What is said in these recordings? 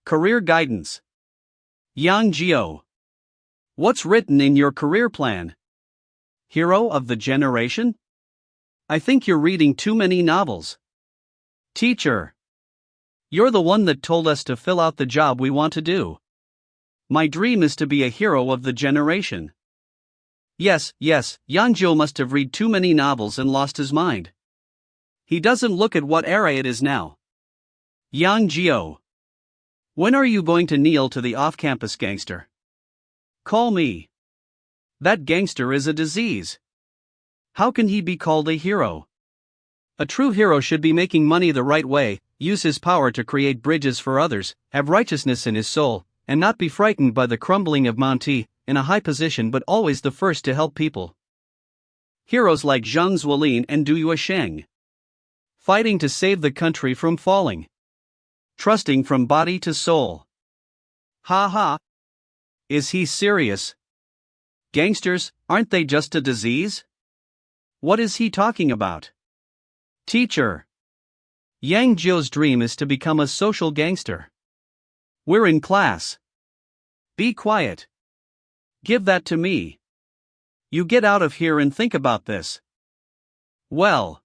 Career Guidance. Yang Jio. What's written in your career plan? Hero of the generation? I think you're reading too many novels. Teacher. You're the one that told us to fill out the job we want to do. My dream is to be a hero of the generation. Yes, Yang Jio must have read too many novels and lost his mind. He doesn't look at what era it is now. Yang Jio. When are you going to kneel to the off-campus gangster? Call me. That gangster is a disease. How can he be called a hero? A true hero should be making money the right way, use his power to create bridges for others, have righteousness in his soul, and not be frightened by the crumbling of Monty, in a high position but always the first to help people. Heroes like Zhang Zuolin and Du Yuesheng. Fighting to save the country from falling. Trusting from body to soul. Ha ha. Is he serious? Gangsters, aren't they just a disease? What is he talking about? Teacher. Yang Jio's dream is to become a social gangster. We're in class. Be quiet. Give that to me. You get out of here and think about this. Well.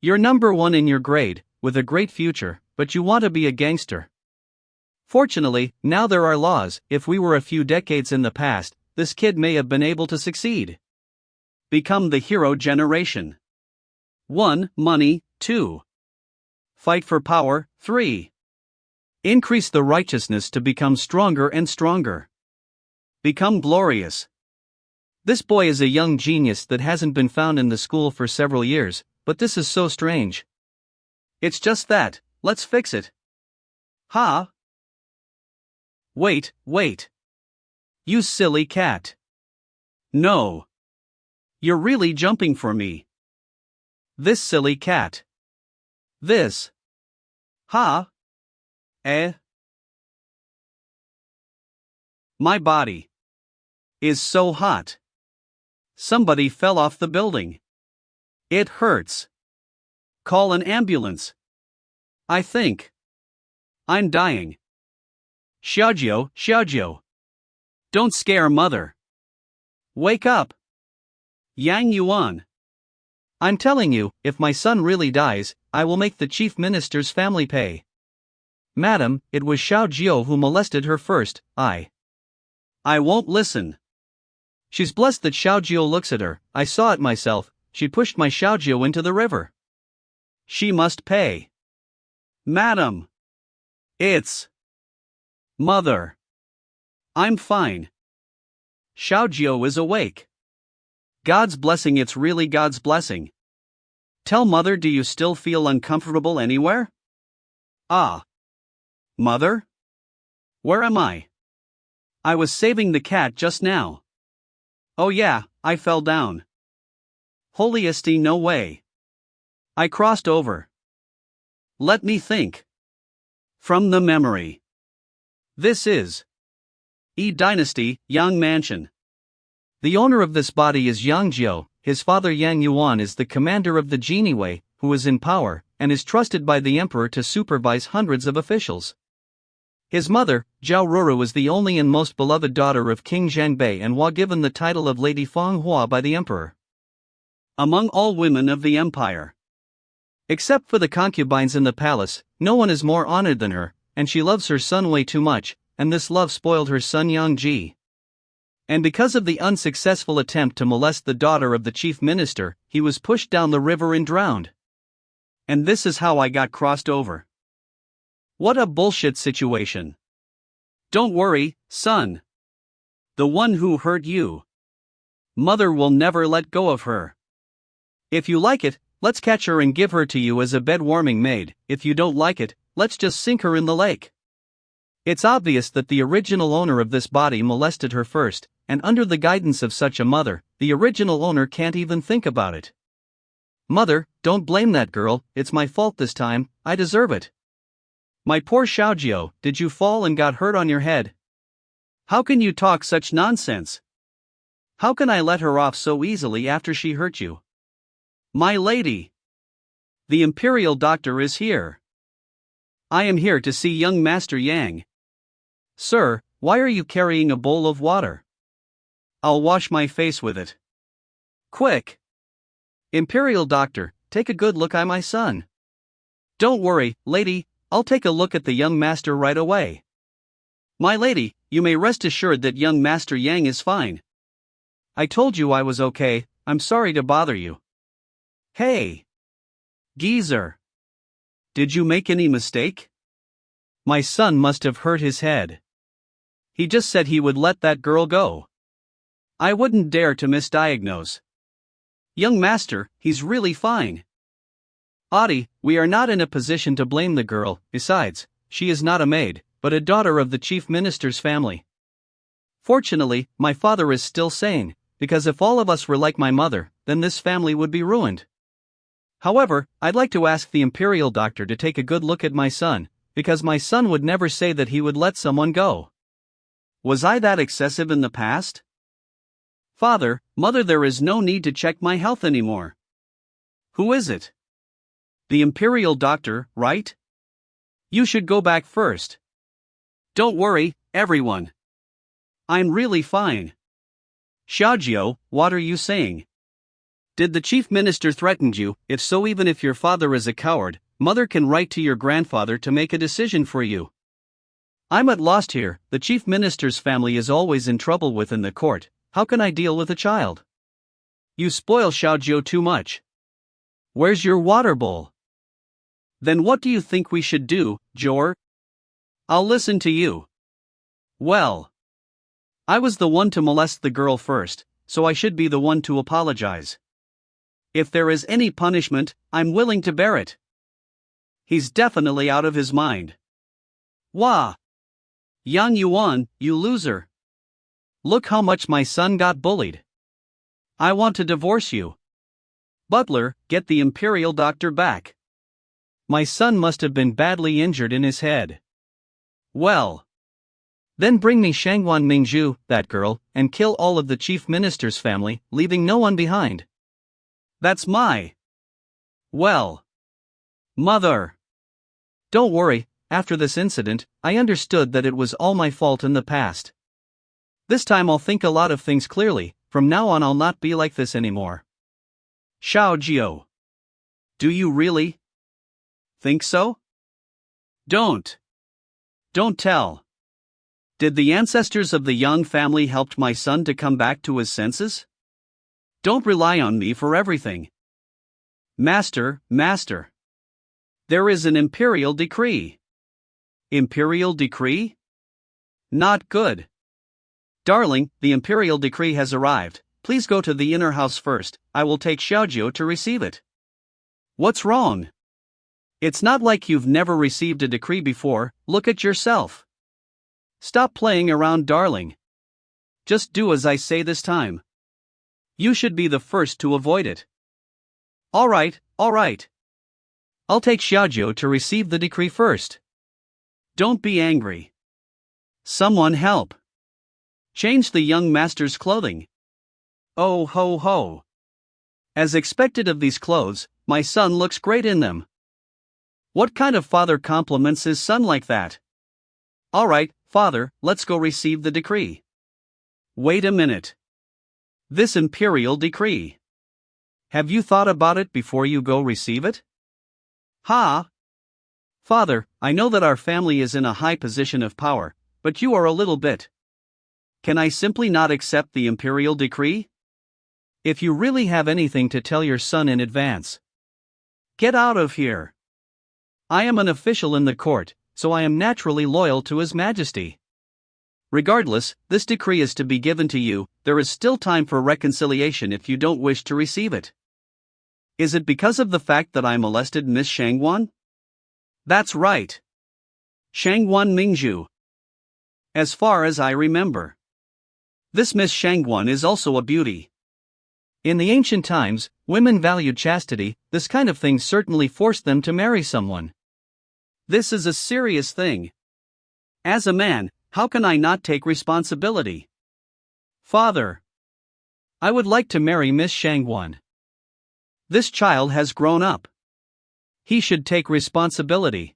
You're number 1 in your grade, with a great future, but you want to be a gangster. Fortunately, now there are laws. If we were a few decades in the past, this kid may have been able to succeed. Become the hero generation. 1. Money. 2. Fight for power. 3. Increase the righteousness to become stronger and stronger. Become glorious. This boy is a young genius that hasn't been found in the school for several years, but this is so strange. It's just that, let's fix it. Ha! Wait. You silly cat. No. You're really jumping for me. This silly cat. This. Ha! My body is so hot. Somebody fell off the building. It hurts. Call an ambulance. I think I'm dying. Xiaojio. Don't scare mother. Wake up. Yang Yuan. I'm telling you, if my son really dies, I will make the chief minister's family pay. Madam, it was Xiaojio who molested her first. I won't listen. She's blessed that Xiaojio looks at her. I saw it myself. She pushed my Xiaojio into the river. She must pay. Madam. It's mother. I'm fine. Xiaojio is awake. God's blessing, it's really God's blessing. Tell mother, do you still feel uncomfortable anywhere? Ah. Mother? Where am I? I was saving the cat just now. Oh yeah, I fell down. Holiesty, no way. I crossed over. Let me think. From the memory. This is Yi Dynasty, Yang Mansion. The owner of this body is Yang Jio. His father Yang Yuan is the commander of the Genie Wei, who is in power, and is trusted by the emperor to supervise hundreds of officials. His mother, Zhao Ruru, is the only and most beloved daughter of King Zhangbei and was given the title of Lady Feng Hua by the emperor. Among all women of the empire, except for the concubines in the palace, no one is more honored than her, and she loves her son way too much, and this love spoiled her son Yang Ji. And because of the unsuccessful attempt to molest the daughter of the chief minister, he was pushed down the river and drowned. And this is how I got crossed over. What a bullshit situation. Don't worry, son. The one who hurt you. Mother will never let go of her. If you like it, let's catch her and give her to you as a bed-warming maid. If you don't like it, let's just sink her in the lake. It's obvious that the original owner of this body molested her first, and under the guidance of such a mother, the original owner can't even think about it. Mother, don't blame that girl, it's my fault this time, I deserve it. My poor Xiaojio, did you fall and got hurt on your head? How can you talk such nonsense? How can I let her off so easily after she hurt you? My lady! The imperial doctor is here. I am here to see young Master Yang. Sir, why are you carrying a bowl of water? I'll wash my face with it. Quick! Imperial Doctor, take a good look at my son. Don't worry, lady, I'll take a look at the young master right away. My lady, you may rest assured that young Master Yang is fine. I told you I was okay, I'm sorry to bother you. Hey! Geezer! Did you make any mistake? My son must have hurt his head. He just said he would let that girl go. I wouldn't dare to misdiagnose. Young master, he's really fine. Audie, we are not in a position to blame the girl, besides, she is not a maid, but a daughter of the chief minister's family. Fortunately, my father is still sane, because if all of us were like my mother, then this family would be ruined. However, I'd like to ask the Imperial Doctor to take a good look at my son, because my son would never say that he would let someone go. Was I that excessive in the past? Father, Mother, there is no need to check my health anymore. Who is it? The Imperial Doctor, right? You should go back first. Don't worry, everyone. I'm really fine. Xiaojiu, what are you saying? Did the chief minister threaten you? If so, even if your father is a coward, Mother can write to your grandfather to make a decision for you. I'm at lost here, the chief minister's family is always in trouble within the court, how can I deal with a child? You spoil Xiaojiu too much. Where's your water bowl? Then what do you think we should do, Jor? I'll listen to you. Well, I was the one to molest the girl first, so I should be the one to apologize. If there is any punishment, I'm willing to bear it. He's definitely out of his mind. Wah! Yang Yuan, you loser. Look how much my son got bullied. I want to divorce you. Butler, get the Imperial Doctor back. My son must have been badly injured in his head. Well. Then bring me Shangwan Mingzhu, that girl, and kill all of the chief minister's family, leaving no one behind. That's my. Well. Mother. Don't worry, after this incident, I understood that it was all my fault in the past. This time I'll think a lot of things clearly, from now on I'll not be like this anymore. Xiaojiu. Do you really? Think so? Don't tell. Did the ancestors of the Yang family help my son to come back to his senses? Don't rely on me for everything. Master. There is an imperial decree. Imperial decree? Not good. Darling, the imperial decree has arrived. Please go to the inner house first, I will take Xiaojiu to receive it. What's wrong? It's not like you've never received a decree before, look at yourself. Stop playing around, darling. Just do as I say this time. You should be the first to avoid it. Alright. I'll take Xiaojiu to receive the decree first. Don't be angry. Someone help. Change the young master's clothing. Oh ho ho. As expected of these clothes, my son looks great in them. What kind of father compliments his son like that? Alright, father, let's go receive the decree. Wait a minute. This imperial decree. Have you thought about it before you go receive it? Ha! Father, I know that our family is in a high position of power, but you are a little bit. Can I simply not accept the imperial decree? If you really have anything to tell your son in advance. Get out of here. I am an official in the court, so I am naturally loyal to His Majesty. Regardless, this decree is to be given to you, there is still time for reconciliation if you don't wish to receive it. Is it because of the fact that I molested Miss Shangwan? That's right. Shangwan Mingzhu. As far as I remember. This Miss Shangwan is also a beauty. In the ancient times, women valued chastity, this kind of thing certainly forced them to marry someone. This is a serious thing. As a man, how can I not take responsibility? Father. I would like to marry Miss Shangwan. This child has grown up. He should take responsibility.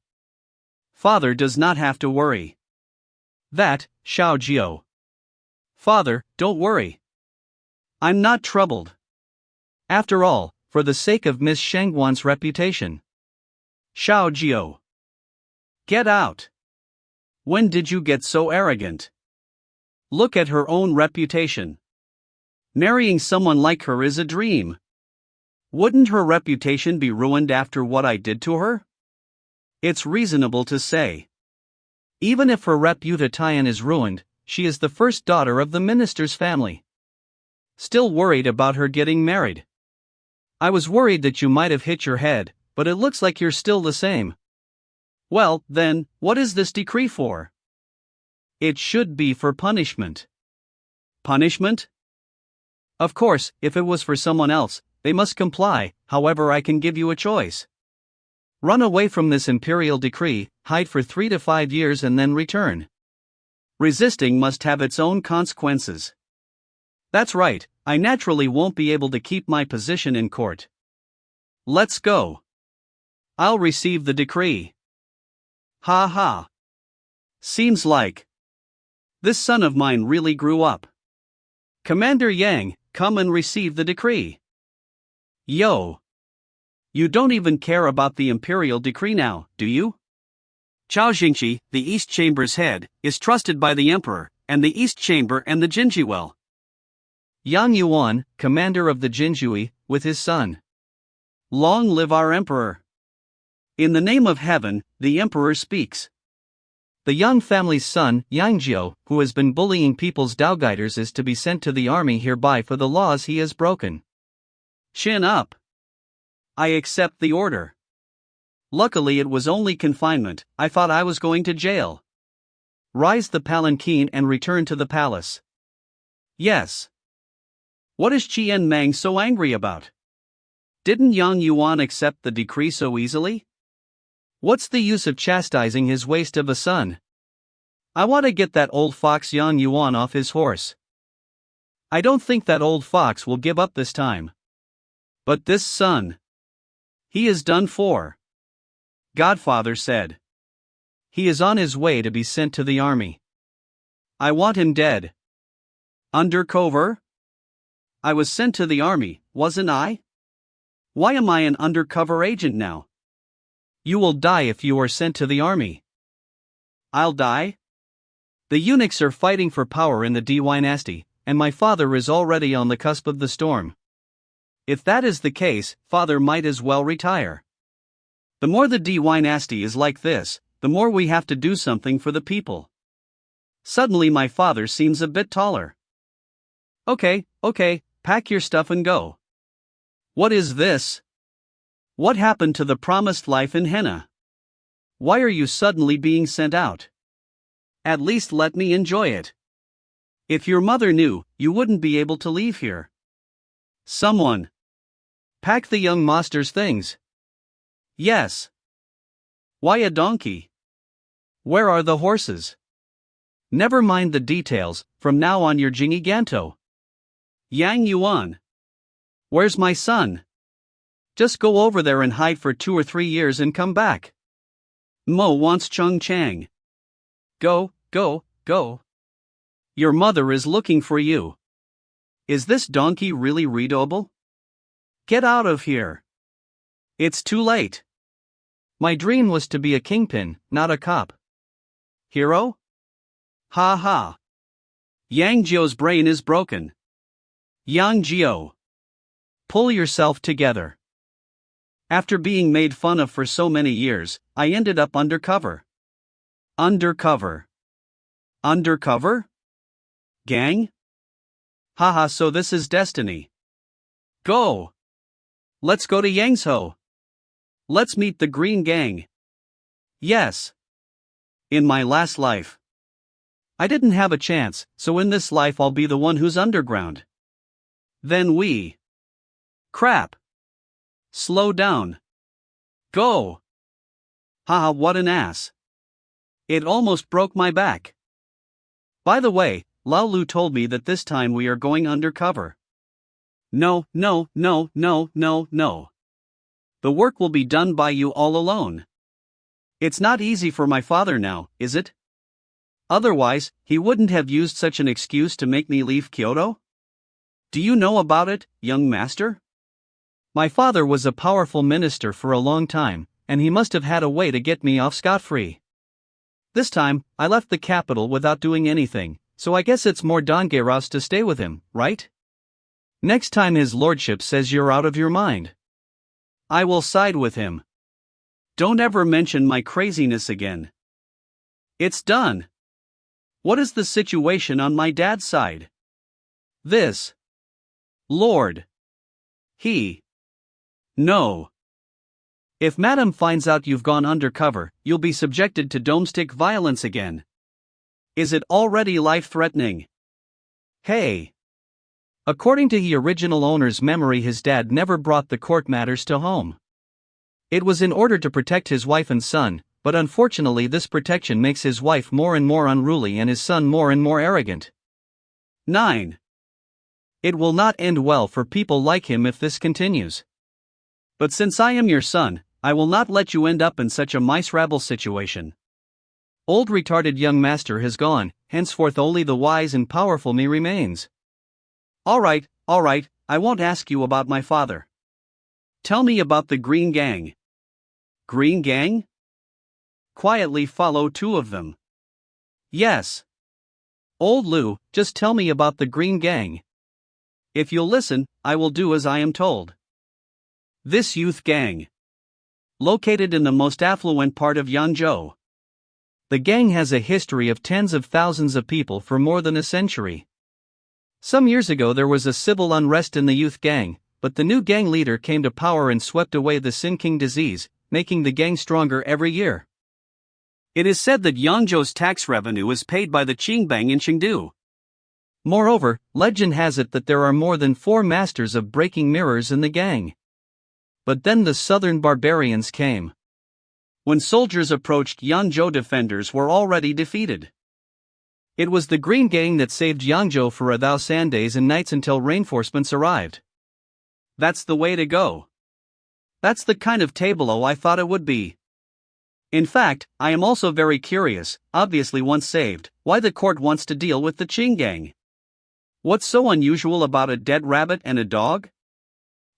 Father does not have to worry. That, Xiao Jiao. Father, don't worry. I'm not troubled. After all, for the sake of Miss Shangwan's reputation. Xiao Jiao. Get out. When did you get so arrogant? Look at her own reputation. Marrying someone like her is a dream. Wouldn't her reputation be ruined after what I did to her? It's reasonable to say. Even if her reputation is ruined, she is the first daughter of the minister's family. Still worried about her getting married. I was worried that you might have hit your head, but it looks like you're still the same. Well, then, what is this decree for? It should be for punishment. Punishment? Of course, if it was for someone else, they must comply, however I can give you a choice. Run away from this imperial decree, hide for 3 to 5 years and then return. Resisting must have its own consequences. That's right, I naturally won't be able to keep my position in court. Let's go. I'll receive the decree. Ha ha. Seems like this son of mine really grew up. Commander Yang, come and receive the decree. Yo. You don't even care about the imperial decree now, do you? Chao Jingxi, the East Chamber's head, is trusted by the emperor, and the East Chamber and the Jinjiwell. Yang Yuan, commander of the Jinjui, with his son. Long live our emperor. In the name of heaven, the emperor speaks. The Yang family's son, Yang Jiao, who has been bullying people's Daoguiders, is to be sent to the army hereby for the laws he has broken. Chin up. I accept the order. Luckily it was only confinement, I thought I was going to jail. Rise the palanquin and return to the palace. Yes. What is Qian Mang so angry about? Didn't Yang Yuan accept the decree so easily? What's the use of chastising his waste of a son? I want to get that old fox Yang Yuan off his horse. I don't think that old fox will give up this time. But this son. He is done for. Godfather said. He is on his way to be sent to the army. I want him dead. Undercover? I was sent to the army, wasn't I? Why am I an undercover agent now? You will die if you are sent to the army. I'll die? The eunuchs are fighting for power in the dynasty, and my father is already on the cusp of the storm. If that is the case, father might as well retire. The more the dynasty is like this, the more we have to do something for the people. Suddenly my father seems a bit taller. Okay, pack your stuff and go. What is this? What happened to the promised life in Henna? Why are you suddenly being sent out? At least let me enjoy it. If your mother knew, you wouldn't be able to leave here. Someone. Pack the young master's things. Yes. Why a donkey? Where are the horses? Never mind the details, from now on you're Jingi Ganto. Yang Yuan. Where's my son? Just go over there and hide for 2 or 3 years and come back. Mo wants Chung Chang. Go. Your mother is looking for you. Is this donkey really readable? Get out of here. It's too late. My dream was to be a kingpin, not a cop. Hero? Ha ha. Yang Jiao's brain is broken. Yang Jiao. Pull yourself together. After being made fun of for so many years, I ended up undercover. Undercover? Gang? Haha, so this is destiny. Go! Let's go to Yangzhou. Let's meet the Green Gang. Yes. In my last life. I didn't have a chance, so in this life I'll be the one who's underground. Then we. Crap. Slow down. Go. Haha, what an ass. It almost broke my back. By the way, Lao Lu told me that this time we are going undercover. No. The work will be done by you all alone. It's not easy for my father now, is it? Otherwise, he wouldn't have used such an excuse to make me leave Kyoto? Do you know about it, young master? My father was a powerful minister for a long time, and he must have had a way to get me off scot-free. This time, I left the capital without doing anything, so I guess it's more dangerous to stay with him, right? Next time his lordship says you're out of your mind, I will side with him. Don't ever mention my craziness again. It's done. What is the situation on my dad's side? This. Lord. He. No. If Madam finds out you've gone undercover, you'll be subjected to domestic violence again. Is it already life-threatening? Hey. According to the original owner's memory, his dad never brought the court matters to home. It was in order to protect his wife and son, but unfortunately this protection makes his wife more and more unruly and his son more and more arrogant. 9. It will not end well for people like him if this continues. But since I am your son, I will not let you end up in such a miserable situation. Old retarded young master has gone, henceforth only the wise and powerful me remains. Alright, I won't ask you about my father. Tell me about the Green Gang. Green Gang? Quietly follow 2 of them. Yes. Old Lou, just tell me about the Green Gang. If you'll listen, I will do as I am told. This youth gang. Located in the most affluent part of Yangzhou. The gang has a history of tens of thousands of people for more than a century. Some years ago there was a civil unrest in the youth gang, but the new gang leader came to power and swept away the sinking disease, making the gang stronger every year. It is said that Yangzhou's tax revenue is paid by the Qingbang in Chengdu. Moreover, legend has it that there are more than 4 masters of breaking mirrors in the gang. But then the southern barbarians came. When soldiers approached, Yangzhou defenders were already defeated. It was the Green Gang that saved Yangzhou for 1,000 days and nights until reinforcements arrived. That's the way to go. That's the kind of tableau I thought it would be. In fact, I am also very curious, obviously once saved, why the court wants to deal with the Qing Gang. What's so unusual about a dead rabbit and a dog?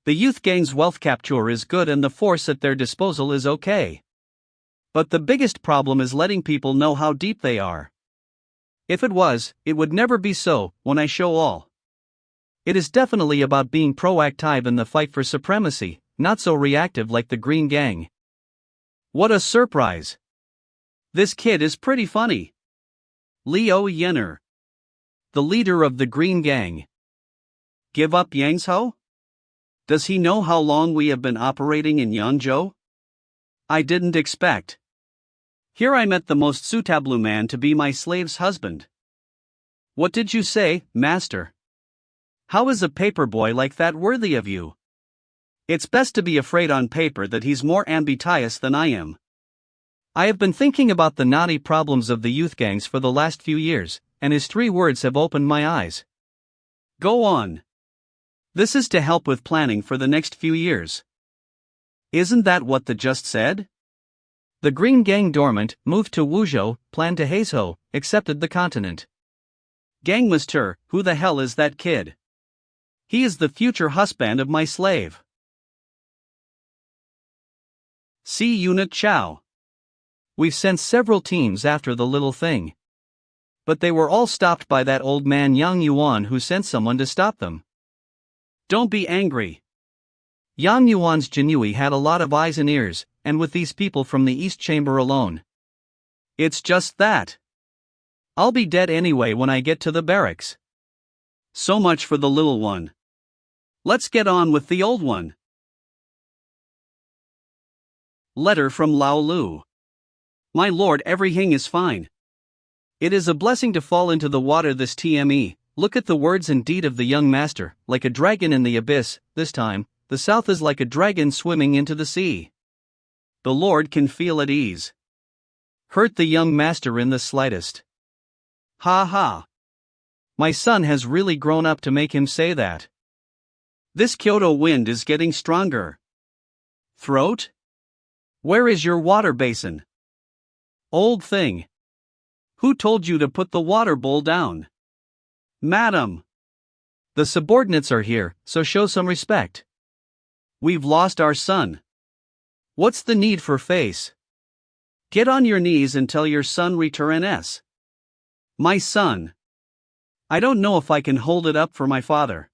The youth gang's wealth capture is good and the force at their disposal is okay. But the biggest problem is letting people know how deep they are. If it was, it would never be so, when I show all. It is definitely about being proactive in the fight for supremacy, not so reactive like the Green Gang. What a surprise! This kid is pretty funny. Liu Yenner, the leader of the Green Gang. Give up Yangzhou? Does he know how long we have been operating in Yangzhou? I didn't expect. Here I met the most suitable man to be my slave's husband. What did you say, master? How is a paper boy like that worthy of you? It's best to be afraid on paper that he's more ambitious than I am. I have been thinking about the naughty problems of the youth gangs for the last few years, and his 3 words have opened my eyes. Go on. This is to help with planning for the next few years. Isn't that what the just said? The Green Gang dormant, moved to Wuzhou, planned to Heizhou, accepted the continent. Gangmaster, who the hell is that kid? He is the future husband of my slave. See Unit Chow. We've sent several teams after the little thing. But they were all stopped by that old man Yang Yuan who sent someone to stop them. Don't be angry. Yang Yuan's Jinui had a lot of eyes and ears, and with these people from the East Chamber alone. It's just that. I'll be dead anyway when I get to the barracks. So much for the little one. Let's get on with the old one. Letter from Lao Lu. My lord, everything is fine. It is a blessing to fall into the water this TME. Look at the words and deed of the young master, like a dragon in the abyss. This time, the south is like a dragon swimming into the sea. The Lord can feel at ease. Hurt the young master in the slightest. Ha ha. My son has really grown up to make him say that. This Kyoto wind is getting stronger. Throat? Where is your water basin? Old thing. Who told you to put the water bowl down? Madam. The subordinates are here, so show some respect. We've lost our son. What's the need for face? Get on your knees and tell your son returns. My son. I don't know if I can hold it up for my father.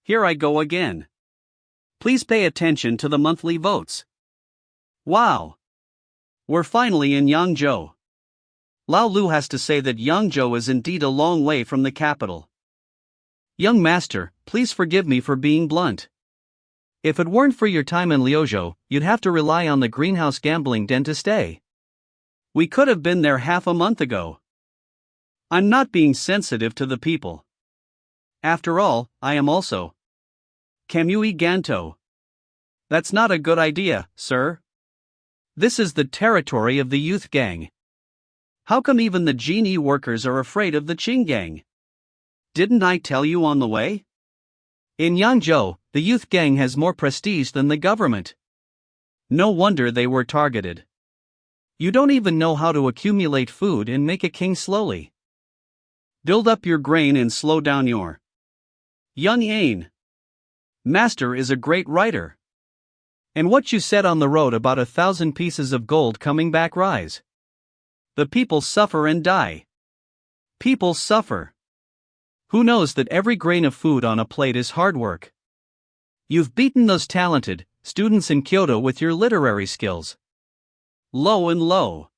Here I go again. Please pay attention to the monthly votes. Wow. We're finally in Yangzhou. Lao Lu has to say that Yangzhou is indeed a long way from the capital. Young master, please forgive me for being blunt. If it weren't for your time in Liuzhou, you'd have to rely on the greenhouse gambling den to stay. We could have been there half a month ago. I'm not being sensitive to the people. After all, I am also Kamui Ganto. That's not a good idea, sir. This is the territory of the youth gang. How come even the genie workers are afraid of the Qing gang? Didn't I tell you on the way? In Yangzhou, the youth gang has more prestige than the government. No wonder they were targeted. You don't even know how to accumulate food and make a king slowly. Build up your grain and slow down your young Ain. Master is a great writer. And what you said on the road about 1,000 pieces of gold coming back rise. The people suffer and die. People suffer. Who knows that every grain of food on a plate is hard work? You've beaten those talented students in Kyoto with your literary skills. Low and low.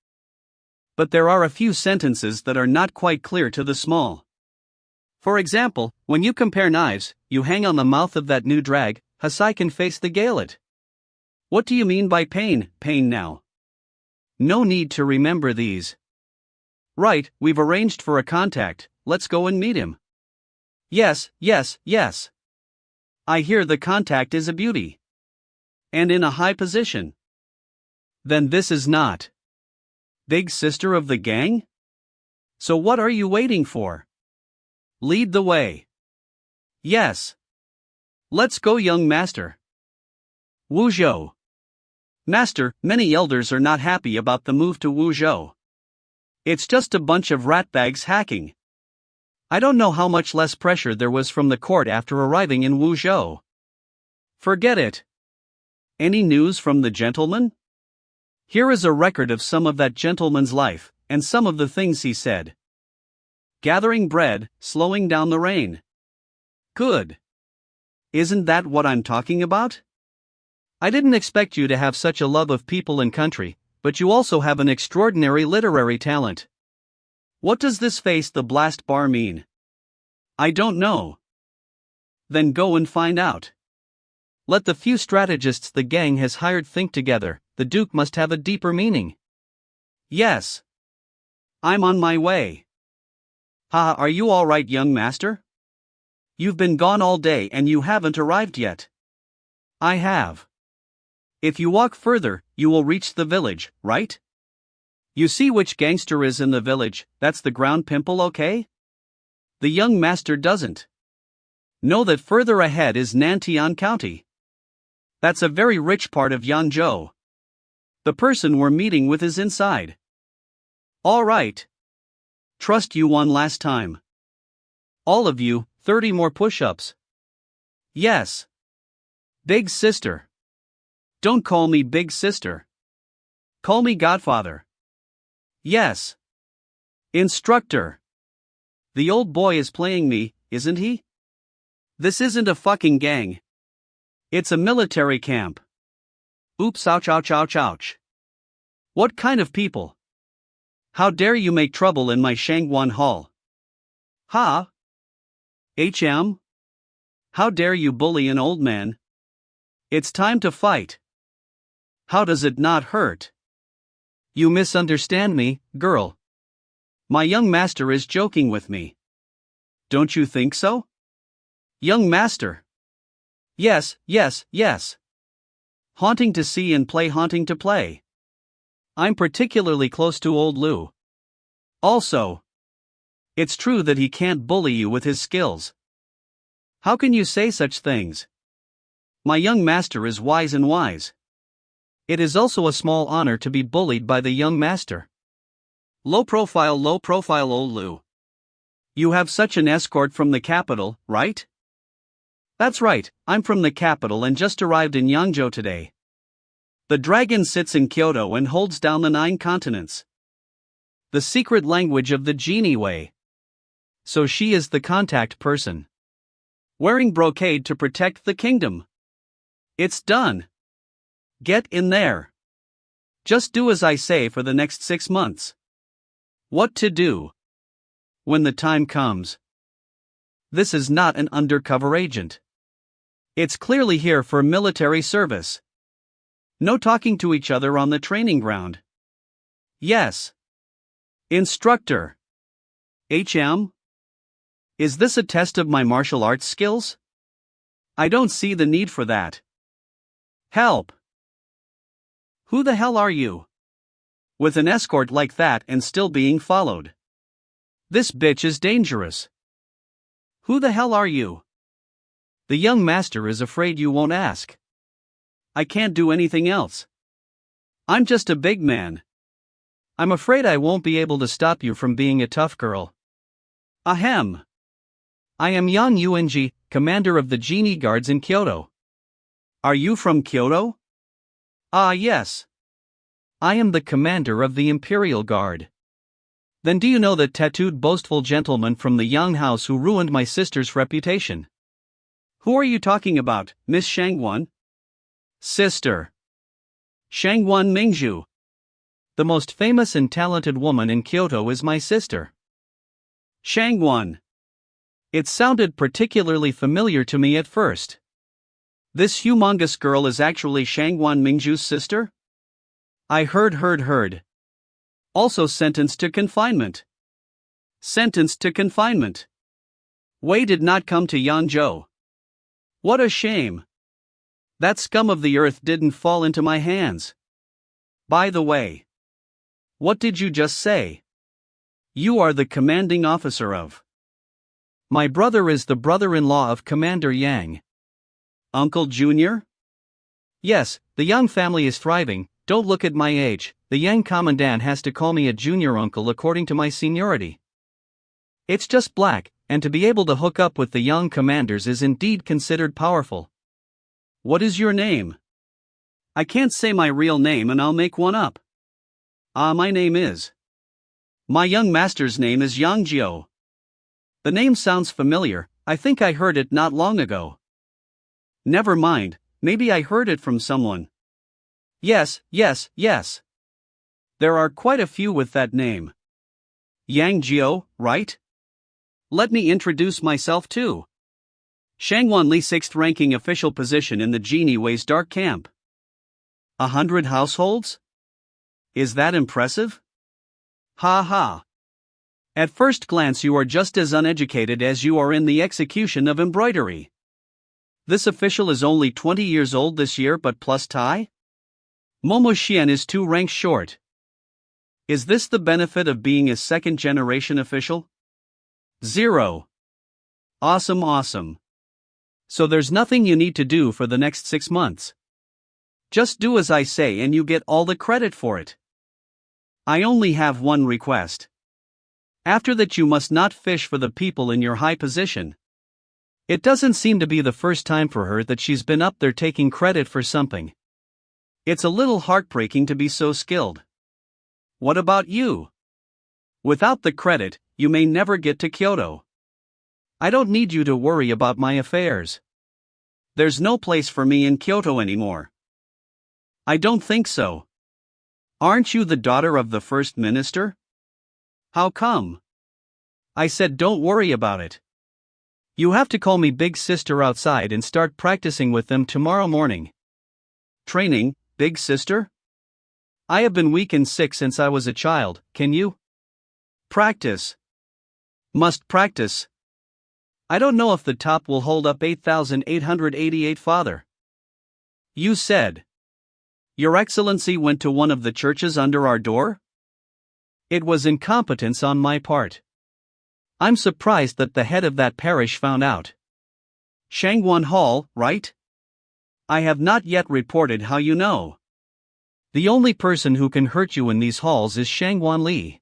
But there are a few sentences that are not quite clear to the small. For example, when you compare knives, you hang on the mouth of that new drag, Hasai can face the galet. What do you mean by pain now? No need to remember these. Right, we've arranged for a contact, let's go and meet him. Yes. I hear the contact is a beauty. And in a high position. Then this is not big sister of the gang? So what are you waiting for? Lead the way. Yes. Let's go, young master. Wuzhou. Master, many elders are not happy about the move to Wuzhou. It's just a bunch of ratbags hacking. I don't know how much less pressure there was from the court after arriving in Wuzhou. Forget it. Any news from the gentleman? Here is a record of some of that gentleman's life, and some of the things he said. Gathering bread, slowing down the rain. Good. Isn't that what I'm talking about? I didn't expect you to have such a love of people and country, but you also have an extraordinary literary talent. What does this face the blast bar mean? I don't know. Then go and find out. Let the few strategists the gang has hired think together, the Duke must have a deeper meaning. Yes. I'm on my way. Ha, are you all right, young master? You've been gone all day and you haven't arrived yet. I have. If you walk further, you will reach the village, right? You see which gangster is in the village, that's the ground pimple, okay? The young master doesn't. Know that further ahead is Nantian County. That's a very rich part of Yangzhou. The person we're meeting with is inside. All right. Trust you one last time. All of you, 30 more push-ups. Yes. Big sister. Don't call me big sister. Call me Godfather. Yes. Instructor. The old boy is playing me, isn't he? This isn't a fucking gang. It's a military camp. Oops, ouch, ouch, ouch, ouch. What kind of people? How dare you make trouble in my Shangguan hall? Ha? HM? How dare you bully an old man? It's time to fight. How does it not hurt? You misunderstand me, girl. My young master is joking with me. Don't you think so? Young master. Yes. Haunting to see and play haunting to play. I'm particularly close to old Lu. Also, it's true that he can't bully you with his skills. How can you say such things? My young master is wise and wise. It is also a small honor to be bullied by the young master. Low profile, Olu. You have such an escort from the capital, right? That's right, I'm from the capital and just arrived in Yangzhou today. The dragon sits in Kyoto and holds down the 9 continents. The secret language of the genie way. So she is the contact person. Wearing brocade to protect the kingdom. It's done. Get in there. Just do as I say for the next 6 months. What to do? When the time comes. This is not an undercover agent. It's clearly here for military service. No talking to each other on the training ground. Yes. Instructor. HM? Is this a test of my martial arts skills? I don't see the need for that. Help. Who the hell are you? With an escort like that and still being followed. This bitch is dangerous. Who the hell are you? The young master is afraid you won't ask. I can't do anything else. I'm just a big man. I'm afraid I won't be able to stop you from being a tough girl. Ahem. I am Yang Yuanji, commander of the genie guards in Kyoto. Are you from Kyoto? Ah, yes. I am the commander of the Imperial Guard. Then do you know the tattooed boastful gentleman from the Yang house who ruined my sister's reputation? Who are you talking about, Miss Shangwan? Sister. Shangwan Mingzhu. The most famous and talented woman in Kyoto is my sister. Shangwan. It sounded particularly familiar to me at first. This humongous girl is actually Shangwan Mingzhu's sister? I heard. Also sentenced to confinement. Sentenced to confinement. Wei did not come to Yangzhou. What a shame. That scum of the earth didn't fall into my hands. By the way. What did you just say? You are the commanding officer of. My brother is the brother-in-law of Commander Yang. Uncle Junior? Yes, the Yang family is thriving. Don't look at my age, the Yang commandant has to call me a junior uncle according to my seniority. It's just black, and to be able to hook up with the young commanders is indeed considered powerful. What is your name? I can't say my real name and I'll make one up. My name is. My young master's name is Yang Jiao. The name sounds familiar, I think I heard it not long ago. Never mind, maybe I heard it from someone. Yes. There are quite a few with that name. Yang Jiao, right? Let me introduce myself too. Shangwan Li, 6th ranking official position in the Genie Wei's dark camp. 100 households? Is that impressive? Ha ha. At first glance you are just as uneducated as you are in the execution of embroidery. This official is only 20 years old this year but plus tie? Momo Xian is 2 ranks short. Is this the benefit of being a second-generation official? 0. Awesome. So there's nothing you need to do for the next 6 months. Just do as I say and you get all the credit for it. I only have one request. After that you must not fish for the people in your high position. It doesn't seem to be the first time for her that she's been up there taking credit for something. It's a little heartbreaking to be so skilled. What about you? Without the credit, you may never get to Kyoto. I don't need you to worry about my affairs. There's no place for me in Kyoto anymore. I don't think so. Aren't you the daughter of the first minister? How come? I said don't worry about it. You have to call me big sister outside and start practicing with them tomorrow morning. Training, big sister? I have been weak and sick since I was a child, can you? Practice. Must practice. I don't know if the top will hold up 8,888 father. You said. Your Excellency went to one of the churches under our door? It was incompetence on my part. I'm surprised that the head of that parish found out. Shangwan Hall, right? I have not yet reported how you know. The only person who can hurt you in these halls is Shangwan Li.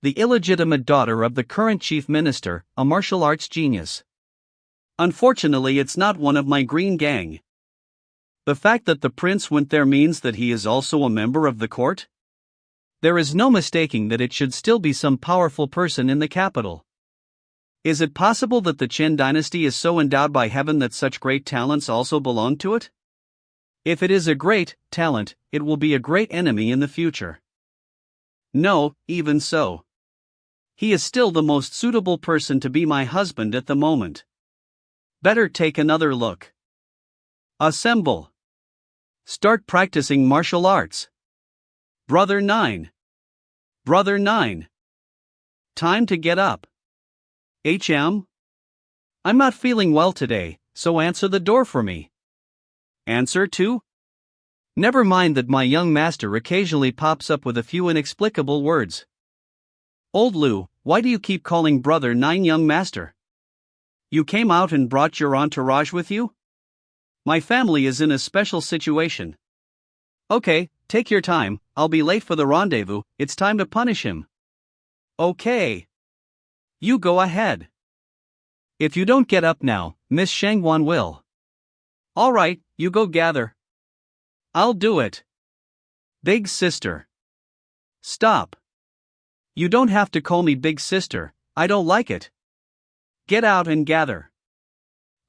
The illegitimate daughter of the current chief minister, a martial arts genius. Unfortunately, it's not one of my green gang. The fact that the prince went there means that he is also a member of the court? There is no mistaking that it should still be some powerful person in the capital. Is it possible that the Qin dynasty is so endowed by heaven that such great talents also belong to it? If it is a great talent, it will be a great enemy in the future. No, even so. He is still the most suitable person to be my husband at the moment. Better take another look. Assemble. Start practicing martial arts. Brother 9. Brother 9. Time to get up. HM? I'm not feeling well today, so answer the door for me. Answer 2? Never mind that my young master occasionally pops up with a few inexplicable words. Old Lu, why do you keep calling Brother 9 young master? You came out and brought your entourage with you? My family is in a special situation. Okay, take your time, I'll be late for the rendezvous, it's time to punish him. Okay. You go ahead. If you don't get up now, Miss Shangwan will. Alright, you go gather. I'll do it. Big sister. Stop. You don't have to call me big sister, I don't like it. Get out and gather.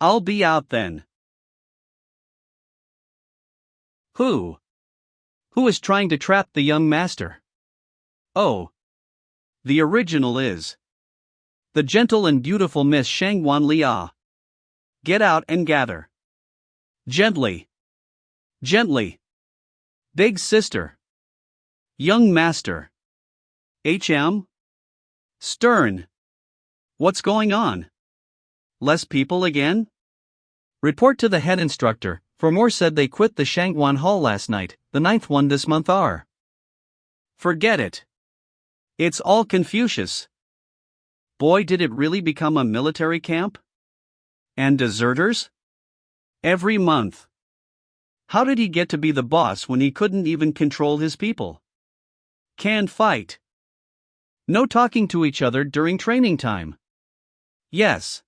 I'll be out then. Who? Who is trying to trap the young master? Oh. The original is the gentle and beautiful Miss Shangwan Lia. Get out and gather. Gently. Gently. Big sister. Young master. HM? Stern. What's going on? Less people again? Report to the head instructor, for more said they quit the Shangwan Hall last night, the 9th one this month are. Forget it. It's all Confucius. Boy, did it really become a military camp? And deserters? Every month. How did he get to be the boss when he couldn't even control his people? Can't fight. No talking to each other during training time. Yes.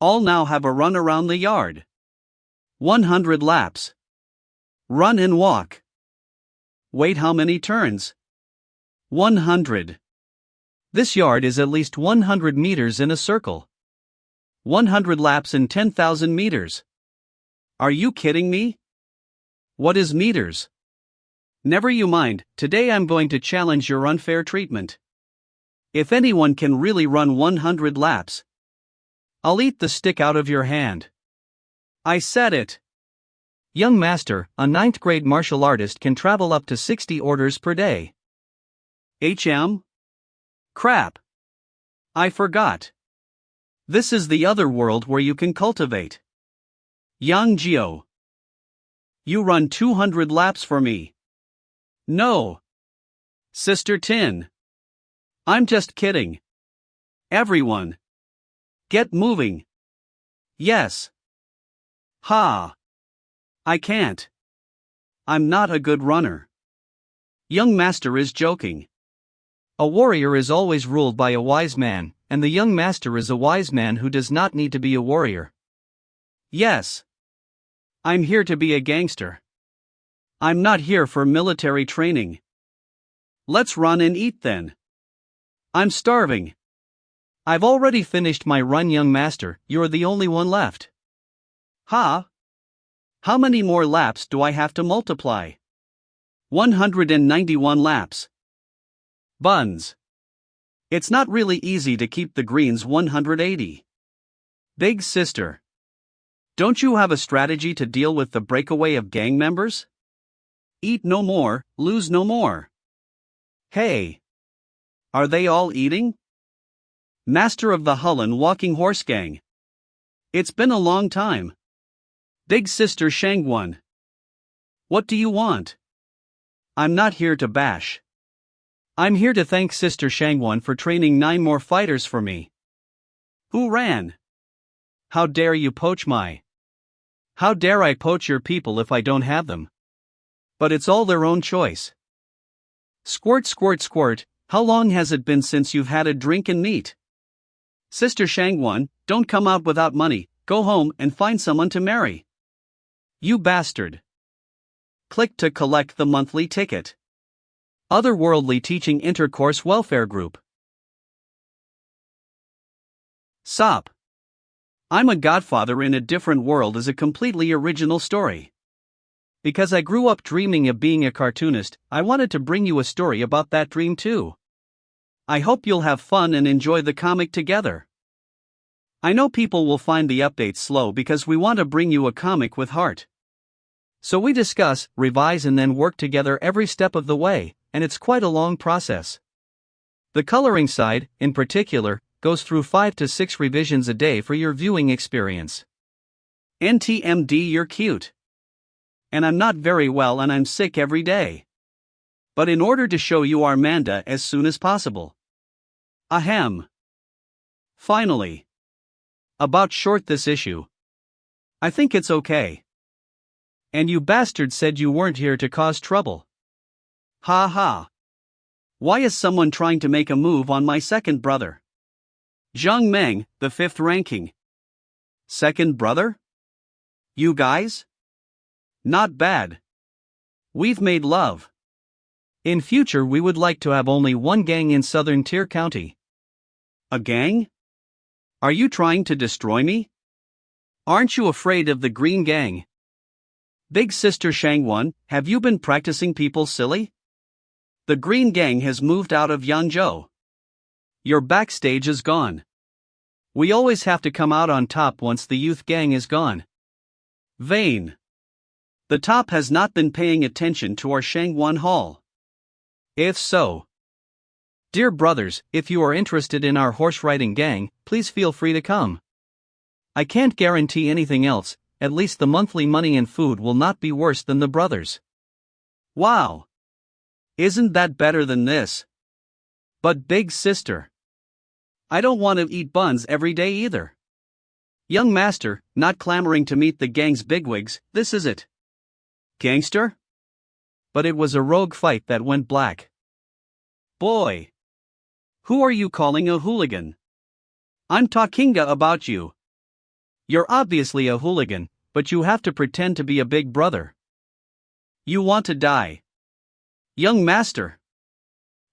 All now have a run around the yard. 100 laps. Run and walk. Wait, how many turns? 100. This yard is at least 100 meters in a circle. 100 laps in 10,000 meters. Are you kidding me? What is meters? Never you mind, today I'm going to challenge your unfair treatment. If anyone can really run 100 laps, I'll eat the stick out of your hand. I said it. Young master, a 9th grade martial artist can travel up to 60 orders per day. HM? Crap. I forgot. This is the other world where you can cultivate. Yang Jiao. You run 200 laps for me. No. Sister Tin. I'm just kidding. Everyone. Get moving. Yes. Ha. I can't. I'm not a good runner. Young master is joking. A warrior is always ruled by a wise man, and the young master is a wise man who does not need to be a warrior. Yes. I'm here to be a gangster. I'm not here for military training. Let's run and eat then. I'm starving. I've already finished my run, young master, you're the only one left. Ha? How many more laps do I have to multiply? 191 laps. Buns. It's not really easy to keep the greens 180. Big sister. Don't you have a strategy to deal with the breakaway of gang members? Eat no more, lose no more. Hey. Are they all eating? Master of the Hullen Walking Horse Gang. It's been a long time. Big sister Shangwan. What do you want? I'm not here to bash. I'm here to thank Sister Shangwan for training 9 more fighters for me. Who ran? How dare you poach my? How dare I poach your people if I don't have them? But it's all their own choice. Squirt, squirt, squirt, How long has it been since you've had a drink and meet? Sister Shangwan, don't come out without money, go home and find someone to marry. You bastard. Click to collect the monthly ticket. Otherworldly Teaching Intercourse Welfare Group. Sop. I'm a Godfather in a Different World is a completely original story. Because I grew up dreaming of being a cartoonist, I wanted to bring you a story about that dream too. I hope you'll have fun and enjoy the comic together. I know people will find the updates slow because we want to bring you a comic with heart. So we discuss, revise and then work together every step of the way, and it's quite a long process. The coloring side, in particular, goes through 5 to 6 revisions a day for your viewing experience. NTMD, you're cute. And I'm not very well and I'm sick every day. But in order to show you our Manda as soon as possible. Ahem. Finally. About short this issue. I think it's okay. And you bastard said you weren't here to cause trouble. Ha ha. Why is someone trying to make a move on my second brother? Zhang Meng, the 5th ranking. Second brother? You guys? Not bad. We've made love. In future we would like to have only one gang in Southern Tier County. A gang? Are you trying to destroy me? Aren't you afraid of the Green Gang? Big Sister Shangwan, have you been practicing people silly? The Green Gang has moved out of Yangzhou. Your backstage is gone. We always have to come out on top once the youth gang is gone. Vain. The top has not been paying attention to our Shangwan Hall. If so, dear brothers, if you are interested in our horse riding gang, please feel free to come. I can't guarantee anything else, at least the monthly money and food will not be worse than the brothers. Wow! Isn't that better than this? But big sister, I don't want to eat buns every day either. Young master, not clamoring to meet the gang's bigwigs, this is it. Gangster? But it was a rogue fight that went black. Boy! Who are you calling a hooligan? I'm talking about you. You're obviously a hooligan, but you have to pretend to be a big brother. You want to die. Young master.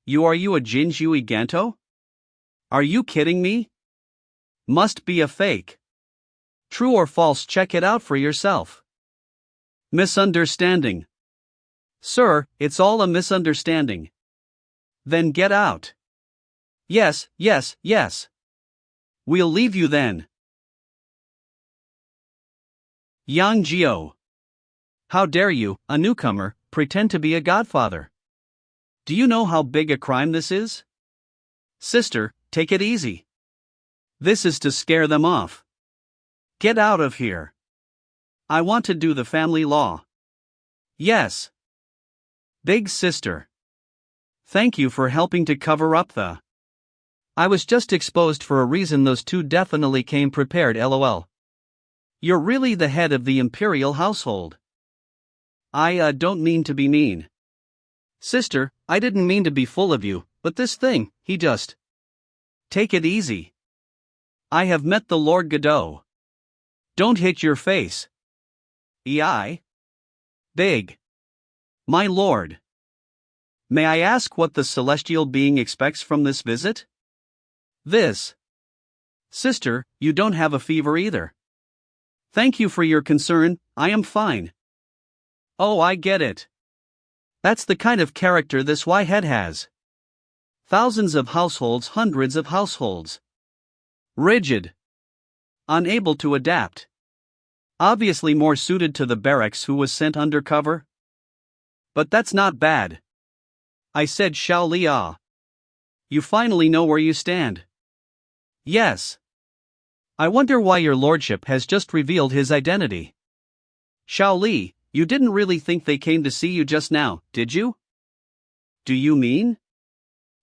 You a Jinjui Ganto? Are you kidding me? Must be a fake. True or false, check it out for yourself. Misunderstanding. Sir, it's all a misunderstanding. Then get out. Yes, yes, yes. We'll leave you then. Yang Jiao. How dare you, a newcomer, pretend to be a godfather? Do you know how big a crime this is? Sister, take it easy. This is to scare them off. Get out of here. I want to do the family law. Yes. Big sister. Thank you for helping to cover up the. I was just exposed for a reason. Those two definitely came prepared, lol. You're really the head of the imperial household. I don't mean to be mean. Sister, I didn't mean to be full of you, but this thing, he just. Take it easy. I have met the Lord Godot. Don't hit your face. EI? Big. My lord. May I ask what the celestial being expects from this visit? This. Sister, you don't have a fever either. Thank you for your concern, I am fine. Oh, I get it. That's the kind of character this whitehead has. Thousands of households, hundreds of households. Rigid. Unable to adapt. Obviously more suited to the barracks who was sent undercover. But that's not bad. I said Xiao Li. You finally know where you stand. Yes. I wonder why your lordship has just revealed his identity. Xiao Li, you didn't really think they came to see you just now, did you? Do you mean?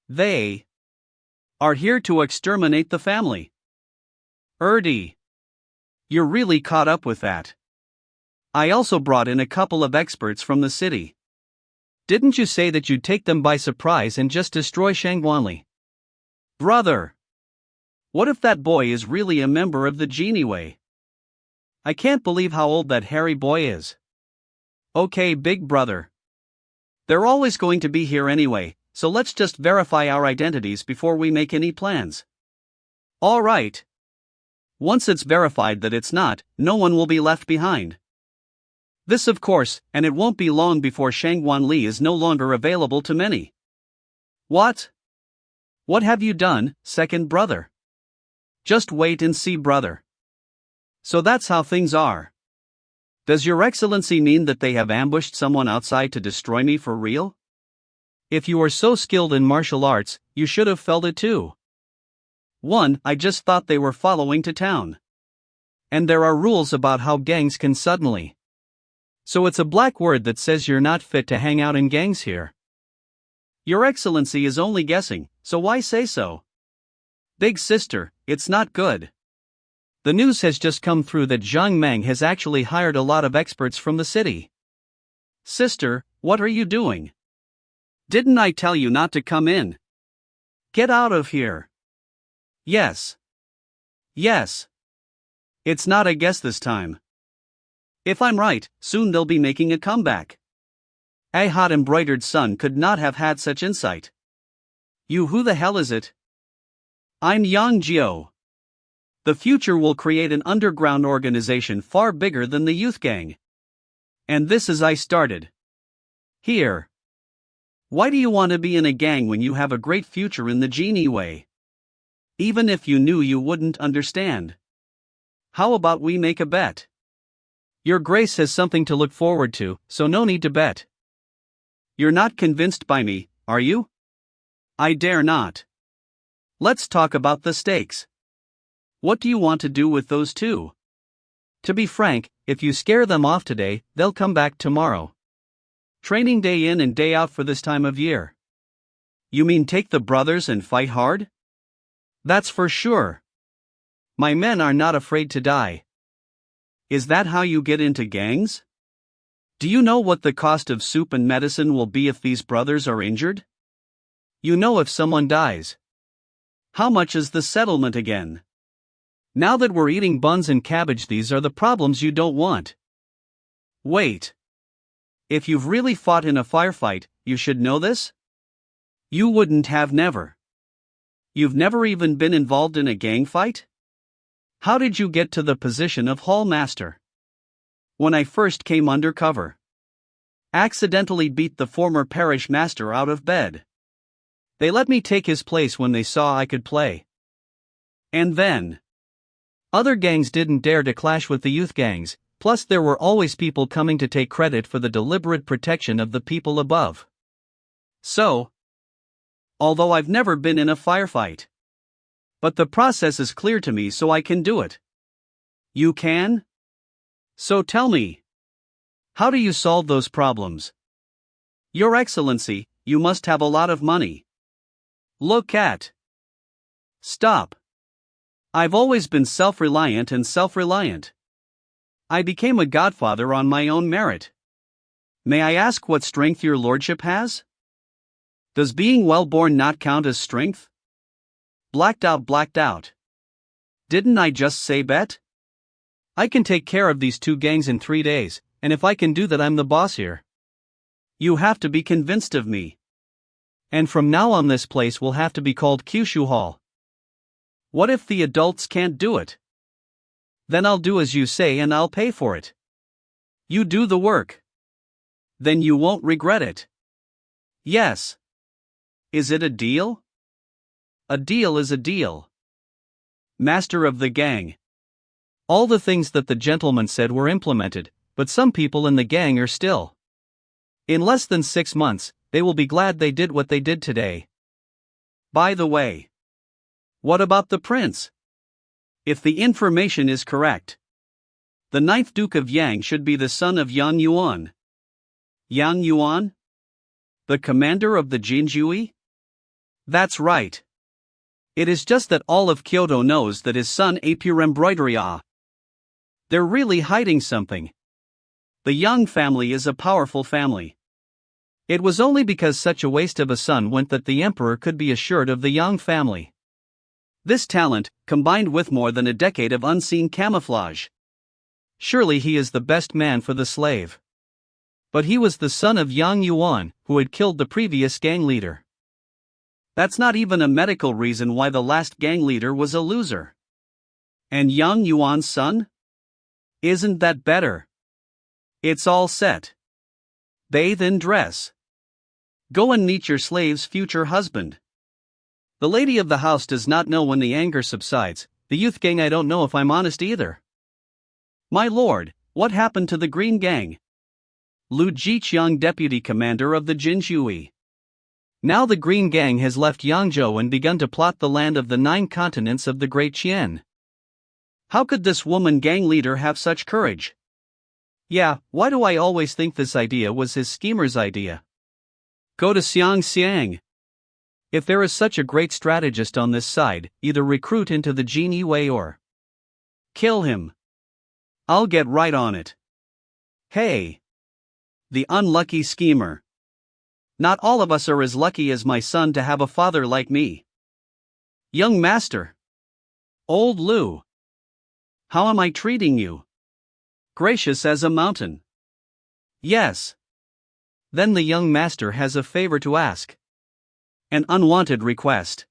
They are here to exterminate the family. Erdi. You're really caught up with that. I also brought in a couple of experts from the city. Didn't you say that you'd take them by surprise and just destroy Shangwanli? Brother! What if that boy is really a member of the Genie Way? I can't believe how old that hairy boy is. Okay, big brother. They're always going to be here anyway, so let's just verify our identities before we make any plans. Alright. Once it's verified that it's not, no one will be left behind. This of course, and it won't be long before Shangwanli is no longer available to many. What? What have you done, second brother? Just wait and see, brother. So that's how things are. Does your excellency mean that they have ambushed someone outside to destroy me for real? If you are so skilled in martial arts, you should have felt it too. 1. I just thought they were following to town. And there are rules about how gangs can suddenly. So it's a black word that says you're not fit to hang out in gangs here. Your excellency is only guessing, so why say so? Big sister, it's not good. The news has just come through that Zhang Meng has actually hired a lot of experts from the city. Sister, what are you doing? Didn't I tell you not to come in? Get out of here. Yes. Yes. It's not a guess this time. If I'm right, soon they'll be making a comeback. A hot embroidered son could not have had such insight. You, who the hell is it? I'm Yang Jiao. The future will create an underground organization far bigger than the youth gang. And this is I started. Here. Why do you want to be in a gang when you have a great future in the Genie Way? Even if you knew, you wouldn't understand. How about we make a bet? Your Grace has something to look forward to, so no need to bet. You're not convinced by me, are you? I dare not. Let's talk about the stakes. What do you want to do with those two? To be frank, if you scare them off today, they'll come back tomorrow. Training day in and day out for this time of year. You mean take the brothers and fight hard? That's for sure. My men are not afraid to die. Is that how you get into gangs? Do you know what the cost of soup and medicine will be if these brothers are injured? You know, if someone dies. How much is the settlement again? Now that we're eating buns and cabbage, these are the problems you don't want. Wait. If you've really fought in a firefight, you should know this? You wouldn't have never. You've never even been involved in a gang fight? How did you get to the position of hall master? When I first came undercover. Accidentally beat the former parish master out of bed. They let me take his place when they saw I could play. And then other gangs didn't dare to clash with the youth gangs, plus there were always people coming to take credit for the deliberate protection of the people above. So, although I've never been in a firefight, but the process is clear to me, so I can do it. You can? So tell me, how do you solve those problems? Your Excellency, you must have a lot of money. Look at. Stop. I've always been self-reliant and self-reliant. I became a godfather on my own merit. May I ask what strength your lordship has? Does being well-born not count as strength? Blacked out. Didn't I just say bet? I can take care of these two gangs in 3 days, and if I can do that, I'm the boss here. You have to be convinced of me. And from now on this place will have to be called Kyushu Hall. What if the adults can't do it? Then I'll do as you say and I'll pay for it. You do the work. Then you won't regret it. Yes. Is it a deal? A deal is a deal. Master of the gang. All the things that the gentleman said were implemented, but some people in the gang are still. In less than 6 months, they will be glad they did what they did today. By the way, what about the prince? If the information is correct, the 9th Duke of Yang should be the son of Yang Yuan. Yang Yuan? The commander of the Jinjui? That's right. It is just that all of Kyoto knows that his son a pure embroidery. They're really hiding something. The Yang family is a powerful family. It was only because such a waste of a son went that the emperor could be assured of the Yang family. This talent, combined with more than a decade of unseen camouflage. Surely he is the best man for the slave. But he was the son of Yang Yuan, who had killed the previous gang leader. That's not even a medical reason why the last gang leader was a loser. And Yang Yuan's son? Isn't that better? It's all set. Bathe and dress. Go and meet your slave's future husband. The lady of the house does not know when the anger subsides. The youth gang, I don't know if I'm honest either. My lord, what happened to the Green Gang? Lu Jiqiang, deputy commander of the Jinjui. Now the Green Gang has left Yangzhou and begun to plot the land of the 9 continents of the Great Qian. How could this woman gang leader have such courage? Yeah, why do I always think this idea was his schemer's idea? Go to Xiang. If there is such a great strategist on this side, either recruit into the Genie Way or kill him. I'll get right on it. Hey! The unlucky schemer. Not all of us are as lucky as my son to have a father like me. Young master. Old Lu. How am I treating you? Gracious as a mountain. Yes. Then the young master has a favor to ask. An unwanted request.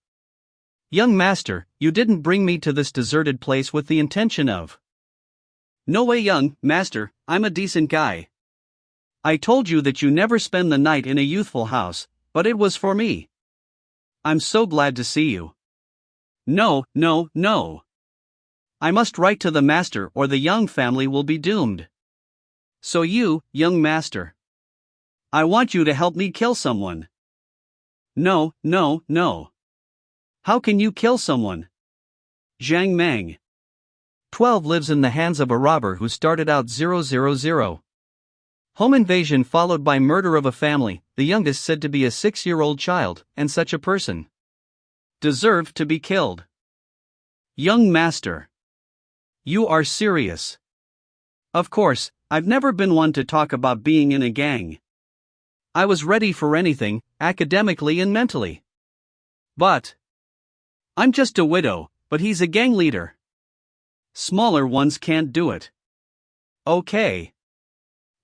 Young master, you didn't bring me to this deserted place with the intention of. No way, young master, I'm a decent guy. I told you that you never spend the night in a youthful house, but it was for me. I'm so glad to see you. No. I must write to the master or the Young family will be doomed. So you, young master. I want you to help me kill someone. No. How can you kill someone? Zhang Meng. 12 lives in the hands of a robber who started out 000. Home invasion followed by murder of a family, the youngest said to be a 6-year-old child, and such a person deserved to be killed. Young master. You are serious. Of course, I've never been one to talk about being in a gang. I was ready for anything, academically and mentally. But I'm just a widow, but he's a gang leader. Smaller ones can't do it. Okay.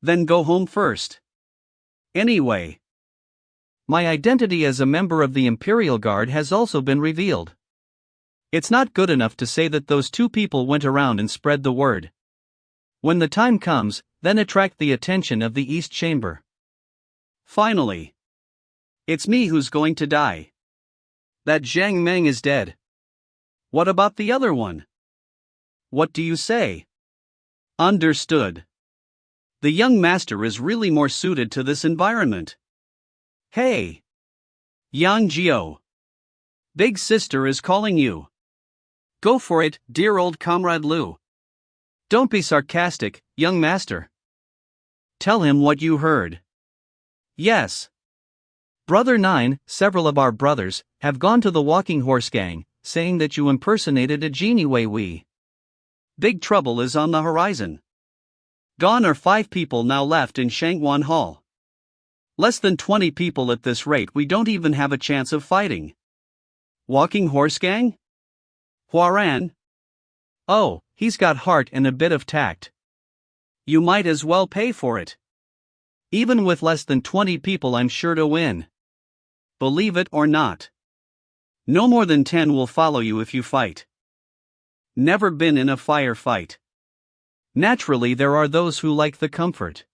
Then go home first. Anyway. My identity as a member of the Imperial Guard has also been revealed. It's not good enough to say that those 2 people went around and spread the word. When the time comes, then attract the attention of the East Chamber. Finally. It's me who's going to die. That Zhang Meng is dead. What about the other one? What do you say? Understood. The young master is really more suited to this environment. Hey! Yang Jiao. Big sister is calling you. Go for it, dear old comrade Lu. Don't be sarcastic, young master. Tell him what you heard. Yes. Brother 9, several of our brothers, have gone to the Walking Horse Gang, saying that you impersonated a genie Wei. Big trouble is on the horizon. Gone are 5 people now left in Shangwan Hall. Less than 20 people at this rate, we don't even have a chance of fighting. Walking Horse Gang? Huaran? Oh, he's got heart and a bit of tact. You might as well pay for it. Even with less than 20 people, I'm sure to win. Believe it or not. No more than 10 will follow you if you fight. Never been in a firefight. Naturally, there are those who like the comfort.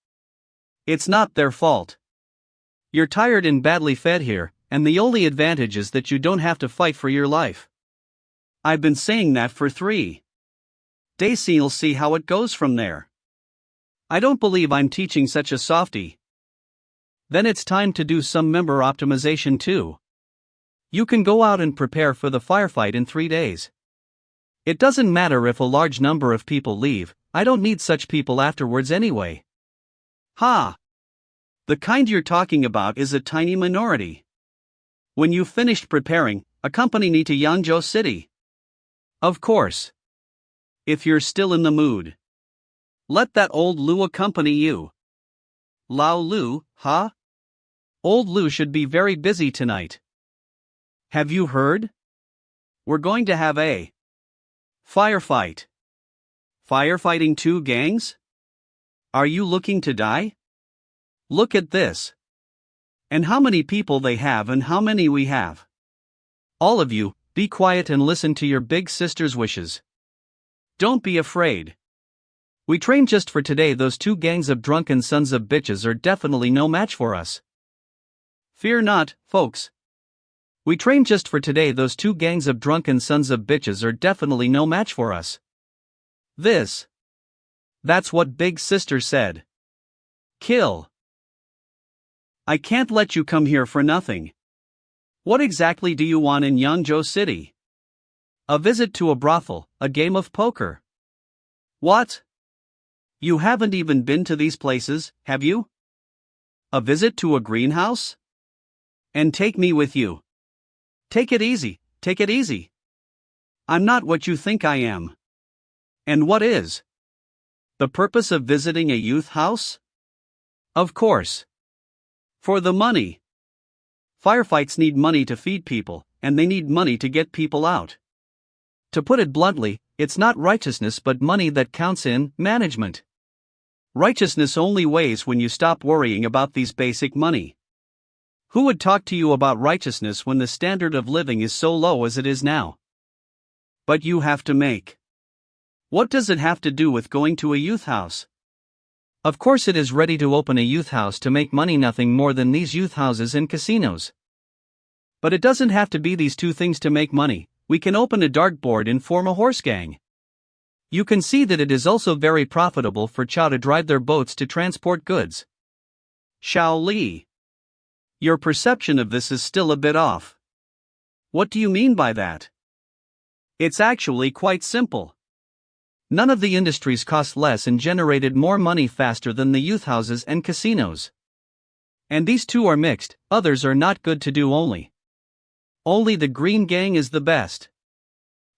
It's not their fault. You're tired and badly fed here, and the only advantage is that you don't have to fight for your life. I've been saying that for 3 days. You'll see how it goes from there. I don't believe I'm teaching such a softie. Then it's time to do some member optimization too. You can go out and prepare for the firefight in 3 days. It doesn't matter if a large number of people leave, I don't need such people afterwards anyway. Ha! The kind you're talking about is a tiny minority. When you've finished preparing, accompany me to Yangzhou City. Of course. If you're still in the mood. Let that old Lu accompany you. Lao Lu, huh? Old Lou should be very busy tonight. Have you heard? We're going to have a firefight. Firefighting two gangs? Are you looking to die? Look at this. And how many people they have and how many we have. All of you, be quiet and listen to your big sister's wishes. Don't be afraid. We trained just for today. Those two gangs of drunken sons of bitches are definitely no match for us. Fear not, folks. We trained just for today. Those two gangs of drunken sons of bitches are definitely no match for us. That's what Big Sister said. Kill. I can't let you come here for nothing. What exactly do you want in Yangzhou City? A visit to a brothel, a game of poker. What? You haven't even been to these places, have you? A visit to a greenhouse? And take me with you. Take it easy, take it easy. I'm not what you think I am. And what is the purpose of visiting a youth house? Of course. For the money. Firefights need money to feed people, and they need money to get people out. To put it bluntly, it's not righteousness but money that counts in management. Righteousness only weighs when you stop worrying about these basic money. Who would talk to you about righteousness when the standard of living is so low as it is now? But you have to make. What does it have to do with going to a youth house? Of course it is ready to open a youth house to make money, nothing more than these youth houses and casinos. But it doesn't have to be these two things to make money. We can open a dartboard and form a horse gang. You can see that it is also very profitable for Chow to drive their boats to transport goods. Shao Li. Your perception of this is still a bit off. What do you mean by that? It's actually quite simple. None of the industries cost less and generated more money faster than the youth houses and casinos. And these two are mixed, others are not good to do only. Only the Green Gang is the best.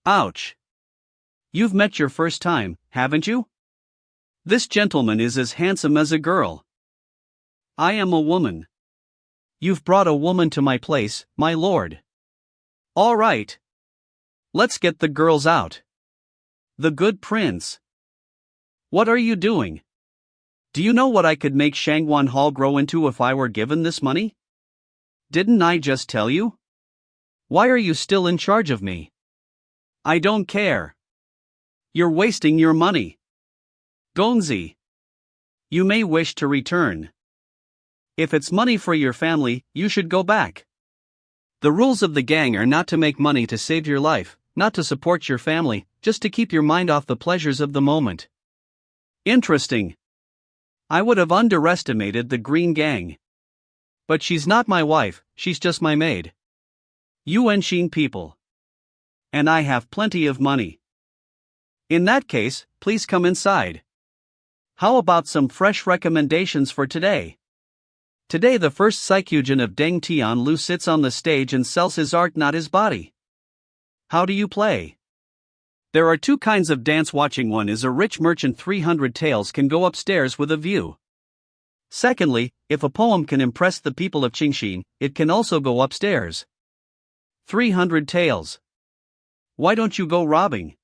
Ouch. You've met your first time, haven't you? This gentleman is as handsome as a girl. I am a woman. You've brought a woman to my place, my lord. All right. Let's get the girls out. The good prince. What are you doing? Do you know what I could make Shangwan Hall grow into if I were given this money? Didn't I just tell you? Why are you still in charge of me? I don't care. You're wasting your money. Gonzi. You may wish to return. If it's money for your family, you should go back. The rules of the gang are not to make money to save your life, not to support your family, just to keep your mind off the pleasures of the moment. Interesting. I would have underestimated the Green Gang. But she's not my wife, she's just my maid. You Wenshin people. And I have plenty of money. In that case, please come inside. How about some fresh recommendations for today? Today the first Saikujin of Deng Tianlu sits on the stage and sells his art, not his body. How do you play? There are two kinds of dance watching. One is a rich merchant, 300 taels can go upstairs with a view. Secondly, if a poem can impress the people of Qingxin, it can also go upstairs. 300 taels. Why don't you go robbing?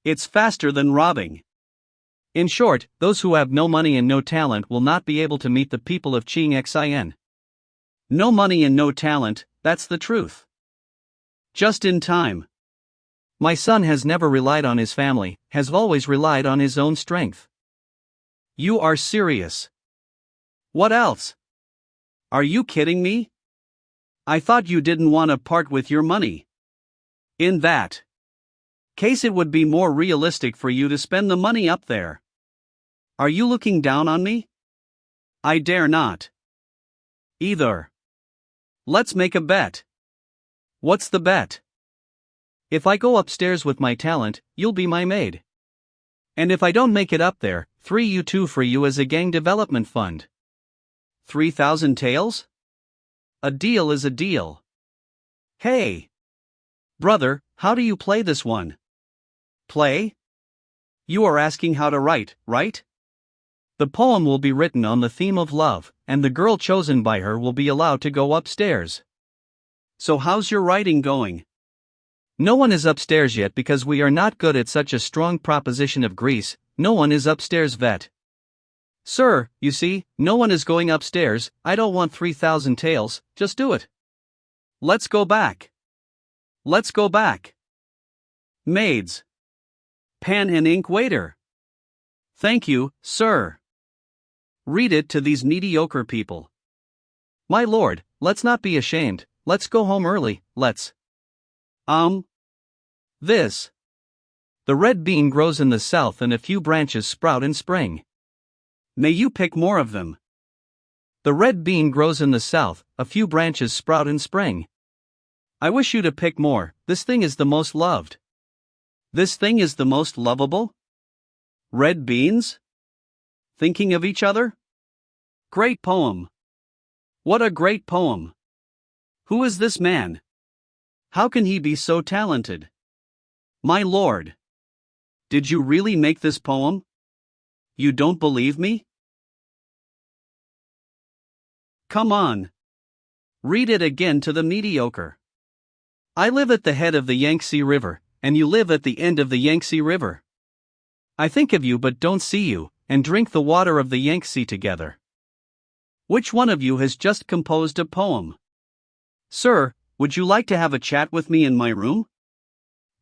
It's faster than robbing. In short, those who have no money and no talent will not be able to meet the people of Qingxin. No money and no talent, that's the truth. Just in time. My son has never relied on his family, has always relied on his own strength. You are serious. What else? Are you kidding me? I thought you didn't want to part with your money. In that case, it would be more realistic for you to spend the money up there. Are you looking down on me? I dare not. Either. Let's make a bet. What's the bet? If I go upstairs with my talent, you'll be my maid. And if I don't make it up there, 3U2 for you as a gang development fund. 3,000 taels? A deal is a deal. Hey! Brother, how do you play this one? Play? You are asking how to write, right? The poem will be written on the theme of love, and the girl chosen by her will be allowed to go upstairs. So how's your writing going? No one is upstairs yet because we are not good at such a strong proposition of Greece. No one is upstairs, vet. Sir, you see, no one is going upstairs. I don't want 3,000 taels, just do it. Let's go back. Let's go back. Maids. Pen and ink waiter. Thank you, sir. Read it to these mediocre people. My lord, let's not be ashamed, let's go home early, let's. This. The red bean grows in the south and a few branches sprout in spring. May you pick more of them. The red bean grows in the south, a few branches sprout in spring. I wish you to pick more, this thing is the most loved. This thing is the most lovable? Red beans? Thinking of each other? Great poem. What a great poem. Who is this man? How can he be so talented? My lord. Did you really make this poem? You don't believe me? Come on. Read it again to the mediocre. I live at the head of the Yangtze River, and you live at the end of the Yangtze River. I think of you but don't see you, and drink the water of the Yangtze together. Which one of you has just composed a poem? Sir, would you like to have a chat with me in my room?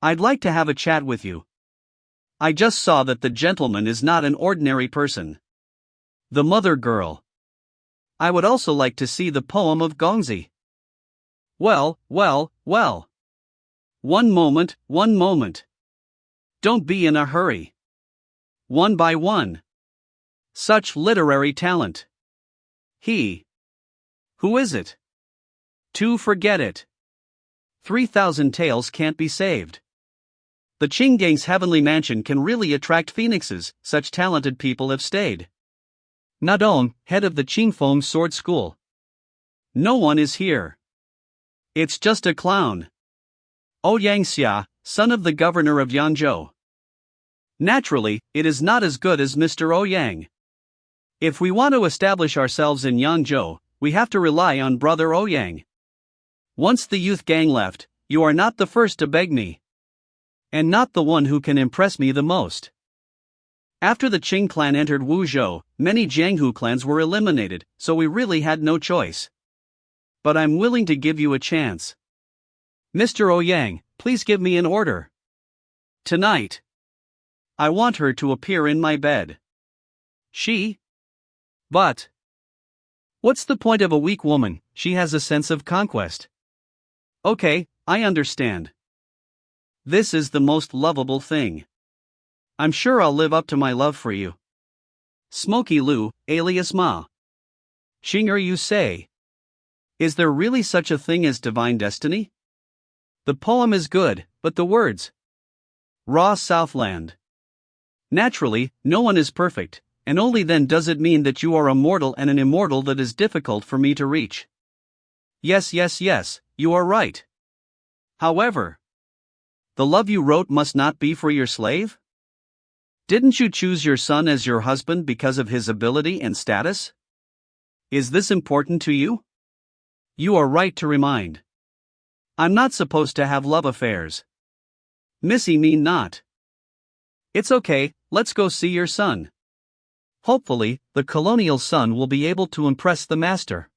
I'd like to have a chat with you. I just saw that the gentleman is not an ordinary person. The mother girl. I would also like to see the poem of Gongzi. Well. One moment. Don't be in a hurry. One by one. Such literary talent. Who is it? To forget it. 3,000 taels can't be saved. The Qinggang's heavenly mansion can really attract phoenixes, such talented people have stayed. Nadong, head of the Qingfeng sword school. No one is here. It's just a clown. Ouyang Xia, son of the governor of Yangzhou. Naturally, it is not as good as Mr. Ouyang. If we want to establish ourselves in Yangzhou, we have to rely on brother Ouyang. Once the youth gang left, you are not the first to beg me. And not the one who can impress me the most. After the Qing clan entered Wuzhou, many Jianghu clans were eliminated, so we really had no choice. But I'm willing to give you a chance. Mr. Ouyang, please give me an order. Tonight. I want her to appear in my bed. But. What's the point of a weak woman? She has a sense of conquest. Okay, I understand. This is the most lovable thing. I'm sure I'll live up to my love for you. Smoky Lu, alias Ma. Xinger, you say. Is there really such a thing as divine destiny? The poem is good, but the words. Raw Southland. Naturally, no one is perfect, and only then does it mean that you are a mortal and an immortal that is difficult for me to reach. Yes, you are right. However, the love you wrote must not be for your slave? Didn't you choose your son as your husband because of his ability and status? Is this important to you? You are right to remind. I'm not supposed to have love affairs. Missy me not. It's okay, let's go see your son. Hopefully, the colonial son will be able to impress the master.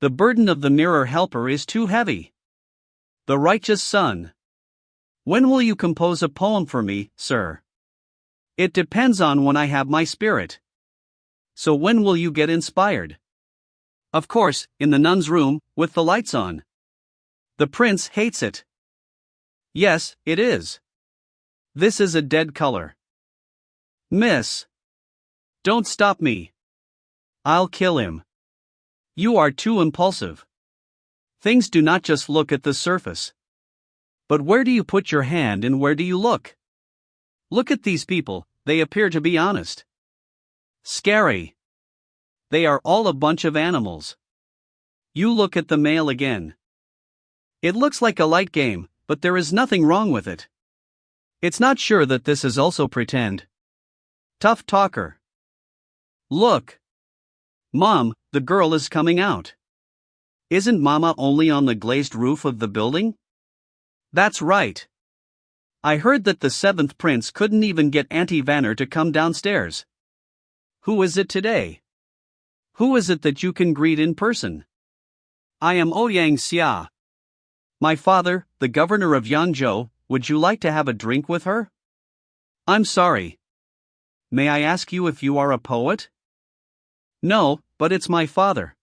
The burden of the mirror helper is too heavy. The righteous son. When will you compose a poem for me, sir? It depends on when I have my spirit. So when will you get inspired? Of course, in the nun's room, with the lights on. The prince hates it. Yes, it is. This is a dead color. Miss. Don't stop me. I'll kill him. You are too impulsive. Things do not just look at the surface. But where do you put your hand and where do you look? Look at these people, they appear to be honest. Scary. They are all a bunch of animals. You look at the male again. It looks like a light game, but there is nothing wrong with it. It's not sure that this is also pretend. Tough talker. Look! Mom, the girl is coming out. Isn't Mama only on the glazed roof of the building? That's right. I heard that the seventh prince couldn't even get Auntie Vanner to come downstairs. Who is it today? Who is it that you can greet in person? I am Ouyang Xia. My father, the governor of Yangzhou. Would you like to have a drink with her? I'm sorry. May I ask you if you are a poet? No, but it's my father.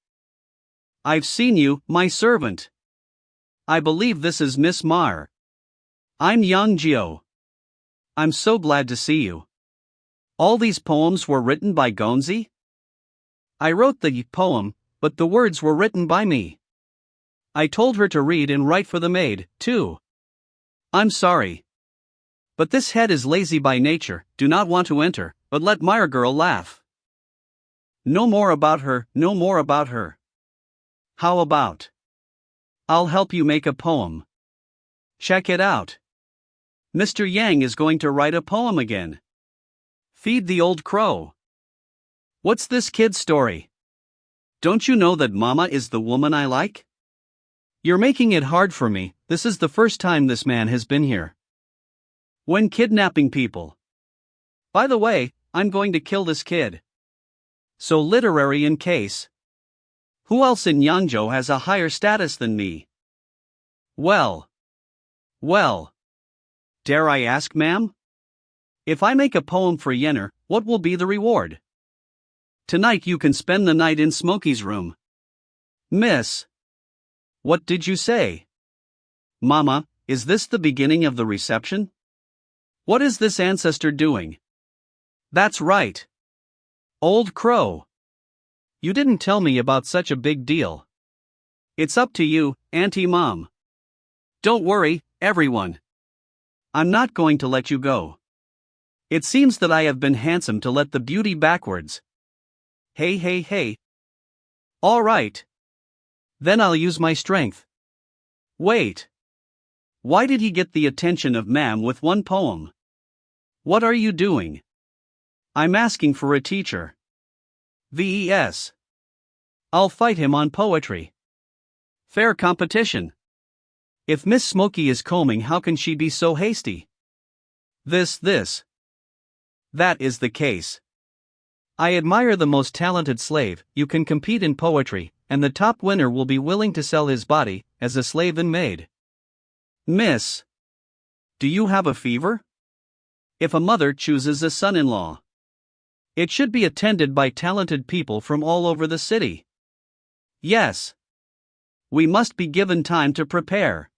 I've seen you, my servant. I believe this is Miss Mar. I'm Yang Jiao. I'm so glad to see you. All these poems were written by Gonzi? I wrote the poem, but the words were written by me. I told her to read and write for the maid, too. I'm sorry. But this head is lazy by nature, do not want to enter, but let Myra girl laugh. No more about her, no more about her. How about? I'll help you make a poem. Check it out. Mr. Yang is going to write a poem again. Feed the old crow. What's this kid's story? Don't you know that Mama is the woman I like? You're making it hard for me, this is the first time this man has been here. When kidnapping people. By the way, I'm going to kill this kid. So literary in case. Who else in Yangzhou has a higher status than me? Well. Dare I ask, ma'am? If I make a poem for Yenner, what will be the reward? Tonight you can spend the night in Smokey's room. Miss. What did you say? Mama, is this the beginning of the reception? What is this ancestor doing? That's right. Old Crow. You didn't tell me about such a big deal. It's up to you, Auntie Mom. Don't worry, everyone. I'm not going to let you go. It seems that I have been handsome to let the beauty backwards. Hey. All right. Then I'll use my strength. Wait. Why did he get the attention of ma'am with one poem? What are you doing? I'm asking for a teacher. VES. I'll fight him on poetry. Fair competition. If Miss Smokey is combing, how can she be so hasty? This. That is the case. I admire the most talented slave. You can compete in poetry, and the top winner will be willing to sell his body as a slave and maid. Miss. Do you have a fever? If a mother chooses a son-in-law, it should be attended by talented people from all over the city. Yes. We must be given time to prepare.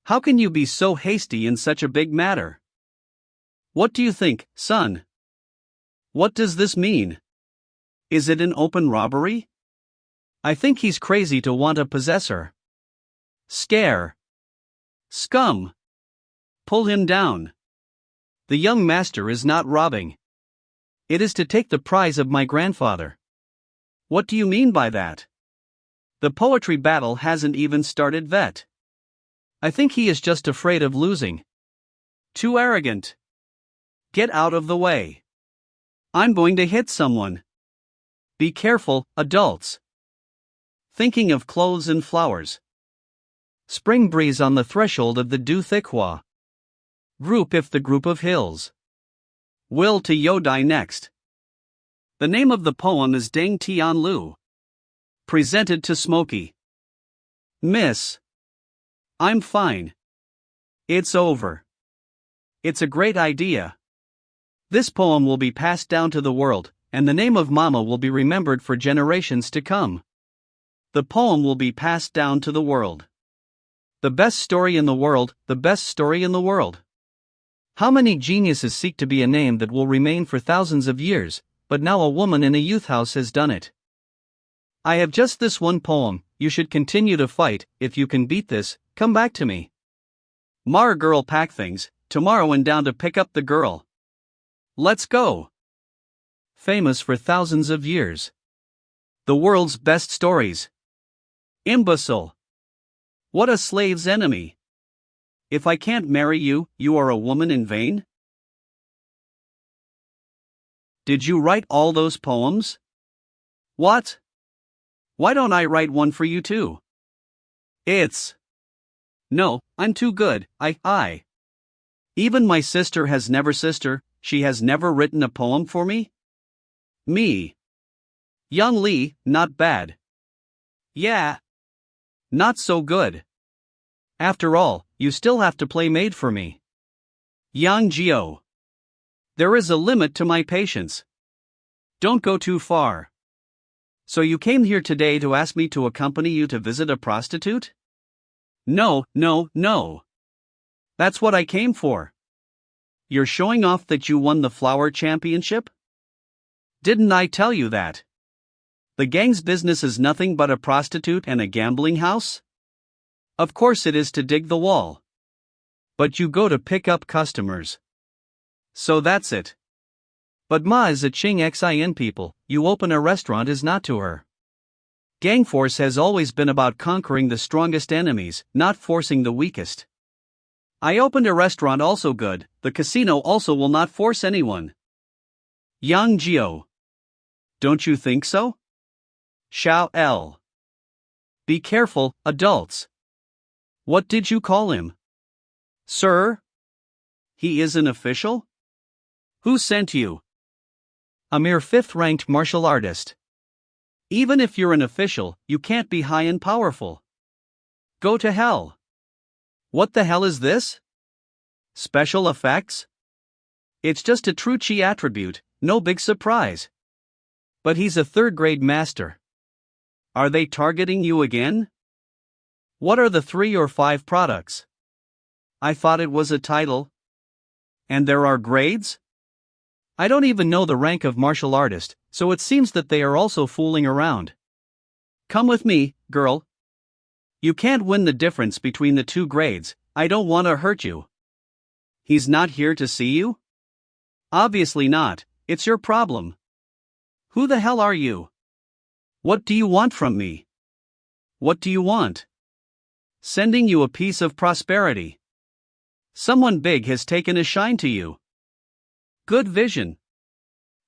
How can you be so hasty in such a big matter? What do you think, son? What does this mean? Is it an open robbery? I think he's crazy to want to possess her. Scare. Scum. Pull him down. The young master is not robbing. It is to take the prize of my grandfather. What do you mean by that? The poetry battle hasn't even started vet. I think he is just afraid of losing. Too arrogant. Get out of the way. I'm going to hit someone. Be careful, adults. Thinking of clothes and flowers. Spring breeze on the threshold of the Du Thickhua. Group if the group of hills. Will to Yodai next. The name of the poem is Deng Tian Lu. Presented to Smokey. Miss. I'm fine. It's over. It's a great idea. This poem will be passed down to the world, and the name of Mama will be remembered for generations to come. The poem will be passed down to the world. The best story in the world, the best story in the world. How many geniuses seek to be a name that will remain for thousands of years, but now a woman in a youth house has done it. I have just this one poem. You should continue to fight. If you can beat this, come back to me. Mar girl, pack things, tomorrow and down to pick up the girl. Let's go. Famous for thousands of years. The world's best stories. Imbecile. What a slave's enemy. If I can't marry you, you are a woman in vain? Did you write all those poems? What? Why don't I write one for you too? No, I'm too good, I. Even my sister has never she has never written a poem for me? Me. Young Lee, not bad. Yeah. Not so good. After all, you still have to play maid for me. Yang Jio. There is a limit to my patience. Don't go too far. So you came here today to ask me to accompany you to visit a prostitute? No. That's what I came for. You're showing off that you won the flower championship? Didn't I tell you that? The gang's business is nothing but a prostitute and a gambling house? Of course it is to dig the wall. But you go to pick up customers. So that's it. But Ma is a Ching Xin people, you open a restaurant is not to her. Gang force has always been about conquering the strongest enemies, not forcing the weakest. I opened a restaurant also good, the casino also will not force anyone. Yang Jio. Don't you think so? Xiao L. Be careful, adults. What did you call him? Sir? He is an official? Who sent you? A mere 5th-ranked martial artist. Even if you're an official, you can't be high and powerful. Go to hell. What the hell is this? Special effects? It's just a true chi attribute, no big surprise. But he's a 3rd-grade master. Are they targeting you again? What are the 3 or 5 products? I thought it was a title. And there are grades? I don't even know the rank of martial artist, so it seems that they are also fooling around. Come with me, girl. You can't win the difference between the 2 grades, I don't want to hurt you. He's not here to see you? Obviously not, it's your problem. Who the hell are you? What do you want from me? What do you want? Sending you a piece of prosperity. Someone big has taken a shine to you. Good vision.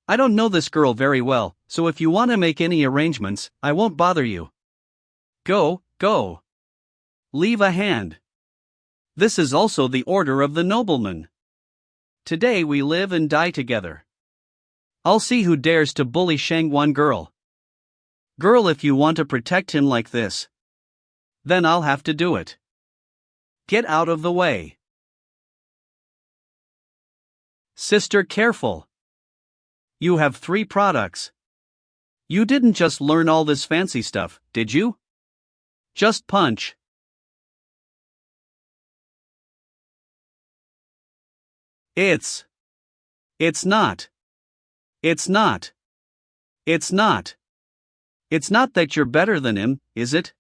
I don't know this girl very well, so if you want to make any arrangements, I won't bother you. Go. Leave a hand. This is also the order of the nobleman. Today we live and die together. I'll see who dares to bully Shangwan girl. Girl, if you want to protect him like this, then I'll have to do it. Get out of the way. Sister, careful. You have 3 products. You didn't just learn all this fancy stuff, did you? Just punch. It's not. It's not that you're better than him, is it?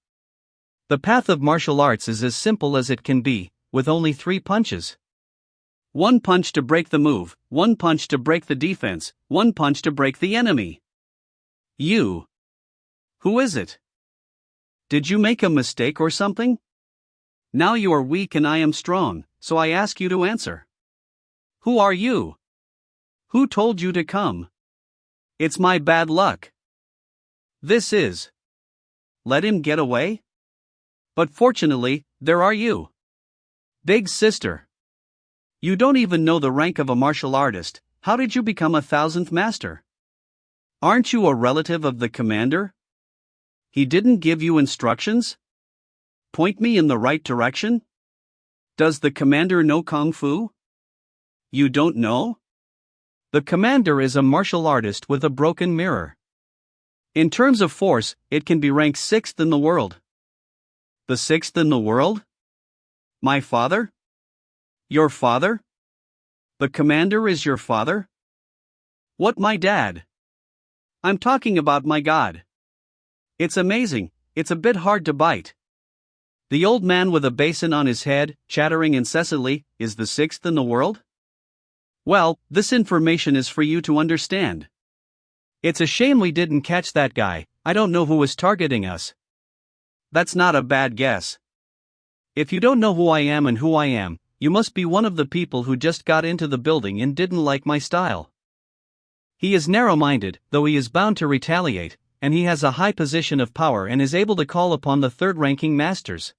The path of martial arts is as simple as it can be, with only 3 punches. 1 punch to break the move, 1 punch to break the defense, 1 punch to break the enemy. You. Who is it? Did you make a mistake or something? Now you are weak and I am strong, so I ask you to answer. Who are you? Who told you to come? It's my bad luck. This is. Let him get away? But fortunately, there are you. Big sister. You don't even know the rank of a martial artist, how did you become a 1000th master? Aren't you a relative of the commander? He didn't give you instructions? Point me in the right direction? Does the commander know Kung Fu? You don't know? The commander is a martial artist with a broken mirror. In terms of force, it can be ranked 6th in the world. The 6th in the world? My father? Your father? The commander is your father? What, my dad? I'm talking about my God. It's amazing, it's a bit hard to bite. The old man with a basin on his head, chattering incessantly, is the 6th in the world? Well, this information is for you to understand. It's a shame we didn't catch that guy, I don't know who was targeting us. That's not a bad guess. If you don't know who I am and who I am, you must be one of the people who just got into the building and didn't like my style. He is narrow-minded, though he is bound to retaliate, and he has a high position of power and is able to call upon the third-ranking masters.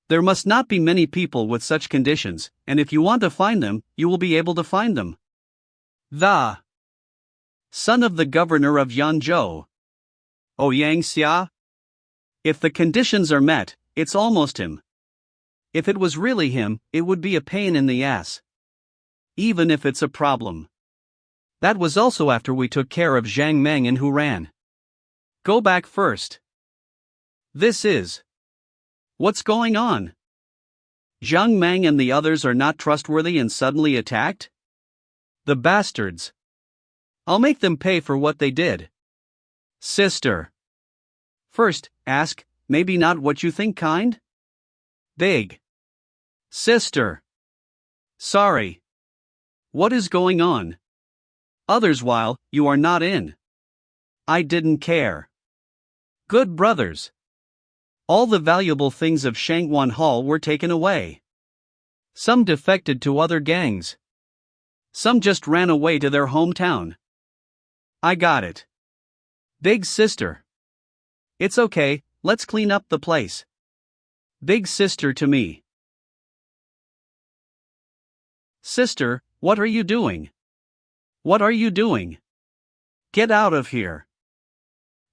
There must not be many people with such conditions, and if you want to find them, you will be able to find them. The son of the governor of Yanzhou. Yang Xia? If the conditions are met, it's almost him. If it was really him, it would be a pain in the ass. Even if it's a problem. That was also after we took care of Zhang Meng and who ran. Go back first. This is. What's going on? Zhang Meng and the others are not trustworthy and suddenly attacked? The bastards. I'll make them pay for what they did. Sister. First, ask, maybe not what you think kind? Big. Sister. Sorry. What is going on? Others while, you are not in. I didn't care. Good brothers. All the valuable things of Shangwan Hall were taken away. Some defected to other gangs. Some just ran away to their hometown. I got it. Big sister. It's okay, let's clean up the place. Big sister to me. Sister, what are you doing? What are you doing? Get out of here.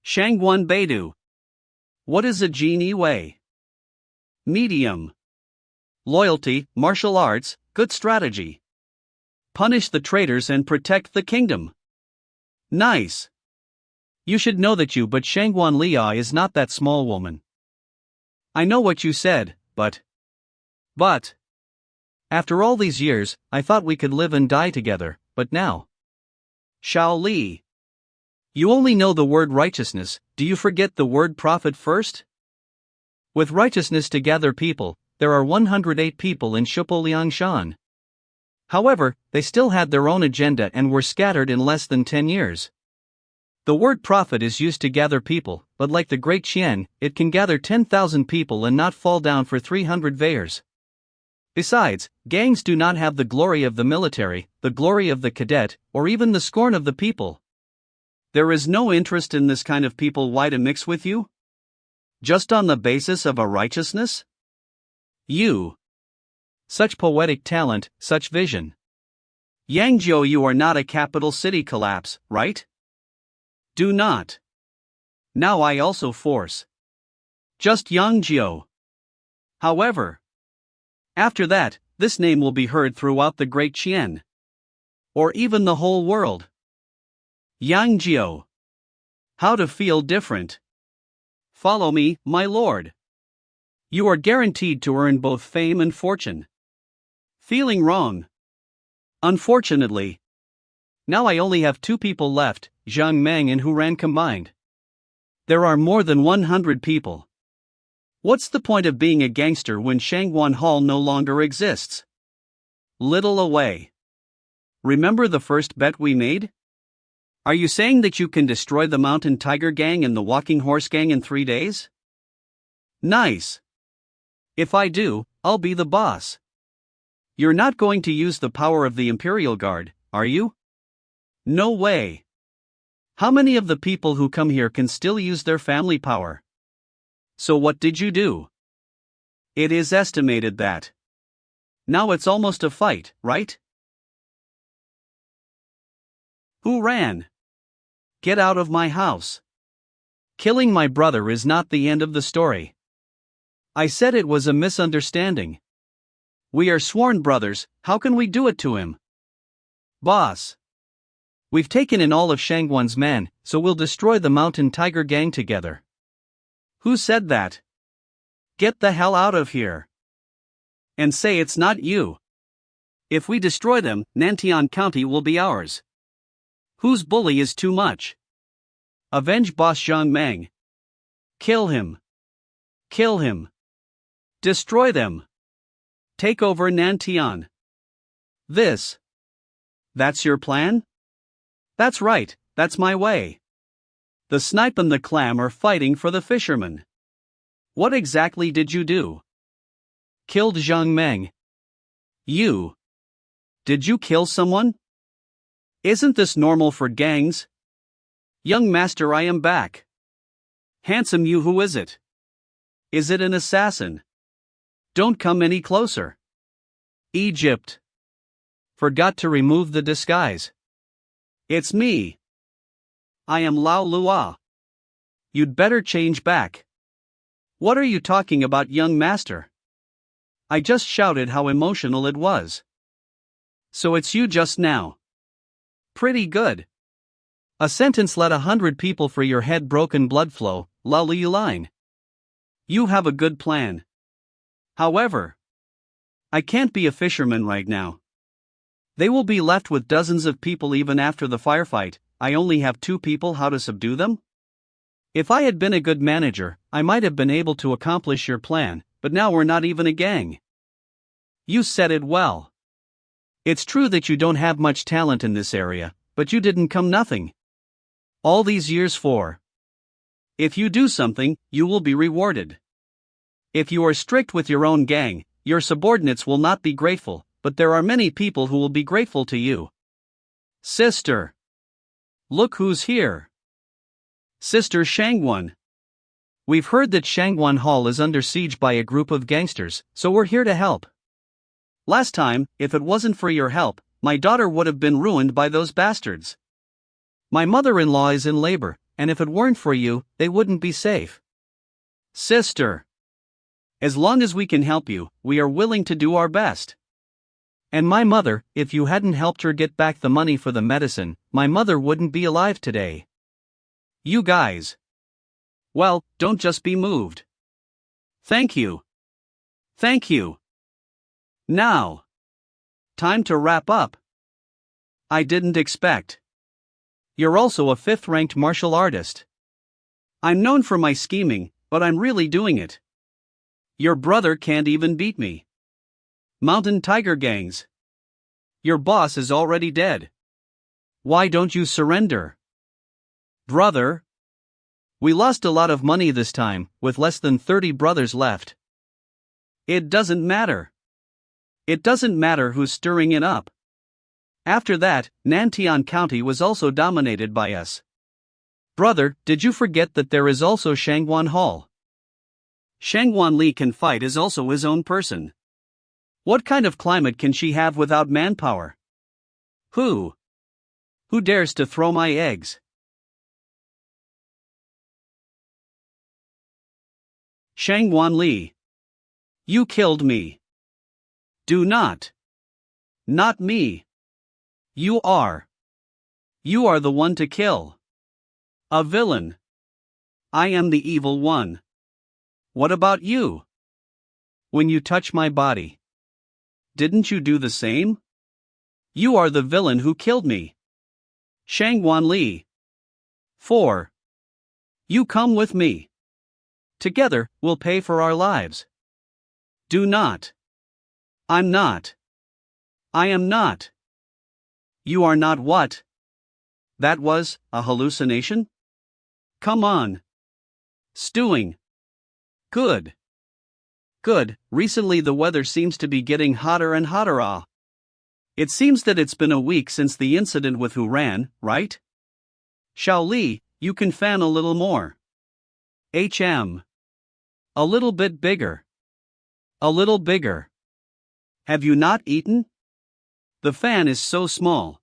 Shangwan Beidou. What is a genie way? Medium. Loyalty, martial arts, good strategy. Punish the traitors and protect the kingdom. Nice. You should know that but Shangwan Liai is not that small woman. I know what you said, but. After all these years, I thought we could live and die together, but now. Xiao Li. You only know the word righteousness, do you forget the word profit first? With righteousness to gather people, there are 108 people in Shupoliangshan. However, they still had their own agenda and were scattered in less than 10 years. The word prophet is used to gather people, but like the great Qian, it can gather 10,000 people and not fall down for 300 veyers. Besides, gangs do not have the glory of the military, the glory of the cadet, or even the scorn of the people. There is no interest in this kind of people. Why to mix with you? Just on the basis of a righteousness? You. Such poetic talent, such vision. Yangzhou, you are not a capital city collapse, right? Do not. Now I also force. Just Yangzhou. However. After that, this name will be heard throughout the Great Qian. Or even the whole world. Yangzhou. How to feel different. Follow me, my lord. You are guaranteed to earn both fame and fortune. Feeling wrong. Unfortunately. Now I only have 2 people left, Zhang Meng and Hu Ran combined. There are more than 100 people. What's the point of being a gangster when Shangwan Hall no longer exists? Little away. Remember the first bet we made? Are you saying that you can destroy the Mountain Tiger Gang and the Walking Horse Gang in 3 days? Nice. If I do, I'll be the boss. You're not going to use the power of the Imperial Guard, are you? No way. How many of the people who come here can still use their family power? So what did you do? It is estimated that. Now it's almost a fight, right? Who ran? Get out of my house. Killing my brother is not the end of the story. I said it was a misunderstanding. We are sworn brothers, how can we do it to him? Boss. We've taken in all of Shangwan's men, so we'll destroy the Mountain Tiger Gang together. Who said that? Get the hell out of here. And say it's not you. If we destroy them, Nantian County will be ours. Whose bully is too much? Avenge boss Zhang Meng. Kill him. Kill him. Destroy them. Take over Nantian. That's your plan? That's right, that's my way. The snipe and the clam are fighting for the fisherman. What exactly did you do? Killed Zhang Meng. You. Did you kill someone? Isn't this normal for gangs? Young master, I am back. Handsome you, who is it? Is it an assassin? Don't come any closer. Egypt. Forgot to remove the disguise. It's me. I am Lao Lua. You'd better change back. What are you talking about, young master? I just shouted how emotional it was. So it's you just now. Pretty good. A sentence let 100 people for your head broken blood flow, Line. You have a good plan. However, I can't be a fisherman right now. They will be left with dozens of people even after the firefight. I only have 2 people. How to subdue them? If I had been a good manager, I might have been able to accomplish your plan, but now we're not even a gang. You said it well. It's true that you don't have much talent in this area, but you didn't come nothing all these years for. If you do something, you will be rewarded. If you are strict with your own gang, your subordinates will not be grateful, but there are many people who will be grateful to you. Sister. Look who's here. Sister Shangwan. We've heard that Shangwan Hall is under siege by a group of gangsters, so we're here to help. Last time, if it wasn't for your help, my daughter would have been ruined by those bastards. My mother-in-law is in labor, and if it weren't for you, they wouldn't be safe. Sister. As long as we can help you, we are willing to do our best. And my mother, if you hadn't helped her get back the money for the medicine, my mother wouldn't be alive today. You guys. Well, don't just be moved. Thank you. Thank you. Now. Time to wrap up. I didn't expect. You're also a 5th-ranked martial artist. I'm known for my scheming, but I'm really doing it. Your brother can't even beat me. Mountain tiger gangs. Your boss is already dead. Why don't you surrender? Brother. We lost a lot of money this time, with less than 30 brothers left. It doesn't matter. It doesn't matter who's stirring it up. After that, Nantian County was also dominated by us. Brother, did you forget that there is also Shangwan Hall? Shangwan Li can fight, is also his own person. What kind of climate can she have without manpower? Who dares to throw my eggs? Shangwan Li. You killed me. Do not. Not me. You are. You are the one to kill. A villain. I am the evil one. What about you? When you touch my body, didn't you do the same? You are the villain who killed me. Shangwan Li. 4. You come with me. Together, we'll pay for our lives. Do not. I'm not. I am not. You are not what? That was a hallucination? Come on. Stewing. Good. Good, recently the weather seems to be getting hotter and hotter. It seems that it's been a week since the incident with who ran, right? Xiao Li, you can fan a little more. HM. A little bit bigger. A little bigger. Have you not eaten? The fan is so small.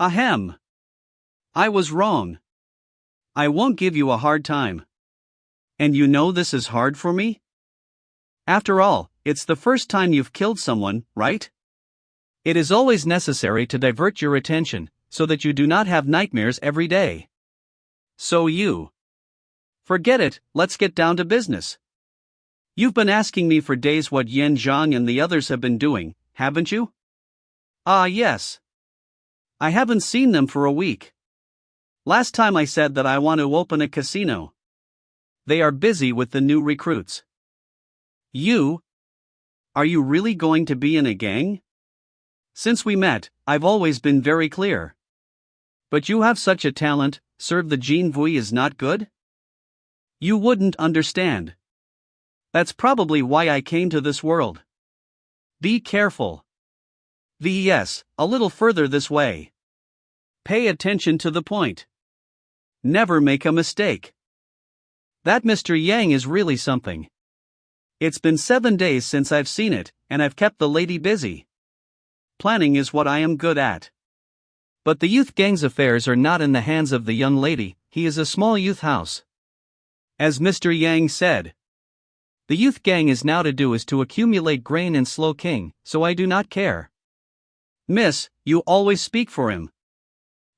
Ahem. I was wrong. I won't give you a hard time. And you know this is hard for me? After all, it's the first time you've killed someone, right? It is always necessary to divert your attention, so that you do not have nightmares every day. So you. Forget it, let's get down to business. You've been asking me for days what Yan Zhang and the others have been doing, haven't you? Ah, yes. I haven't seen them for a week. Last time I said that I want to open a casino. They are busy with the new recruits. You? Are you really going to be in a gang? Since we met, I've always been very clear. But you have such a talent, serve the Jin Vui is not good? You wouldn't understand. That's probably why I came to this world. Be careful. Yes, a little further this way. Pay attention to the point. Never make a mistake. That Mr. Yang is really something. It's been 7 days since I've seen it, and I've kept the lady busy. Planning is what I am good at. But the youth gang's affairs are not in the hands of the young lady, he is a small youth house. As Mr. Yang said, the youth gang is now to do is to accumulate grain and slow king, so I do not care. Miss, you always speak for him.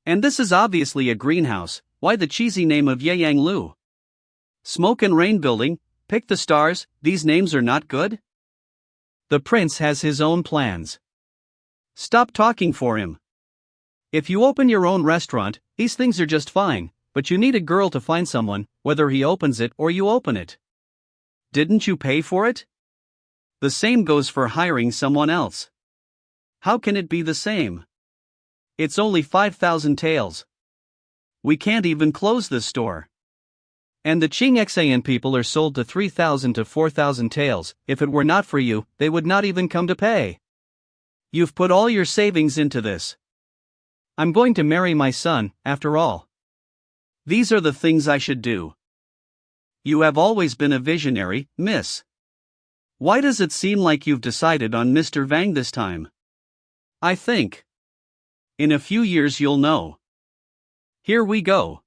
And this is obviously a greenhouse, why the cheesy name of Yang Lu? Smoke and Rain Building, Pick the Stars, these names are not good? The prince has his own plans. Stop talking for him. If you open your own restaurant, these things are just fine, but you need a girl to find someone, whether he opens it or you open it. Didn't you pay for it? The same goes for hiring someone else. How can it be the same? It's only 5,000 taels. We can't even close this store. And the Qing Xan people are sold to 3,000 to 4,000 taels. If it were not for you, they would not even come to pay. You've put all your savings into this. I'm going to marry my son, after all. These are the things I should do. You have always been a visionary, miss. Why does it seem like you've decided on Mr. Vang this time? I think. In a few years you'll know. Here we go.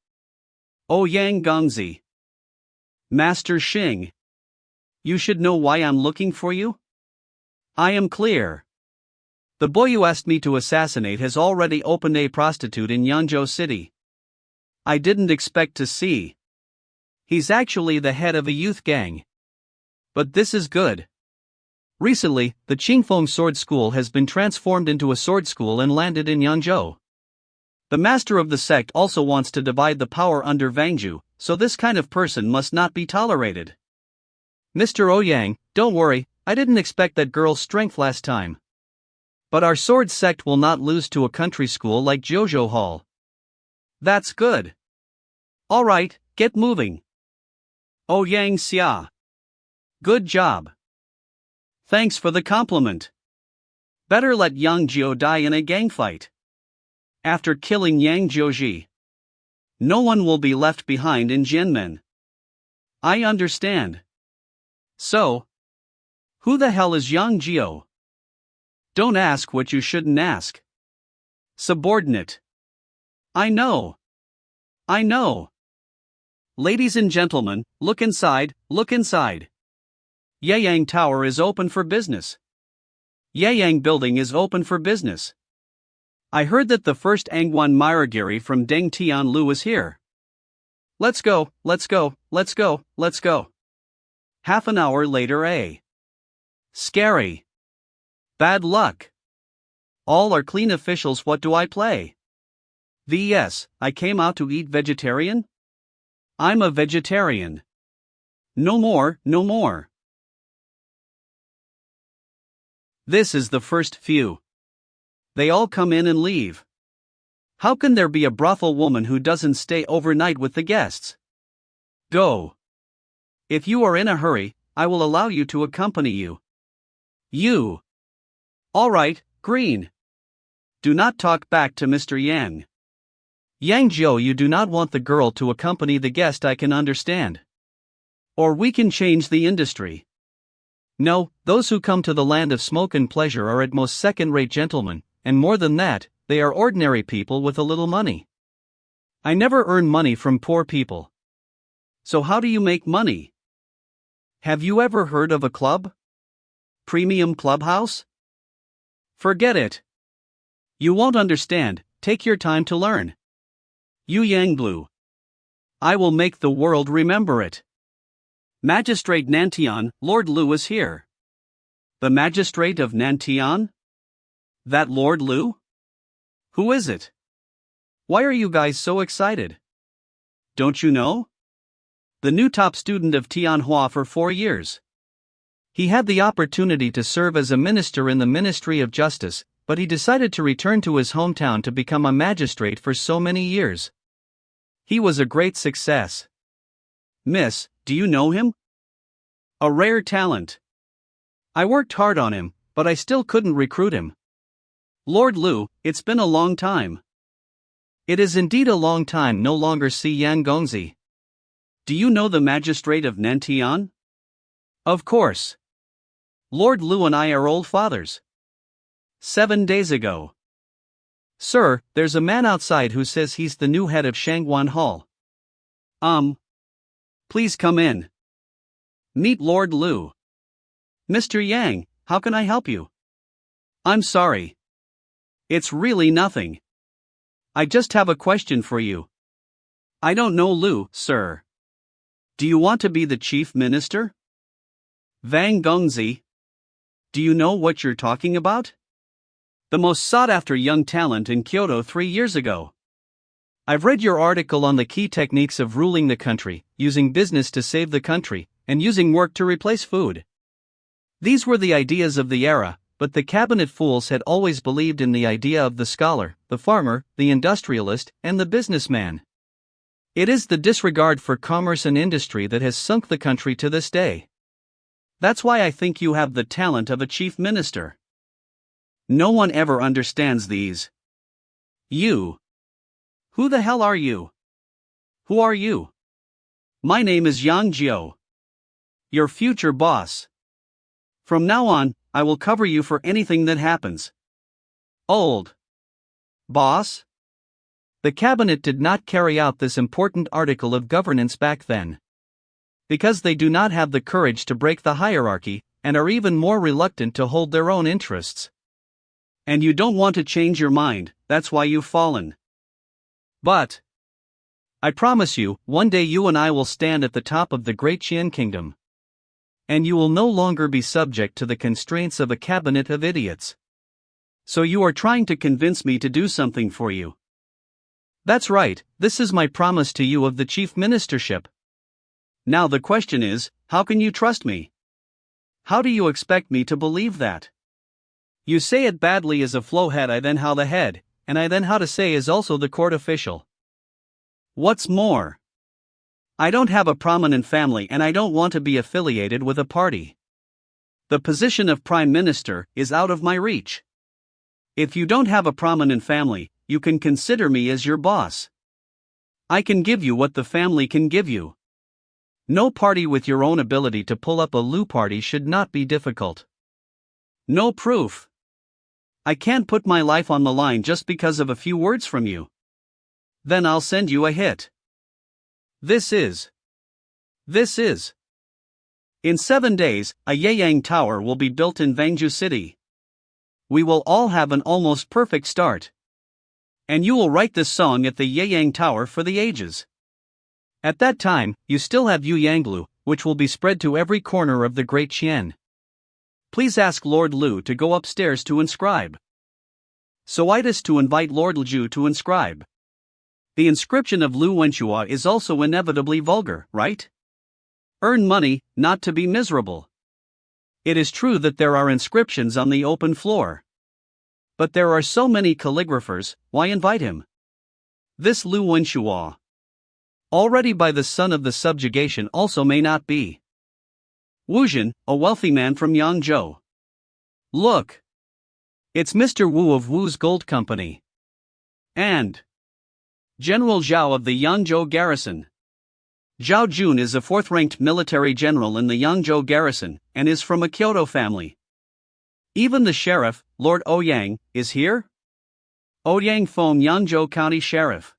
Oh Yang Gongzi. Master Xing. You should know why I'm looking for you? I am clear. The boy you asked me to assassinate has already opened a prostitute in Yanzhou City. I didn't expect to see. He's actually the head of a youth gang. But this is good. Recently, the Qingfeng Sword School has been transformed into a sword school and landed in Yanzhou. The master of the sect also wants to divide the power under Vangju, so this kind of person must not be tolerated. Mr. Ouyang, don't worry, I didn't expect that girl's strength last time. But our sword sect will not lose to a country school like Jojo Hall. That's good. Alright, get moving. Ouyang Xia. Good job. Thanks for the compliment. Better let Yang Jiu die in a gang fight. After killing Yang Jiuji, no one will be left behind in Jianmen. I understand. So, who the hell is Yang Jiu? Don't ask what you shouldn't ask. Subordinate. I know. I know. Ladies and gentlemen, look inside, look inside. Yayang Tower is open for business. Yayang Building is open for business. I heard that the first Angwan Miragiri from Deng Tianlu is here. Let's go, let's go, let's go, let's go. Half an hour later, Scary. Bad luck. All are clean officials. What do I play? VS, I came out to eat vegetarian? I'm a vegetarian. No more, no more. This is the first few. They all come in and leave. How can there be a brothel woman who doesn't stay overnight with the guests? Go. If you are in a hurry, I will allow you to accompany you. You. All right, Green. Do not talk back to Mr. Yang. Yang Zhou, you do not want the girl to accompany the guest, I can understand. Or we can change the industry. No, those who come to the land of smoke and pleasure are at most second-rate gentlemen, and more than that, they are ordinary people with a little money. I never earn money from poor people. So how do you make money? Have you ever heard of a club? Premium clubhouse? Forget it. You won't understand, take your time to learn. Yu Yang Blue. I will make the world remember it. Magistrate Nantian, Lord Lu is here. The magistrate of Nantian? That Lord Lu? Who is it? Why are you guys so excited? Don't you know? The new top student of Tianhua for 4 years. He had the opportunity to serve as a minister in the Ministry of Justice, but he decided to return to his hometown to become a magistrate for so many years. He was a great success. Miss, do you know him? A rare talent. I worked hard on him, but I still couldn't recruit him. Lord Lu, it's been a long time. It is indeed a long time no longer see Yan Gongzi. Do you know the magistrate of Nantian? Of course. Lord Lu and I are old fathers. 7 days ago. Sir, there's a man outside who says he's the new head of Shangwan Hall. Please come in. Meet Lord Lu. Mr. Yang, how can I help you? I'm sorry. It's really nothing. I just have a question for you. I don't know Lu, sir. Do you want to be the chief minister? Wang Gongzi. Do you know what you're talking about? The most sought-after young talent in Kyoto 3 years ago. I've read your article on the key techniques of ruling the country, using business to save the country, and using work to replace food. These were the ideas of the era, but the cabinet fools had always believed in the idea of the scholar, the farmer, the industrialist, and the businessman. It is the disregard for commerce and industry that has sunk the country to this day. That's why I think you have the talent of a chief minister. No one ever understands these. You. Who the hell are you? Who are you? My name is Yang Jiao. Your future boss. From now on, I will cover you for anything that happens. Old. Boss? The cabinet did not carry out this important article of governance back then. Because they do not have the courage to break the hierarchy, and are even more reluctant to hold their own interests. And you don't want to change your mind, that's why you've fallen. But I promise you, one day you and I will stand at the top of the great Qian kingdom. And you will no longer be subject to the constraints of a cabinet of idiots. So you are trying to convince me to do something for you. That's right, this is my promise to you of the chief ministership. Now the question is, how can you trust me? How do you expect me to believe that? You say it badly as a flowhead, I then how the head, and I then how to say is also the court official. What's more? I don't have a prominent family and I don't want to be affiliated with a party. The position of prime minister is out of my reach. If you don't have a prominent family, you can consider me as your boss. I can give you what the family can give you. No party with your own ability to pull up a Lu party should not be difficult. No proof. I can't put my life on the line just because of a few words from you. Then I'll send you a hit. This is. In 7 days, a Yeyang Tower will be built in Vangju City. We will all have an almost perfect start. And you will write this song at the Yeyang Tower for the ages. At that time, you still have Yu Yanglu, which will be spread to every corner of the Great Qian. Please ask Lord Lu to go upstairs to inscribe. So it is to invite Lord Lu to inscribe. The inscription of Lu Wenshua is also inevitably vulgar, right? Earn money, not to be miserable. It is true that there are inscriptions on the open floor. But there are so many calligraphers, why invite him? This Lu Wenshua. Already by the son of the subjugation also may not be. Wu Jin, a wealthy man from Yangzhou. Look. It's Mr. Wu of Wu's Gold Company. And General Zhao of the Yangzhou garrison. Zhao Jun is a 4th-ranked military general in the Yangzhou garrison, and is from a Kyoto family. Even the sheriff, Lord Ouyang, is here? Ouyang Feng Yangzhou County Sheriff.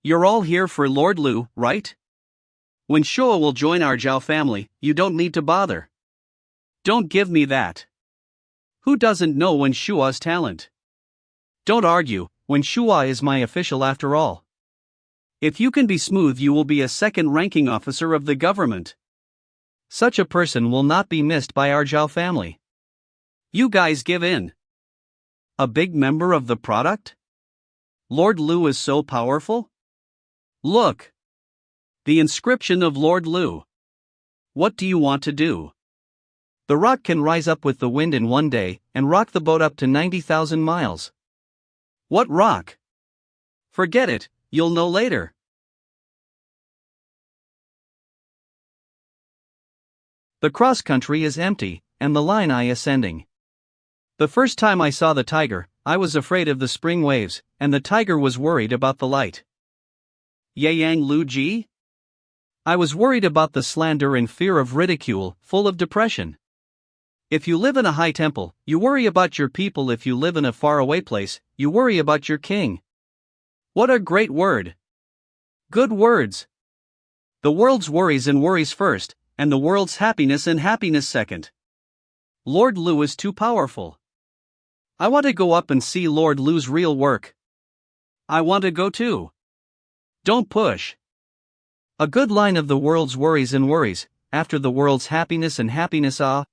You're all here for Lord Lu, right? When Shua will join our Zhao family, you don't need to bother. Don't give me that. Who doesn't know Wen Shua's talent? Don't argue, Wen Shua is my official after all. If you can be smooth, you will be a second-ranking officer of the government. Such a person will not be missed by our Zhao family. You guys give in. A big member of the product? Lord Lu is so powerful? Look. The inscription of Lord Lu. What do you want to do? The rock can rise up with the wind in 1 day, and rock the boat up to 90,000 miles. What rock? Forget it, you'll know later. The cross-country is empty, and the line I ascending. The first time I saw the tiger, I was afraid of the spring waves, and the tiger was worried about the light. Yang Lu Ji? I was worried about the slander and fear of ridicule, full of depression. If you live in a high temple, you worry about your people. If you live in a faraway place, you worry about your king. What a great word! Good words! The world's worries and worries first, and the world's happiness and happiness second. Lord Lu is too powerful. I want to go up and see Lord Lu's real work. I want to go too. Don't push. A good line of the world's worries and worries, after the world's happiness and happiness. The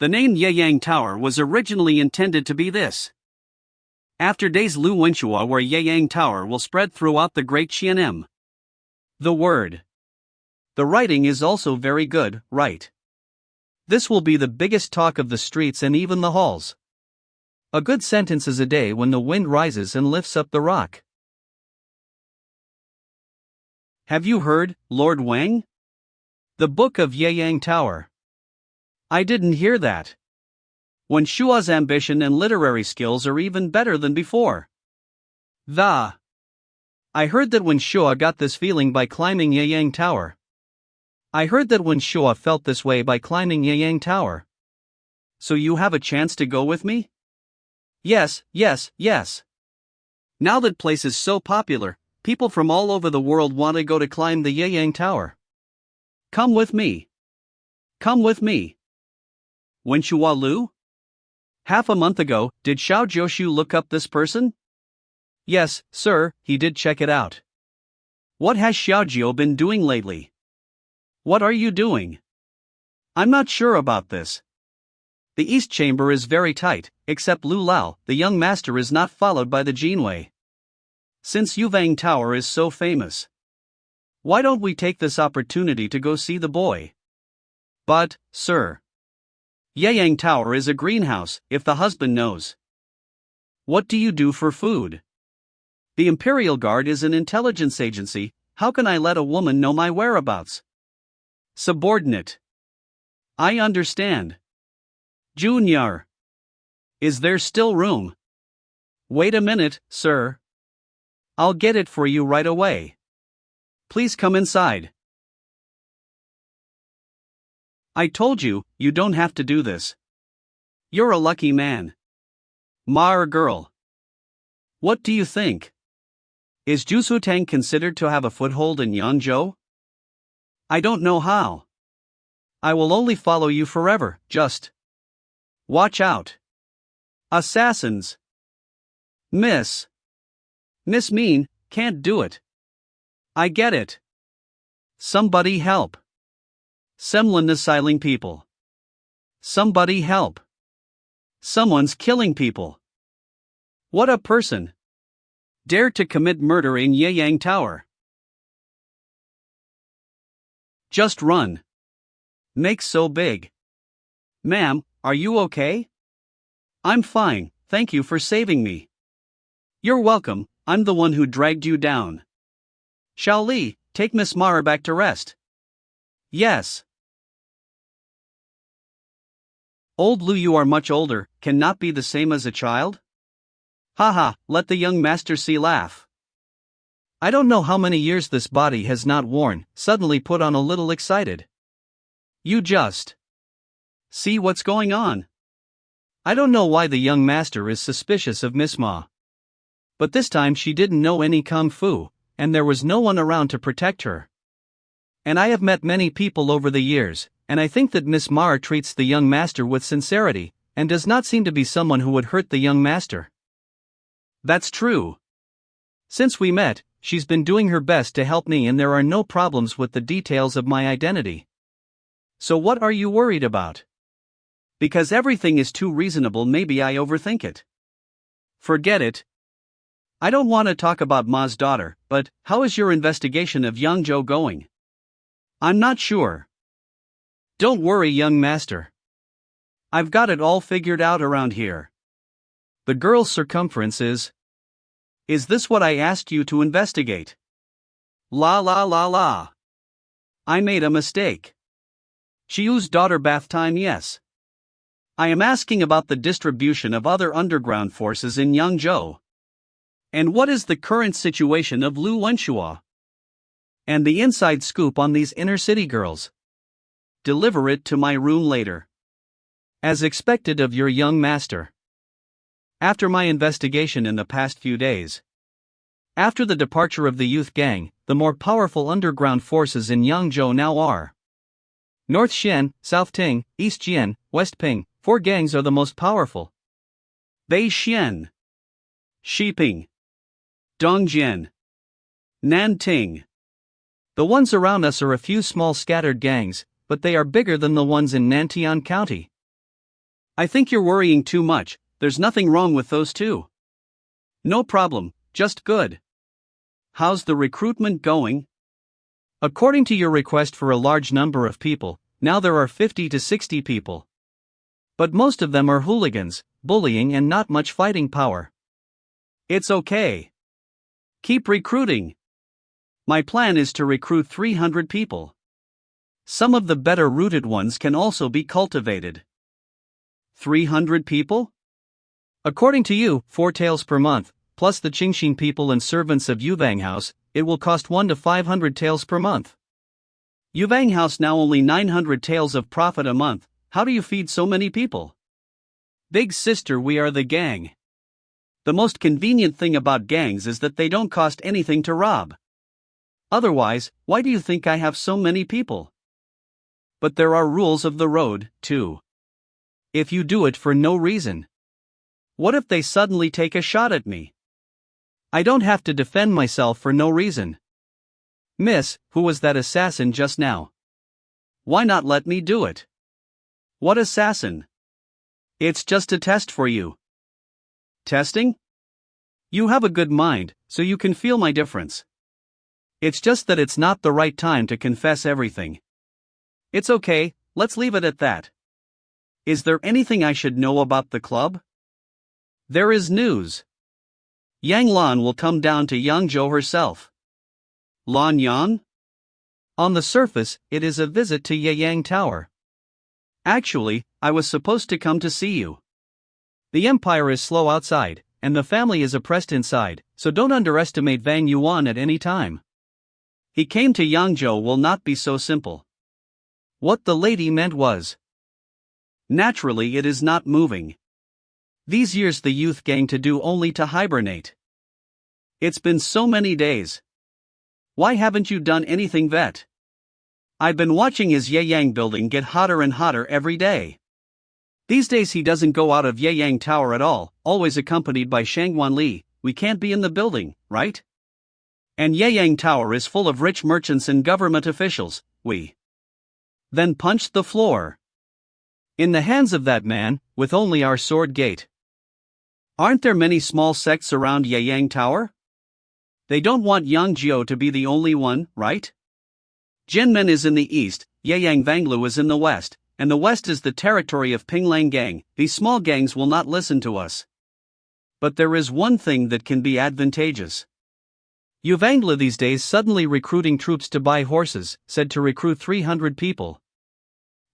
name Yeyang Tower was originally intended to be this. After days Lu Wenshua where Yeyang Tower will spread throughout the great Xianem. The word. The writing is also very good, right? This will be the biggest talk of the streets and even the halls. A good sentence is a day when the wind rises and lifts up the rock. Have you heard, Lord Wang? The Book of Yeyang Tower. I didn't hear that. When Shua's ambition and literary skills are even better than before. I heard that when Shua got this feeling by climbing Yeyang Tower. I heard that when Shua felt this way by climbing Yeyang Tower. So you have a chance to go with me? Yes. Now that place is so popular, people from all over the world want to go to climb the Yeyang Tower. Come with me. Come with me. Wenshua Lu? Half a month ago, did Xiao Jiushu look up this person? Yes, sir, he did check it out. What has Xiao Jiu been doing lately? What are you doing? I'm not sure about this. The east chamber is very tight, except Lu Lao, the young master is not followed by the Jinwei. Since Yuvang Tower is so famous. Why don't we take this opportunity to go see the boy? But, sir. Yeyang Tower is a greenhouse, if the husband knows. What do you do for food? The Imperial Guard is an intelligence agency, how can I let a woman know my whereabouts? Subordinate. I understand. Junior. Is there still room? Wait a minute, sir. I'll get it for you right away. Please come inside. I told you, you don't have to do this. You're a lucky man. Mar girl. What do you think? Is Jusu Tang considered to have a foothold in Yangzhou? I don't know how. I will only follow you forever, just. Watch out. Assassins. Miss Mean, can't do it. I get it. Somebody help. Semlin asyling people. Somebody help. Someone's killing people. What a person. Dare to commit murder in Yeyang Tower. Just run. Makes so big. Ma'am, are you okay? I'm fine, thank you for saving me. You're welcome, I'm the one who dragged you down. Xiao Li, take Miss Mara back to rest. Yes. Old Lu, you are much older, cannot be the same as a child? Haha, let the young master see laugh. I don't know how many years this body has not worn, suddenly put on a little excited. You just see what's going on. I don't know why the young master is suspicious of Miss Ma. But this time she didn't know any kung fu, and there was no one around to protect her. And I have met many people over the years, and I think that Miss Ma treats the young master with sincerity, and does not seem to be someone who would hurt the young master. That's true. Since we met, she's been doing her best to help me and there are no problems with the details of my identity. So what are you worried about? Because everything is too reasonable, maybe I overthink it. Forget it. I don't want to talk about Ma's daughter, but how is your investigation of Yangzhou going? I'm not sure. Don't worry, young master. I've got it all figured out around here. The girl's circumference is. Is this what I asked you to investigate? La. I made a mistake. Xiu's daughter bath time, yes. I am asking about the distribution of other underground forces in Yangzhou. And what is the current situation of Lu Wenshua? And the inside scoop on these inner city girls. Deliver it to my room later. As expected of your young master. After my investigation in the past few days. After the departure of the youth gang, the more powerful underground forces in Yangzhou now are North Xian, South Ting, East Jian, West Ping. 4 gangs are the most powerful. Bei Xian, Xiping, Dongjian, Nanting. The ones around us are a few small scattered gangs, but they are bigger than the ones in Nantian County. I think you're worrying too much. There's nothing wrong with those two. No problem, just good. How's the recruitment going? According to your request for a large number of people, now there are 50 to 60 people. But most of them are hooligans, bullying and not much fighting power. It's okay. Keep recruiting. My plan is to recruit 300 people. Some of the better rooted ones can also be cultivated. 300 people? According to you, 4 taels per month, plus the Qingxin people and servants of Yuvang House, it will cost 1 to 500 taels per month. Yuvang House now only 900 taels of profit a month. How do you feed so many people? Big sister, we are the gang. The most convenient thing about gangs is that they don't cost anything to rob. Otherwise, why do you think I have so many people? But there are rules of the road, too. If you do it for no reason. What if they suddenly take a shot at me? I don't have to defend myself for no reason. Miss, who was that assassin just now? Why not let me do it? What assassin? It's just a test for you. Testing? You have a good mind, so you can feel my difference. It's just that it's not the right time to confess everything. It's okay, let's leave it at that. Is there anything I should know about the club? There is news. Yang Lan will come down to Yangzhou herself. Lan Yan? On the surface, it is a visit to Yeyang Tower. Actually, I was supposed to come to see you. The empire is slow outside, and the family is oppressed inside, so don't underestimate Wang Yuan at any time. He came to Yangzhou will not be so simple. What the lady meant was, naturally it is not moving. These years the youth gang to do only to hibernate. It's been so many days. Why haven't you done anything, vet? I've been watching his Yeyang building get hotter and hotter every day. These days he doesn't go out of Yeyang Tower at all, always accompanied by Shangwan Li. We can't be in the building, right? And Yeyang Tower is full of rich merchants and government officials. We then punched the floor. In the hands of that man, with only our sword gate. Aren't there many small sects around Yeyang Tower? They don't want Yangzhou to be the only one, right? Jinmen is in the east, Yeyang Vanglu is in the west, and the west is the territory of Pinglang Gang. These small gangs will not listen to us. But there is one thing that can be advantageous. Yuvangla these days suddenly recruiting troops to buy horses, said to recruit 300 people.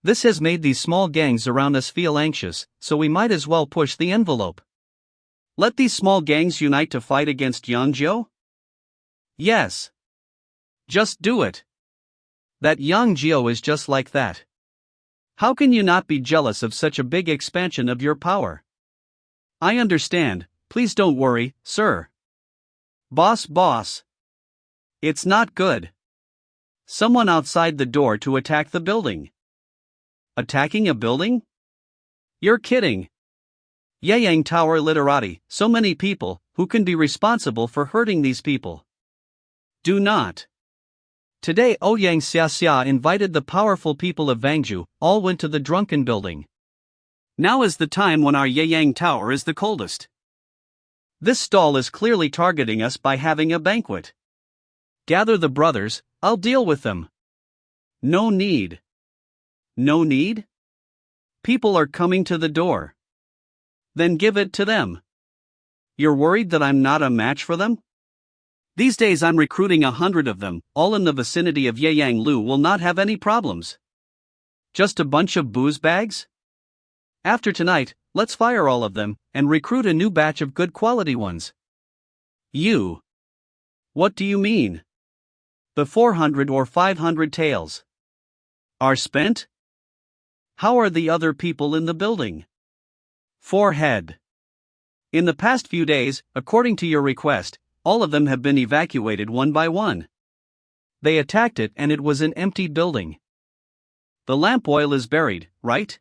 This has made these small gangs around us feel anxious, so we might as well push the envelope. Let these small gangs unite to fight against Yangzhou? Yes. Just do it. That Yangzhou is just like that. How can you not be jealous of such a big expansion of your power? I understand, please don't worry, sir. Boss. It's not good. Someone outside the door to attack the building. Attacking a building? You're kidding. Yeyang Tower literati, so many people, who can be responsible for hurting these people? Do not. Today Ouyang Xia invited the powerful people of Vangju, all went to the drunken building. Now is the time when our Yeyang Tower is the coldest. This stall is clearly targeting us by having a banquet. Gather the brothers, I'll deal with them. No need. No need? People are coming to the door. Then give it to them. You're worried that I'm not a match for them? These days I'm recruiting 100 of them, all in the vicinity of Yeyang Lu will not have any problems. Just a bunch of booze bags? After tonight, let's fire all of them, and recruit a new batch of good quality ones. You. What do you mean? The 400 or 500 taels are spent? How are the other people in the building? Forehead. In the past few days, according to your request, all of them have been evacuated one by one. They attacked it and it was an empty building. The lamp oil is buried, right?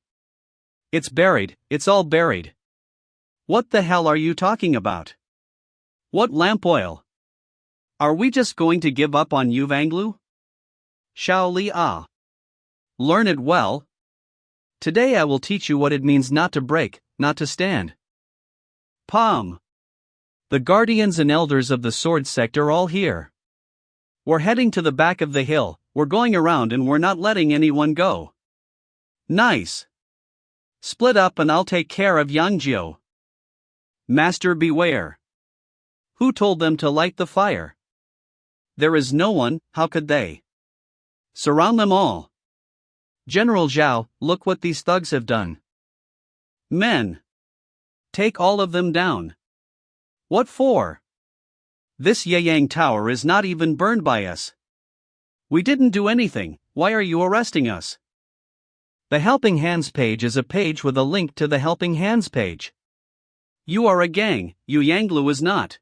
It's buried, it's all buried. What the hell are you talking about? What lamp oil? Are we just going to give up on you, Vanglu? Xiao Li Ah. Learn it well. Today I will teach you what it means not to break, not to stand. Palm. The guardians and elders of the sword sect are all here. We're heading to the back of the hill, we're going around and we're not letting anyone go. Nice. Split up and I'll take care of Yangjiu. Master, beware. Who told them to light the fire? There is no one, how could they? Surround them all. General Zhao, look what these thugs have done. Men. Take all of them down. What for? This Yeyang Tower is not even burned by us. We didn't do anything, why are you arresting us? The Helping Hands page is a page with a link to the Helping Hands page. You are a gang, Yu Yanglu is not.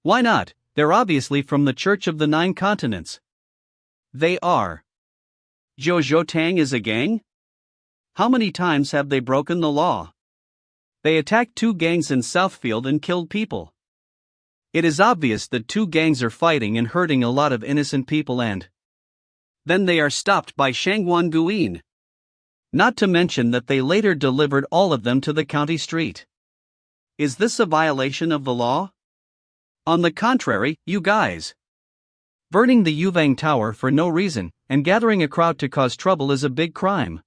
Why not? They're obviously from the Church of the Nine Continents. They are. Zhou Tang is a gang? How many times have they broken the law? They attacked 2 gangs in Southfield and killed people. It is obvious that 2 gangs are fighting and hurting a lot of innocent people and then they are stopped by Shangwan Guin. Not to mention that they later delivered all of them to the county street. Is this a violation of the law? On the contrary, you guys. Burning the Yuvang Tower for no reason and gathering a crowd to cause trouble is a big crime.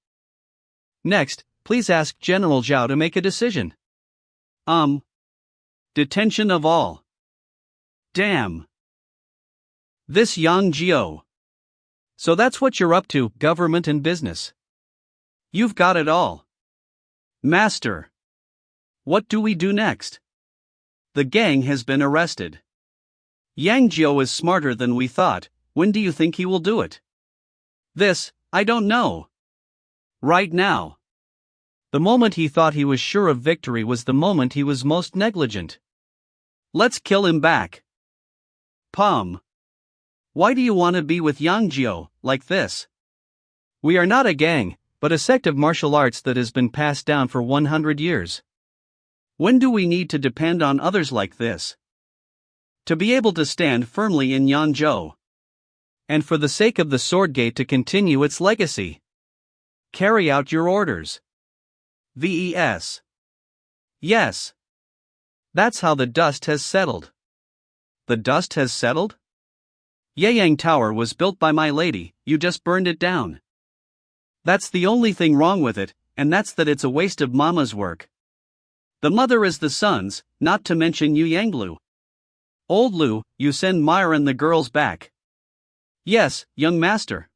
Next, please ask General Zhao to make a decision. Detention of all. Damn. This Yang Jiao. So that's what you're up to, government and business. You've got it all. Master. What do we do next? The gang has been arrested. Yang Jiao is smarter than we thought, when do you think he will do it? This, I don't know. Right now. The moment he thought he was sure of victory was the moment he was most negligent. Let's kill him back. Palm. Why do you want to be with Yang Jiao, like this? We are not a gang, but a sect of martial arts that has been passed down for 100 years. When do we need to depend on others like this? To be able to stand firmly in Yanzhou. And for the sake of the Sword Gate to continue its legacy. Carry out your orders. VES. Yes. That's how the dust has settled. The dust has settled? Yeyang Tower was built by my lady, you just burned it down. That's the only thing wrong with it, and that's that it's a waste of Mama's work. The mother is the son's, not to mention Yu Yanglu. Old Lu, you send Myra and the girls back. Yes, young master.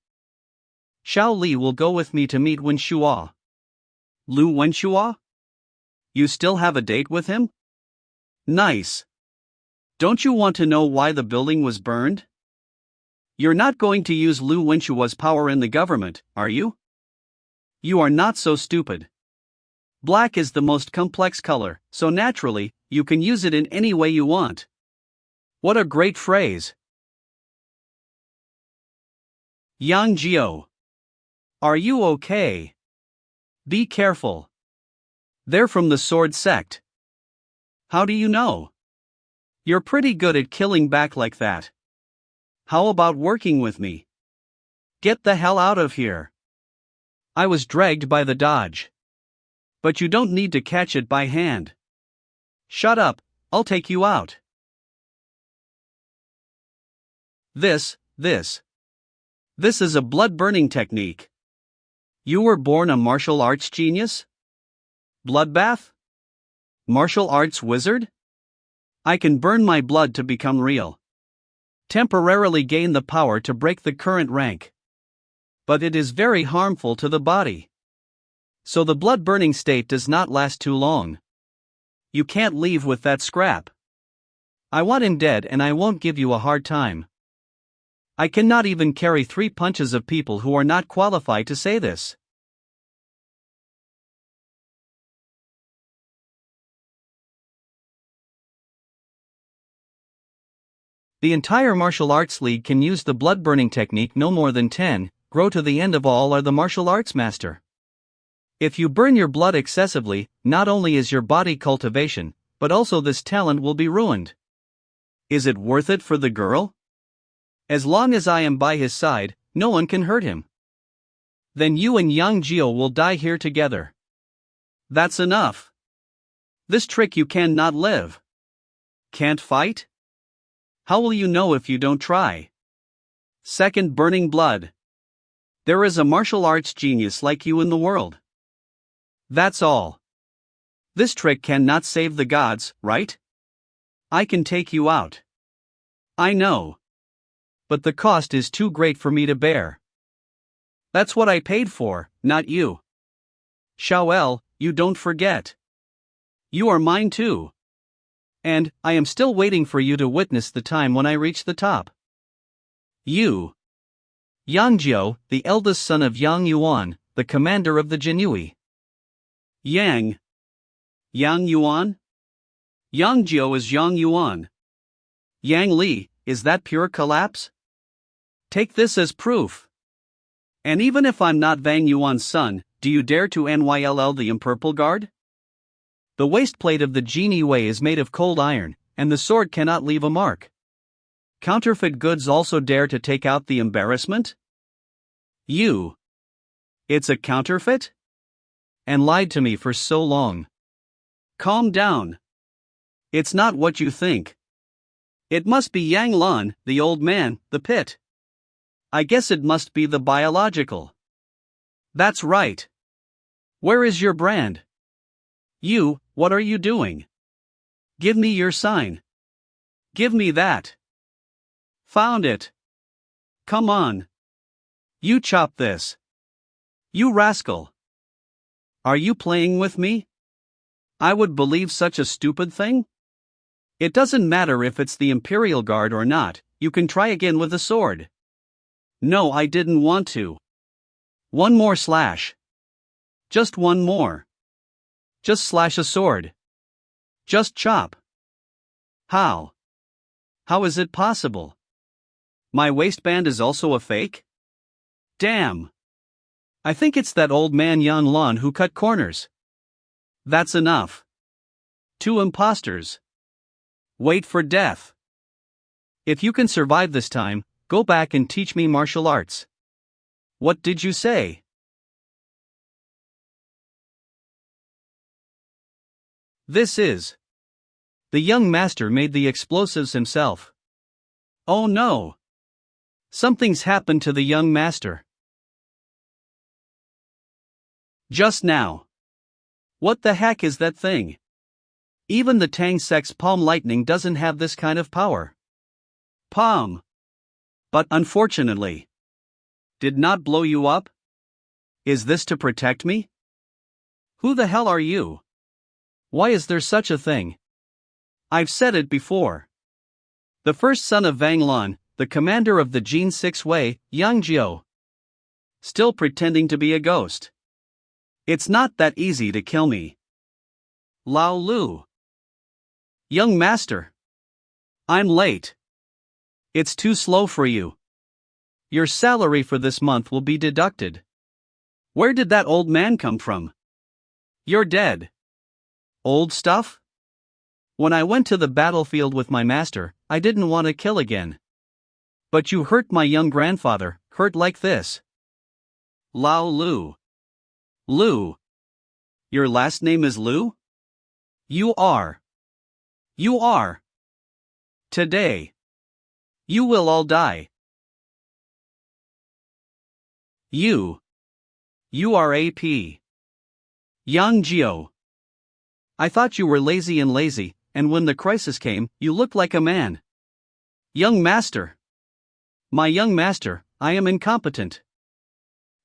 Xiao Li will go with me to meet Wen Shuo. Lu Wenshuo? You still have a date with him? Nice. Don't you want to know why the building was burned? You're not going to use Lu Wenshuo's power in the government, are you? You are not so stupid. Black is the most complex color, so naturally, you can use it in any way you want. What a great phrase. Yang Jiao. Are you okay? Be careful. They're from the sword sect. How do you know? You're pretty good at killing back like that. How about working with me? Get the hell out of here. I was dragged by the dodge. But you don't need to catch it by hand. Shut up, I'll take you out. This is a blood-burning technique. You were born a martial arts genius? Bloodbath? Martial arts wizard? I can burn my blood to become real. Temporarily gain the power to break the current rank. But it is very harmful to the body. So the blood-burning state does not last too long. You can't leave with that scrap. I want him dead and I won't give you a hard time. I cannot even carry 3 punches of people who are not qualified to say this. The entire martial arts league can use the blood-burning technique. No more than 10, grow to the end of all are the martial arts master. If you burn your blood excessively, not only is your body cultivation, but also this talent will be ruined. Is it worth it for the girl? As long as I am by his side, no one can hurt him. Then you and Yang Jio will die here together. That's enough. This trick you cannot live. Can't fight? How will you know if you don't try? Second, burning blood. There is a martial arts genius like you in the world. That's all. This trick cannot save the gods, right? I can take you out. I know. But the cost is too great for me to bear. That's what I paid for, not you. Xiaoel, you don't forget. You are mine too. And I am still waiting for you to witness the time when I reach the top. You. Yang Jiao, the eldest son of Yang Yuan, the commander of the Jinui. Yang. Yang Yuan? Yang Jiao is Yang Yuan. Yang Li, is that pure collapse? Take this as proof. And even if I'm not Wang Yuan's son, do you dare to NYLL the Impurple Guard? The waistplate of the Genie Wei is made of cold iron, and the sword cannot leave a mark. Counterfeit goods also dare to take out the embarrassment? You. It's a counterfeit? And lied to me for so long. Calm down. It's not what you think. It must be Yang Lan, the old man, the pit. I guess it must be the biological. That's right. Where is your brand? You, what are you doing? Give me your sign. Give me that. Found it. Come on. You chop this. You rascal. Are you playing with me? I would believe such a stupid thing? It doesn't matter if it's the Imperial Guard or not, you can try again with a sword. No, I didn't want to. One more slash. Just one more. Just slash a sword. Just chop. How? How is it possible? My waistband is also a fake? Damn. I think it's that old man Yan Lan who cut corners. That's enough. 2 imposters. Wait for death. If you can survive this time, go back and teach me martial arts. What did you say? This is. The young master made the explosives himself. Oh no. Something's happened to the young master. Just now. What the heck is that thing? Even the Tang Sect's palm lightning doesn't have this kind of power. Palm. But unfortunately. Did not blow you up? Is this to protect me? Who the hell are you? Why is there such a thing? I've said it before. The first son of Wang Lan, the commander of the Jin 6 Wei, Yang Jiao. Still pretending to be a ghost. It's not that easy to kill me. Lao Lu. Young master. I'm late. It's too slow for you. Your salary for this month will be deducted. Where did that old man come from? You're dead. Old stuff? When I went to the battlefield with my master, I didn't want to kill again. But you hurt my young grandfather, hurt like this. Lao Lu. Lu. Your last name is Lu? You are. You are. Today. You will all die. You. You are AP. Yang Jiao. I thought you were lazy, and when the crisis came, you looked like a man. Young master. My young master, I am incompetent.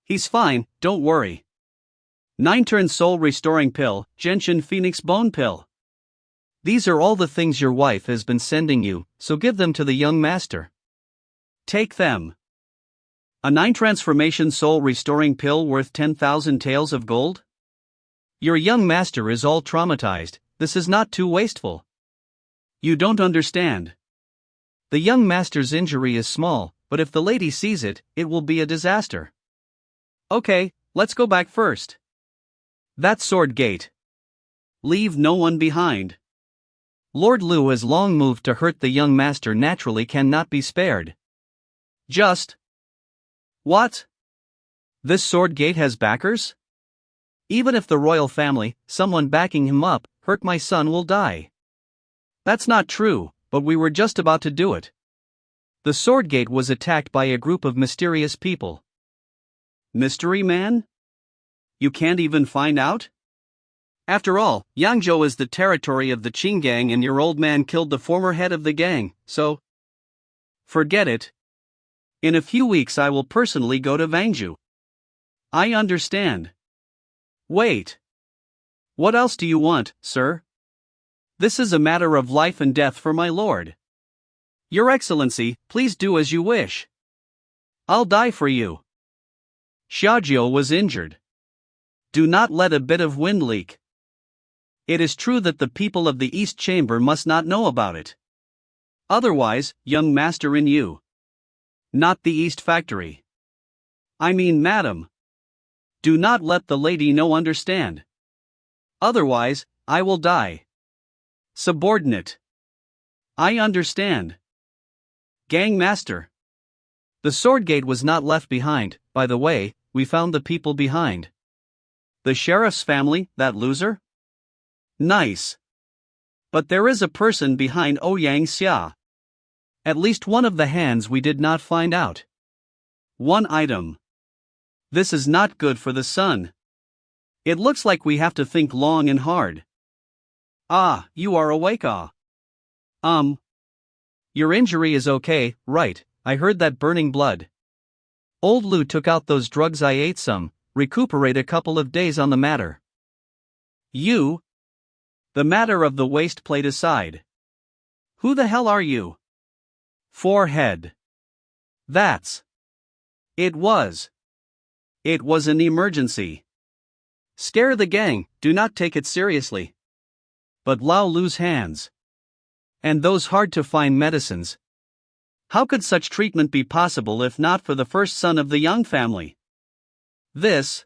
He's fine, don't worry. 9 turn soul restoring pill, Genshin Phoenix bone pill. These are all the things your wife has been sending you, so give them to the young master. Take them. A 9 transformation soul restoring pill worth 10,000 taels of gold? Your young master is all traumatized, this is not too wasteful. You don't understand. The young master's injury is small, but if the lady sees it, it will be a disaster. Okay, let's go back first. That sword gate. Leave no one behind. Lord Liu has long moved to hurt the young master naturally cannot be spared. Just. What? This sword gate has backers? Even if the royal family, someone backing him up, hurt my son will die. That's not true, but we were just about to do it. The sword gate was attacked by a group of mysterious people. Mystery man? You can't even find out? After all, Yangzhou is the territory of the Qing gang and your old man killed the former head of the gang, so... Forget it. In a few weeks I will personally go to Wangzhou. I understand. Wait. What else do you want, sir? This is a matter of life and death for my lord. Your Excellency, please do as you wish. I'll die for you. Xiaojiu was injured. Do not let a bit of wind leak. It is true that the people of the East Chamber must not know about it. Otherwise, young master in you. Not the East Factory. I mean, madam. Do not let the lady know understand. Otherwise, I will die. Subordinate. I understand. Gang master. The sword gate was not left behind, by the way, we found the people behind. The sheriff's family, that loser? Nice. But there is a person behind Ouyang Xia. At least one of the hands we did not find out. One item. This is not good for the son. It looks like we have to think long and hard. Ah, you are awake, ah. Your injury is okay, right, I heard that burning blood. Old Lu took out those drugs I ate some, recuperate a couple of days on the matter. You? The matter of the waist plate aside. Who the hell are you? Forehead. That's. It was an emergency. Scare the gang, do not take it seriously. But Lao Lu's hands. And those hard-to-find medicines. How could such treatment be possible if not for the first son of the Yang family? This.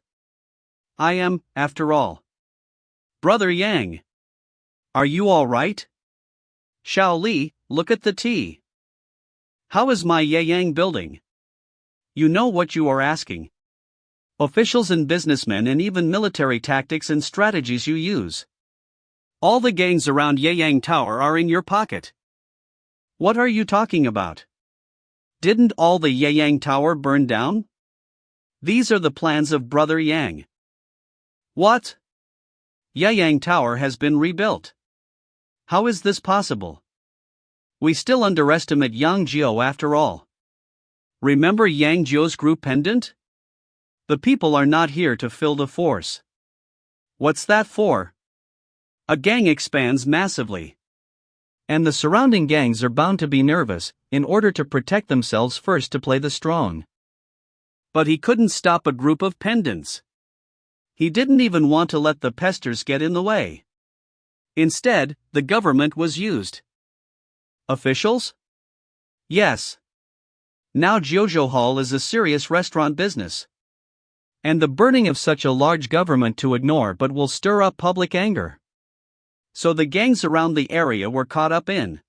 I am, after all. Brother Yang. Are you all right? Xiao Li, look at the tea. How is my Yeyang building? You know what you are asking. Officials and businessmen and even military tactics and strategies you use. All the gangs around Yeyang Tower are in your pocket. What are you talking about? Didn't all the Yeyang Tower burn down? These are the plans of Brother Yang. What? Yeyang Tower has been rebuilt. How is this possible? We still underestimate Yang Jiu after all. Remember Yang Jiu's group pendant? The people are not here to fill the force. What's that for? A gang expands massively. And the surrounding gangs are bound to be nervous, in order to protect themselves first to play the strong. But he couldn't stop a group of pendants. He didn't even want to let the pesters get in the way. Instead, the government was used. Officials? Yes. Now Jiuzhou Hall is a serious restaurant business. And the burning of such a large government to ignore but will stir up public anger. So the gangs around the area were caught up in.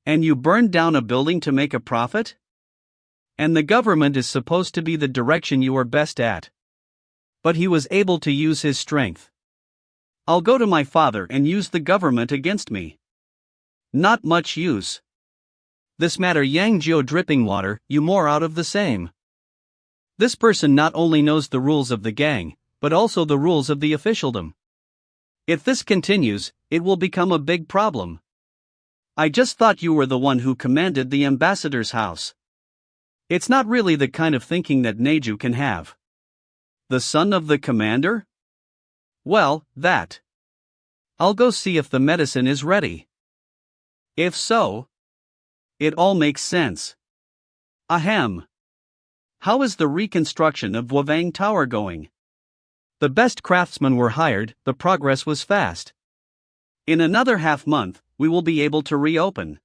And you burned down a building to make a profit? And the government is supposed to be the direction you are best at. But he was able to use his strength. I'll go to my father and use the government against me. Not much use. This matter Yang Jiu dripping water, you more out of the same. This person not only knows the rules of the gang, but also the rules of the officialdom. If this continues, it will become a big problem. I just thought you were the one who commanded the ambassador's house. It's not really the kind of thinking that Neju can have. The son of the commander? Well, that. I'll go see if the medicine is ready. If so, it all makes sense. Ahem. How is the reconstruction of Wavang Tower going? The best craftsmen were hired, the progress was fast. In another half-month, we will be able to reopen.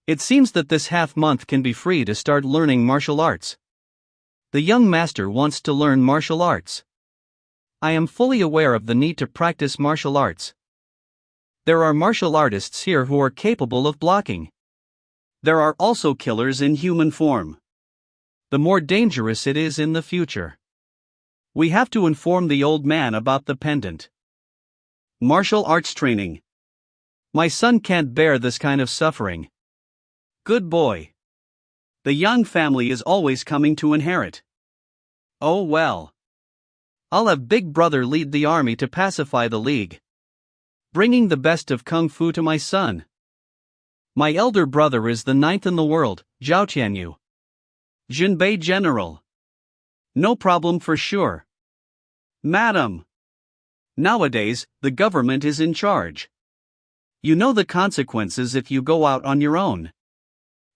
It seems that this half-month can be free to start learning martial arts. The young master wants to learn martial arts. I am fully aware of the need to practice martial arts. There are martial artists here who are capable of blocking. There are also killers in human form. The more dangerous it is in the future. We have to inform the old man about the pendant. Martial arts training. My son can't bear this kind of suffering. Good boy. The young family is always coming to inherit. Oh well. I'll have Big Brother lead the army to pacify the league. Bringing the best of Kung Fu to my son. My elder brother is the 9th in the world, Zhao Tianyu. Jinbei General. No problem for sure. Madam. Nowadays, the government is in charge. You know the consequences if you go out on your own.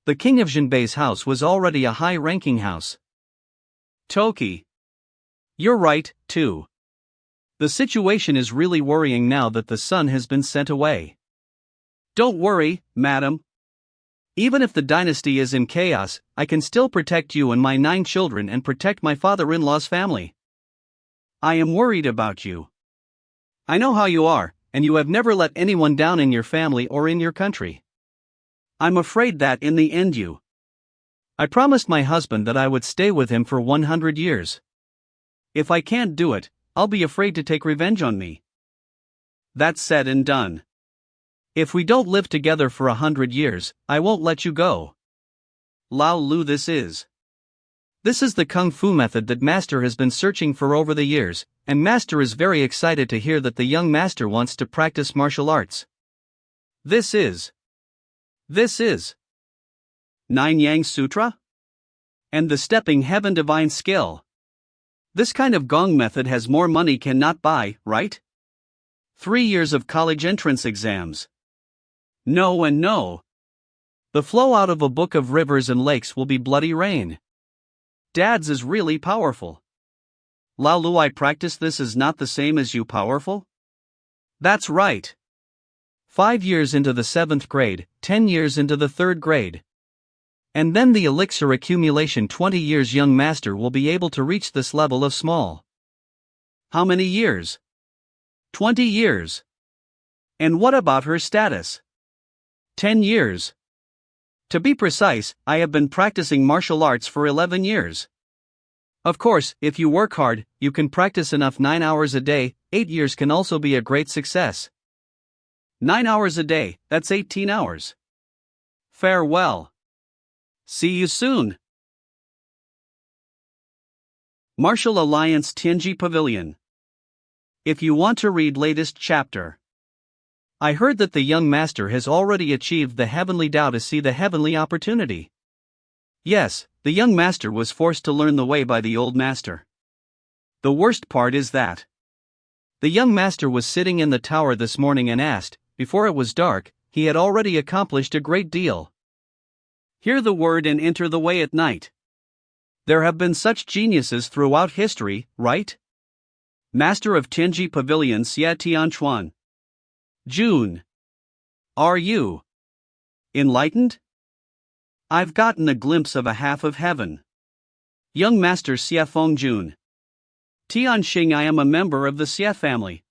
The king of Jinbei's house was already a high-ranking house. Toki. You're right, too. The situation is really worrying now that the son has been sent away. Don't worry, madam. Even if the dynasty is in chaos, I can still protect you and my 9 children and protect my father-in-law's family. I am worried about you. I know how you are, and you have never let anyone down in your family or in your country. I'm afraid that in the end I promised my husband that I would stay with him for 100 years. If I can't do it, I'll be afraid to take revenge on me. That's said and done. If we don't live together for 100 years, I won't let you go. Lao Lu, this is the Kung Fu method that Master has been searching for over the years, and Master is very excited to hear that the young Master wants to practice martial arts. This is Nine Yang Sutra? And the Stepping Heaven Divine Skill. This kind of gong method has more money cannot buy, right? 3 years of college entrance exams. No and no. The flow out of a book of rivers and lakes will be bloody rain. Dad's is really powerful. Lao Lu, I practice this is not the same as you powerful? That's right. 5 years into the 7th grade, 10 years into the 3rd grade. And then the elixir accumulation 20 years young master will be able to reach this level of small. How many years? 20 years. And what about her status? 10 years. To be precise, I have been practicing martial arts for 11 years. Of course, if you work hard, you can practice enough 9 hours a day, 8 years can also be a great success. 9 hours a day, that's 18 hours. Farewell. See you soon. Martial Alliance Tianji Pavilion. If you want to read latest chapter. I heard that the young master has already achieved the heavenly Tao to see the heavenly opportunity. Yes, the young master was forced to learn the way by the old master. The worst part is that the young master was sitting in the tower this morning and asked, before it was dark, he had already accomplished a great deal. Hear the word and enter the way at night. There have been such geniuses throughout history, right? Master of Tianji Pavilion Xia Tianchuan. June. Are you enlightened? I've gotten a glimpse of a half of heaven. Young Master Xia Fengjun. Tianxing, I am a member of the Xia family.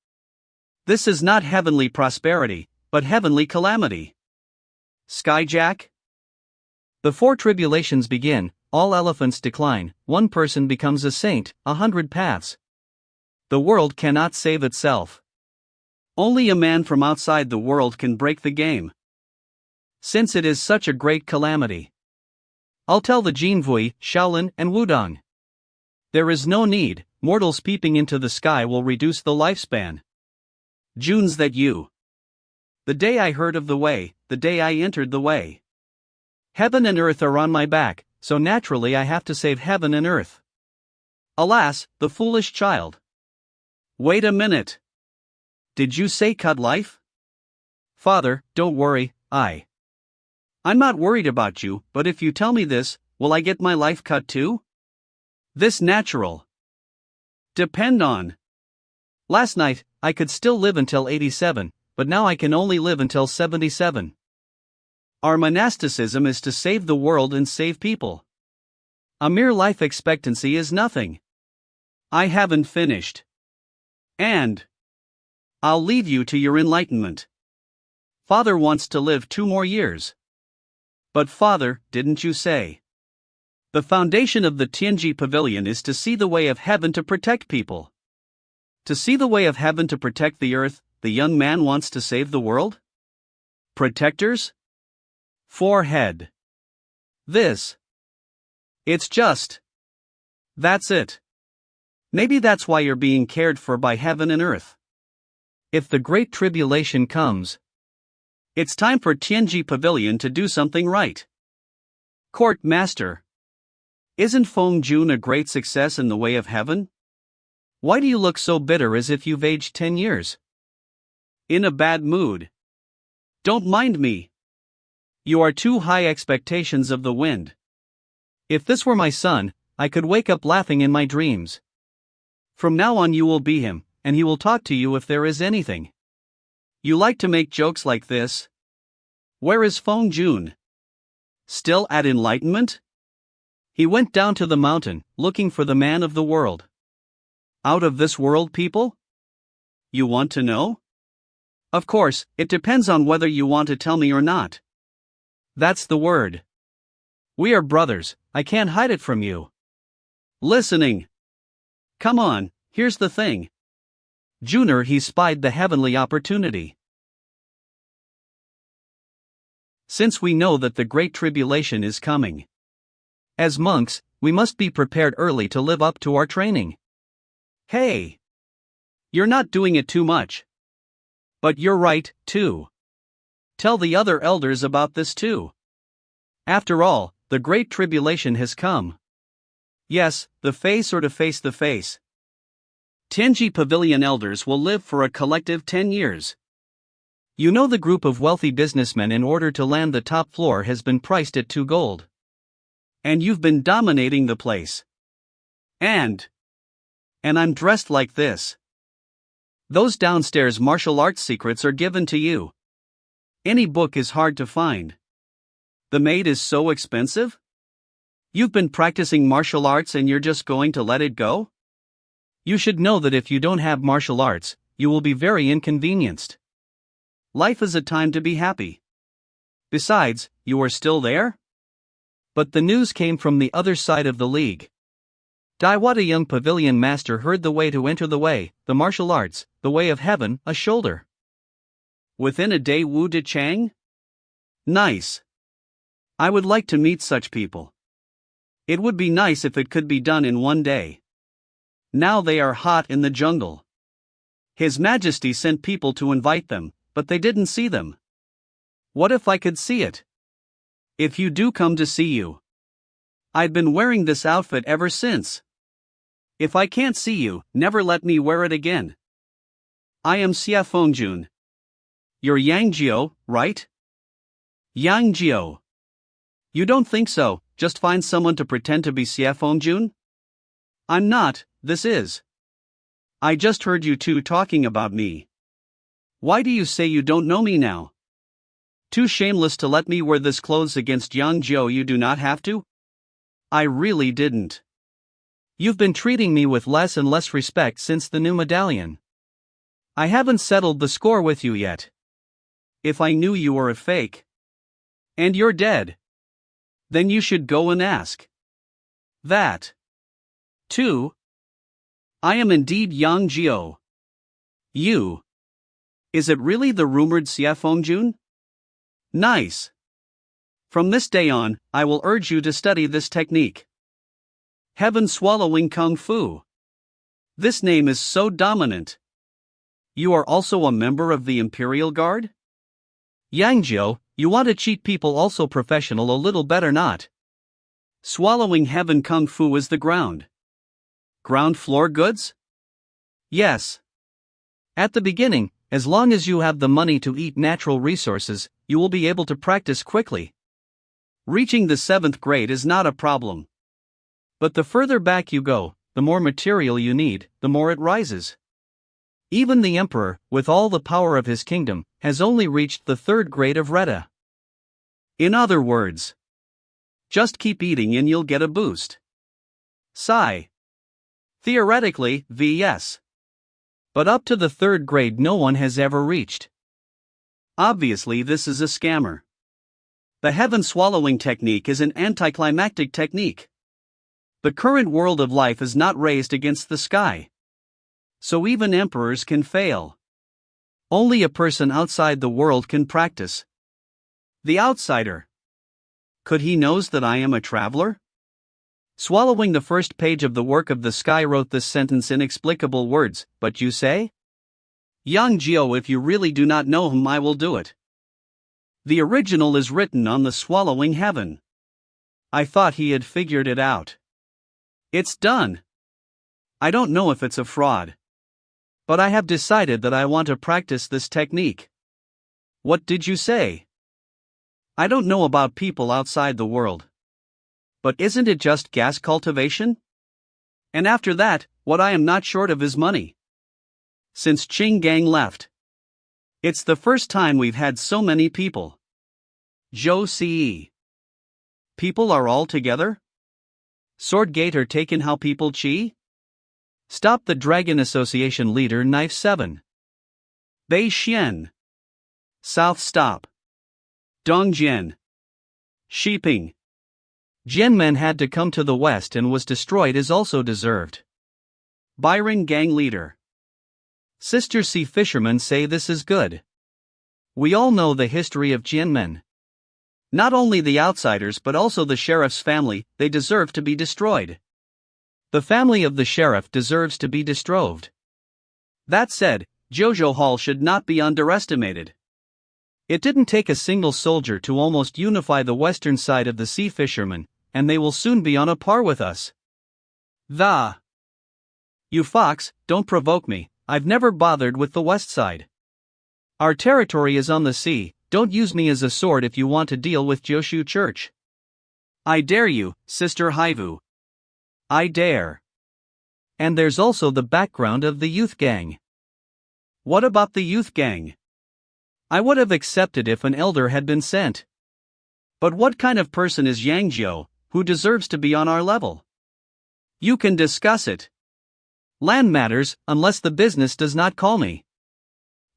This is not heavenly prosperity, but heavenly calamity. Skyjack? The 4 tribulations begin, all elephants decline, 1 person becomes a saint, 100 paths. The world cannot save itself. Only a man from outside the world can break the game. Since it is such a great calamity, I'll tell the Jinvui, Shaolin, and Wudong. There is no need, mortals peeping into the sky will reduce the lifespan. June's that you. The day I heard of the way, the day I entered the way. Heaven and earth are on my back, so naturally I have to save heaven and earth. Alas, the foolish child. Wait a minute. Did you say cut life? Father, don't worry, I'm not worried about you, but if you tell me this, will I get my life cut too? This natural. Depend on. Last night, I could still live until 87, but now I can only live until 77. Our monasticism is to save the world and save people. A mere life expectancy is nothing. I haven't finished. And I'll leave you to your enlightenment. Father wants to live 2 more years. But Father, didn't you say? The foundation of the Tianji Pavilion is to see the way of heaven to protect people. To see the way of heaven to protect the earth, the young man wants to save the world? Protectors? Forehead. This. It's just. That's it. Maybe that's why you're being cared for by heaven and earth. If the Great Tribulation comes, it's time for Tianji Pavilion to do something right. Court Master. Isn't Feng Jun a great success in the way of heaven? Why do you look so bitter as if you've aged 10 years? In a bad mood. Don't mind me. You are too high expectations of the wind. If this were my son, I could wake up laughing in my dreams. From now on you will be him, and he will talk to you if there is anything. You like to make jokes like this? Where is Feng Jun? Still at enlightenment? He went down to the mountain, looking for the man of the world. Out of this world, people? You want to know? Of course, it depends on whether you want to tell me or not. That's the word. We are brothers, I can't hide it from you. Listening. Come on, here's the thing. Junior, he spied the heavenly opportunity. Since we know that the Great Tribulation is coming, as monks, we must be prepared early to live up to our training. Hey! You're not doing it too much. But you're right, too. Tell the other elders about this too. After all, the Great Tribulation has come. Yes, the face or to face the face. Tianji Pavilion elders will live for a collective 10 years. You know the group of wealthy businessmen in order to land the top floor has been priced at 2 gold. And you've been dominating the place. And I'm dressed like this. Those downstairs martial arts secrets are given to you. Any book is hard to find. The maid is so expensive? You've been practicing martial arts and you're just going to let it go? You should know that if you don't have martial arts, you will be very inconvenienced. Life is a time to be happy. Besides, you are still there? But the news came from the other side of the league. Daiwa, a young pavilion master, heard the way to enter the way, the martial arts, the way of heaven, a shoulder. Within a day, Wu De Chang? Nice. I would like to meet such people. It would be nice if it could be done in 1 day. Now they are hot in the jungle. His Majesty sent people to invite them, but they didn't see them. What if I could see it? If you do come to see you. I've been wearing this outfit ever since. If I can't see you, never let me wear it again. I am Xia Fengjun. You're Yang Jiao, right? Yang Jiao. You don't think so, just find someone to pretend to be Xia Fengjun? I'm not, this is. I just heard you two talking about me. Why do you say you don't know me now? Too shameless to let me wear this clothes against Yang Jiao. You do not have to? I really didn't. You've been treating me with less and less respect since the new medallion. I haven't settled the score with you yet. If I knew you were a fake, and you're dead, then you should go and ask. That. Too. I am indeed Yang Jiao. You. Is it really the rumored Xia Fengjun? Nice. From this day on, I will urge you to study this technique. Heaven swallowing Kung Fu. This name is so dominant. You are also a member of the Imperial Guard? Yang Jiao, you want to cheat people also professional a little better not. Swallowing heaven Kung Fu is the ground. Ground floor goods? Yes. At the beginning, as long as you have the money to eat natural resources, you will be able to practice quickly. Reaching the 7th grade is not a problem. But the further back you go, the more material you need, the more it rises. Even the emperor, with all the power of his kingdom, has only reached the 3rd grade of Reta. In other words, just keep eating and you'll get a boost. Sigh. Theoretically, yes. But up to the 3rd grade no one has ever reached. Obviously this is a scammer. The heaven swallowing technique is an anticlimactic technique. The current world of life is not raised against the sky. So even emperors can fail. Only a person outside the world can practice. The outsider. Could he knows that I am a traveler? Swallowing the first page of the work of the sky wrote this sentence inexplicable words, but you say? Yang Jiao, if you really do not know him I will do it. The original is written on the swallowing heaven. I thought he had figured it out. It's done. I don't know if it's a fraud. But I have decided that I want to practice this technique. What did you say? I don't know about people outside the world. But isn't it just gas cultivation? And after that, what I am not short of is money. Since Qing Gang left. It's the first time we've had so many people. Zhou Ce. People are all together? Sword Gator taken how people chi? Stop the Dragon Association leader Knife 7. Bei Xian. South stop. Dongjian. Shiping. Jianmen had to come to the west and was destroyed as also deserved. Byron Gang leader. Sister Sea fishermen say this is good. We all know the history of Jianmen. Not only the outsiders but also the sheriff's family, they deserve to be destroyed. The family of the sheriff deserves to be destroyed. That said, Jojo Hall should not be underestimated. It didn't take a single soldier to almost unify the western side of the sea fishermen, and they will soon be on a par with us. You fox, don't provoke me, I've never bothered with the west side. Our territory is on the sea, don't use me as a sword if you want to deal with Joshu Church. I dare you, Sister Haivu. I dare. And there's also the background of the youth gang. What about the youth gang? I would have accepted if an elder had been sent. But what kind of person is Yang Jiao, who deserves to be on our level? You can discuss it. Land matters, unless the business does not call me.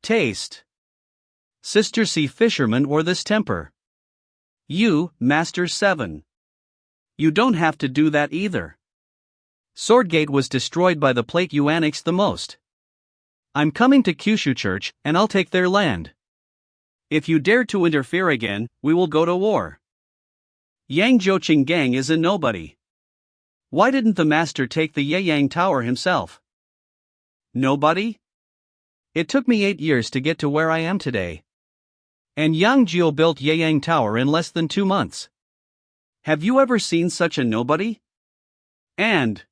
Taste. Sister Sea fisherman or this temper. You, Master 7. You don't have to do that either. Swordgate was destroyed by the plate you annexed the most. I'm coming to Kyushu Church, and I'll take their land. If you dare to interfere again, we will go to war. Yang Zhouqing Gang is a nobody. Why didn't the master take the Yeyang Tower himself? Nobody? It took me 8 years to get to where I am today. And Yang Jiao built Yeyang Tower in less than 2 months. Have you ever seen such a nobody? And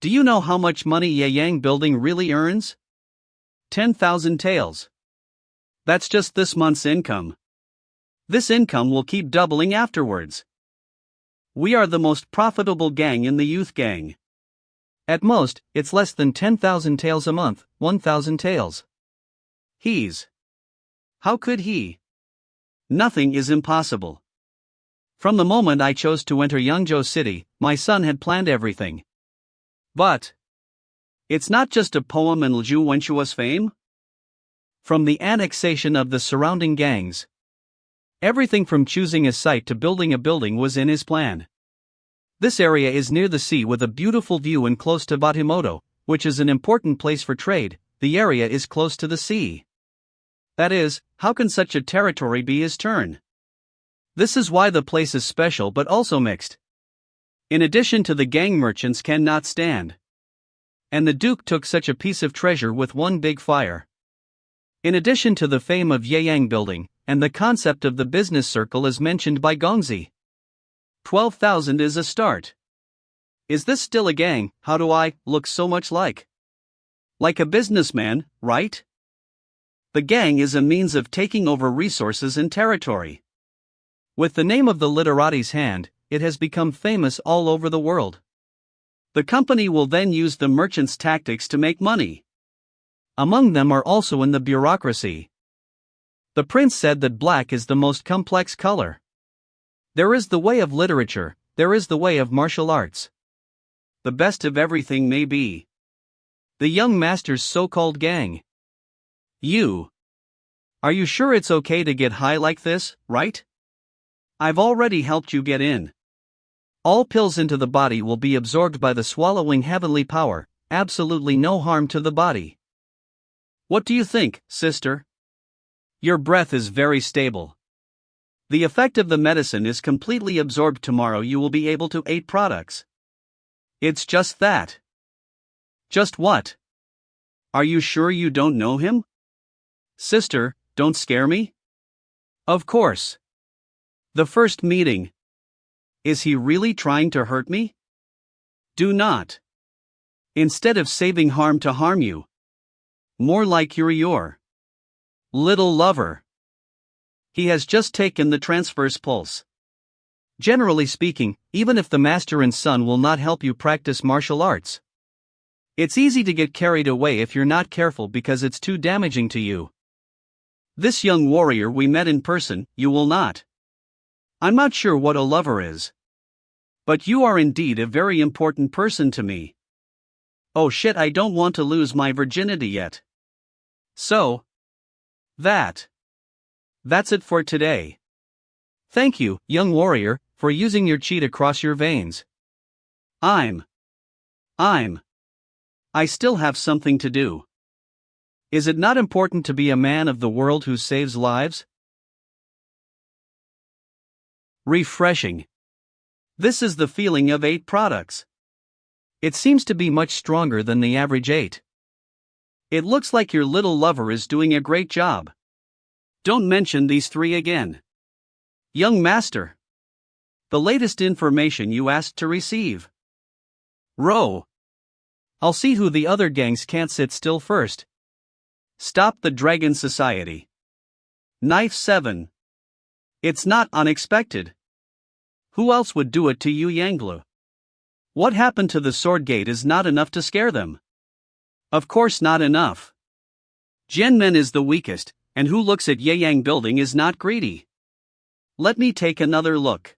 do you know how much money Yeyang building really earns? 10,000 taels. That's just this month's income. This income will keep doubling afterwards. We are the most profitable gang in the youth gang. At most, it's less than 10,000 taels a month, 1,000 taels. How could he? Nothing is impossible. From the moment I chose to enter Yangzhou City, my son had planned everything. But it's not just a poem and Zhu Wenshua's fame. From the annexation of the surrounding gangs, everything from choosing a site to building a building was in his plan. This area is near the sea with a beautiful view and close to Vatimoto, which is an important place for trade. The area is close to the sea. That is, how can such a territory be his turn? This is why the place is special but also mixed. In addition to the gang merchants cannot stand. And the Duke took such a piece of treasure with one big fire. In addition to the fame of Yeyang building, and the concept of the business circle as mentioned by Gongzi. 12,000 is a start. Is this still a gang? How do I look so much like? Like a businessman, right? The gang is a means of taking over resources and territory. With the name of the literati's hand, it has become famous all over the world. The company will then use the merchant's tactics to make money. Among them are also in the bureaucracy. The prince said that black is the most complex color. There is the way of literature, there is the way of martial arts. The best of everything may be the young master's so-called gang. Are you sure it's okay to get high like this, right? I've already helped you get in. All pills into the body will be absorbed by the swallowing heavenly power, absolutely no harm to the body. What do you think, sister? Your breath is very stable. The effect of the medicine is completely absorbed. Tomorrow you will be able to eat products. It's just that. Just what? Are you sure you don't know him? Sister, don't scare me. Of course. The first meeting. Is he really trying to hurt me? Do not. Instead of saving harm to harm you. More like you're your little lover. He has just taken the transverse pulse. Generally speaking, even if the master and son will not help you practice martial arts, it's easy to get carried away if you're not careful because it's too damaging to you. This young warrior we met in person, you will not. I'm not sure what a lover is. But you are indeed a very important person to me. Oh shit, I don't want to lose my virginity yet. So, that's it for today. Thank you, young warrior, for using your chi to cross your veins. I still have something to do. Is it not important to be a man of the world who saves lives? Refreshing. This is the feeling of 8 products. It seems to be much stronger than the average 8. It looks like your little lover is doing a great job. Don't mention these 3 again. Young master. The latest information you asked to receive. Row. I'll see who the other gangs can't sit still first. Stop the Dragon Society. Knife 7. It's not unexpected. Who else would do it to you, Yanglu? What happened to the sword gate is not enough to scare them. Of course not enough. Jianmen is the weakest, and who looks at Yeyang building is not greedy. Let me take another look.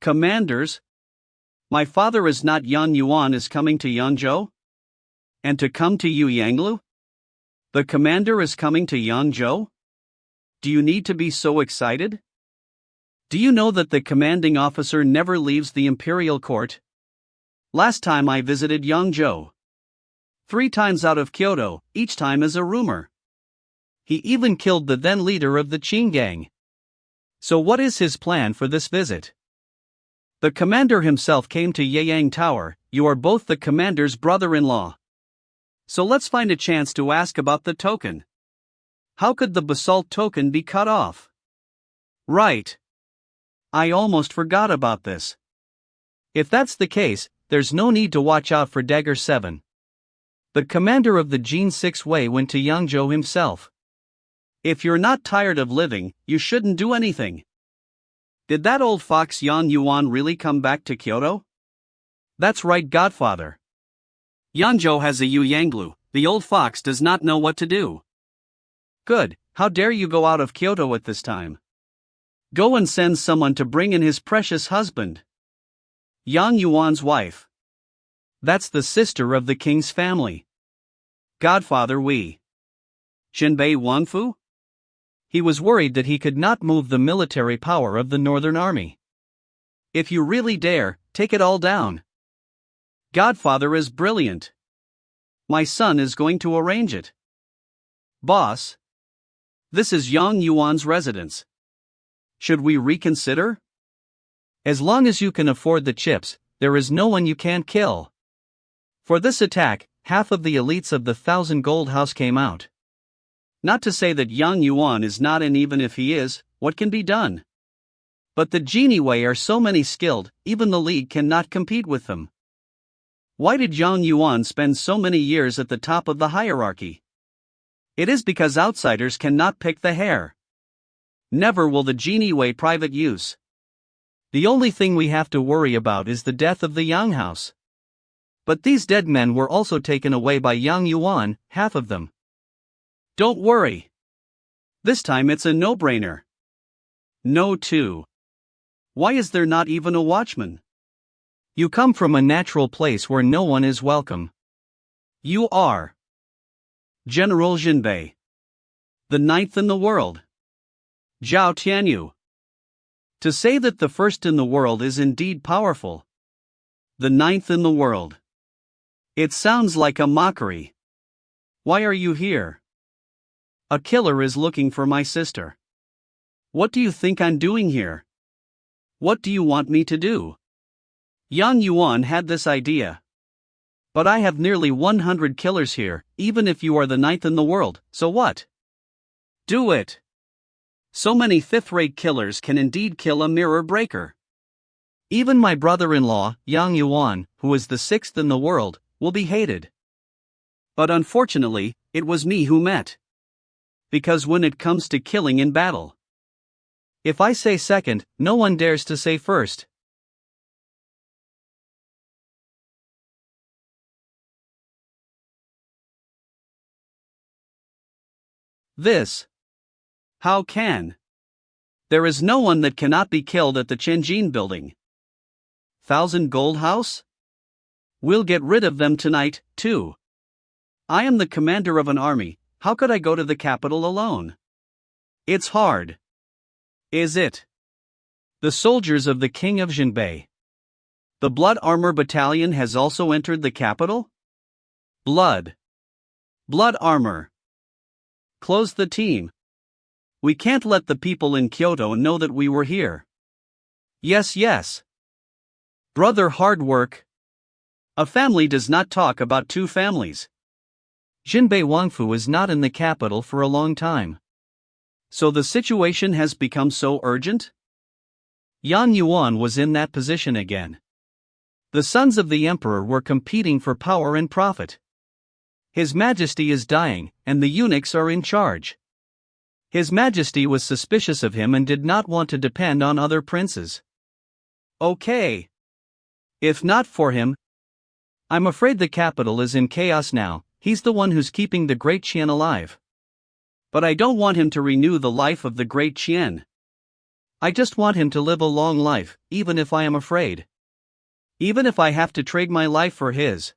Commanders? My father is not Yan Yuan is coming to Yangzhou? And to come to you, Yanglu? The commander is coming to Yangzhou? Do you need to be so excited? Do you know that the commanding officer never leaves the imperial court? Last time I visited Yangzhou. 3 times out of Kyoto, each time as a rumor. He even killed the then leader of the Qin gang. So what is his plan for this visit? The commander himself came to Yeyang Tower. You are both the commander's brother-in-law. So let's find a chance to ask about the token. How could the basalt token be cut off? Right. I almost forgot about this. If that's the case, there's no need to watch out for Dagger 7. The commander of the Jin 6 Wei went to Yangzhou himself. If you're not tired of living, you shouldn't do anything. Did that old fox Yan Yuan really come back to Kyoto? That's right, Godfather. Yangzhou has a Yu Yanglu. The old fox does not know what to do. Good, how dare you go out of Kyoto at this time? Go and send someone to bring in his precious husband. Yang Yuan's wife. That's the sister of the king's family. Godfather Wei. Jinbei Wangfu? He was worried that he could not move the military power of the Northern Army. If you really dare, take it all down. Godfather is brilliant. My son is going to arrange it. Boss. This is Yang Yuan's residence. Should we reconsider? As long as you can afford the chips, there is no one you can't kill. For this attack, half of the elites of the 1,000 Gold House came out. Not to say that Yang Yuan is not, and even if he is, what can be done? But the Genie Wei are so many skilled, even the League cannot compete with them. Why did Yang Yuan spend so many years at the top of the hierarchy? It is because outsiders cannot pick the hair. Never will the genie weigh private use. The only thing we have to worry about is the death of the Yang house. But these dead men were also taken away by Yang Yuan, half of them. Don't worry. This time it's a no-brainer. No too. Why is there not even a watchman? You come from a natural place where no one is welcome. You are General Jinbei, the ninth in the world. Zhao Tianyu. To say that the first in the world is indeed powerful. The ninth in the world. It sounds like a mockery. Why are you here? A killer is looking for my sister. What do you think I'm doing here? What do you want me to do? Yang Yuan had this idea. But I have nearly 100 killers here, even if you are the ninth in the world, so what? Do it! So many fifth-rate killers can indeed kill a mirror breaker. Even my brother-in-law, Yang Yuan, who is the sixth in the world, will be hated. But unfortunately, it was me who met. Because when it comes to killing in battle, if I say second, no one dares to say first. This. How can? There is no one that cannot be killed at the Chenjin building. 1,000 gold house? We'll get rid of them tonight, too. I am the commander of an army, how could I go to the capital alone? It's hard. Is it? The soldiers of the king of Jinbei. The blood armor battalion has also entered the capital? Blood armor. Close the team. We can't let the people in Kyoto know that we were here. Yes. Brother, hard work. A family does not talk about two families. Jinbei Wangfu is not in the capital for a long time. So the situation has become so urgent? Yang Yuan was in that position again. The sons of the emperor were competing for power and profit. His Majesty is dying, and the eunuchs are in charge. His Majesty was suspicious of him and did not want to depend on other princes. Okay. If not for him, I'm afraid the capital is in chaos now. He's the one who's keeping the great Qian alive. But I don't want him to renew the life of the great Qian. I just want him to live a long life, even if I am afraid. Even if I have to trade my life for his.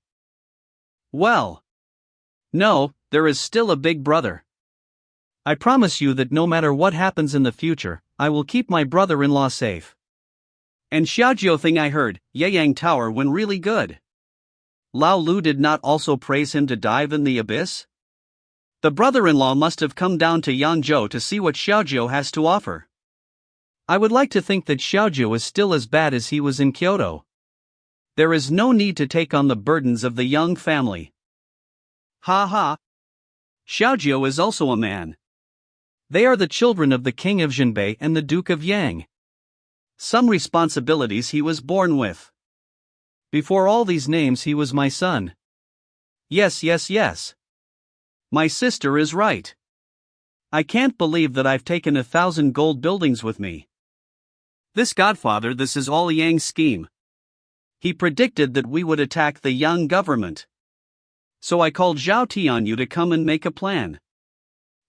Well. No, there is still a big brother. I promise you that no matter what happens in the future, I will keep my brother-in-law safe. And Xiaojiu thing I heard, Yeyang Tower went really good. Lao Lu did not also praise him to dive in the abyss? The brother-in-law must have come down to Yangzhou to see what Xiaojiu has to offer. I would like to think that Xiaojiu is still as bad as he was in Kyoto. There is no need to take on the burdens of the young family. Ha ha. Xiaojiu is also a man. They are the children of the king of Jinbei and the Duke of Yang. Some responsibilities he was born with. Before all these names he was my son. Yes. My sister is right. I can't believe that I've taken 1,000 gold buildings with me. This Godfather, this is all Yang's scheme. He predicted that we would attack the Yang government. So I called Zhao Tianyu to come and make a plan.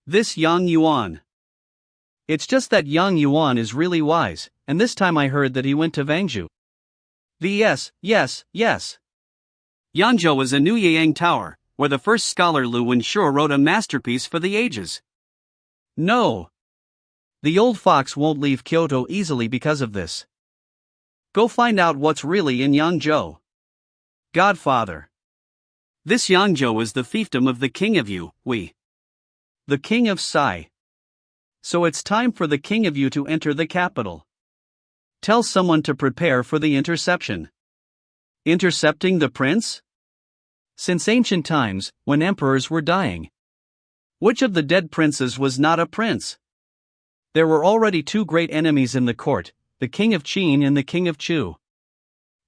This Yang Yuan. It's just that Yang Yuan is really wise, and this time I heard that he went to Vangzhou. Yes. Yangzhou is a new Yeyang Tower, where the first scholar Lu Wenshu wrote a masterpiece for the ages. No. The old fox won't leave Kyoto easily because of this. Go find out what's really in Yangzhou. Godfather. This Yangzhou is the fiefdom of the king of Yu, the king of Sai. So it's time for the king of Yu to enter the capital. Tell someone to prepare for the interception. Intercepting the prince? Since ancient times, when emperors were dying, which of the dead princes was not a prince? There were already two great enemies in the court, the king of Qin and the king of Chu.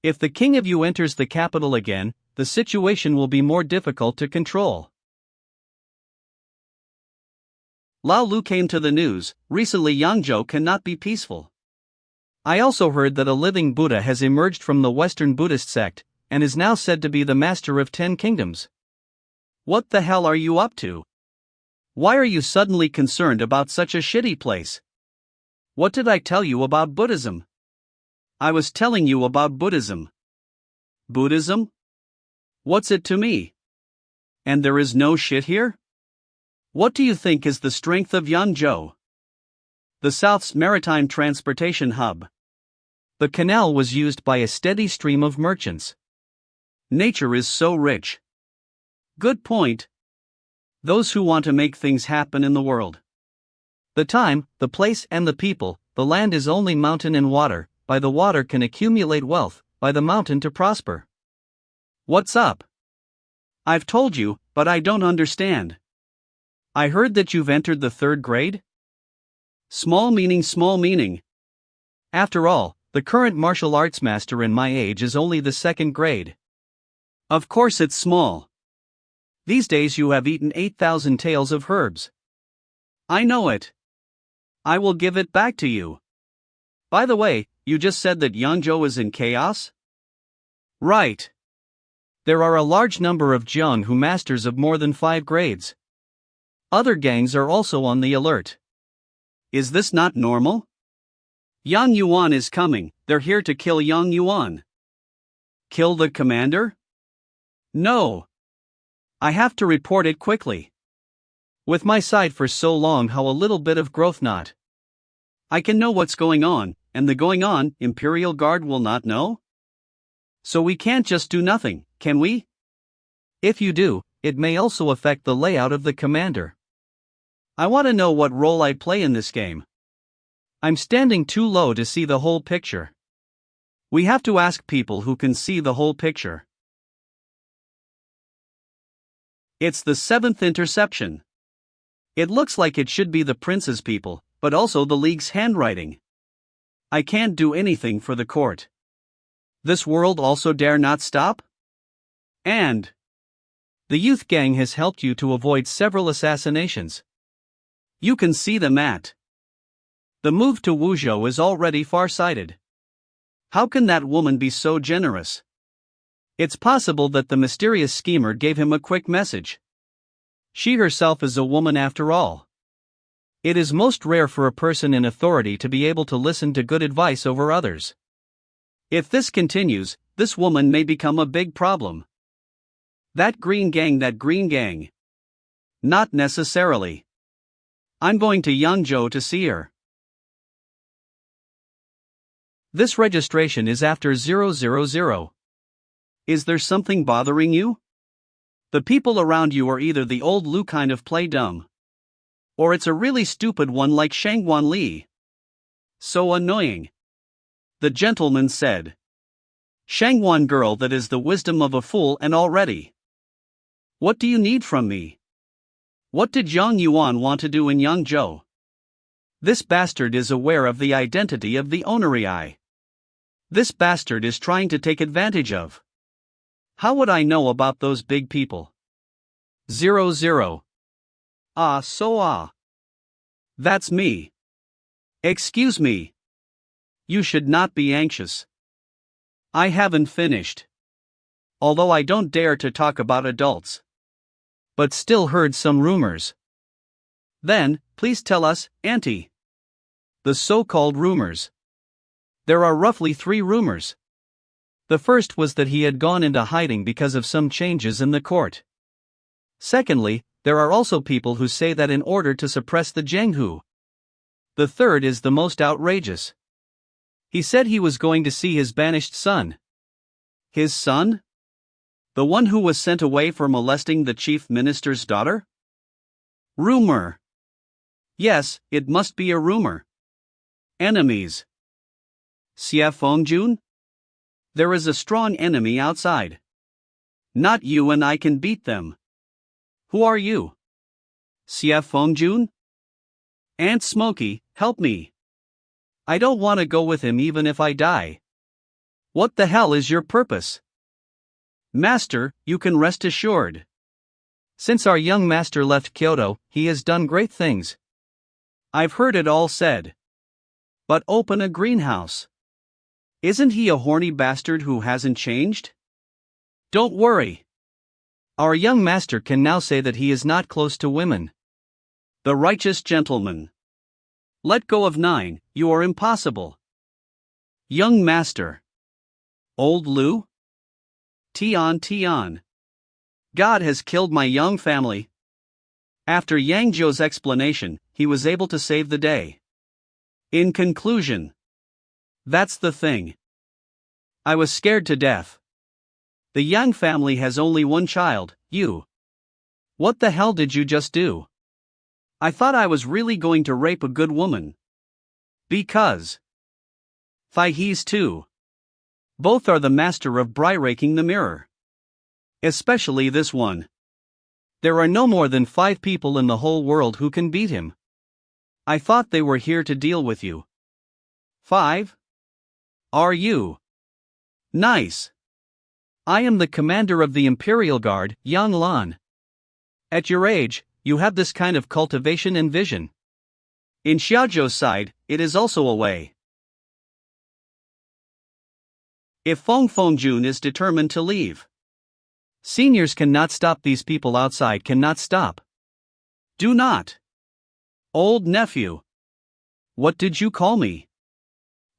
If the king of Yu enters the capital again, the situation will be more difficult to control. Lao Lu came to the news, recently Yangzhou cannot be peaceful. I also heard that a living Buddha has emerged from the Western Buddhist sect, and is now said to be the master of 10 kingdoms. What the hell are you up to? Why are you suddenly concerned about such a shitty place? What did I tell you about Buddhism? I was telling you about Buddhism. Buddhism? What's it to me? And there is no shit here? What do you think is the strength of Yangzhou? The South's maritime transportation hub. The canal was used by a steady stream of merchants. Nature is so rich. Good point. Those who want to make things happen in the world. The time, the place and the people, the land is only mountain and water, by the water can accumulate wealth, by the mountain to prosper. What's up? I've told you, but I don't understand. I heard that you've entered the 3rd grade? Small meaning. After all, the current martial arts master in my age is only the 2nd grade. Of course it's small. These days you have eaten 8,000 taels of herbs. I know it. I will give it back to you. By the way, you just said that Yangzhou is in chaos? Right. There are a large number of Jiang who masters of more than 5 grades. Other gangs are also on the alert. Is this not normal? Yang Yuan is coming, they're here to kill Yang Yuan. Kill the commander? No. I have to report it quickly. With my side for so long, how a little bit of growth not. I can know what's going on, and the going on, Imperial Guard will not know? So we can't just do nothing, can we? If you do, it may also affect the layout of the commander. I want to know what role I play in this game. I'm standing too low to see the whole picture. We have to ask people who can see the whole picture. It's the 7th interception. It looks like it should be the prince's people, but also the league's handwriting. I can't do anything for the court. This world also dare not stop? And the youth gang has helped you to avoid several assassinations. You can see them at. The move to Wuzhou is already far-sighted. How can that woman be so generous? It's possible that the mysterious schemer gave him a quick message. She herself is a woman after all. It is most rare for a person in authority to be able to listen to good advice over others. If this continues, this woman may become a big problem. That green gang. Not necessarily. I'm going to Yangzhou to see her. This registration is after 000. Is there something bothering you? The people around you are either the old Lu kind of play dumb, or it's a really stupid one like Shangguan Li. So annoying. The gentleman said. Shangguan girl, that is the wisdom of a fool and already. What do you need from me? What did Yang Yuan want to do in Yangzhou? This bastard is aware of the identity of the Onerii. This bastard is trying to take advantage of. How would I know about those big people? 00. That's me. Excuse me. You should not be anxious. I haven't finished. Although I don't dare to talk about adults. But still heard some rumors. Then, please tell us, Auntie. The so-called rumors. There are roughly 3 rumors. The first was that he had gone into hiding because of some changes in the court. Secondly, there are also people who say that in order to suppress the Zhenghu. The third is the most outrageous. He said he was going to see his banished son. His son? The one who was sent away for molesting the chief minister's daughter? Rumor. Yes, it must be a rumor. Enemies. Xie Fengjun? There is a strong enemy outside. Not you and I can beat them. Who are you? Xie Fengjun? Aunt Smokey, help me. I don't want to go with him even if I die. What the hell is your purpose? Master, you can rest assured. Since our young master left Kyoto, he has done great things. I've heard it all said. But open a greenhouse. Isn't he a horny bastard who hasn't changed? Don't worry. Our young master can now say that he is not close to women. The righteous gentleman. Let go of 9, you are impossible. Young master. Old Lu? Tian. God has killed my young family. After Yang Zhou's explanation, he was able to save the day. In conclusion, that's the thing. I was scared to death. The Yang family has only one child, you. What the hell did you just do? I thought I was really going to rape a good woman. Because he's too. Both are the master of raking the mirror. Especially this one. There are no more than 5 people in the whole world who can beat him. I thought they were here to deal with you. 5? Are you? Nice. I am the commander of the Imperial Guard, Yang Lan. At your age, you have this kind of cultivation and vision. In Xiaozhou's side, it is also a way. If Feng Fengjun is determined to leave. Seniors cannot stop, these people outside cannot stop. Do not. Old nephew. What did you call me?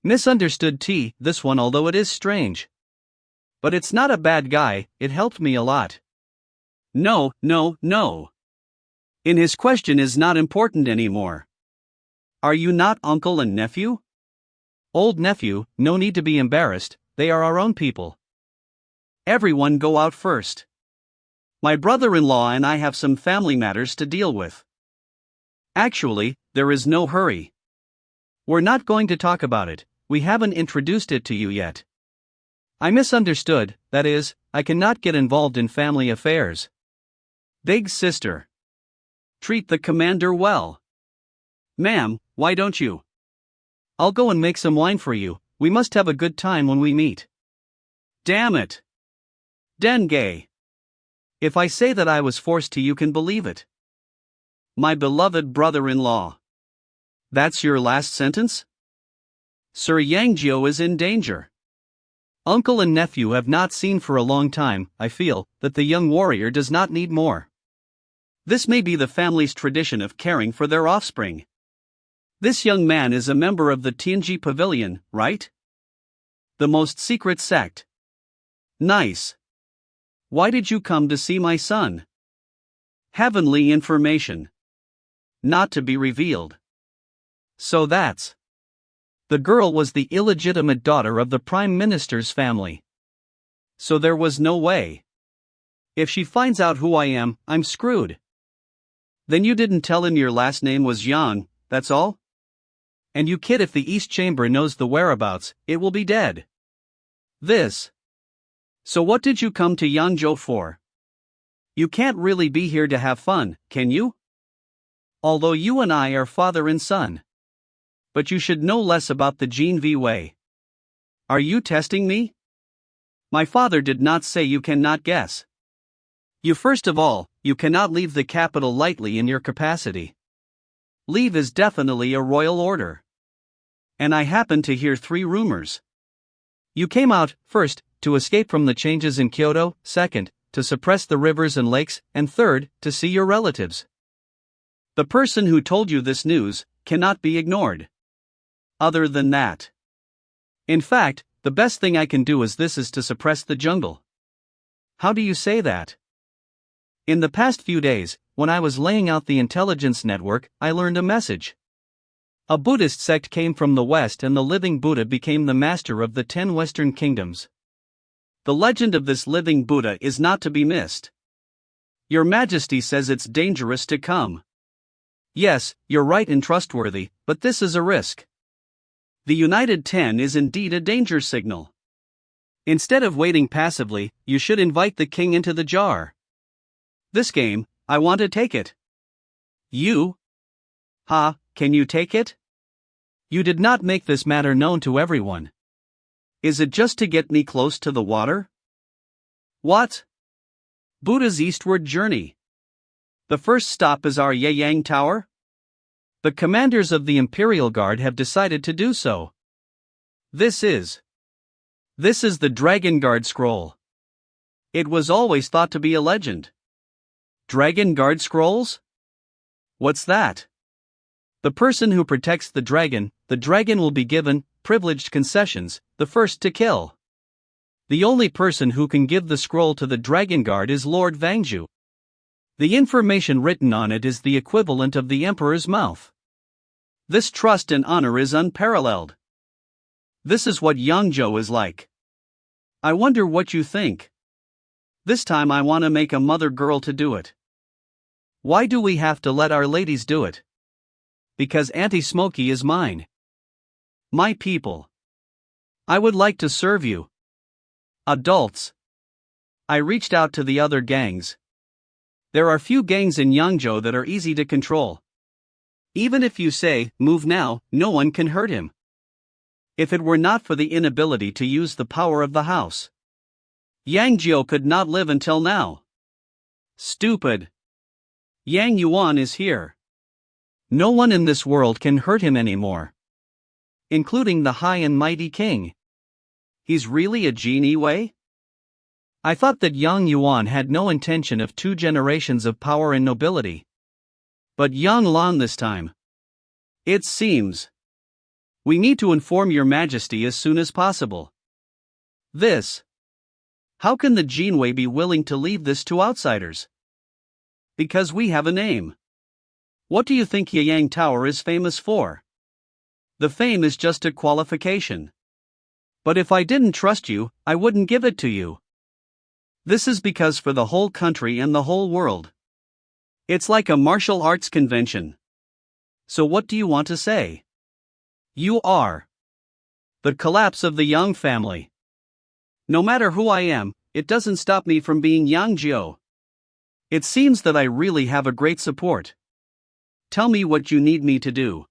Misunderstood this one, although it is strange. But it's not a bad guy, it helped me a lot. No. In his question is not important anymore. Are you not uncle and nephew? Old nephew, no need to be embarrassed, they are our own people. Everyone go out first. My brother-in-law and I have some family matters to deal with. Actually, there is no hurry. We're not going to talk about it, we haven't introduced it to you yet. I misunderstood, that is, I cannot get involved in family affairs. Big sister. Treat the commander well. Ma'am, why don't you? I'll go and make some wine for you, we must have a good time when we meet. Damn it. Denge. If I say that I was forced to, you can believe it. My beloved brother-in-law. That's your last sentence? Sir Yang Zhou is in danger. Uncle and nephew have not seen for a long time. I feel that the young warrior does not need more. This may be the family's tradition of caring for their offspring. This young man is a member of the Tianji Pavilion, right? The most secret sect. Nice. Why did you come to see my son? Heavenly information. Not to be revealed. So that's. The girl was the illegitimate daughter of the Prime Minister's family. So there was no way. If she finds out who I am, I'm screwed. Then you didn't tell him your last name was Yang, that's all? And you kid, if the East Chamber knows the whereabouts, it will be dead. This. So what did you come to Yangzhou for? You can't really be here to have fun, can you? Although you and I are father and son. But you should know less about the Gene V way. Are you testing me? My father did not say you cannot guess. First of all, you cannot leave the capital lightly in your capacity. Leave is definitely a royal order. And I happen to hear 3 rumors. You came out, first, to escape from the changes in Kyoto, second, to suppress the rivers and lakes, and third, to see your relatives. The person who told you this news cannot be ignored. Other than that. In fact, the best thing I can do is to suppress the jungle. How do you say that? In the past few days, when I was laying out the intelligence network, I learned a message. A Buddhist sect came from the West, and the living Buddha became the master of the 10 Western kingdoms. The legend of this living Buddha is not to be missed. Your Majesty says it's dangerous to come. Yes, you're right and trustworthy, but this is a risk. The United 10 is indeed a danger signal. Instead of waiting passively, you should invite the king into the jar. This game, I want to take it. You? Can you take it? You did not make this matter known to everyone. Is it just to get me close to the water? What? Buddha's eastward journey. The first stop is our Yeyang Tower? The commanders of the Imperial Guard have decided to do so. This is the Dragon Guard scroll. It was always thought to be a legend. Dragon Guard scrolls? What's that? The person who protects the dragon will be given privileged concessions, the first to kill. The only person who can give the scroll to the Dragon Guard is Lord Vangju. The information written on it is the equivalent of the Emperor's mouth. This trust and honor is unparalleled. This is what Yangzhou is like. I wonder what you think. This time I want to make a mother girl to do it. Why do we have to let our ladies do it? Because Auntie Smokey is mine. My people. I would like to serve you. Adults. I reached out to the other gangs. There are few gangs in Yangzhou that are easy to control. Even if you say, move now, no one can hurt him. If it were not for the inability to use the power of the house, Yangzhou could not live until now. Stupid. Yang Yuan is here. No one in this world can hurt him anymore. Including the high and mighty king. He's really a genie Wei? I thought that Yang Yuan had no intention of 2 generations of power and nobility. But Yang Lan this time. It seems. We need to inform your majesty as soon as possible. This. How can the Jinwei be willing to leave this to outsiders? Because we have a name. What do you think Yeyang Tower is famous for? The fame is just a qualification. But if I didn't trust you, I wouldn't give it to you. This is because for the whole country and the whole world. It's like a martial arts convention. So what do you want to say? You are the collapse of the Yang family. No matter who I am, it doesn't stop me from being Yangzhou. It seems that I really have a great support. Tell me what you need me to do.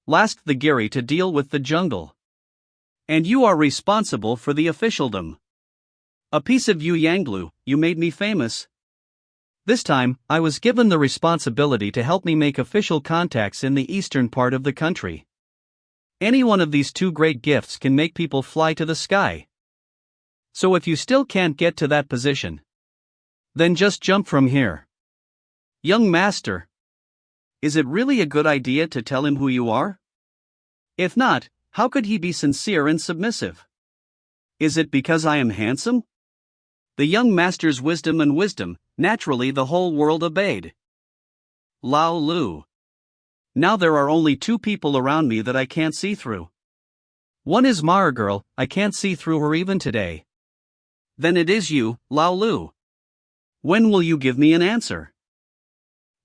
Last the Giri to deal with the jungle. And you are responsible for the officialdom. A piece of you Yanglu, you made me famous. This time, I was given the responsibility to help me make official contacts in the eastern part of the country. Any one of these 2 great gifts can make people fly to the sky. So if you still can't get to that position, then just jump from here. Young master. Is it really a good idea to tell him who you are? If not, how could he be sincere and submissive? Is it because I am handsome? The young master's wisdom, naturally the whole world obeyed. Lao Lu. Now there are only 2 people around me that I can't see through. One is Mara girl, I can't see through her even today. Then it is you, Lao Lu. When will you give me an answer?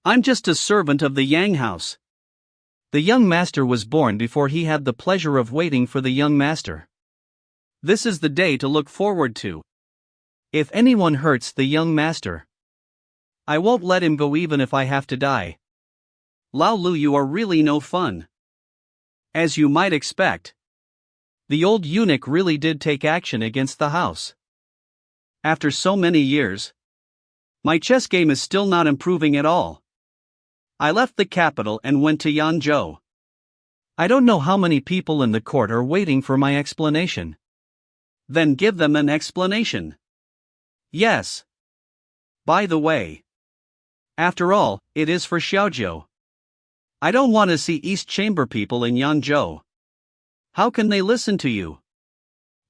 I'm just a servant of the Yang house. The young master was born before he had the pleasure of waiting for the young master. This is the day to look forward to. If anyone hurts the young master, I won't let him go even if I have to die. Lao Lu, you are really no fun. As you might expect, the old eunuch really did take action against the house. After so many years, my chess game is still not improving at all. I left the capital and went to Yangzhou. I don't know how many people in the court are waiting for my explanation. Then give them an explanation. Yes. By the way, after all, it is for Xiaojiu. I don't want to see East Chamber people in Yangzhou. How can they listen to you?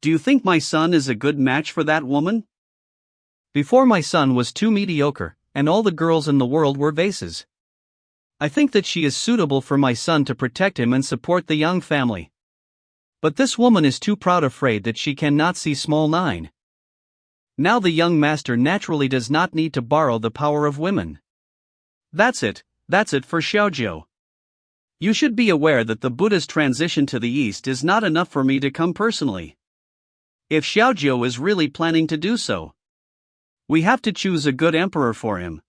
Do you think my son is a good match for that woman? Before my son was too mediocre, and all the girls in the world were vases. I think that she is suitable for my son to protect him and support the young family. But this woman is too proud, afraid that she cannot see small 9. Now the young master naturally does not need to borrow the power of women. That's it for Xiaojiu. You should be aware that the Buddha's transition to the east is not enough for me to come personally. If Xiaojiu is really planning to do so, we have to choose a good emperor for him.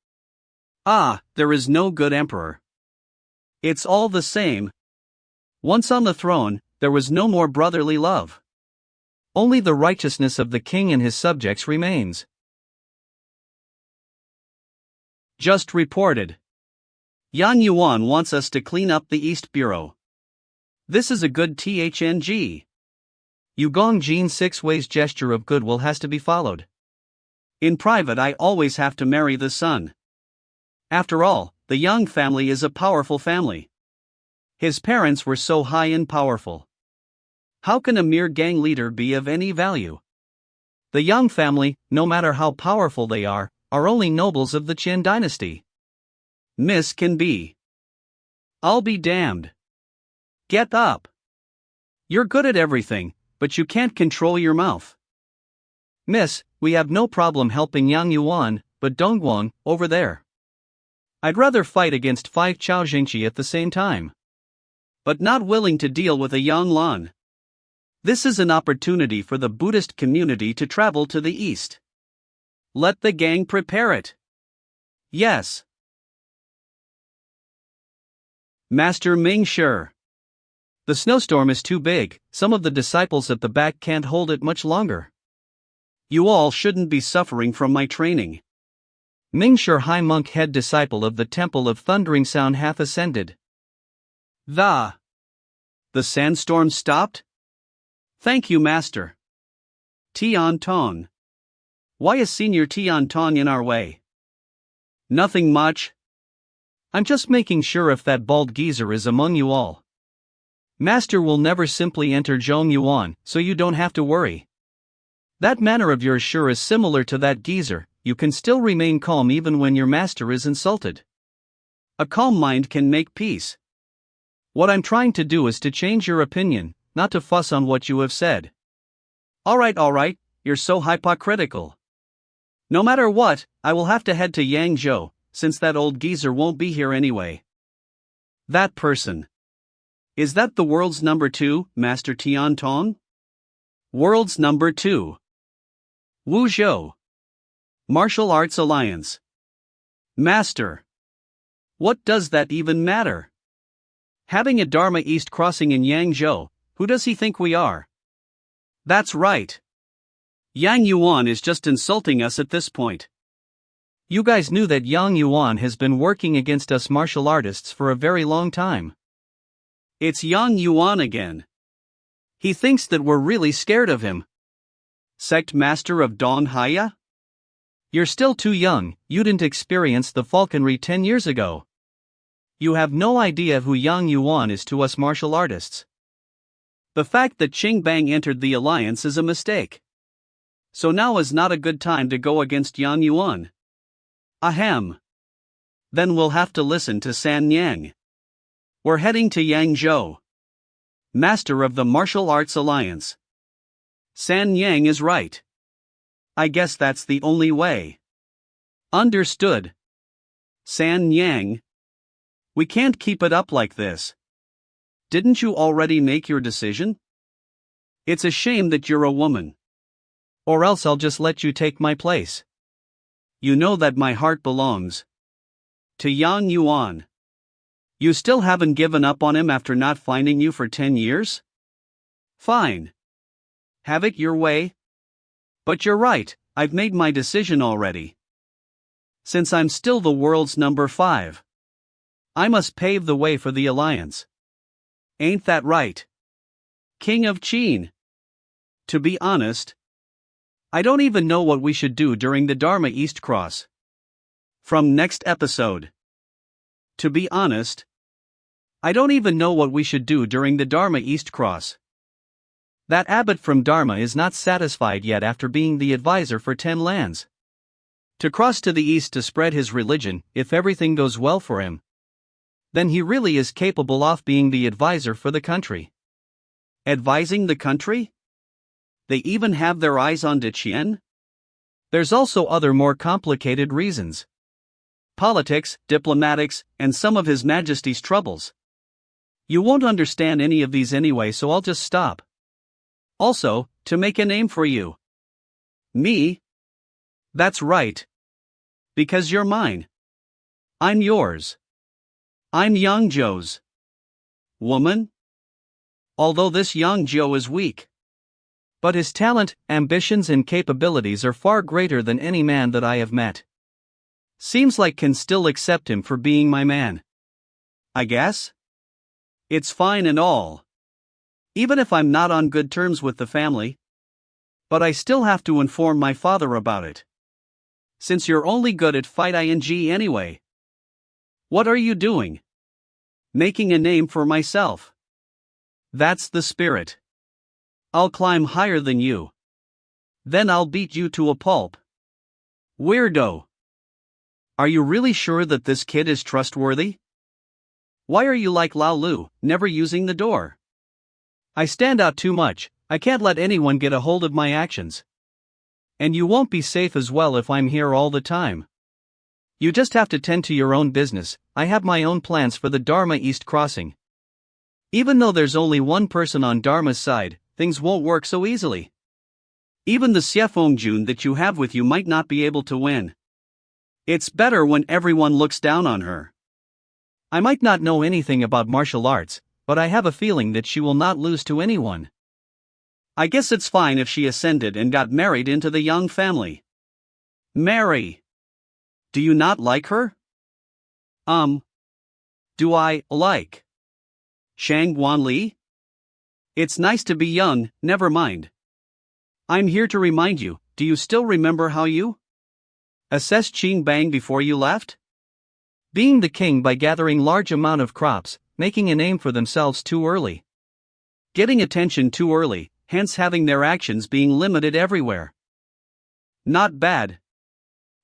There is no good emperor. It's all the same. Once on the throne, there was no more brotherly love. only the righteousness of the king and his subjects remains. Just reported. Yang Yuan wants us to clean up the East Bureau. This is a good thng. Yu Gongjin's 6 ways gesture of goodwill has to be followed. In private, I always have to marry the son. After all, the Yang family is a powerful family. His parents were so high and powerful. How can a mere gang leader be of any value? The Yang family, no matter how powerful they are only nobles of the Qin dynasty. Miss can be. I'll be damned. Get up. You're good at everything, but you can't control your mouth. Miss, we have no problem helping Yang Yuan, but Dongguang, over there. I'd rather fight against 5 Chao Jingqi at the same time. But not willing to deal with a Yang Lan. This is an opportunity for the Buddhist community to travel to the east. Let the gang prepare it. Yes. Master Ming Shi. The snowstorm is too big, some of the disciples at the back can't hold it much longer. You all shouldn't be suffering from my training. Ming Shi, high monk head disciple of the Temple of Thundering Sound, hath ascended. The sandstorm stopped? Thank you, Master. Tian Tong. Why is Senior Tian Tong in our way? Nothing much. I'm just making sure if that bald geezer is among you all. Master will never simply enter Zhong Yuan, so you don't have to worry. That manner of yours sure is similar to that geezer. You can still remain calm even when your master is insulted. A calm mind can make peace. What I'm trying to do is to change your opinion, not to fuss on what you have said. Alright, you're so hypocritical. No matter what, I will have to head to Yangzhou, since that old geezer won't be here anyway. That person. Is that the world's number 2, Master Tian Tong? World's number 2. Wu Zhou. Martial Arts Alliance. Master. What does that even matter? Having a Dharma East crossing in Yangzhou, who does he think we are? That's right. Yang Yuan is just insulting us at this point. You guys knew that Yang Yuan has been working against us martial artists for a very long time. It's Yang Yuan again. He thinks that we're really scared of him. Sect Master of Dong Haya? You're still too young, you didn't experience the falconry 10 years ago. You have no idea who Yang Yuan is to us martial artists. The fact that Qing Bang entered the alliance is a mistake. So now is not a good time to go against Yang Yuan. Ahem. Then we'll have to listen to San Yang. We're heading to Yangzhou. Master of the Martial Arts Alliance. San Yang is right. I guess that's the only way. Understood. San Yang. We can't keep it up like this. Didn't you already make your decision? It's a shame that you're a woman. Or else I'll just let you take my place. You know that my heart belongs to Yang Yuan. You still haven't given up on him after not finding you for 10 years? Fine. Have it your way. But you're right, I've made my decision already. Since I'm still the world's number 5. I must pave the way for the alliance. Ain't that right? King of Qin. To be honest, I don't even know what we should do during the Dharma East Cross. From next episode. To be honest, I don't even know what we should do during the Dharma East Cross. That abbot from Dharma is not satisfied yet after being the advisor for 10 lands. To cross to the east to spread his religion, if everything goes well for him, then he really is capable of being the advisor for the country. Advising the country? They even have their eyes on Deqian? There's also other more complicated reasons. Politics, diplomatics, and some of His Majesty's troubles. You won't understand any of these anyway, so I'll just stop. Also, to make a name for you. Me? That's right. Because you're mine. I'm yours. I'm Yangzhou's woman? Although this Yangzhou is weak. But his talent, ambitions and capabilities are far greater than any man that I have met. Seems like can still accept him for being my man. I guess? It's fine and all. Even if I'm not on good terms with the family. But I still have to inform my father about it. Since you're only good at fight ing anyway. What are you doing? Making a name for myself. That's the spirit. I'll climb higher than you. Then I'll beat you to a pulp. Weirdo. Are you really sure that this kid is trustworthy? Why are you like Lao Lu, never using the door? I stand out too much, I can't let anyone get a hold of my actions. And you won't be safe as well if I'm here all the time. You just have to tend to your own business. I have my own plans for the Dharma East Crossing. Even though there's only one person on Dharma's side, things won't work so easily. Even the Xiefengjun that you have with you might not be able to win. It's better when everyone looks down on her. I might not know anything about martial arts, but I have a feeling that she will not lose to anyone. I guess it's fine if she ascended and got married into the Young family. Marry. Do you not like her? Do I like Shang Guanli? It's nice to be young, never mind. I'm here to remind you, do you still remember how you assessed Qing Bang before you left? Being the king by gathering large amount of crops, making a name for themselves too early. Getting attention too early, hence having their actions being limited everywhere. Not bad.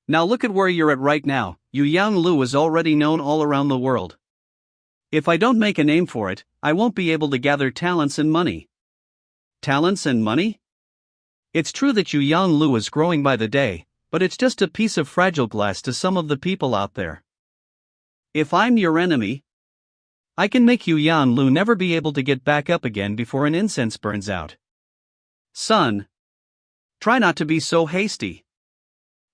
Now look at where you're at right now. Yu Yang Lu is already known all around the world. If I don't make a name for it, I won't be able to gather talents and money. Talents and money? It's true that Yu Yang Lu is growing by the day, but it's just a piece of fragile glass to some of the people out there. If I'm your enemy, I can make Yu Yang Lu never be able to get back up again before an incense burns out. Son, try not to be so hasty.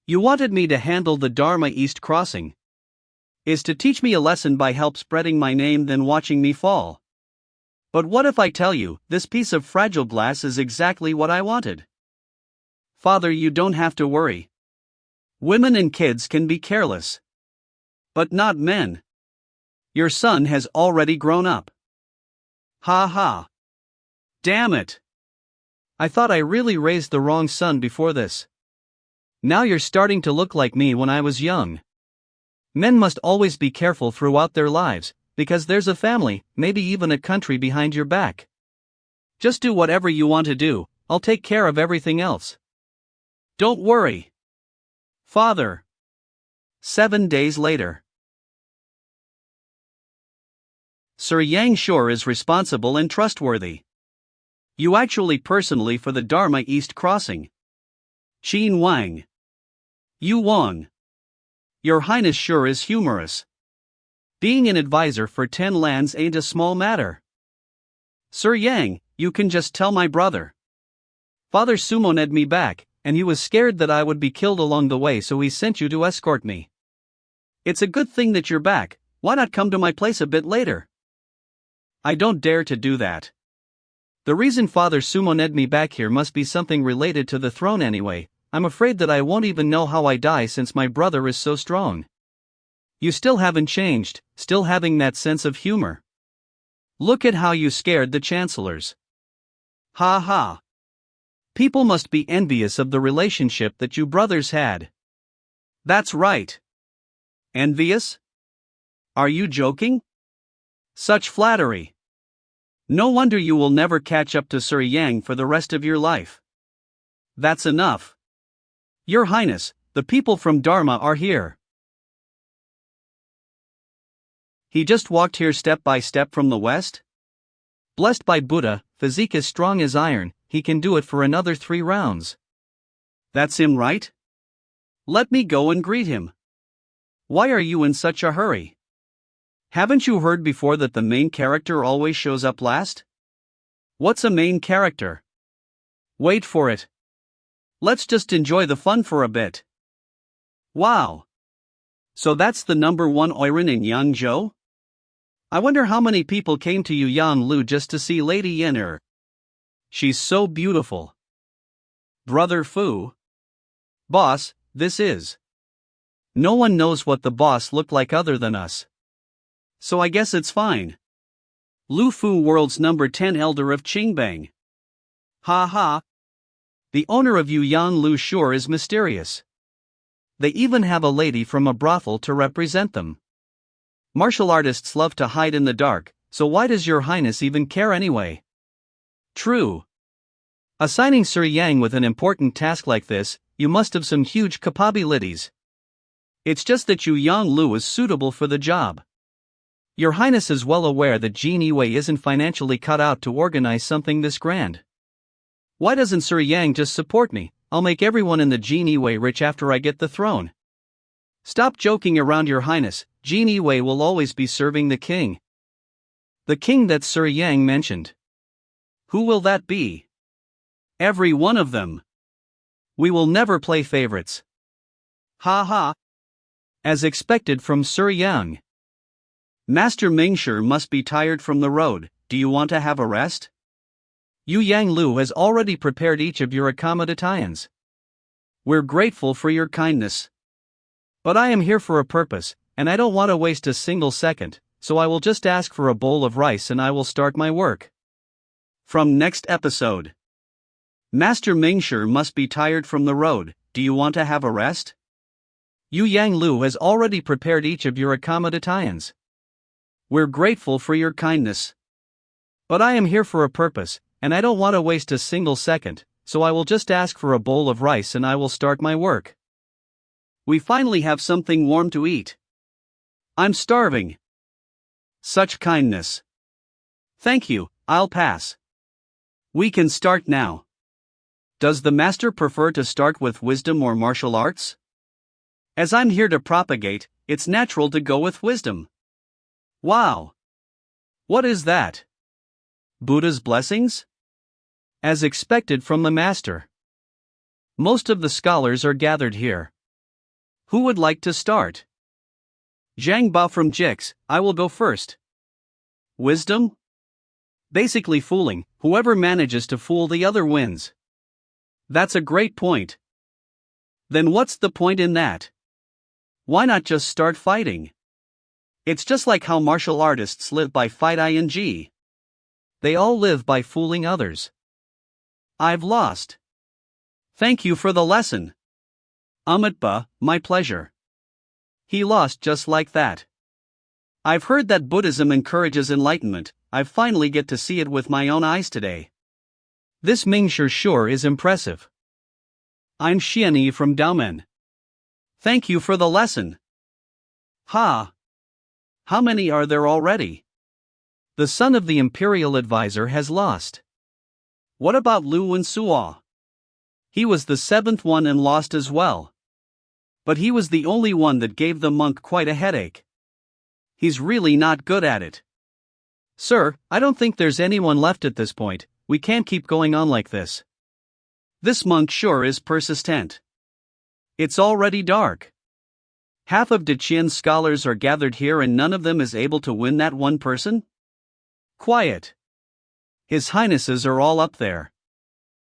You wanted me to handle the Dharma East Crossing. Is to teach me a lesson by help spreading my name than watching me fall. But what if I tell you, this piece of fragile glass is exactly what I wanted? Father, you don't have to worry. Women and kids can be careless. But not men. Your son has already grown up. Ha ha. Damn it. I thought I really raised the wrong son before this. Now you're starting to look like me when I was young. Men must always be careful throughout their lives, because there's a family, maybe even a country behind your back. Just do whatever you want to do, I'll take care of everything else. Don't worry. Father. 7 days later. Sir Yang sure is responsible and trustworthy. You actually personally for the Dharma East Crossing. Qin Wang. Yu Wang. Your Highness sure is humorous. Being an advisor for 10 lands ain't a small matter. Sir Yang, you can just tell my brother. Father summoned me back, and he was scared that I would be killed along the way, so he sent you to escort me. It's a good thing that you're back. Why not come to my place a bit later? I don't dare to do that. The reason Father summoned me back here must be something related to the throne anyway. I'm afraid that I won't even know how I die since my brother is so strong. You still haven't changed, still having that sense of humor. Look at how you scared the chancellors. Ha ha. People must be envious of the relationship that you brothers had. That's right. Envious? Are you joking? Such flattery. No wonder you will never catch up to Sir Yang for the rest of your life. That's enough. Your Highness, the people from Dharma are here. He just walked here step by step from the west? Blessed by Buddha, physique as strong as iron, he can do it for another 3 rounds. That's him, right? Let me go and greet him. Why are you in such a hurry? Haven't you heard before that the main character always shows up last? What's a main character? Wait for it. Let's just enjoy the fun for a bit. Wow. So that's the number 1 Oiran in Yangzhou? I wonder how many people came to Yu Yang Lu just to see Lady Yen'er. She's so beautiful. Brother Fu. Boss, this is. No one knows what the boss looked like other than us. So I guess it's fine. Lu Fu, world's number 10 elder of Qingbang. Ha ha. The owner of Yuyan Lu sure is mysterious. They even have a lady from a brothel to represent them. Martial artists love to hide in the dark, so why does your highness even care anyway? True. Assigning Sir Yang with an important task like this, you must have some huge capabilities. It's just that Yang Lu is suitable for the job. Your highness is well aware that Jin Yiwei isn't financially cut out to organize something this grand. Why doesn't Sir Yang just support me? I'll make everyone in the Jin Yiwei rich after I get the throne. Stop joking around, your highness. Jin Yiwei will always be serving the king. The king that Sir Yang mentioned. Who will that be? Every one of them. We will never play favorites. Ha ha. As expected from Sir Yang. Master Mingshi must be tired from the road. Do you want to have a rest? Yu Yang Lu has already prepared each of your accommodations. We're grateful for your kindness. But I am here for a purpose, and I don't want to waste a single second, so I will just ask for a bowl of rice and I will start my work. From next episode. Master Mingshi must be tired from the road. Do you want to have a rest? Yu Yang Lu has already prepared each of your accommodations. We're grateful for your kindness. But I am here for a purpose, and I don't want to waste a single second, so I will just ask for a bowl of rice and I will start my work. We finally have something warm to eat. I'm starving. Such kindness. Thank you, I'll pass. We can start now. Does the master prefer to start with wisdom or martial arts? As I'm here to propagate, it's natural to go with wisdom. Wow! What is that? Buddha's blessings? As expected from the master. Most of the scholars are gathered here. Who would like to start? Zhang Bao from Jix, I will go first. Wisdom? Basically fooling, whoever manages to fool the other wins. That's a great point. Then what's the point in that? Why not just start fighting? It's just like how martial artists live by fight ing. They all live by fooling others. I've lost. Thank you for the lesson. Amitba, my pleasure. He lost just like that. I've heard that Buddhism encourages enlightenment. I finally get to see it with my own eyes today. This Mingshi sure is impressive. I'm Xianyi from Daomen. Thank you for the lesson. Ha! How many are there already? The son of the imperial advisor has lost. What about Lu Wensuo? He was the 7th one and lost as well. But he was the only one that gave the monk quite a headache. He's really not good at it. Sir, I don't think there's anyone left at this point. We can't keep going on like this. This monk sure is persistent. It's already dark. Half of Deqian's scholars are gathered here and none of them is able to win that one person? Quiet. His highnesses are all up there.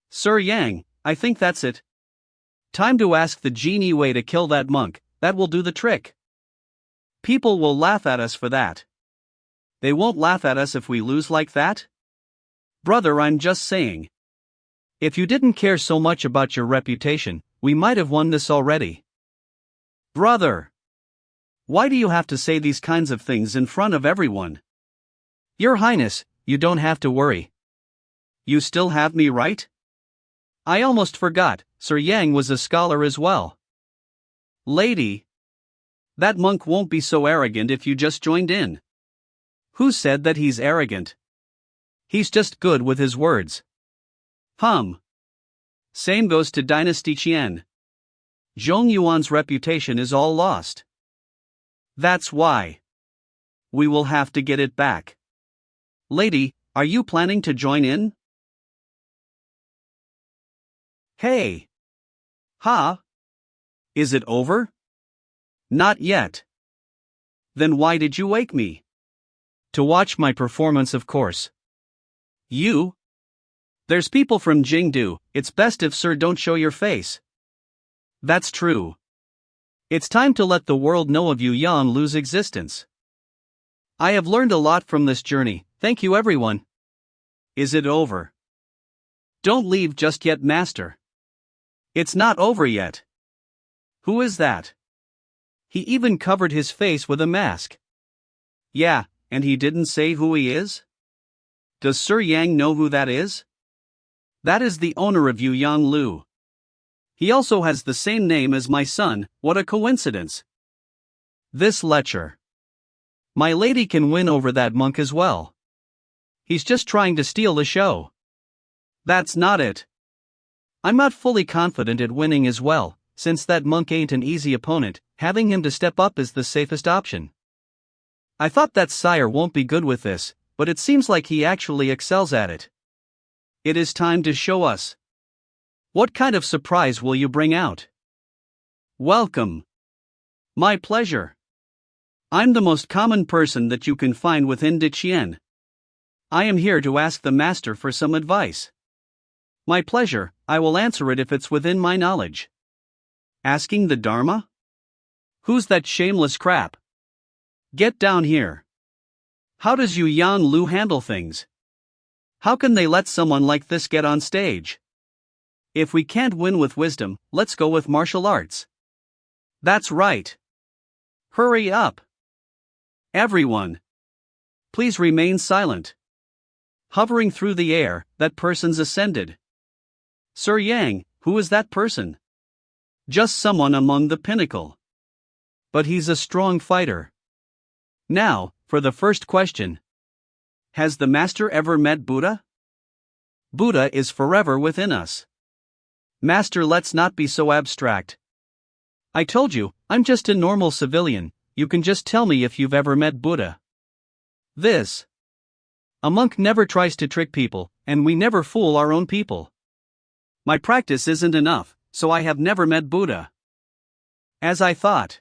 Sir Yang, I think that's it. Time to ask the Jin Yiwei to kill that monk, that will do the trick. People will laugh at us for that. They won't laugh at us if we lose like that? Brother, I'm just saying. If you didn't care so much about your reputation, we might have won this already. Brother! Why do you have to say these kinds of things in front of everyone? Your Highness, you don't have to worry. You still have me right? I almost forgot, Sir Yang was a scholar as well. Lady! That monk won't be so arrogant if you just joined in. Who said that he's arrogant? He's just good with his words. Same goes to Dynasty Qian. Zhong Yuan's reputation is all lost. That's why. We will have to get it back. Lady, are you planning to join in? Hey! Ha! Is it over? Not yet. Then why did you wake me? To watch my performance, of course. You? There's people from Jingdu, it's best if sir don't show your face. That's true. It's time to let the world know of Yu Yang Lu's existence. I have learned a lot from this journey, thank you everyone. Is it over? Don't leave just yet, master. It's not over yet. Who is that? He even covered his face with a mask. Yeah, and he didn't say who he is? Does Sir Yang know who that is? That is the owner of Yu Yang Lu. He also has the same name as my son, what a coincidence. This lecture. My lady can win over that monk as well. He's just trying to steal the show. That's not it. I'm not fully confident at winning as well, since that monk ain't an easy opponent, having him to step up is the safest option. I thought that sire won't be good with this, but it seems like he actually excels at it. It is time to show us. What kind of surprise will you bring out? Welcome. My pleasure. I'm the most common person that you can find within Diqian. I am here to ask the master for some advice. My pleasure, I will answer it if it's within my knowledge. Asking the Dharma? Who's that shameless crap? Get down here. How does Yu Yang Lu handle things? How can they let someone like this get on stage? If we can't win with wisdom, let's go with martial arts. That's right. Hurry up. Everyone. Please remain silent. Hovering through the air, that person's ascended. Sir Yang, who is that person? Just someone among the pinnacle. But he's a strong fighter. Now, for the first question. Has the master ever met Buddha? Buddha is forever within us. Master, let's not be so abstract. I told you, I'm just a normal civilian, you can just tell me if you've ever met Buddha. This. A monk never tries to trick people, and we never fool our own people. My practice isn't enough, so I have never met Buddha. As I thought.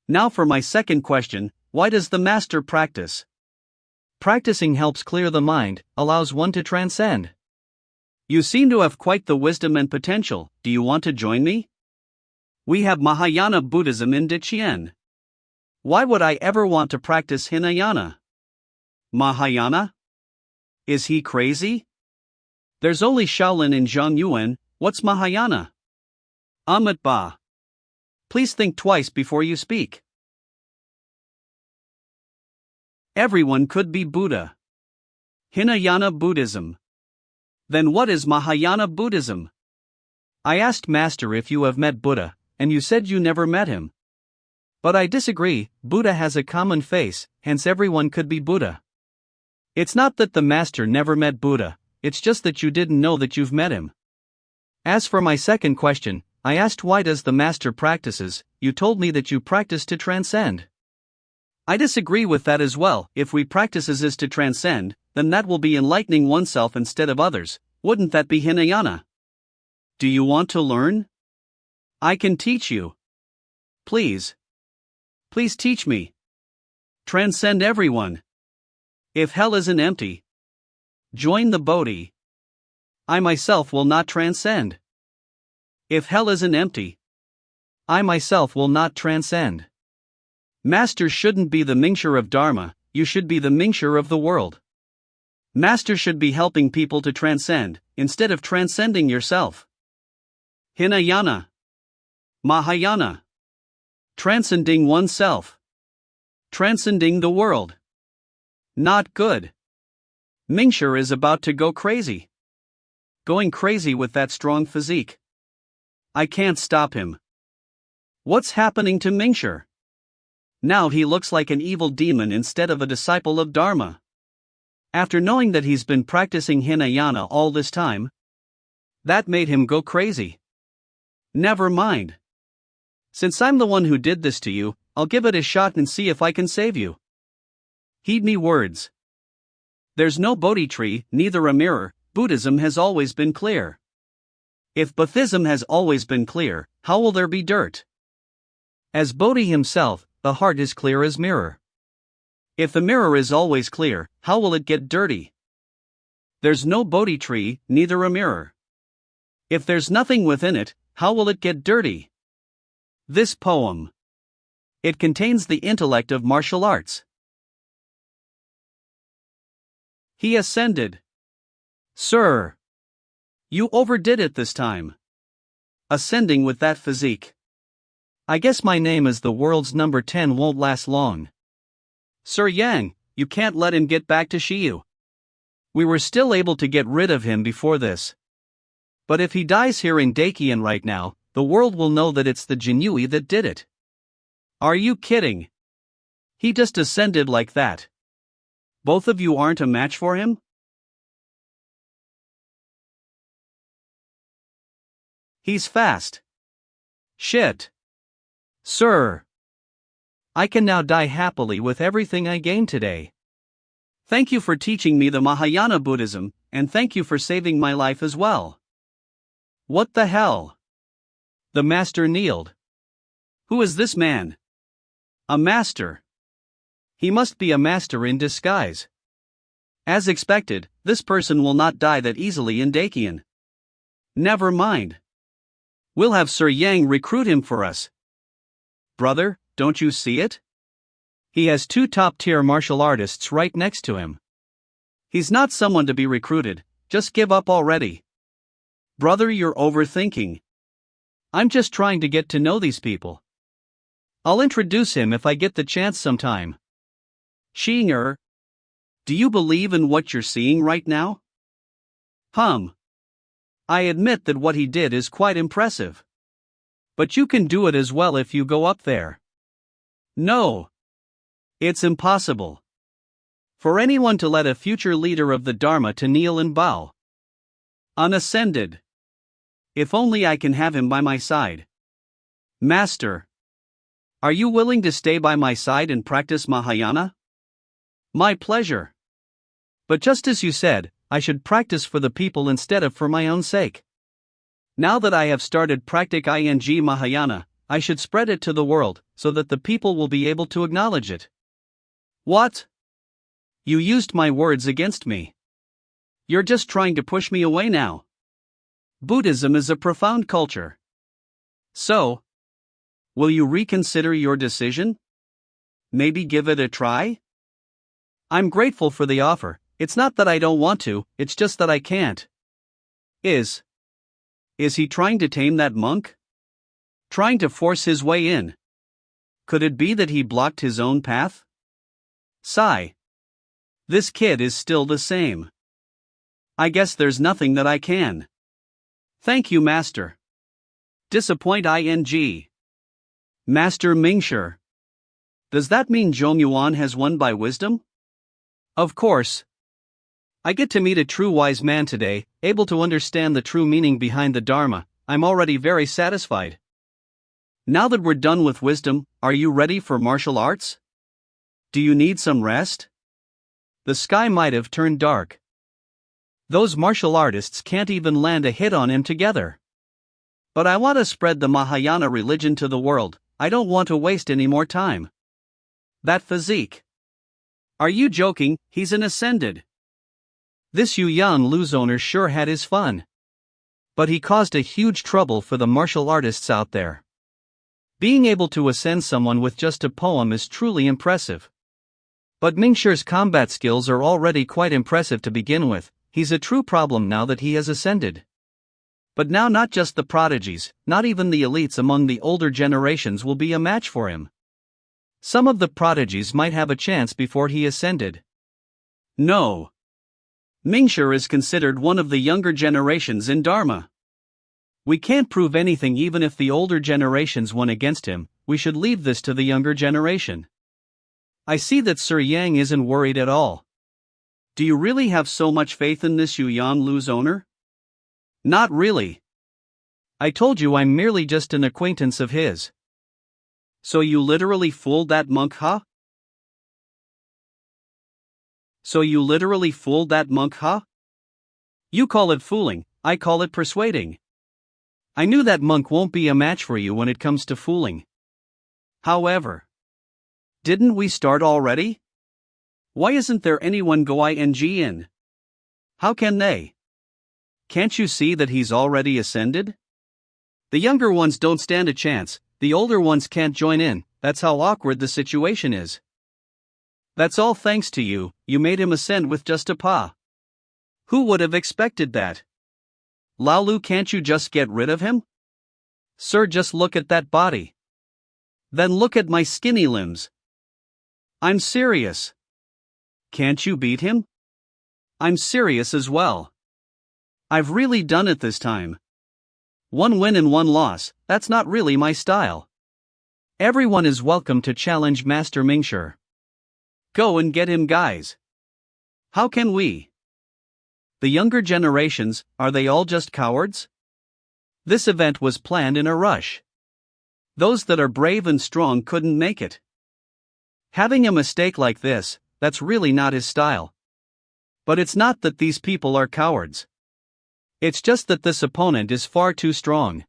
Now for my second question, why does the master practice? Practicing helps clear the mind, allows one to transcend. You seem to have quite the wisdom and potential, do you want to join me? We have Mahayana Buddhism in Diqian. Why would I ever want to practice Hinayana? Mahayana? Is he crazy? There's only Shaolin in Zhongyuan, what's Mahayana? Amit Ba. Please think twice before you speak. Everyone could be Buddha. Hinayana Buddhism. Then what is Mahayana Buddhism? I asked Master if you have met Buddha, and you said you never met him. But I disagree, Buddha has a common face, hence everyone could be Buddha. It's not that the Master never met Buddha, it's just that you didn't know that you've met him. As for my second question, I asked why does the Master practices, you told me that you practice to transcend. I disagree with that as well, if we practices is to transcend, then that will be enlightening oneself instead of others, wouldn't that be Hinayana? Do you want to learn? I can teach you. Please. Please teach me. Transcend everyone. If hell isn't empty, join the Bodhi. I myself will not transcend. If hell isn't empty, I myself will not transcend. Master shouldn't be the Mingshur of Dharma, you should be the Mingshur of the world. Master should be helping people to transcend, instead of transcending yourself. Hinayana. Mahayana. Transcending oneself. Transcending the world. Not good. Mingshur is about to go crazy. Going crazy with that strong physique. I can't stop him. What's happening to Mingshur? Now he looks like an evil demon instead of a disciple of Dharma. After knowing that he's been practicing Hinayana all this time, that made him go crazy. Never mind. Since I'm the one who did this to you, I'll give it a shot and see if I can save you. Heed me words. There's no Bodhi tree, neither a mirror, Buddhism has always been clear. If Buddhism has always been clear, how will there be dirt? As Bodhi himself, the heart is clear as mirror. If the mirror is always clear, how will it get dirty? There's no Bodhi tree, neither a mirror. If there's nothing within it, how will it get dirty? This poem. It contains the intellect of martial arts. He ascended. Sir. You overdid it this time. Ascending with that physique. I guess my name as the world's number 10 won't last long. Sir Yang, you can't let him get back to Shiyu. We were still able to get rid of him before this. But if he dies here in Dakian right now, the world will know that it's the Jinui that did it. Are you kidding? He just ascended like that. Both of you aren't a match for him? He's fast. Shit. Sir. I can now die happily with everything I gained today. Thank you for teaching me the Mahayana Buddhism, and thank you for saving my life as well. What the hell? The master kneeled. Who is this man? A master. He must be a master in disguise. As expected, this person will not die that easily in Dakian. Never mind. We'll have Sir Yang recruit him for us. Brother, don't you see it? He has 2 top-tier martial artists right next to him. He's not someone to be recruited, just give up already. Brother, you're overthinking. I'm just trying to get to know these people. I'll introduce him if I get the chance sometime. Xinger, do you believe in what you're seeing right now? I admit that what he did is quite impressive. But you can do it as well if you go up there. No. It's impossible. For anyone to let a future leader of the Dharma to kneel and bow. Unascended. If only I can have him by my side. Master. Are you willing to stay by my side and practice Mahayana? My pleasure. But just as you said, I should practice for the people instead of for my own sake. Now that I have started Practic ing Mahayana, I should spread it to the world, so that the people will be able to acknowledge it. What? You used my words against me. You're just trying to push me away now. Buddhism is a profound culture. So, will you reconsider your decision? Maybe give it a try? I'm grateful for the offer. It's not that I don't want to, it's just that I can't. Is he trying to tame that monk? Trying to force his way in? Could it be that he blocked his own path? Sigh. This kid is still the same. I guess there's nothing that I can. Thank you, Master. Disappoint ing. Master Mingshi. Does that mean Zhongyuan has won by wisdom? Of course. I get to meet a true wise man today, able to understand the true meaning behind the Dharma. I'm already very satisfied. Now that we're done with wisdom, are you ready for martial arts? Do you need some rest? The sky might have turned dark. Those martial artists can't even land a hit on him together. But I want to spread the Mahayana religion to the world. I don't want to waste any more time. That physique. Are you joking? He's an ascended. This Yuyan Lu's owner sure had his fun. But he caused a huge trouble for the martial artists out there. Being able to ascend someone with just a poem is truly impressive. But Mingshi's combat skills are already quite impressive to begin with. He's a true problem now that he has ascended. But now not just the prodigies, not even the elites among the older generations will be a match for him. Some of the prodigies might have a chance before he ascended. No. Mingshi is considered one of the younger generations in Dharma. We can't prove anything even if the older generations won against him. We should leave this to the younger generation. I see that Sir Yang isn't worried at all. Do you really have so much faith in this Yuyan Lu's owner? Not really. I told you I'm merely just an acquaintance of his. So you literally fooled that monk, huh? You call it fooling, I call it persuading. I knew that monk won't be a match for you when it comes to fooling. However, didn't we start already? Why isn't there anyone go ing in? How can they? Can't you see that he's already ascended? The younger ones don't stand a chance, the older ones can't join in, that's how awkward the situation is. That's all thanks to you, you made him ascend with just a paw. Who would have expected that? Laolu, can't you just get rid of him? Sir, just look at that body. Then look at my skinny limbs. I'm serious. Can't you beat him? I'm serious as well. I've really done it this time. One win and one loss, that's not really my style. Everyone is welcome to challenge Master Mingshi. Go and get him, guys. How can we? The younger generations, are they all just cowards? This event was planned in a rush. Those that are brave and strong couldn't make it. Having a mistake like this, that's really not his style. But it's not that these people are cowards. It's just that this opponent is far too strong.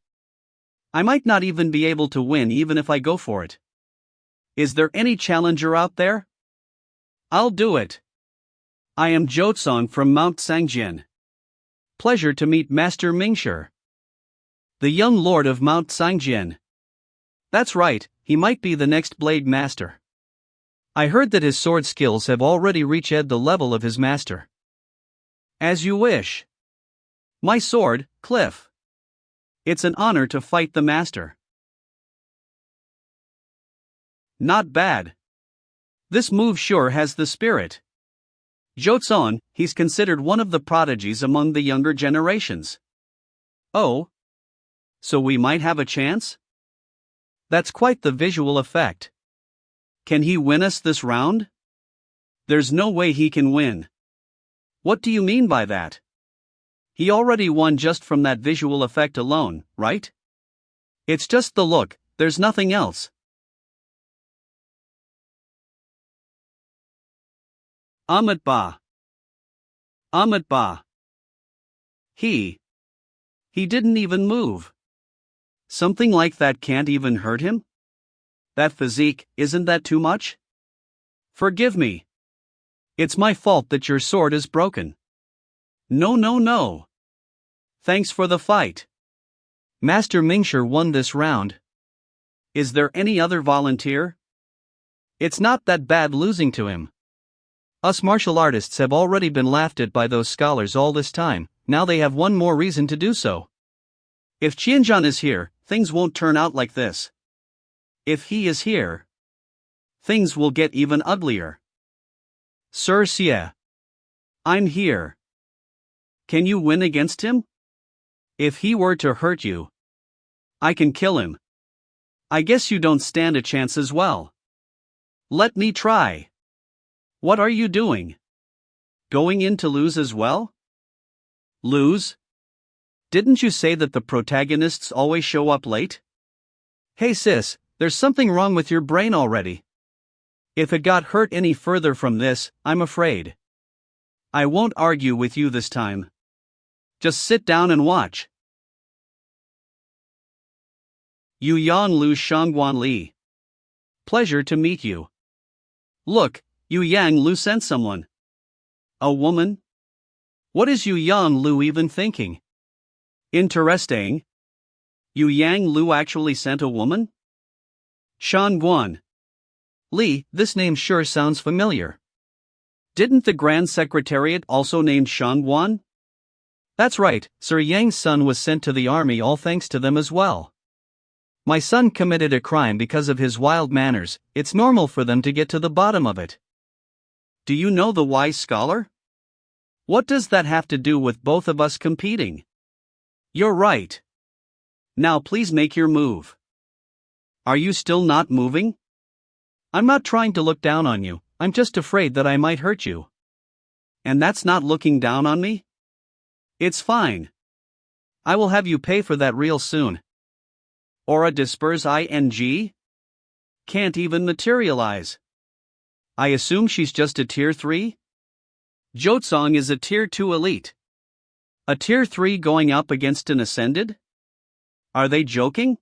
I might not even be able to win even if I go for it. Is there any challenger out there? I'll do it. I am Jotsong from Mount Sangjin. Pleasure to meet Master Mingshi. The young lord of Mount Sangjin. That's right, he might be the next blade master. I heard that his sword skills have already reached the level of his master. As you wish. My sword, Cliff. It's an honor to fight the master. Not bad. This move sure has the spirit. Jotsong, he's considered one of the prodigies among the younger generations. Oh? So we might have a chance? That's quite the visual effect. Can he win us this round? There's no way he can win. What do you mean by that? He already won just from that visual effect alone, right? It's just the look, there's nothing else. Amitba. Amitba. He didn't even move. Something like that can't even hurt him? That physique, isn't that too much? Forgive me. It's my fault that your sword is broken. No. Thanks for the fight. Master Mingshi won this round. Is there any other volunteer? It's not that bad losing to him. Us martial artists have already been laughed at by those scholars all this time, now they have one more reason to do so. If Qianzhan is here, things won't turn out like this. If he is here, things will get even uglier. Sir Xie. I'm here. Can you win against him? If he were to hurt you, I can kill him. I guess you don't stand a chance as well. Let me try. What are you doing? Going in to lose as well? Lose? Didn't you say that the protagonists always show up late? Hey sis, there's something wrong with your brain already. If it got hurt any further from this, I'm afraid. I won't argue with you this time. Just sit down and watch. Yu Yang Lu Shangguan Li. Pleasure to meet you. Look, Yu Yang Lu sent someone. A woman? What is Yu Yang Lu even thinking? Interesting. Yu Yang Lu actually sent a woman? Shangguan Li, this name sure sounds familiar. Didn't the Grand Secretariat also name Shangguan? That's right, Sir Yang's son was sent to the army all thanks to them as well. My son committed a crime because of his wild manners, it's normal for them to get to the bottom of it. Do you know the wise scholar? What does that have to do with both of us competing? You're right. Now please make your move. Are you still not moving? I'm not trying to look down on you, I'm just afraid that I might hurt you. And that's not looking down on me? It's fine. I will have you pay for that real soon. Aura disperse ing? Can't even materialize. I assume she's just a tier 3? Jotsong is a tier 2 elite. A tier 3 going up against an ascended? Are they joking?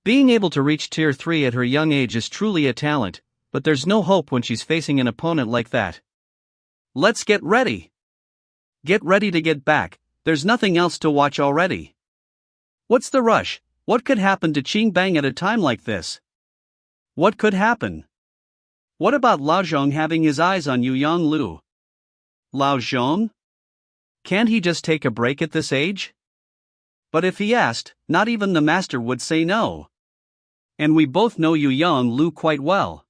Being able to reach tier 3 at her young age is truly a talent, but there's no hope when she's facing an opponent like that. Let's get ready. Get ready to get back, there's nothing else to watch already. What's the rush? What could happen to Qing Bang at a time like this? What could happen? What about Lao Zhong having his eyes on Yu Yang Lu? Lao Zhong? Can't he just take a break at this age? But if he asked, not even the master would say no. And we both know Yu Yang Lu quite well.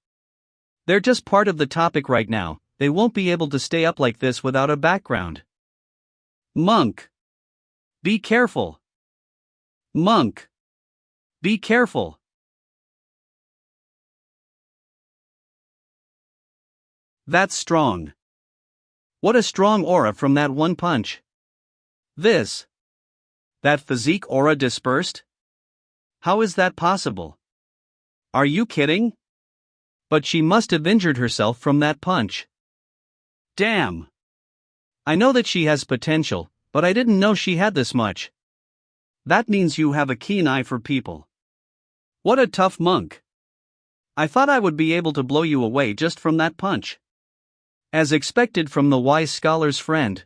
They're just part of the topic right now, they won't be able to stay up like this without a background. Monk. Be careful. Monk. Be careful. That's strong. What a strong aura from that one punch. That physique aura dispersed? How is that possible? Are you kidding? But she must have injured herself from that punch. Damn. I know that she has potential, but I didn't know she had this much. That means you have a keen eye for people. What a tough monk. I thought I would be able to blow you away just from that punch. As expected from the wise scholar's friend.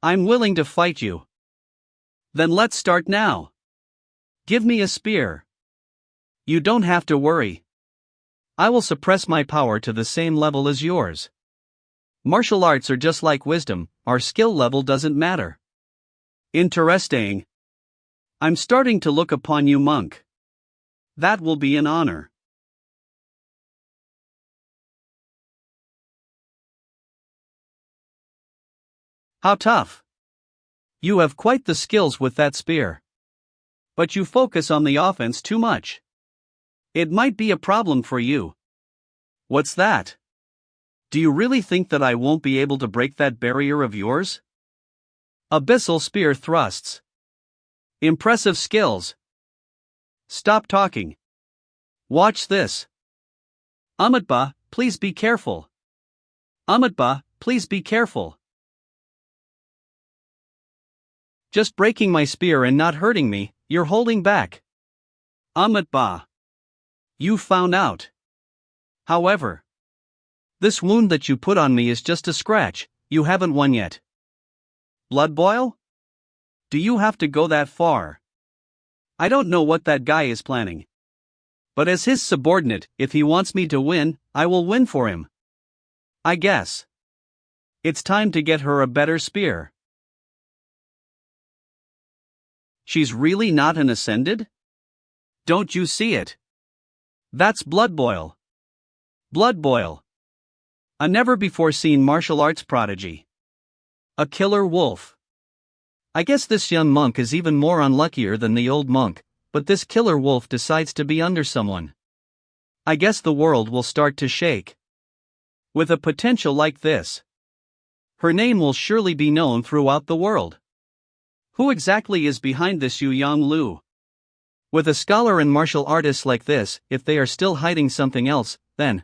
I'm willing to fight you. Then let's start now. Give me a spear. You don't have to worry. I will suppress my power to the same level as yours. Martial arts are just like wisdom, our skill level doesn't matter. Interesting. I'm starting to look upon you, monk. That will be an honor. How tough. You have quite the skills with that spear. But you focus on the offense too much. It might be a problem for you. What's that? Do you really think that I won't be able to break that barrier of yours? Abyssal spear thrusts. Impressive skills. Stop talking. Watch this. Amitba, please be careful. Amitba, please be careful. Just breaking my spear and not hurting me, you're holding back. Amitba. You found out. However, this wound that you put on me is just a scratch, you haven't won yet. Blood boil? Do you have to go that far? I don't know what that guy is planning. But as his subordinate, if he wants me to win, I will win for him. I guess. It's time to get her a better spear. She's really not an ascended? Don't you see it? That's blood boil. Blood boil. A never-before-seen martial arts prodigy. A killer wolf. I guess this young monk is even more unluckier than the old monk, but this killer wolf decides to be under someone. I guess the world will start to shake. With a potential like this, her name will surely be known throughout the world. Who exactly is behind this Yu Yang Lu? With a scholar and martial artist like this, if they are still hiding something else, then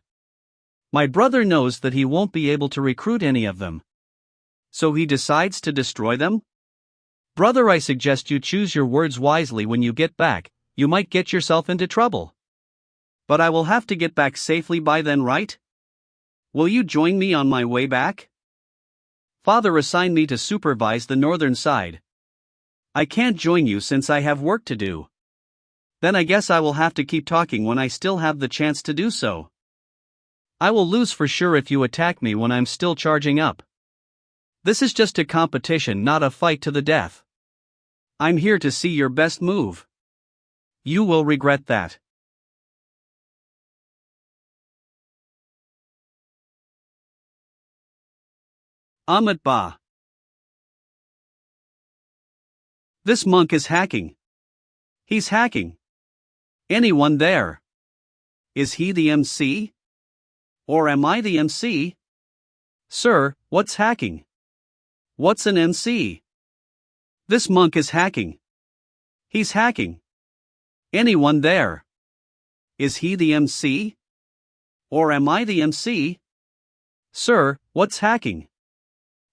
my brother knows that he won't be able to recruit any of them. So he decides to destroy them? Brother, I suggest you choose your words wisely when you get back, you might get yourself into trouble. But I will have to get back safely by then, right? Will you join me on my way back? Father assigned me to supervise the northern side. I can't join you since I have work to do. Then I guess I will have to keep talking when I still have the chance to do so. I will lose for sure if you attack me when I'm still charging up. This is just a competition, not a fight to the death. I'm here to see your best move. You will regret that. Amitba. This monk is hacking. He's hacking. Anyone there? Is he the MC? Or am I the MC? Sir, what's hacking? What's an MC? This monk is hacking. He's hacking. Anyone there? Is he the MC? Or am I the MC? Sir, what's hacking?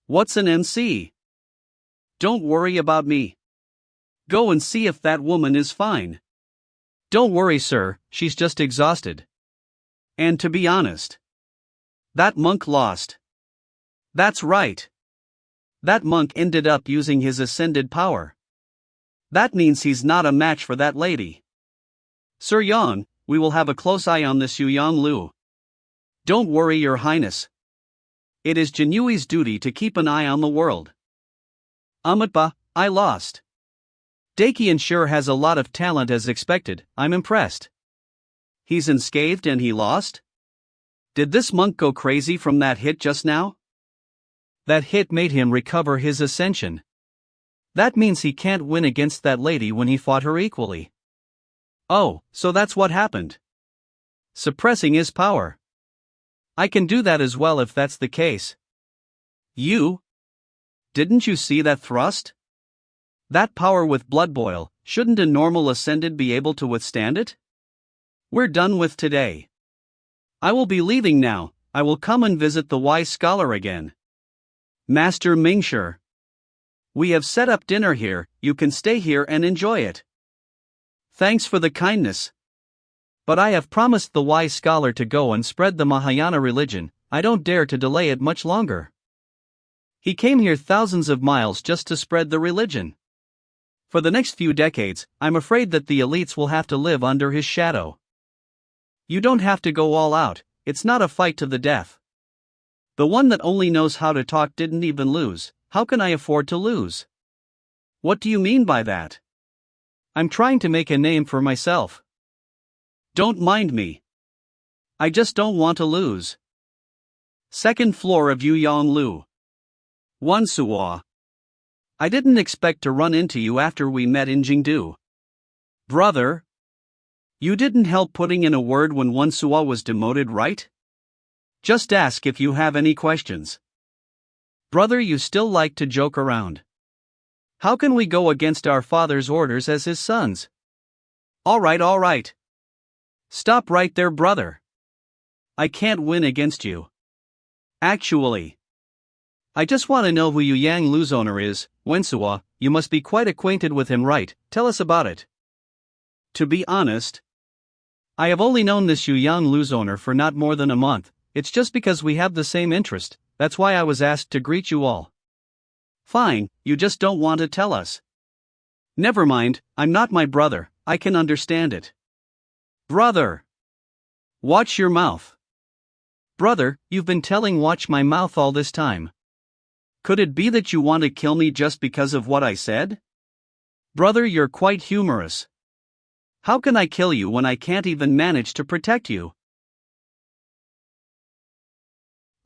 What's an MC? Don't worry about me. Go and see if that woman is fine. Don't worry, sir, she's just exhausted. And to be honest, that monk lost. That's right. That monk ended up using his ascended power. That means he's not a match for that lady. Sir Yang, we will have a close eye on this Yu Yang Lu. Don't worry, Your Highness. It is Jinyui's duty to keep an eye on the world. Amatba, I lost. Dakian sure has a lot of talent as expected, I'm impressed. He's unscathed and he lost? Did this monk go crazy from that hit just now? That hit made him recover his ascension. That means he can't win against that lady when he fought her equally. Oh, so that's what happened. Suppressing his power. I can do that as well if that's the case. You? Didn't you see that thrust? That power with blood boil, shouldn't a normal ascended be able to withstand it? We're done with today. I will be leaving now, I will come and visit the wise scholar again. Master Mingshi. We have set up dinner here, you can stay here and enjoy it. Thanks for the kindness. But I have promised the wise scholar to go and spread the Mahayana religion, I don't dare to delay it much longer. He came here thousands of miles just to spread the religion. For the next few decades, I'm afraid that the elites will have to live under his shadow. You don't have to go all out, it's not a fight to the death. The one that only knows how to talk didn't even lose, how can I afford to lose? What do you mean by that? I'm trying to make a name for myself. Don't mind me. I just don't want to lose. Second floor of Yu Yang Lu. Wansuwa. I didn't expect to run into you after we met in Jingdu. Brother? You didn't help putting in a word when Wansuwa was demoted, right? Just ask if you have any questions. Brother, you still like to joke around. How can we go against our father's orders as his sons? Alright. Stop right there, brother. I can't win against you. Actually, I just want to know who Yu Yang Lu's owner is, Wensuwa, you must be quite acquainted with him, right? Tell us about it. To be honest, I have only known this Yu Yang Lu's owner for not more than a month, it's just because we have the same interest, that's why I was asked to greet you all. Fine, you just don't want to tell us. Never mind, I'm not my brother, I can understand it. Brother! Watch your mouth. Brother, you've been telling watch my mouth all this time. Could it be that you want to kill me just because of what I said? Brother, you're quite humorous. How can I kill you when I can't even manage to protect you?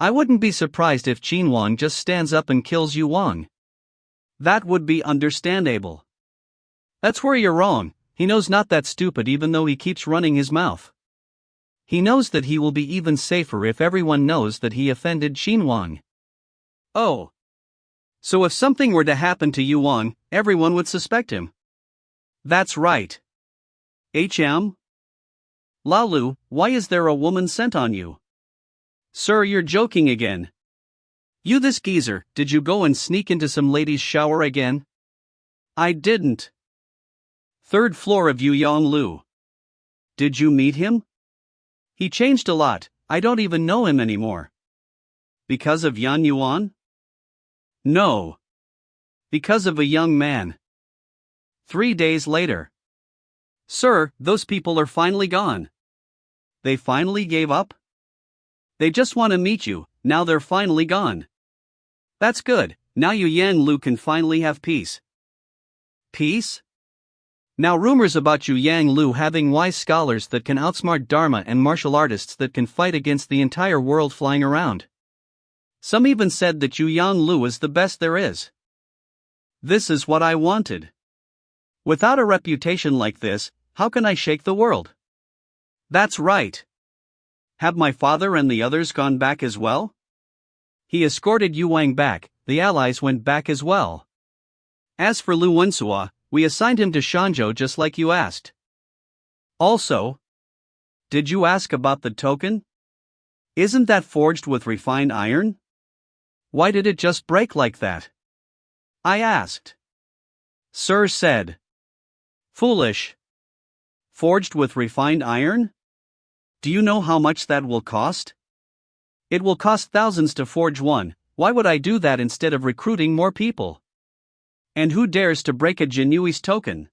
I wouldn't be surprised if Qin Wang just stands up and kills Yu Wang. That would be understandable. That's where you're wrong, he knows not that stupid even though he keeps running his mouth. He knows that he will be even safer if everyone knows that he offended Qin Wang. Oh. So if something were to happen to Yu Wang, everyone would suspect him. That's right. Laolu, why is there a woman sent on you? Sir, you're joking again. You this geezer, did you go and sneak into some lady's shower again? I didn't. Third floor of Yu Yang Lu. Did you meet him? He changed a lot, I don't even know him anymore. Because of Yan Yuan? No. Because of a young man. 3 days later. Sir, those people are finally gone. They finally gave up? They just want to meet you, now they're finally gone. That's good, now Yu Yang Lu can finally have peace. Peace? Now rumors about Yu Yang Lu having wise scholars that can outsmart Dharma and martial artists that can fight against the entire world flying around. Some even said that Yu Yang Lu is the best there is. This is what I wanted. Without a reputation like this, how can I shake the world? That's right. Have my father and the others gone back as well? He escorted Yu Wang back, the allies went back as well. As for Lu Wensuwa, we assigned him to Shanzhou just like you asked. Also, did you ask about the token? Isn't that forged with refined iron? Why did it just break like that? I asked. Sir said. Foolish. Forged with refined iron? Do you know how much that will cost? It will cost thousands to forge one, Why would I do that instead of recruiting more people? And who dares to break a Jinyui's token?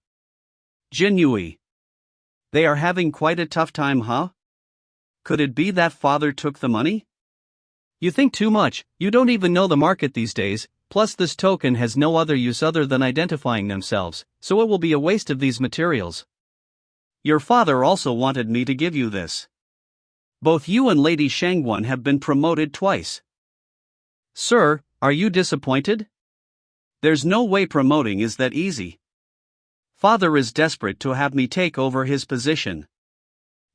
Jinyui. They are having quite a tough time, huh? Could it be that father took the money? You think too much, you don't even know the market these days, plus this token has no other use other than identifying themselves, so it will be a waste of these materials. Your father also wanted me to give you this. Both you and Lady Shangguan have been promoted twice. Sir, are you disappointed? There's no way promoting is that easy. Father is desperate to have me take over his position.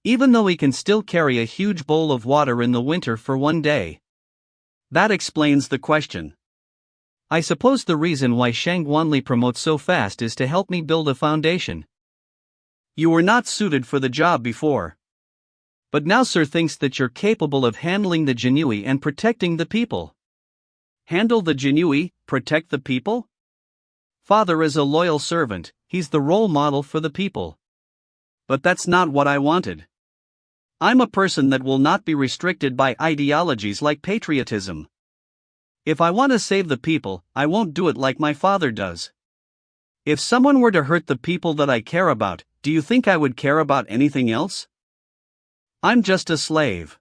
Even though he can still carry a huge bowl of water in the winter for one day. That explains the question. I suppose the reason why Shangguanli promotes so fast is to help me build a foundation. You were not suited for the job before. But now Sir thinks that you're capable of handling the Jinyui and protecting the people. Handle the Jinyui, protect the people? Father is a loyal servant, he's the role model for the people. But that's not what I wanted. I'm a person that will not be restricted by ideologies like patriotism. If I want to save the people, I won't do it like my father does. If someone were to hurt the people that I care about, do you think I would care about anything else? I'm just a slave.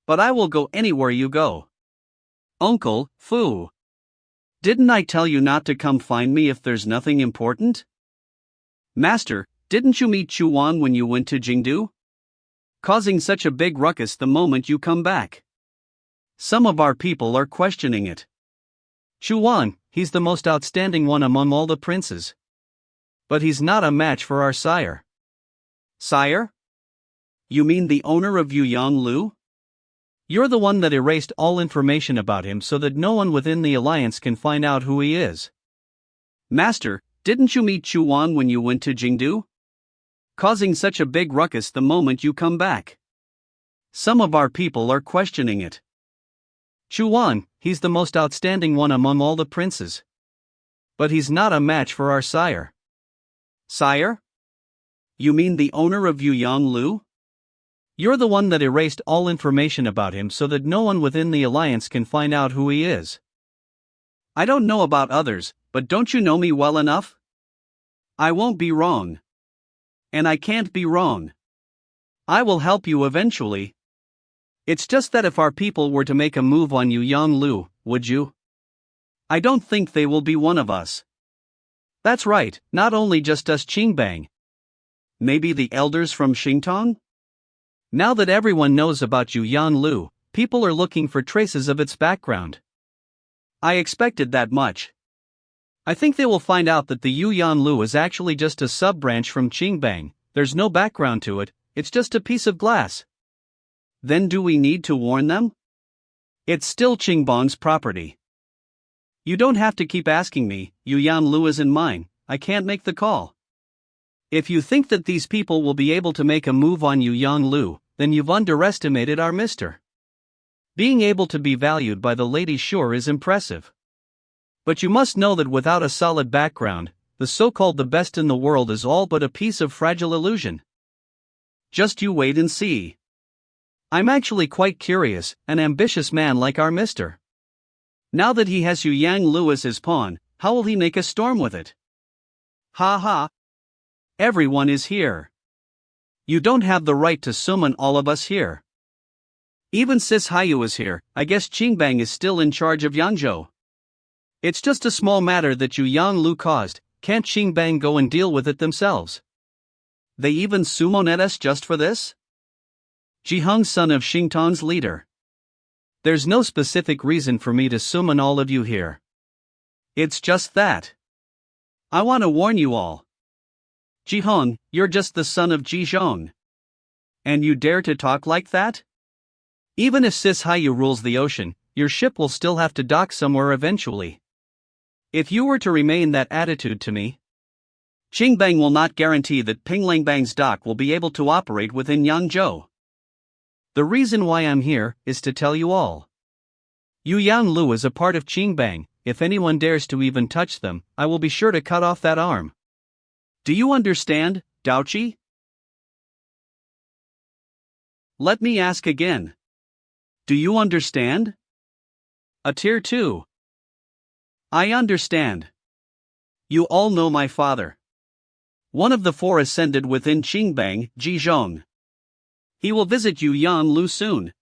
But I will go anywhere you go. Uncle, Fu. Didn't I tell you not to come find me if there's nothing important? Master, didn't you meet Chuan when you went to Jingdu? Causing such a big ruckus the moment you come back. Some of our people are questioning it. Chuan, he's the most outstanding one among all the princes. But he's not a match for our sire. Sire? You mean the owner of Yuyang Lu? You're the one that erased all information about him so that no one within the alliance can find out who he is. Master, didn't you meet Chuan when you went to Jingdu? Causing such a big ruckus the moment you come back. Some of our people are questioning it. Chuan, he's the most outstanding one among all the princes. But he's not a match for our sire. Sire? You mean the owner of Yuyang Lu? You're the one that erased all information about him so that no one within the alliance can find out who he is. I don't know about others, but don't you know me well enough? I won't be wrong. And I can't be wrong. I will help you eventually. It's just that if our people were to make a move on Yuyang Lu, would you? I don't think they will be one of us. That's right, not only just us Qingbang. Maybe the elders from Xingtong? Now that everyone knows about Yuyang Lu, people are looking for traces of its background. I expected that much. I think they will find out that the Yuyang Lu is actually just a sub-branch from Qingbang, there's no background to it, it's just a piece of glass. Then do we need to warn them? It's still Qingbang's property. You don't have to keep asking me, Yuyang Lu isn't mine, I can't make the call. If you think that these people will be able to make a move on Yuyang Lu, then you've underestimated our mister. Being able to be valued by the lady sure is impressive. But you must know that without a solid background, the so-called the best in the world is all but a piece of fragile illusion. Just you wait and see. I'm actually quite curious, an ambitious man like our mister. Now that he has Yuyang Lu as his pawn, how will he make a storm with it? Ha ha. Everyone is here. You don't have the right to summon all of us here. Even Sis Hayu is here, I guess Qingbang is still in charge of Yangzhou. It's just a small matter that Yuyang Lu caused, can't Qingbang go and deal with it themselves? They even summoned us just for this? Jiheng, son of Xingtong's leader. There's no specific reason for me to summon all of you here. It's just that. I want to warn you all. Jiheng, you're just the son of Jizhong. And you dare to talk like that? Even if Sis Hayu rules the ocean, your ship will still have to dock somewhere eventually. If you were to remain that attitude to me, Qingbang will not guarantee that Pinglangbang's dock will be able to operate within Yangzhou. The reason why I'm here is to tell you all. Yuyang Lu is a part of Qingbang, if anyone dares to even touch them, I will be sure to cut off that arm. Do you understand, Daochi? Let me ask again. Do you understand? A tier 2. I understand. You all know my father. One of the 4 ascended within Qingbang, Jizhong. He will visit you Yan Lu soon.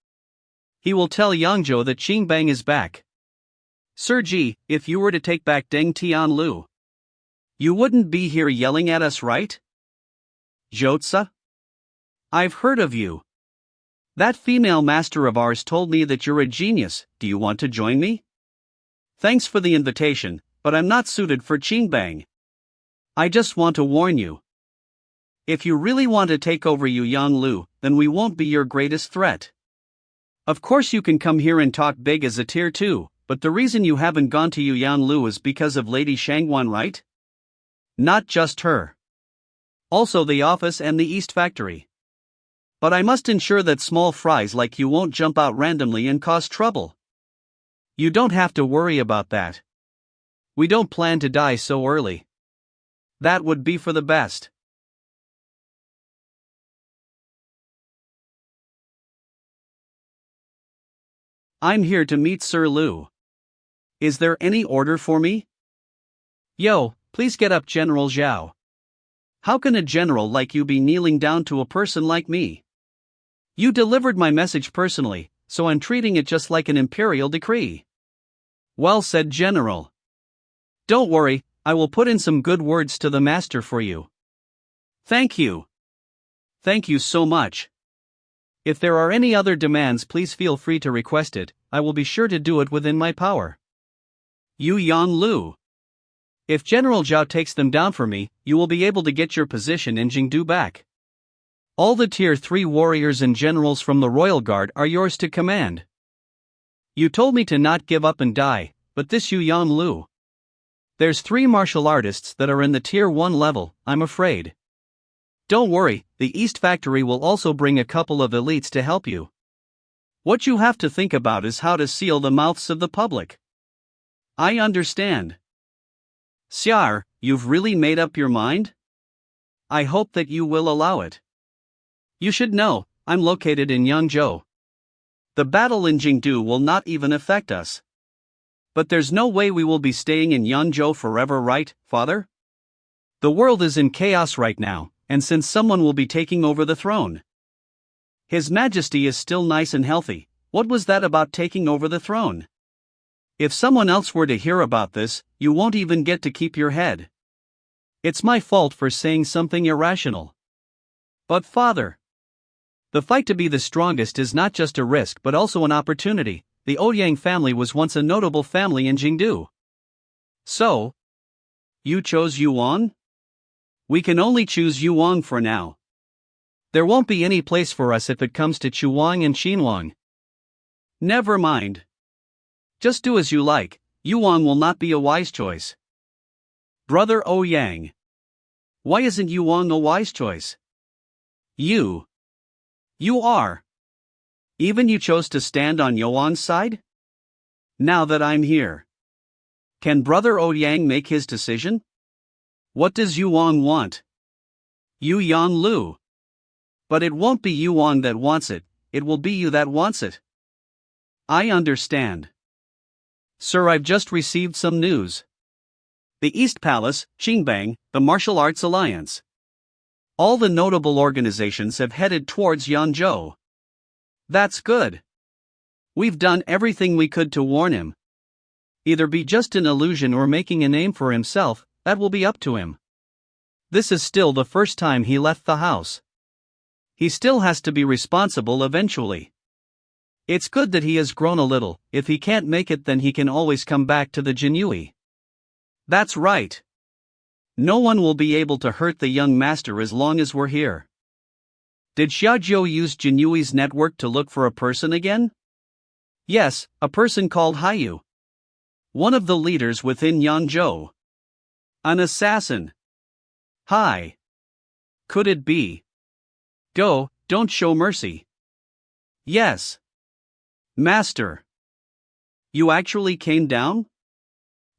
He will tell Yangzhou that Qingbang is back. Sir Ji, if you were to take back Deng Tianlu, you wouldn't be here yelling at us, right? Zhoutsa? I've heard of you. That female master of ours told me that you're a genius. Do you want to join me? Thanks for the invitation, but I'm not suited for Qingbang. I just want to warn you. If you really want to take over Yang Lu, then we won't be your greatest threat. Of course you can come here and talk big as a tier 2, but the reason you haven't gone to Yang Lu is because of Lady Shangwan, right? Not just her. Also the office and the East Factory. But I must ensure that small fries like you won't jump out randomly and cause trouble. You don't have to worry about that. We don't plan to die so early. That would be for the best. I'm here to meet Sir Lu. Is there any order for me? Yo, please get up, General Zhao. How can a general like you be kneeling down to a person like me? You delivered my message personally, so I'm treating it just like an imperial decree. Well said, General. Don't worry, I will put in some good words to the master for you. Thank you. Thank you so much. If there are any other demands, please feel free to request it. I will be sure to do it within my power. Yu Yan Lu. If General Zhao takes them down for me, you will be able to get your position in Jingdu back. All the tier 3 warriors and generals from the Royal Guard are yours to command. You told me to not give up and die, but this Yu Yan Lu. There's 3 martial artists that are in the tier 1 level, I'm afraid. Don't worry, the East Factory will also bring a couple of elites to help you. What you have to think about is how to seal the mouths of the public. I understand. Xiar, you've really made up your mind? I hope that you will allow it. You should know, I'm located in Yangzhou. The battle in Jingdu will not even affect us. But there's no way we will be staying in Yangzhou forever, right, Father? The world is in chaos right now, and since someone will be taking over the throne. His Majesty is still nice and healthy. What was that about taking over the throne? If someone else were to hear about this, you won't even get to keep your head. It's my fault for saying something irrational. But Father, the fight to be the strongest is not just a risk but also an opportunity. The Ouyang family was once a notable family in Jingdu. So, you chose Yuan? We can only choose Yuan for now. There won't be any place for us if it comes to Chuang and Xinhuang. Never mind. Just do as you like, Yuan will not be a wise choice. Brother Ouyang. Why isn't Yuan a wise choice? You are. Even you chose to stand on Yuan's side? Now that I'm here, can Brother Ouyang make his decision? What does Yuan want? Yu Yan Lu. But it won't be Yuan that wants it, it will be you that wants it. I understand. Sir, I've just received some news. The East Palace, Qingbang, the Martial Arts Alliance. All the notable organizations have headed towards Yangzhou. That's good. We've done everything we could to warn him. Either be just an illusion or making a name for himself, that will be up to him. This is still the first time he left the house. He still has to be responsible eventually. It's good that he has grown a little. If he can't make it, then he can always come back to the Jinui. That's right. No one will be able to hurt the young master as long as we're here. Did Xiaozhou use Jinui's network to look for a person again? Yes, a person called Haiyu. One of the leaders within Yangzhou. An assassin. Hi. Could it be? Go, don't show mercy. Yes. Master. You actually came down?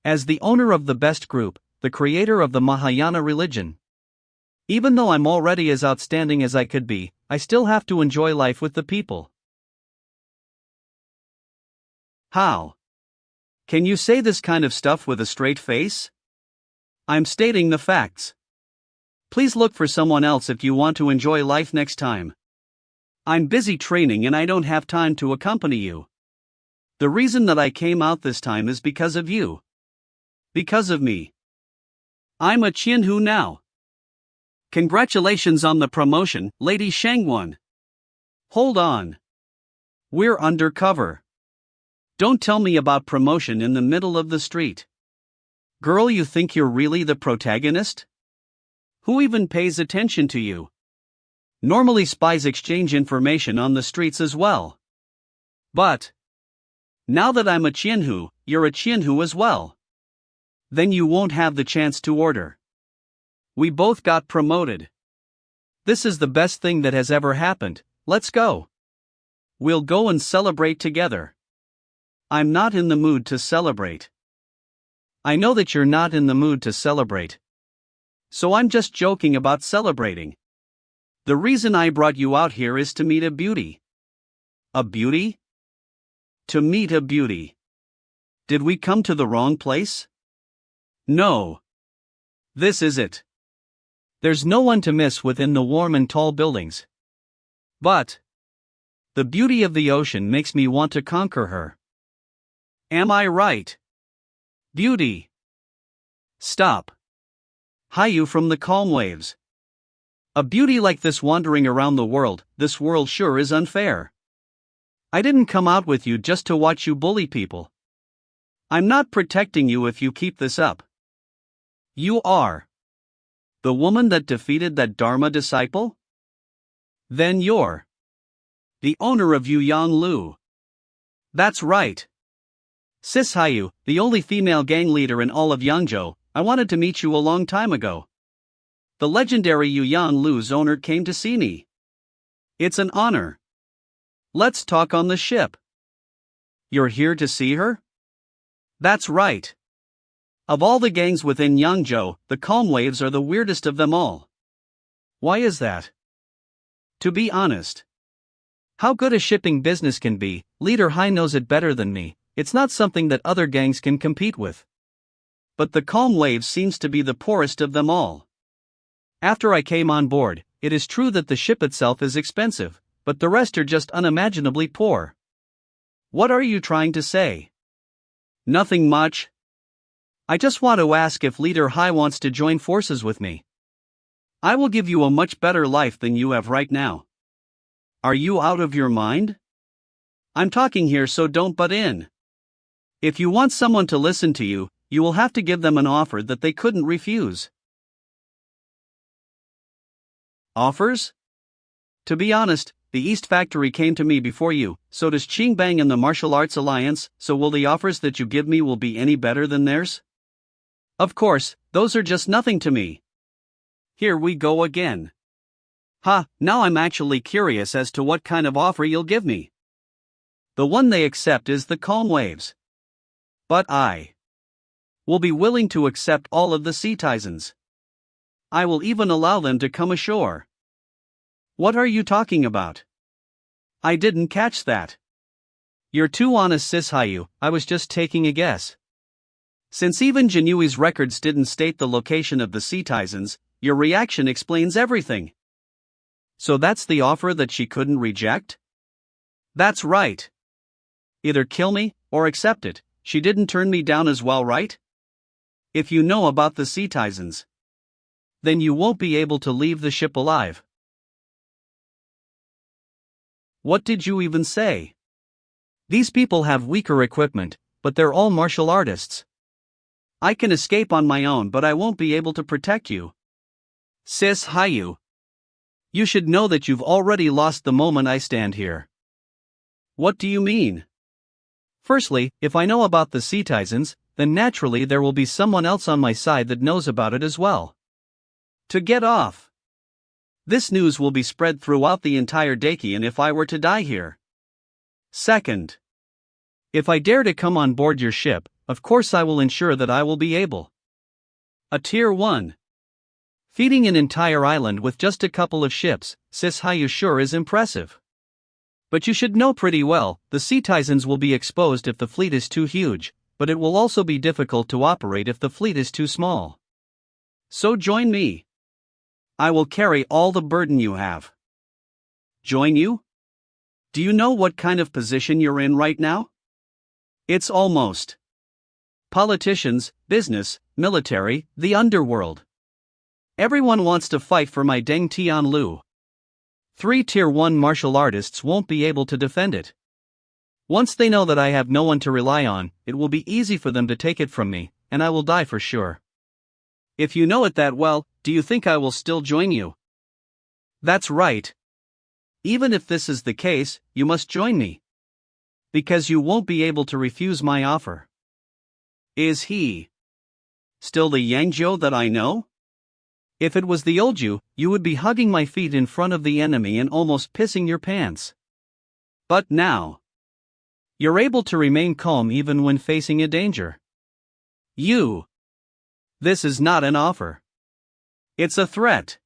As the owner of the best group, the creator of the Mahayana religion. Even though I'm already as outstanding as I could be, I still have to enjoy life with the people. How? Can you say this kind of stuff with a straight face? I'm stating the facts. Please look for someone else if you want to enjoy life next time. I'm busy training and I don't have time to accompany you. The reason that I came out this time is because of you. Because of me. I'm a Qianhu now. Congratulations on the promotion, Lady Shangwon. Hold on. We're undercover. Don't tell me about promotion in the middle of the street. Girl, you think you're really the protagonist? Who even pays attention to you? Normally spies exchange information on the streets as well. But now that I'm a Qianhu, you're a Qianhu as well. Then you won't have the chance to order. We both got promoted. This is the best thing that has ever happened. Let's go. We'll go and celebrate together. I'm not in the mood to celebrate. I know that you're not in the mood to celebrate. So I'm just joking about celebrating. The reason I brought you out here is to meet a beauty. A beauty? To meet a beauty. Did we come to the wrong place? No. This is it. There's no one to miss within the warm and tall buildings. But the beauty of the ocean makes me want to conquer her. Am I right? Beauty. Stop. Hayu from the calm waves. A beauty like this wandering around the world, this world sure is unfair. I didn't come out with you just to watch you bully people. I'm not protecting you if you keep this up. You are. The woman that defeated that Dharma disciple? Then you're the owner of Yuyang Lu. That's right. Sis Hayu, the only female gang leader in all of Yangzhou, I wanted to meet you a long time ago. The legendary Yuyang Lu's owner came to see me. It's an honor. Let's talk on the ship. You're here to see her? That's right. Of all the gangs within Yangzhou, the Calm Waves are the weirdest of them all. Why is that? To be honest. How good a shipping business can be, Leader Hai knows it better than me. It's not something that other gangs can compete with. But the Calm Waves seems to be the poorest of them all. After I came on board, it is true that the ship itself is expensive, but the rest are just unimaginably poor. What are you trying to say? Nothing much. I just want to ask if Leader Hai wants to join forces with me. I will give you a much better life than you have right now. Are you out of your mind? I'm talking here, so don't butt in. If you want someone to listen to you, you will have to give them an offer that they couldn't refuse. Offers? To be honest, the East Factory came to me before you, so does Qingbang and the Martial Arts Alliance, so will the offers that you give me will be any better than theirs? Of course, those are just nothing to me. Here we go again. Now I'm actually curious as to what kind of offer you'll give me. The one they accept is the Calm Waves. But I will be willing to accept all of the citizens. I will even allow them to come ashore. What are you talking about? I didn't catch that. You're too honest, Sis Hayu, I was just taking a guess. Since even Jinyui's records didn't state the location of the citizens, your reaction explains everything. So that's the offer that she couldn't reject? That's right. Either kill me, or accept it. She didn't turn me down as well, right? If you know about the citizens, then you won't be able to leave the ship alive. What did you even say? These people have weaker equipment, but they're all martial artists. I can escape on my own, but I won't be able to protect you. Sis Hayu, you should know that you've already lost the moment I stand here. What do you mean? Firstly, if I know about the citizens, then naturally there will be someone else on my side that knows about it as well. To get off. This news will be spread throughout the entire Dakian if I were to die here. Second, if I dare to come on board your ship, of course I will ensure that I will be able. A Tier 1. Feeding an entire island with just a couple of ships, Sis Hayu sure is impressive. But you should know pretty well, the citizens will be exposed if the fleet is too huge. but it will also be difficult to operate if the fleet is too small. So join me. I will carry all the burden you have. Join you? Do you know what kind of position you're in right now? It's almost politicians, business, military, the underworld. Everyone wants to fight for my Deng Tianlu. 3 Tier 1 martial artists won't be able to defend it. Once they know that I have no one to rely on, it will be easy for them to take it from me, and I will die for sure. If you know it that well, do you think I will still join you? That's right. Even if this is the case, you must join me. Because you won't be able to refuse my offer. Is he still the Yangzhou that I know? If it was the old you, you would be hugging my feet in front of the enemy and almost pissing your pants. But now, you're able to remain calm even when facing a danger. This is not an offer. It's a threat.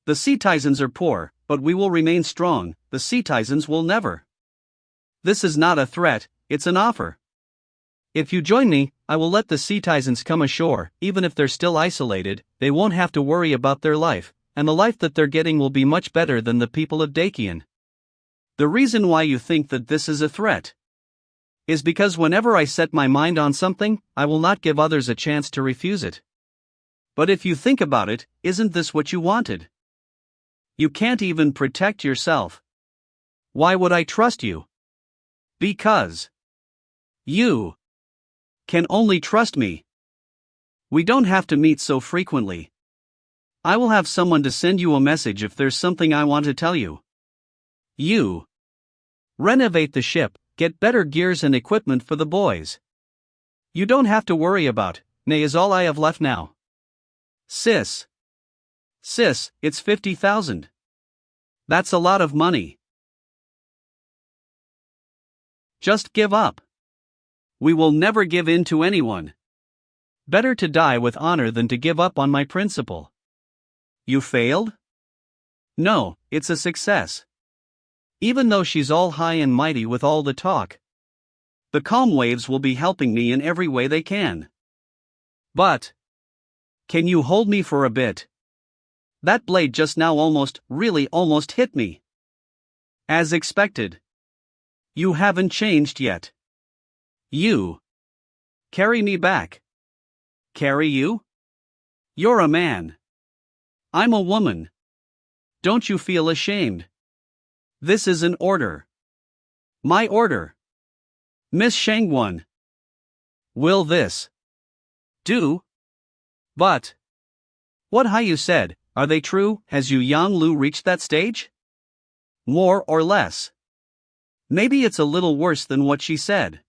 The citizens are poor, but we will remain strong. The citizens will never. This is not a threat, it's an offer. If you join me, I will let the citizens come ashore. Even if they're still isolated, they won't have to worry about their life, and the life that they're getting will be much better than the people of Dakian. The reason why you think that this is a threat is because whenever I set my mind on something, I will not give others a chance to refuse it. But if you think about it, isn't this what you wanted? You can't even protect yourself. Why would I trust you? Because you can only trust me. We don't have to meet so frequently. I will have someone to send you a message if there's something I want to tell you. You renovate the ship, get better gears and equipment for the boys. You don't have to worry about, nay is all I have left now. Sis, it's 50,000. That's a lot of money. Just give up. We will never give in to anyone. Better to die with honor than to give up on my principle. You failed? No, it's a success. Even though she's all high and mighty with all the talk, the calm waves will be helping me in every way they can. But can you hold me for a bit? That blade just now almost hit me. As expected. You haven't changed yet. You carry me back. Carry you? You're a man. I'm a woman. Don't you feel ashamed? This is an order. My order. Miss Shangwon. Will this do? But what you said, are they true? Has Yu Yanglu reached that stage? More or less. Maybe it's a little worse than what she said.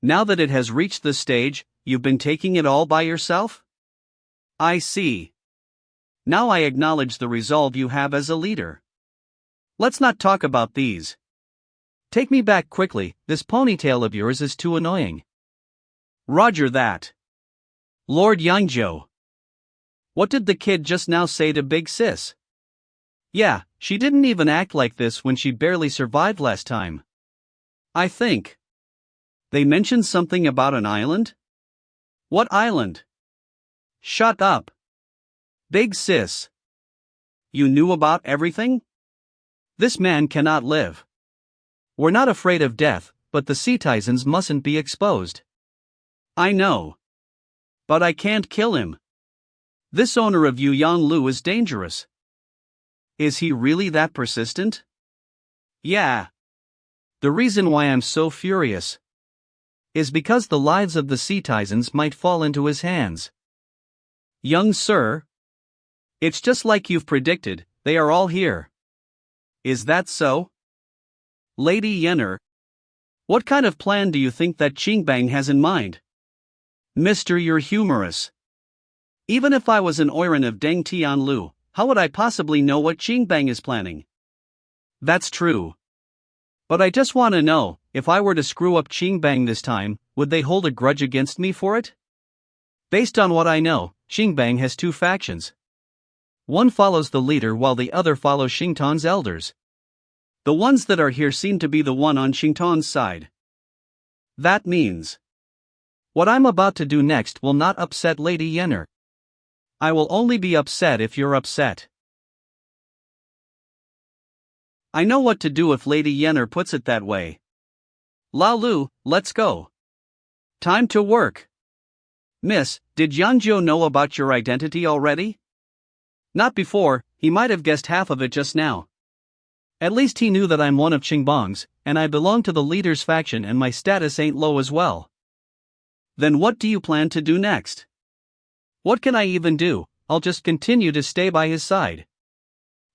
Now that it has reached this stage, you've been taking it all by yourself? I see. Now I acknowledge the resolve you have as a leader. Let's not talk about these. Take me back quickly, this ponytail of yours is too annoying. Roger that. Lord Yangzhou. What did the kid just now say to Big Sis? Yeah, she didn't even act like this when she barely survived last time. I think they mentioned something about an island? What island? Shut up. Big Sis. You knew about everything? This man cannot live. We're not afraid of death, but the citizens mustn't be exposed. I know. But I can't kill him. This owner of Yu Yanglu is dangerous. Is he really that persistent? Yeah. The reason why I'm so furious is because the lives of the citizens might fall into his hands. Young sir, it's just like you've predicted, they are all here. Is that so? Lady Yenner, what kind of plan do you think that Qingbang has in mind? Mister, you're humorous. Even if I was an Oiran of Deng Tianlu, how would I possibly know what Qingbang is planning? That's true. But I just want to know, if I were to screw up Qingbang this time, would they hold a grudge against me for it? Based on what I know, Qingbang has two factions. One follows the leader while the other follows Xingtan's elders. The ones that are here seem to be the one on Xingtan's side. That means What I'm about to do next will not upset Lady Yennefer. I will only be upset if you're upset. I know what to do if Lady Yennefer puts it that way. Laolu, let's go. Time to work. Miss, did Yanjiu know about your identity already? Not before, he might have guessed half of it just now. At least he knew that I'm one of Qingbang's, and I belong to the leader's faction and my status ain't low as well. Then what do you plan to do next? What can I even do? I'll just continue to stay by his side.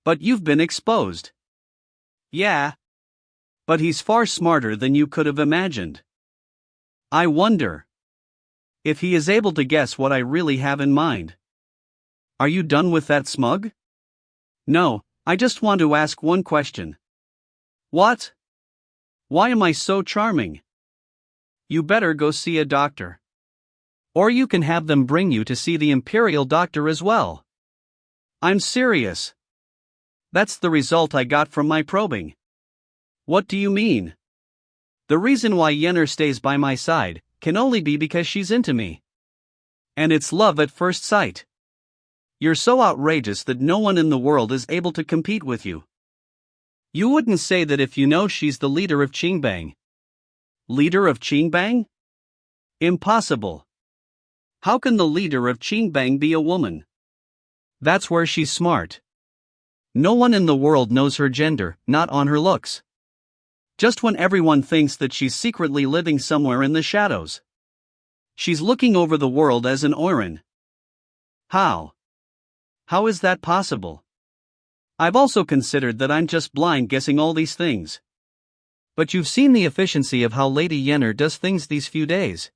But you've been exposed. Yeah. But he's far smarter than you could have imagined. I wonder if he is able to guess what I really have in mind. Are you done with that smug? No, I just want to ask one question. What? Why am I so charming? You better go see a doctor. Or you can have them bring you to see the imperial doctor as well. I'm serious. That's the result I got from my probing. What do you mean? The reason why Yennefer stays by my side can only be because she's into me. And it's love at first sight. You're so outrageous that no one in the world is able to compete with you. You wouldn't say that if you know she's the leader of Qingbang. Leader of Qingbang? Impossible. How can the leader of Qingbang be a woman? That's where she's smart. No one in the world knows her gender, not on her looks. Just when everyone thinks that she's secretly living somewhere in the shadows. She's looking over the world as an Oiran. How? How is that possible? I've also considered that I'm just blind guessing all these things. But you've seen the efficiency of how Lady Yennefer does things these few days.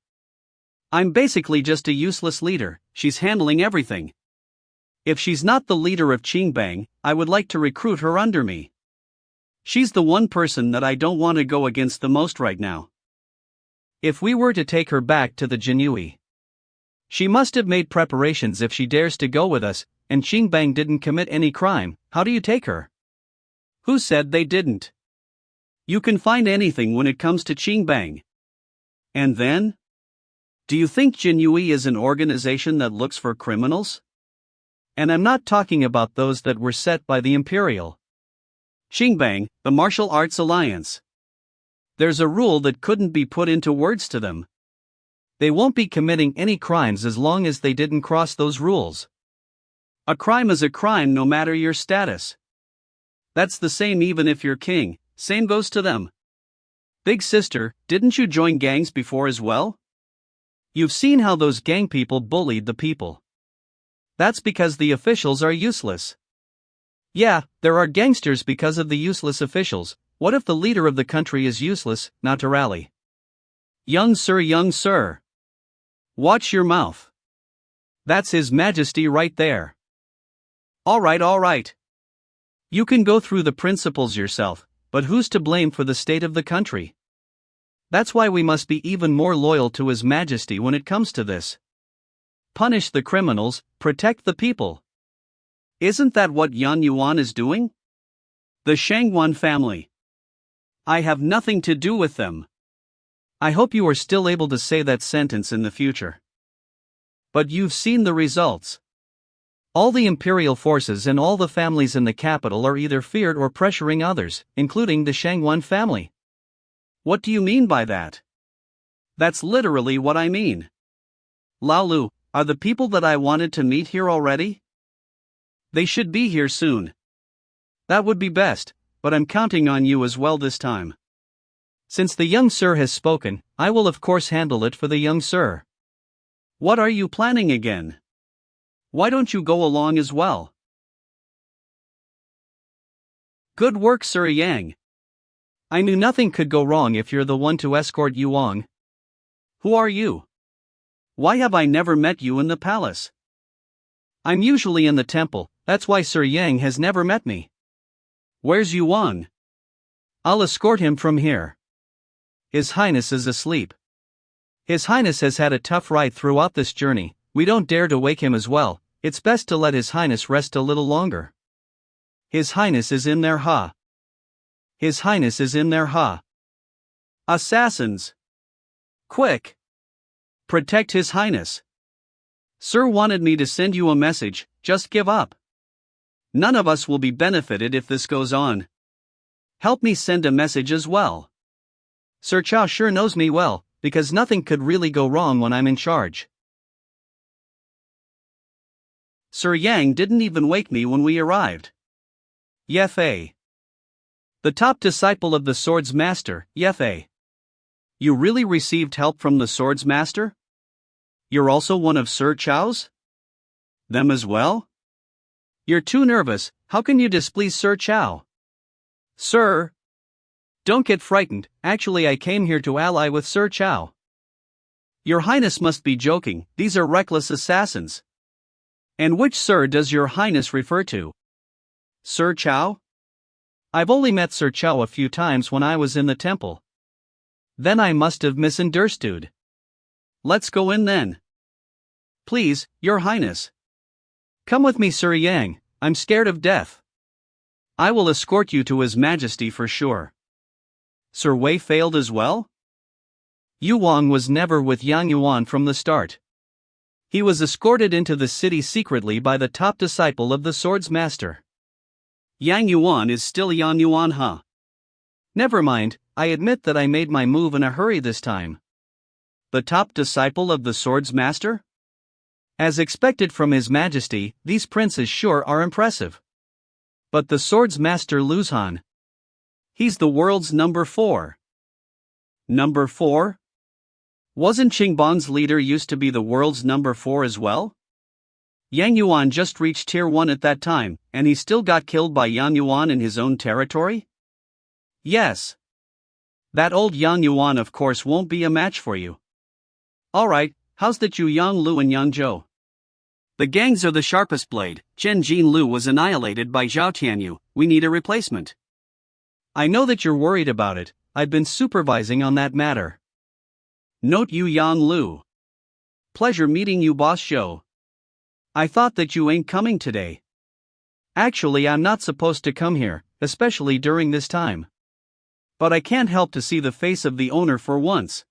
I'm basically just a useless leader, she's handling everything. If she's not the leader of Qingbang, I would like to recruit her under me. She's the one person that I don't want to go against the most right now. If we were to take her back to the Jinui, she must have made preparations if she dares to go with us, and Qingbang didn't commit any crime. How do you take her? Who said they didn't? You can find anything when it comes to Qingbang. And then? Do you think Jinui is an organization that looks for criminals? And I'm not talking about those that were set by the Imperial. Qingbang, the Martial Arts Alliance. There's a rule that couldn't be put into words to them. They won't be committing any crimes as long as they didn't cross those rules. A crime is a crime no matter your status. That's the same even if you're king, same goes to them. Big sister, didn't you join gangs before as well? You've seen how those gang people bullied the people. That's because the officials are useless. Yeah, there are gangsters because of the useless officials. What if the leader of the country is useless, not to rally? Young sir. Watch your mouth. That's His Majesty right there. All right. You can go through the principles yourself, but who's to blame for the state of the country? That's why we must be even more loyal to His Majesty when it comes to this. Punish the criminals, protect the people. Isn't that what Yan Yuan is doing? The Shangwan family. I have nothing to do with them. I hope you are still able to say that sentence in the future. But you've seen the results. All the imperial forces and all the families in the capital are either feared or pressuring others, including the Shangwan family. What do you mean by that? That's literally what I mean. Laolu, are the people that I wanted to meet here already? They should be here soon. That would be best, but I'm counting on you as well this time. Since the young sir has spoken, I will of course handle it for the young sir. What are you planning again? Why don't you go along as well? Good work, Sir Yang. I knew nothing could go wrong if you're the one to escort Yuang. Who are you? Why have I never met you in the palace? I'm usually in the temple, that's why Sir Yang has never met me. Where's Yuang? I'll escort him from here. His Highness is asleep. His Highness has had a tough ride throughout this journey, we don't dare to wake him as well, it's best to let His Highness rest a little longer. His Highness is in there, ha. His Highness is in there, ha. Assassins! Quick! Protect His Highness. Sir wanted me to send you a message, just give up. None of us will be benefited if this goes on. Help me send a message as well. Sir Chow sure knows me well, because nothing could really go wrong when I'm in charge. Sir Yang didn't even wake me when we arrived. Yefei. The top disciple of the Swords Master, Yefei. You really received help from the Swords Master? You're also one of Sir Chow's? Them as well? You're too nervous, how can you displease Sir Chow? Sir! Don't get frightened, actually I came here to ally with Sir Chow. Your Highness must be joking, these are reckless assassins. And which Sir does your Highness refer to? Sir Chow? I've only met Sir Chow a few times when I was in the temple. Then I must have misunderstood. Let's go in then. Please, Your Highness. Come with me, Sir Yang, I'm scared of death. I will escort you to His Majesty for sure. Sir Wei failed as well? Yu Wang was never with Yang Yuan from the start. He was escorted into the city secretly by the top disciple of the Swords Master. Yang Yuan is still Yang Yuan, huh? Never mind, I admit that I made my move in a hurry this time. The top disciple of the Swords Master? As expected from His Majesty, these princes sure are impressive. But the Swords Master Luzhan. He's the world's number 4. Number 4? Wasn't Qingbang's leader used to be the world's number 4 as well? Yang Yuan just reached tier 1 at that time, and he still got killed by Yang Yuan in his own territory? Yes. That old Yang Yuan of course won't be a match for you. Alright, how's that you Yang Lu and Yang Zhou? The gangs are the sharpest blade. Chen Jinlu was annihilated by Zhao Tianyu, we need a replacement. I know that you're worried about it, I've been supervising on that matter. Note you Yang Lu. Pleasure meeting you Boss Zhou. I thought that you ain't coming today. Actually I'm not supposed to come here, especially during this time. But I can't help to see the face of the owner for once.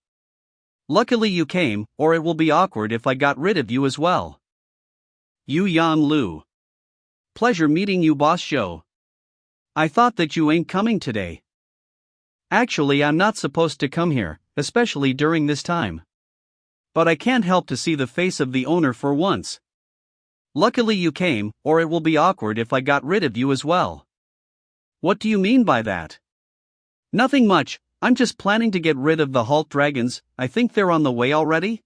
Luckily you came, or it will be awkward if I got rid of you as well. Yu Yang Lu. Pleasure meeting you Boss Zhou. I thought that you ain't coming today. Actually I'm not supposed to come here, especially during this time. But I can't help to see the face of the owner for once. Luckily you came, or it will be awkward if I got rid of you as well. What do you mean by that? Nothing much, I'm just planning to get rid of the Halt Dragons, I think they're on the way already?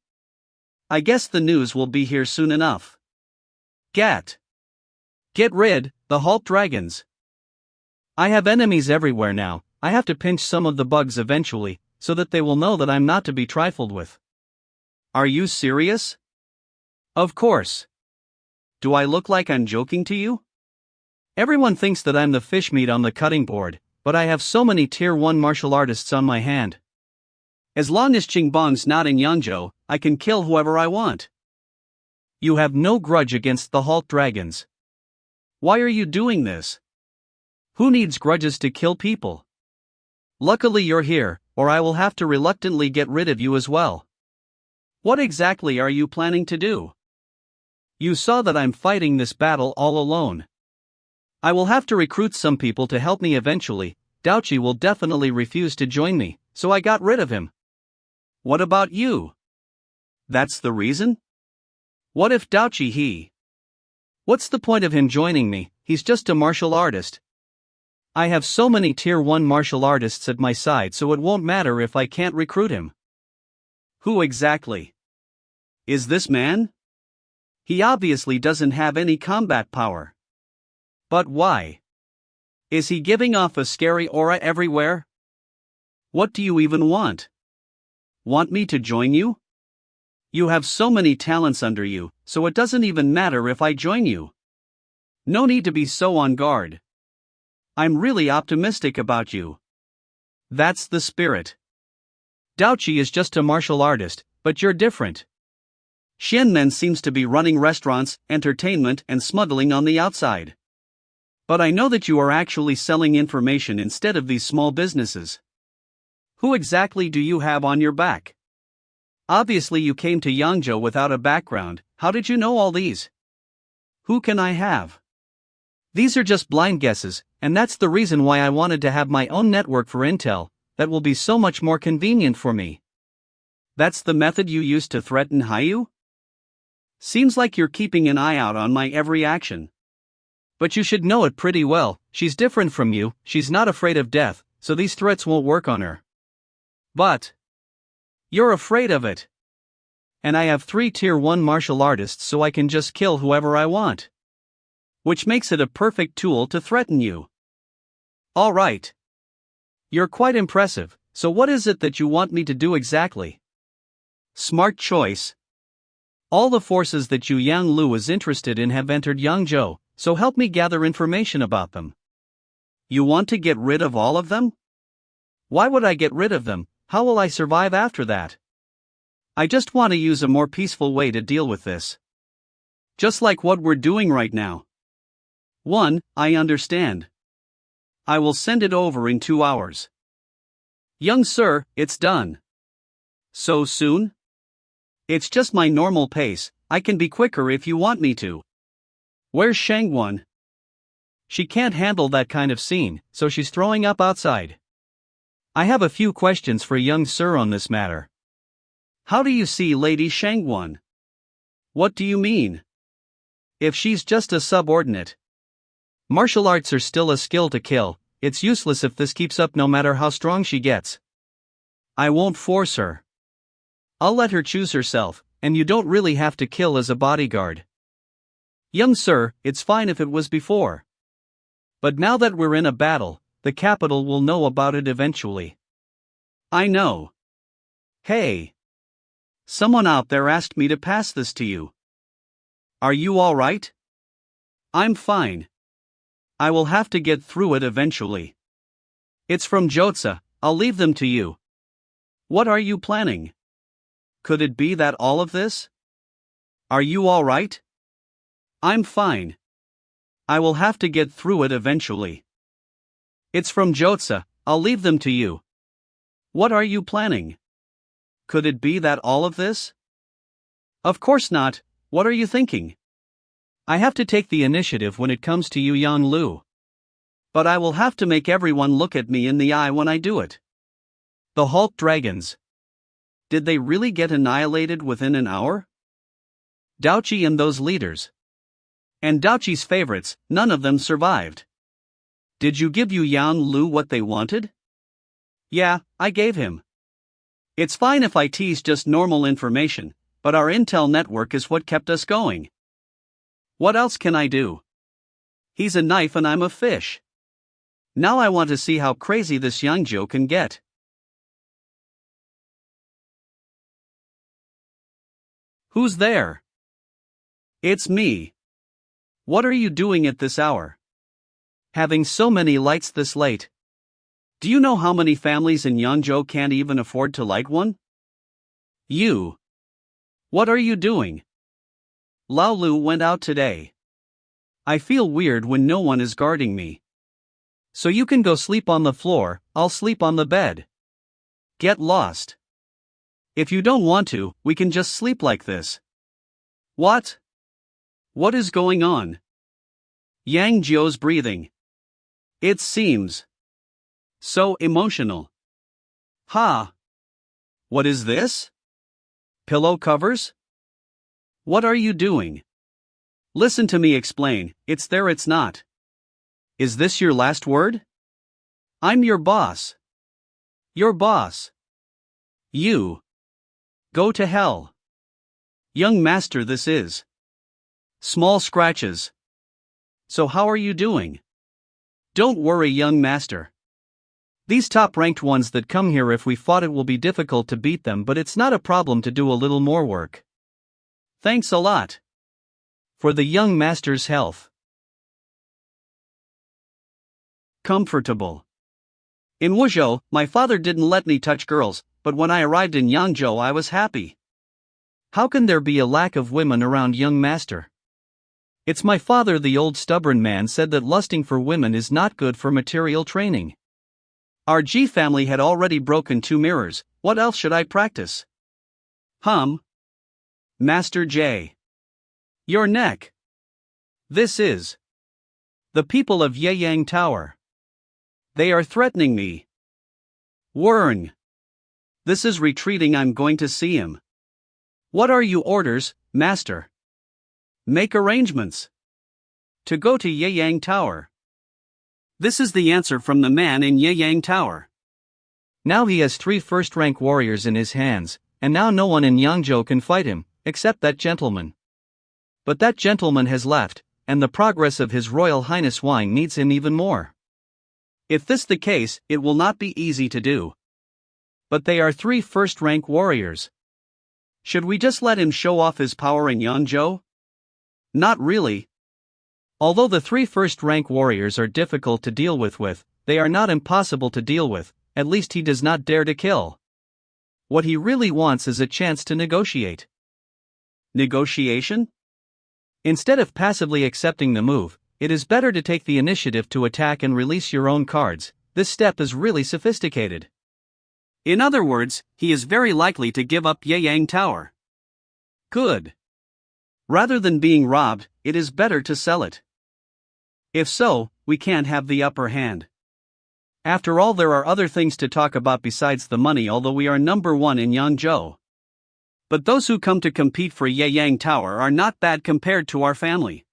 I guess the news will be here soon enough. Get rid, the Halt Dragons. I have enemies everywhere now, I have to pinch some of the bugs eventually, so that they will know that I'm not to be trifled with. Are you serious? Of course. Do I look like I'm joking to you? Everyone thinks that I'm the fish meat on the cutting board, but I have so many tier 1 martial artists on my hand. As long as Qingbang's not in Yangzhou, I can kill whoever I want. You have no grudge against the Halt Dragons. Why are you doing this? Who needs grudges to kill people? Luckily you're here, or I will have to reluctantly get rid of you as well. What exactly are you planning to do? You saw that I'm fighting this battle all alone. I will have to recruit some people to help me eventually. Daochi will definitely refuse to join me, so I got rid of him. What about you? That's the reason? What if Daochi What's the point of him joining me, he's just a martial artist. I have so many tier 1 martial artists at my side so it won't matter if I can't recruit him. Who exactly? Is this man? He obviously doesn't have any combat power. But why? Is he giving off a scary aura everywhere? What do you even want? Want me to join you? You have so many talents under you, so it doesn't even matter if I join you. No need to be so on guard. I'm really optimistic about you. That's the spirit. Daochi is just a martial artist, but you're different. Xianmen seems to be running restaurants, entertainment, and smuggling on the outside. But I know that you are actually selling information instead of these small businesses. Who exactly do you have on your back? Obviously you came to Yangzhou without a background. How did you know all these? Who can I have? These are just blind guesses, and that's the reason why I wanted to have my own network for intel. That will be so much more convenient for me. That's the method you used to threaten Hayu? Seems like you're keeping an eye out on my every action. But you should know it pretty well. She's different from you, she's not afraid of death, so these threats won't work on her. But you're afraid of it. And I have 3 tier 1 martial artists, so I can just kill whoever I want. Which makes it a perfect tool to threaten you. Alright. You're quite impressive, so what is it that you want me to do exactly? Smart choice. All the forces that Yang Lu is interested in have entered Yangzhou, so help me gather information about them. You want to get rid of all of them? Why would I get rid of them? How will I survive after that? I just want to use a more peaceful way to deal with this. Just like what we're doing right now. 1. I understand. I will send it over in 2 hours. Young sir, it's done. So soon? It's just my normal pace, I can be quicker if you want me to. Where's Shangwon? She can't handle that kind of scene, so she's throwing up outside. I have a few questions for young sir on this matter. How do you see Lady Shangwon? What do you mean? If she's just a subordinate. Martial arts are still a skill to kill, it's useless if this keeps up no matter how strong she gets. I won't force her. I'll let her choose herself, and you don't really have to kill as a bodyguard. Young sir, it's fine if it was before. But now that we're in a battle, the capital will know about it eventually. I know. Hey. Someone out there asked me to pass this to you. Are you alright? I'm fine. I will have to get through it eventually. It's from Jotza, I'll leave them to you. What are you planning? Could it be that all of this? Are you alright? I'm fine. I will have to get through it eventually. It's from Jotza, I'll leave them to you. What are you planning? Could it be that all of this? Of course not, what are you thinking? I have to take the initiative when it comes to you, Yang Lu. But I will have to make everyone look at me in the eye when I do it. The Hulk dragons. Did they really get annihilated within an hour? Daochi and those leaders. And Daochi's favorites, none of them survived. Did you give Yang Lu what they wanted? Yeah, I gave him. It's fine if I tease just normal information, but our intel network is what kept us going. What else can I do? He's a knife and I'm a fish. Now I want to see how crazy this Yangzhou can get. Who's there? It's me. What are you doing at this hour? Having so many lights this late. Do you know how many families in Yangzhou can't even afford to light one? You. What are you doing? Lao Lu went out today. I feel weird when no one is guarding me. So you can go sleep on the floor, I'll sleep on the bed. Get lost. If you don't want to, we can just sleep like this. What? What is going on? Yang Jiu's breathing. It seems so emotional. Ha! What is this? Pillow covers? What are you doing? Listen to me explain, it's there it's not. Is this your last word? I'm your boss. Your boss. You. Go to hell. Young master this is. Small scratches. So how are you doing? Don't worry young master. These top-ranked ones that come here if we fought it will be difficult to beat them but it's not a problem to do a little more work. Thanks a lot. For the young master's health. Comfortable. In Wuzhou, my father didn't let me touch girls, but when I arrived in Yangzhou I was happy. How can there be a lack of women around young master? It's my father, the old stubborn man, said that lusting for women is not good for material training. Our G family had already broken 2 mirrors, what else should I practice? Master J. Your neck. This is the people of Yeyang Tower. They are threatening me. Wern. This is retreating. I'm going to see him. What are your orders, master? Make arrangements to go to Yeyang Tower. This is the answer from the man in Yeyang Tower. Now he has 3 first-rank warriors in his hands, and now no one in Yangzhou can fight him, except that gentleman. But that gentleman has left, and the progress of His Royal Highness Wang needs him even more. If this the case, it will not be easy to do. But they are 3 first-rank warriors. Should we just let him show off his power in Yangzhou? Not really. Although the 3 first-rank warriors are difficult to deal with, they are not impossible to deal with, at least he does not dare to kill. What he really wants is a chance to negotiate. Negotiation? Instead of passively accepting the move, it is better to take the initiative to attack and release your own cards. This step is really sophisticated. In other words, he is very likely to give up Yeyang Tower. Good. Rather than being robbed, it is better to sell it. If so, we can't have the upper hand. After all, there are other things to talk about besides the money, although we are number 1 in Yangzhou. But those who come to compete for Yeyang Tower are not bad compared to our family.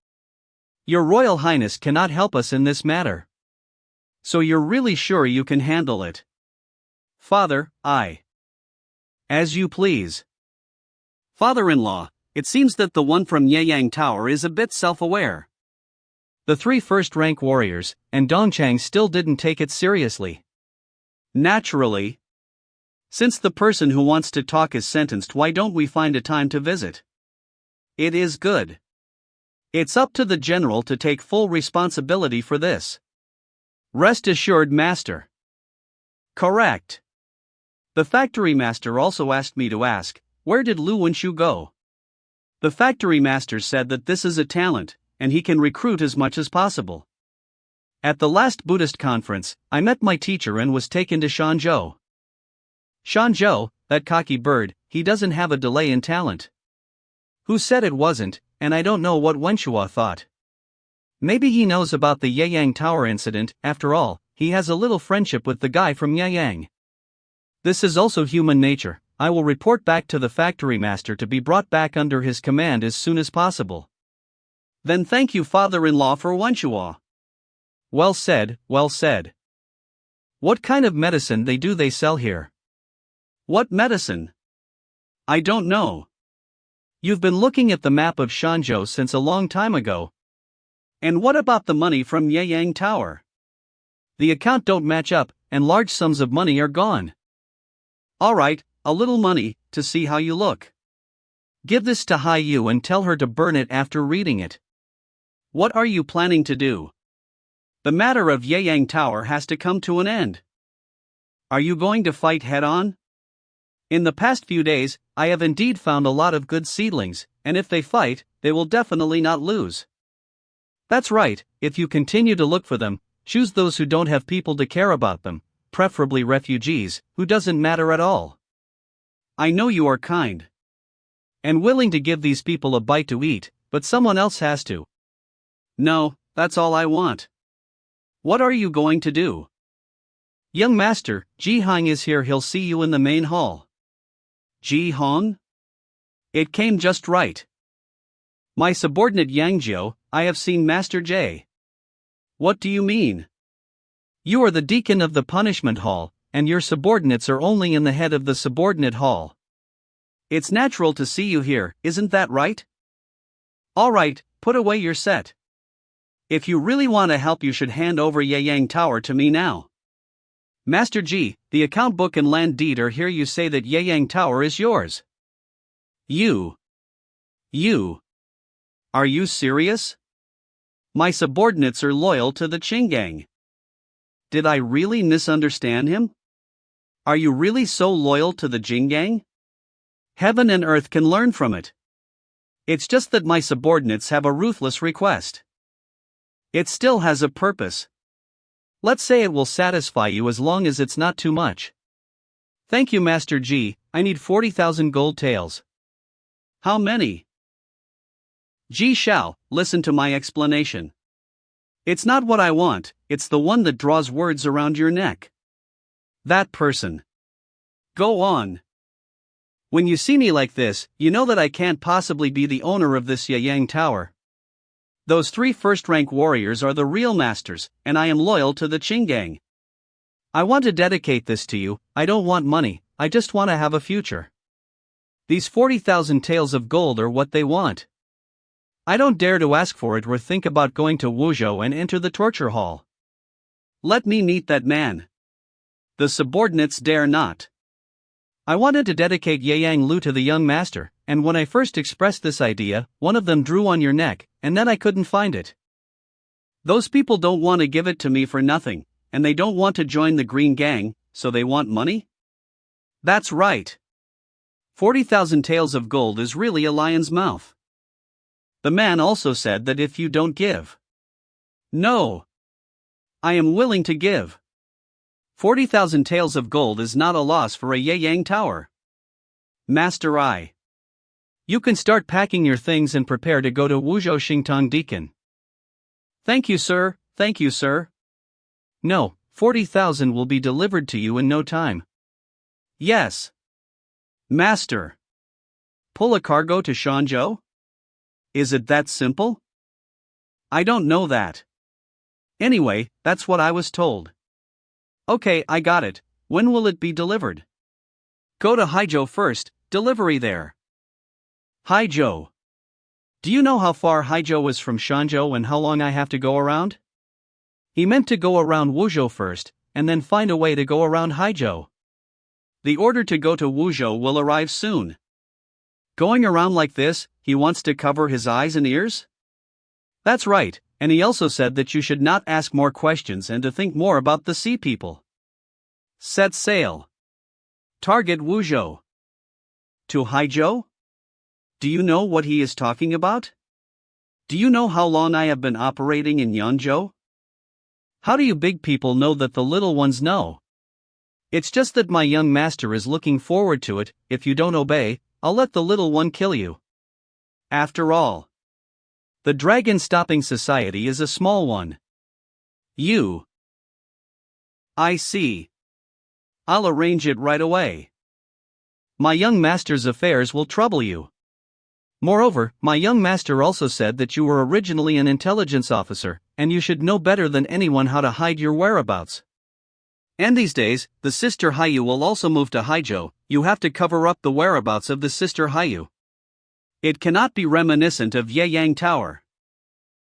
Your Royal Highness cannot help us in this matter. So you're really sure you can handle it? Father, As you please. Father-in-law, it seems that the one from Yeyang Tower is a bit self-aware. The 3 first-rank warriors, and Dongchang still didn't take it seriously. Naturally. Since the person who wants to talk is sentenced, why don't we find a time to visit? It is good. It's up to the general to take full responsibility for this. Rest assured, master. Correct. The factory master also asked me to ask, where did Lu Wenshu go? The factory master said that this is a talent, and he can recruit as much as possible. At the last Buddhist conference, I met my teacher and was taken to Shanzhou. Shanzhou, that cocky bird, he doesn't have a delay in talent. Who said it wasn't, and I don't know what Wenshua thought. Maybe he knows about the Yeyang Tower incident. After all, he has a little friendship with the guy from Yeyang. This is also human nature. I will report back to the factory master to be brought back under his command as soon as possible. Then thank you, father-in-law, for Wenshua. Well said, well said. What kind of medicine do they sell here? What medicine? I don't know. You've been looking at the map of Shanzhou since a long time ago. And what about the money from Yeyang Tower? The account don't match up, and large sums of money are gone. Alright, a little money, to see how you look. Give this to Hai Yu and tell her to burn it after reading it. What are you planning to do? The matter of Yeyang Tower has to come to an end. Are you going to fight head-on? In the past few days, I have indeed found a lot of good seedlings, and if they fight, they will definitely not lose. That's right, if you continue to look for them, choose those who don't have people to care about them, preferably refugees, who doesn't matter at all. I know you are kind and willing to give these people a bite to eat, but someone else has to. No, that's all I want. What are you going to do? Young master, Ji Hong is here. He'll see you in the main hall. Ji Hong? It came just right. My subordinate Yangzhou, I have seen Master J. What do you mean? You are the deacon of the punishment hall, and your subordinates are only in the head of the subordinate hall. It's natural to see you here, isn't that right? All right, put away your set. If you really want to help, you should hand over Yeyang Tower to me now. Master Ji, the account book and land deed are here. You say that Yeyang Tower is yours. You. Are you serious? My subordinates are loyal to the Qinggang. Did I really misunderstand him? Are you really so loyal to the Qinggang? Heaven and earth can learn from it. It's just that my subordinates have a ruthless request. It still has a purpose. Let's say it will satisfy you as long as it's not too much. Thank you, Master Ji. I need 40,000 gold taels. How many? Ji Shao, listen to my explanation. It's not what I want, it's the one that draws words around your neck. That person. Go on. When you see me like this, you know that I can't possibly be the owner of this Yayang Tower. Those 3 first-rank warriors are the real masters, and I am loyal to the Qinggang. I want to dedicate this to you. I don't want money, I just want to have a future. These 40,000 taels of gold are what they want. I don't dare to ask for it or think about going to Wuzhou and enter the torture hall. Let me meet that man. The subordinates dare not. I wanted to dedicate Yayang Lu to the young master, and when I first expressed this idea, one of them drew on your neck, and then I couldn't find it. Those people don't want to give it to me for nothing, and they don't want to join the Green Gang, so they want money? That's right. 40,000 taels of gold is really a lion's mouth. The man also said that if you don't give. No. I am willing to give. 40,000 taels of gold is not a loss for a Yayang Tower. Master I. You can start packing your things and prepare to go to Wuzhou Xingtang Deacon. Thank you, sir, thank you, sir. No, 40,000 will be delivered to you in no time. Yes. Master. Pull a cargo to Shanzhou? Is it that simple? I don't know that. Anyway, that's what I was told. Okay, I got it. When will it be delivered? Go to Haizhou first, delivery there. Haizhou. Do you know how far Haizhou is from Shanzhou and how long I have to go around? He meant to go around Wuzhou first, and then find a way to go around Haizhou. The order to go to Wuzhou will arrive soon. Going around like this, he wants to cover his eyes and ears? That's right, and he also said that you should not ask more questions and to think more about the sea people. Set sail. Target Wuzhou. To Haizhou? Do you know what he is talking about? Do you know how long I have been operating in Yanzhou? How do you big people know that the little ones know? It's just that my young master is looking forward to it. If you don't obey, I'll let the little one kill you. After all, the Dragon Stopping Society is a small one. I see. I'll arrange it right away. My young master's affairs will trouble you. Moreover, my young master also said that you were originally an intelligence officer, and you should know better than anyone how to hide your whereabouts. And these days, the sister Haiyu will also move to Haizhou. You have to cover up the whereabouts of the sister Haiyu. It cannot be reminiscent of Yayang Tower.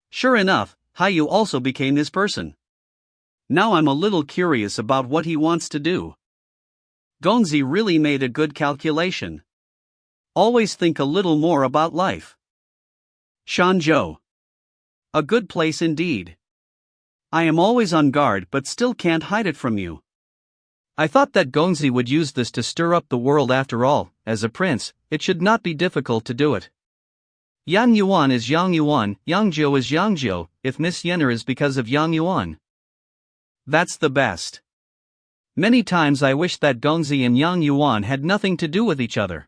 Sure enough, Haiyu also became this person. Now I'm a little curious about what he wants to do. Gongzi really made a good calculation. Always think a little more about life. Shanzhou. A good place indeed. I am always on guard but still can't hide it from you. I thought that Gongzi would use this to stir up the world after all. As a prince, it should not be difficult to do it. Yang Yuan is Yang Yuan, Yangzhou is Yangzhou, if Miss Yenner is because of Yang Yuan. That's the best. Many times I wish that Gongzi and Yang Yuan had nothing to do with each other.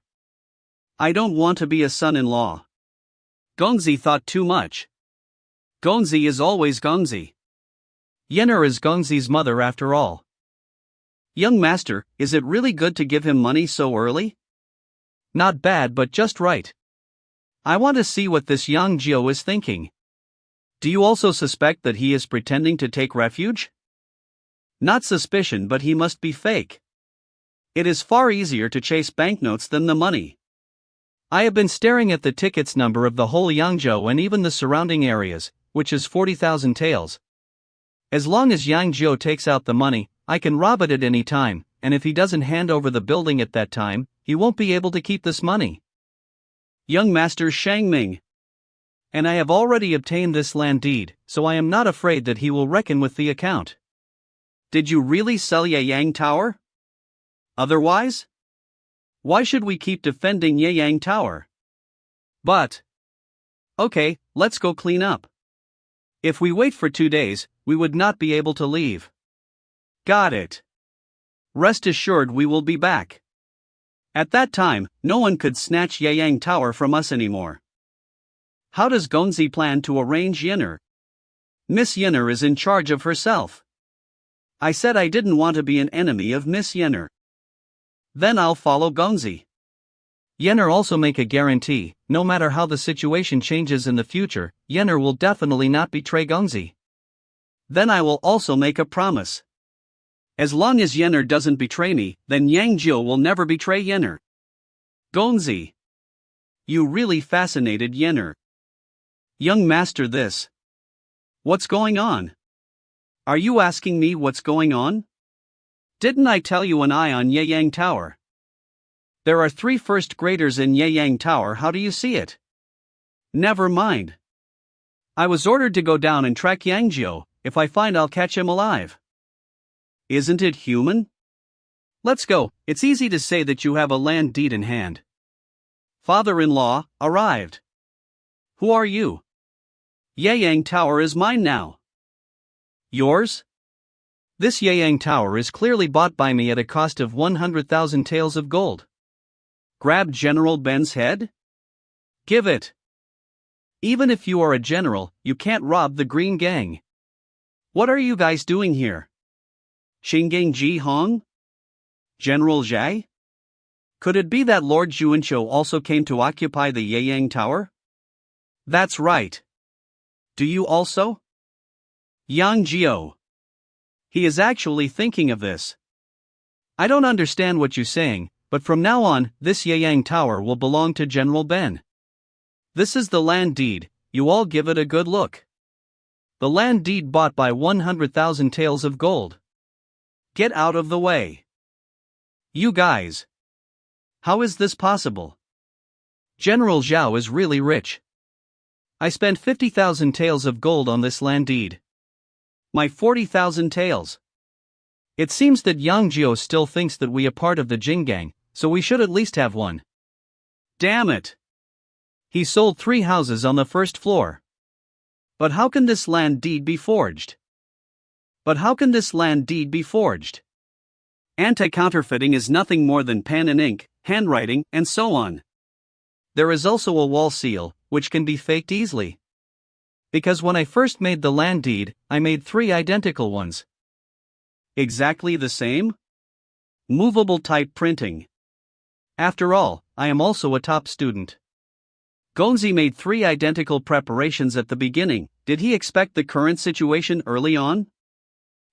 I don't want to be a son-in-law. Gongzi thought too much. Gongzi is always Gongzi. Yenner is Gongzi's mother after all. Young master, is it really good to give him money so early? Not bad but just right. I want to see what this Yang Jiu is thinking. Do you also suspect that he is pretending to take refuge? Not suspicion but he must be fake. It is far easier to chase banknotes than the money. I have been staring at the tickets number of the whole Yangzhou and even the surrounding areas, which is 40,000 taels. As long as Yang Jiu takes out the money, I can rob it at any time, and if he doesn't hand over the building at that time, he won't be able to keep this money. Young Master Shangming. And I have already obtained this land deed, so I am not afraid that he will reckon with the account. Did you really sell Yayang Tower? Otherwise? Why should we keep defending Yayang Tower? But. Okay, let's go clean up. If we wait for 2 days, we would not be able to leave. Got it. Rest assured we will be back. At that time, no one could snatch Yayang Tower from us anymore. How does Gonzi plan to arrange Yinner? Miss Yinner is in charge of herself. I said I didn't want to be an enemy of Miss Yinner. Then I'll follow Gonzi. Yenner also make a guarantee, no matter how the situation changes in the future, Yenner will definitely not betray Gonzi. Then I will also make a promise. As long as Yenner doesn't betray me, then Yang Jiu will never betray Yenner. Gonzi. You really fascinated Yenner. Young master, this. What's going on? Are you asking me what's going on? Didn't I tell you an eye on Yayang Tower? There are 3 first graders in Yayang Tower, how do you see it? Never mind. I was ordered to go down and track Yangjiu, if I find I'll catch him alive. Isn't it human? Let's go, it's easy to say that you have a land deed in hand. Father-in-law, arrived. Who are you? Yayang Tower is mine now. Yours? This Yayang Tower is clearly bought by me at a cost of 100,000 taels of gold. Grab General Ben's head? Give it. Even if you are a general, you can't rob the Green Gang. What are you guys doing here? Xinggang Ji Hong? General Zhai? Could it be that Lord Juanqiu also came to occupy the Yayang Tower? That's right. Do you also? Yang Jiu. He is actually thinking of this. I don't understand what you're saying, but from now on, this Yayang Tower will belong to General Ben. This is the land deed, you all give it a good look. The land deed bought by 100,000 taels of gold. Get out of the way. You guys. How is this possible? General Zhao is really rich. I spent 50,000 taels of gold on this land deed. My 40,000 taels. It seems that Yang Jiu still thinks that we are part of the Jing Gang, so we should at least have one. Damn it! He sold 3 houses on the first floor. But how can this land deed be forged? Anti-counterfeiting is nothing more than pen and ink, handwriting, and so on. There is also a wall seal, which can be faked easily. Because when I first made the land deed, I made 3 identical ones. Exactly the same? Movable type printing. After all, I am also a top student. Gonzi made 3 identical preparations at the beginning. Did he expect the current situation early on?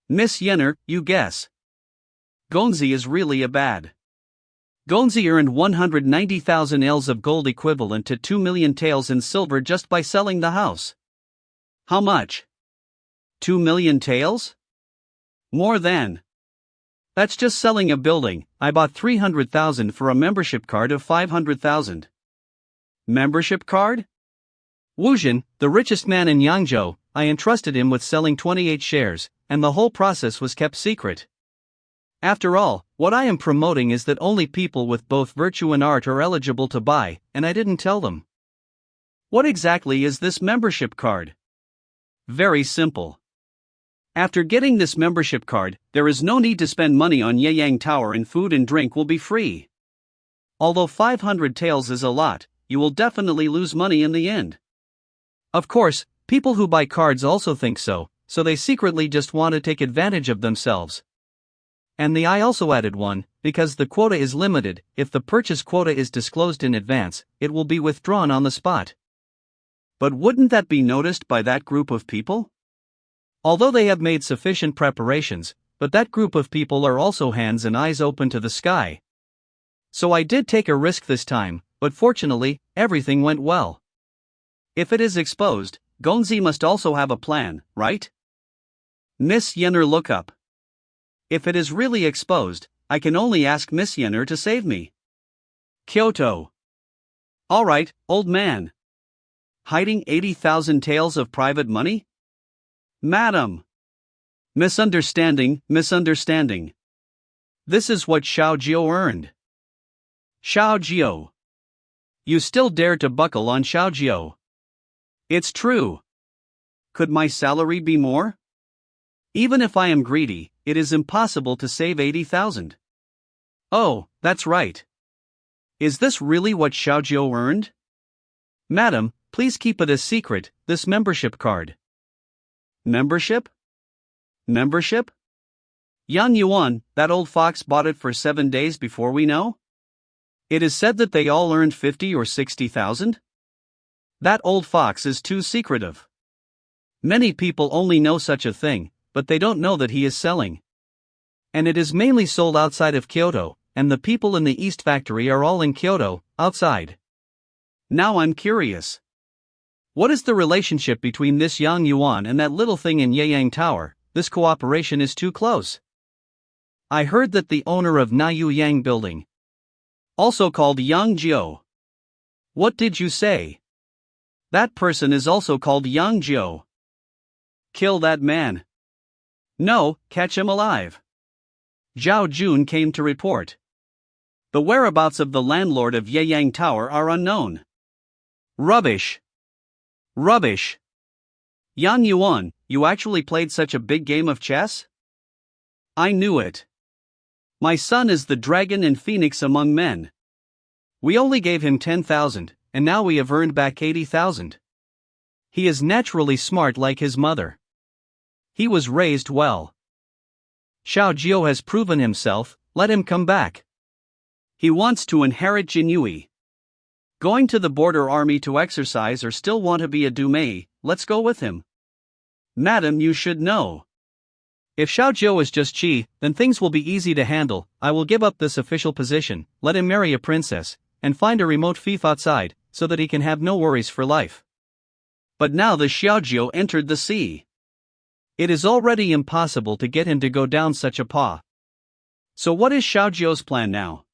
Miss Yenner, you guess. Gonzi is really a bad. Gonzi earned 190,000 ells of gold, equivalent to 2 million taels in silver, just by selling the house. How much? 2 million taels? More than. That's just selling a building. I bought 300,000 for a membership card of 500,000. Membership card? Wuzhen, the richest man in Yangzhou, I entrusted him with selling 28 shares, and the whole process was kept secret. After all, what I am promoting is that only people with both virtue and art are eligible to buy, and I didn't tell them. What exactly is this membership card? Very simple. After getting this membership card, there is no need to spend money on Yayang Tower, and food and drink will be free. Although 500 taels is a lot, you will definitely lose money in the end. Of course, people who buy cards also think so they secretly just want to take advantage of themselves. And I also added one, because the quota is limited. If the purchase quota is disclosed in advance, it will be withdrawn on the spot. But wouldn't that be noticed by that group of people? Although they have made sufficient preparations, but that group of people are also hands and eyes open to the sky. So I did take a risk this time, but fortunately, everything went well. If it is exposed, Gonzi must also have a plan, right? Miss Yenner, look up. If it is really exposed, I can only ask Miss Yenner to save me. Kyoto. Alright, old man. Hiding 80,000 taels of private money? Madam. Misunderstanding. This is what Xiao Jiu earned. Xiao Jiu. You still dare to buckle on Xiao Jiu? It's true. Could my salary be more? Even if I am greedy, it is impossible to save 80,000. Oh, that's right. Is this really what Xiaojiu earned? Madam, please keep it a secret, this membership card. Membership? Membership? Yang Yuan, that old fox bought it for 7 days before we know? It is said that they all earned 50 or 60,000? That old fox is too secretive. Many people only know such a thing, but they don't know that he is selling. And it is mainly sold outside of Kyoto, and the people in the East Factory are all in Kyoto, outside. Now I'm curious. What is the relationship between this Yang Yuan and that little thing in Yeyang Tower? This cooperation is too close. I heard that the owner of Nayu Yang Building, also called Yang Jiu. What did you say? That person is also called Yang Jiu. Kill that man. No, catch him alive. Zhao Jun came to report. The whereabouts of the landlord of Yeyang Tower are unknown. Rubbish. Rubbish. Yang Yuan, you actually played such a big game of chess? I knew it. My son is the dragon and phoenix among men. We only gave him 10,000, and now we have earned back 80,000. He is naturally smart like his mother. He was raised well. Xiaojiu has proven himself, let him come back. He wants to inherit Jinyui. Going to the border army to exercise or still want to be a Dumei, let's go with him. Madam, you should know. If Xiaojiu is just Qi, then things will be easy to handle. I will give up this official position, let him marry a princess, and find a remote fief outside, so that he can have no worries for life. But now the Xiaojiu entered the sea. It is already impossible to get him to go down such a paw. So what is Xiaojiu's plan now?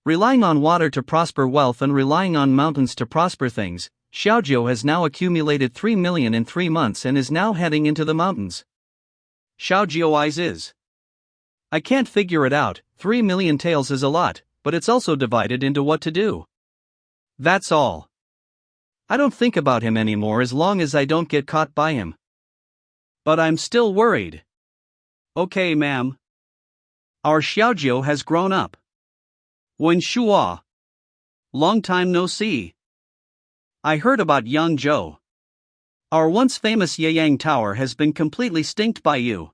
Relying on water to prosper wealth and relying on mountains to prosper things, Xiaojiu has now accumulated 3 million in 3 months and is now heading into the mountains. Xiaojiu eyes is. I can't figure it out. 3 million taels is a lot, but it's also divided into what to do. That's all. I don't think about him anymore as long as I don't get caught by him. But I'm still worried. Okay, ma'am. Our Xiaojiu has grown up. Wen Shua. Long time no see. I heard about Yang Zhou. Our once famous Yeyang Tower has been completely stinked by you.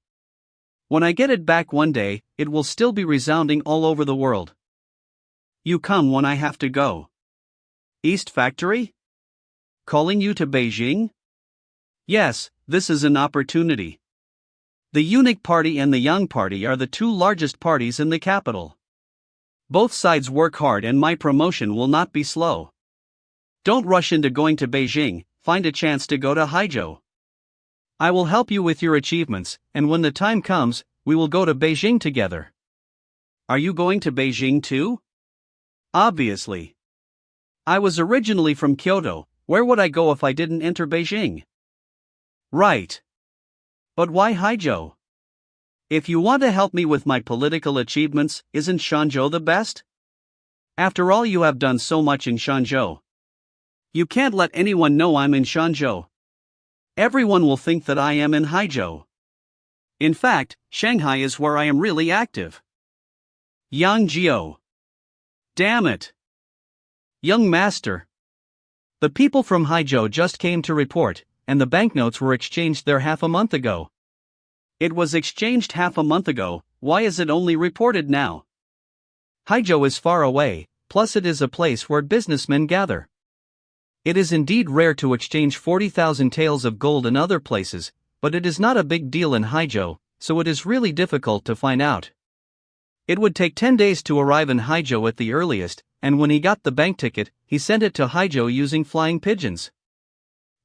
When I get it back one day, it will still be resounding all over the world. You come when I have to go. East Factory? Calling you to Beijing? Yes, this is an opportunity. The Eunuch Party and the Yang Party are the 2 largest parties in the capital. Both sides work hard and my promotion will not be slow. Don't rush into going to Beijing, find a chance to go to Haizhou. I will help you with your achievements, and when the time comes, we will go to Beijing together. Are you going to Beijing too? Obviously. I was originally from Kyoto. Where would I go if I didn't enter Beijing? Right. But why Haizhou? If you want to help me with my political achievements, isn't Shanzhou the best? After all, you have done so much in Shanzhou. You can't let anyone know I'm in Shanzhou. Everyone will think that I am in Haizhou. In fact, Shanghai is where I am really active. Yang Jiu. Damn it. Young master. The people from Haizhou just came to report, and the banknotes were exchanged there half a month ago. It was exchanged half a month ago, why is it only reported now? Haizhou is far away, plus it is a place where businessmen gather. It is indeed rare to exchange 40,000 taels of gold in other places, but it is not a big deal in Haizhou, so it is really difficult to find out. It would take 10 days to arrive in Haizhou at the earliest, and when he got the bank ticket, he sent it to Haizhou using flying pigeons.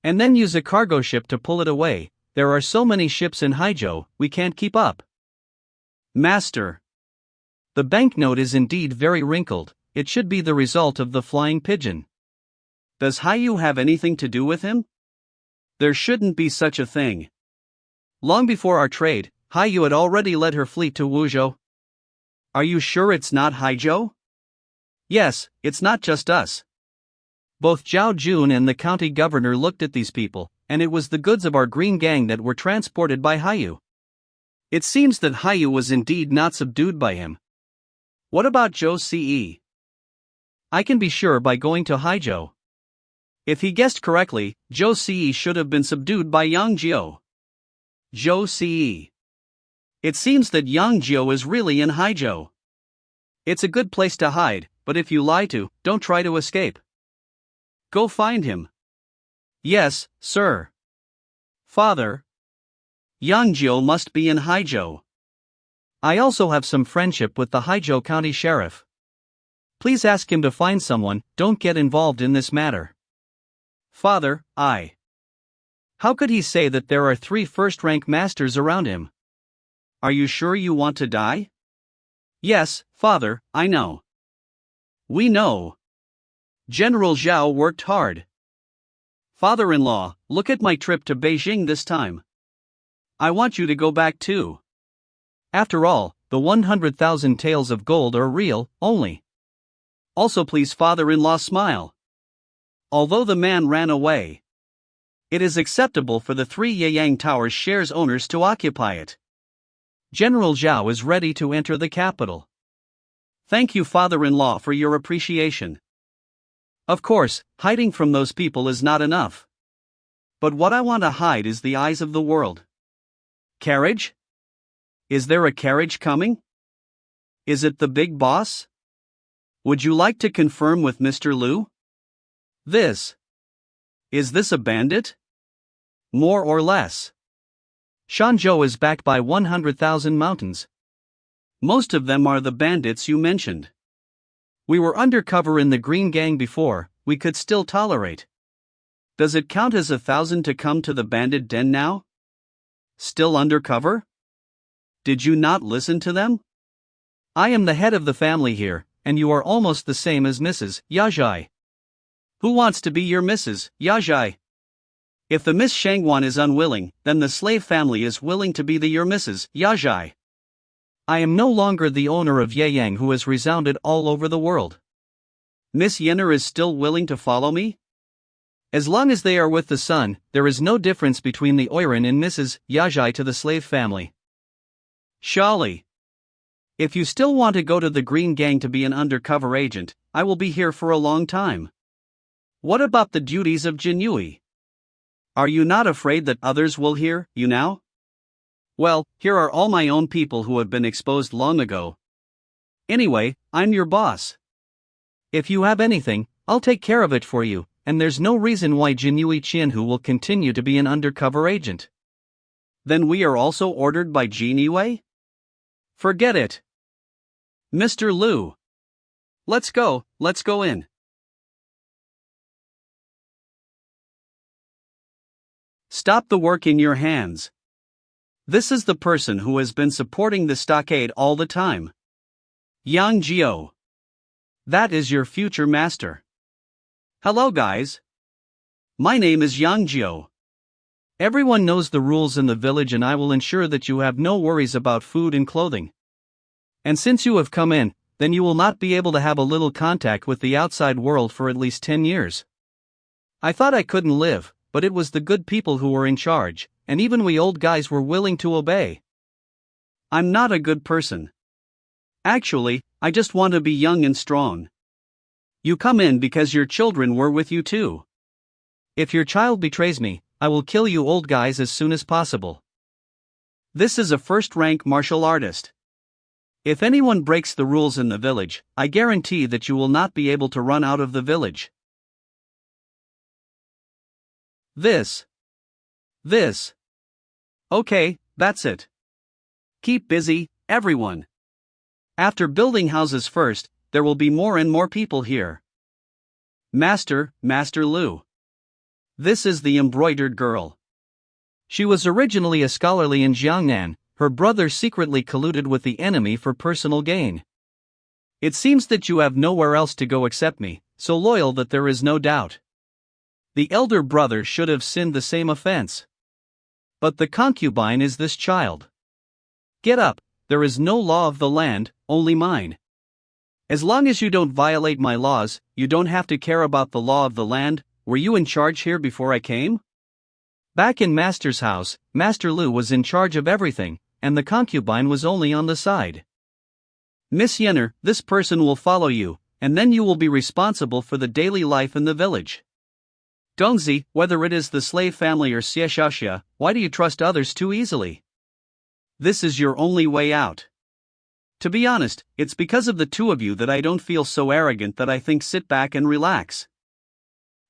And then use a cargo ship to pull it away. There are so many ships in Haizhou, we can't keep up. Master. The banknote is indeed very wrinkled, it should be the result of the flying pigeon. Does Haiyu have anything to do with him? There shouldn't be such a thing. Long before our trade, Haiyu had already led her fleet to Wuzhou. Are you sure it's not Haizhou? Yes, it's not just us. Both Zhao Jun and the county governor looked at these people, and it was the goods of our green gang that were transported by Haiyu. It seems that Haiyu was indeed not subdued by him. What about Zhou Ce? I can be sure by going to Haijo. If he guessed correctly, Zhou Ce should have been subdued by Yang Jiao. Zhou Ce. It seems that Yang Jiao is really in Haijo. It's a good place to hide, but if you lie to, don't try to escape. Go find him. Yes, sir. Father. Yang Jiao must be in Haijo. I also have some friendship with the Haijo County Sheriff. Please ask him to find someone, don't get involved in this matter. Father, How could he say that there are 3 first-rank masters around him? Are you sure you want to die? Yes, Father, I know. We know. General Zhao worked hard. Father-in-law, look at my trip to Beijing this time. I want you to go back too. After all, the 100,000 taels of gold are real, only. Also please father-in-law smile. Although the man ran away, it is acceptable for the 3 Yeyang Towers shares owners to occupy it. General Zhao is ready to enter the capital. Thank you father-in-law for your appreciation. Of course, hiding from those people is not enough. But what I want to hide is the eyes of the world. Carriage? Is there a carriage coming? Is it the big boss? Would you like to confirm with Mr. Liu? Is this a bandit? More or less. Shanzhou is backed by 100,000 mountains. Most of them are the bandits you mentioned. We were undercover in the Green Gang before, we could still tolerate. Does it count as 1,000 to come to the bandit den now? Still undercover? Did you not listen to them? I am the head of the family here, and you are almost the same as Mrs. Yajai. Who wants to be your Mrs. Yajai? If the Miss Shangwan is unwilling, then the slave family is willing to be your Mrs. Yajai. I am no longer the owner of Yeyang who has resounded all over the world. Miss Yenner is still willing to follow me? As long as they are with the sun, there is no difference between the Oiran and Mrs. Yajai to the slave family. Shali. If you still want to go to the Green Gang to be an undercover agent, I will be here for a long time. What about the duties of Jinyui? Are you not afraid that others will hear you now? Well, here are all my own people who have been exposed long ago. Anyway, I'm your boss. If you have anything, I'll take care of it for you, and there's no reason why Jinyui Qianhu will continue to be an undercover agent. Then we are also ordered by Jinyue? Forget it. Mr. Liu. Let's go in. Stop the work in your hands. This is the person who has been supporting the stockade all the time. Yang Jiao. That is your future master. Hello guys. My name is Yang Jiao. Everyone knows the rules in the village and I will ensure that you have no worries about food and clothing. And since you have come in, then you will not be able to have a little contact with the outside world for at least 10 years. I thought I couldn't live, but it was the good people who were in charge, and even we old guys were willing to obey. I'm not a good person. Actually, I just want to be young and strong. You come in because your children were with you too. If your child betrays me, I will kill you old guys as soon as possible. This is a first-rank martial artist. If anyone breaks the rules in the village, I guarantee that you will not be able to run out of the village. This. Okay, that's it. Keep busy, everyone. After building houses first, there will be more and more people here. Master Liu. This is the embroidered girl. She was originally a scholarly in Jiangnan. Her brother secretly colluded with the enemy for personal gain. It seems that you have nowhere else to go except me, so loyal that there is no doubt. The elder brother should have sinned the same offense. But the concubine is this child. Get up, there is no law of the land, only mine. As long as you don't violate my laws, you don't have to care about the law of the land. Were you in charge here before I came? Back in Master's house, Master Liu was in charge of everything, and the concubine was only on the side. Miss Yenner, this person will follow you, and then you will be responsible for the daily life in the village. Gongzi, whether it is the slave family or Xieshashia, why do you trust others too easily? This is your only way out. To be honest, it's because of the two of you that I don't feel so arrogant that I think sit back and relax.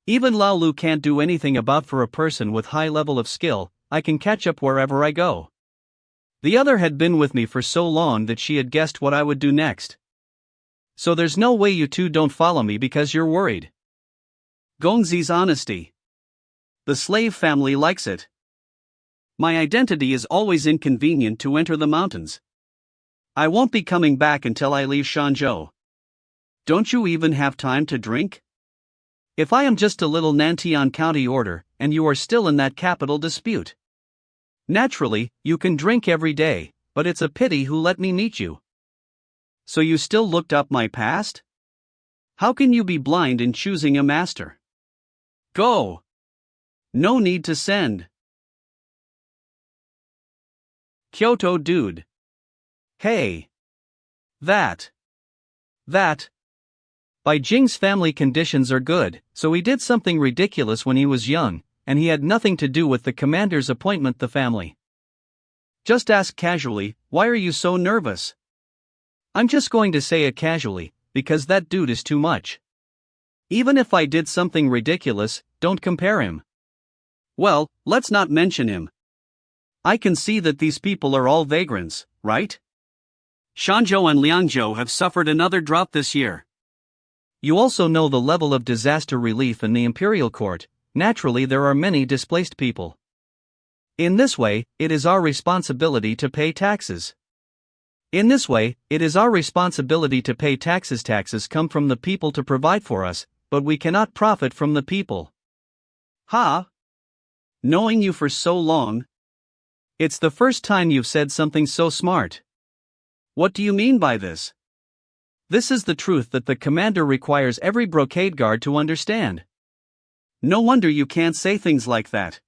Even Lao Lu can't do anything about for a person with high level of skill. I can catch up wherever I go. The other had been with me for so long that she had guessed what I would do next. So there's no way you two don't follow me because you're worried. Gongzi's honesty. The slave family likes it. My identity is always inconvenient to enter the mountains. I won't be coming back until I leave Shanzhou. Don't you even have time to drink? If I am just a little Nantian County order, and you are still in that capital dispute. Naturally, you can drink every day, but it's a pity who let me meet you. So you still looked up my past? How can you be blind in choosing a master? Go! No need to send. Kyoto dude. Hey. That. By Jing's family conditions are good, so he did something ridiculous when he was young, and he had nothing to do with the commander's appointment the family. Just ask casually, why are you so nervous? I'm just going to say it casually, because that dude is too much. Even if I did something ridiculous, don't compare him. Well, let's not mention him. I can see that these people are all vagrants, right? Shanzhou and Liangzhou have suffered another drought this year. You also know the level of disaster relief in the imperial court. Naturally, there are many displaced people. In this way, it is our responsibility to pay taxes. Taxes come from the people to provide for us, but we cannot profit from the people. Ha! Knowing you for so long. It's the first time you've said something so smart. What do you mean by this? This is the truth that the commander requires every brocade guard to understand. No wonder you can't say things like that.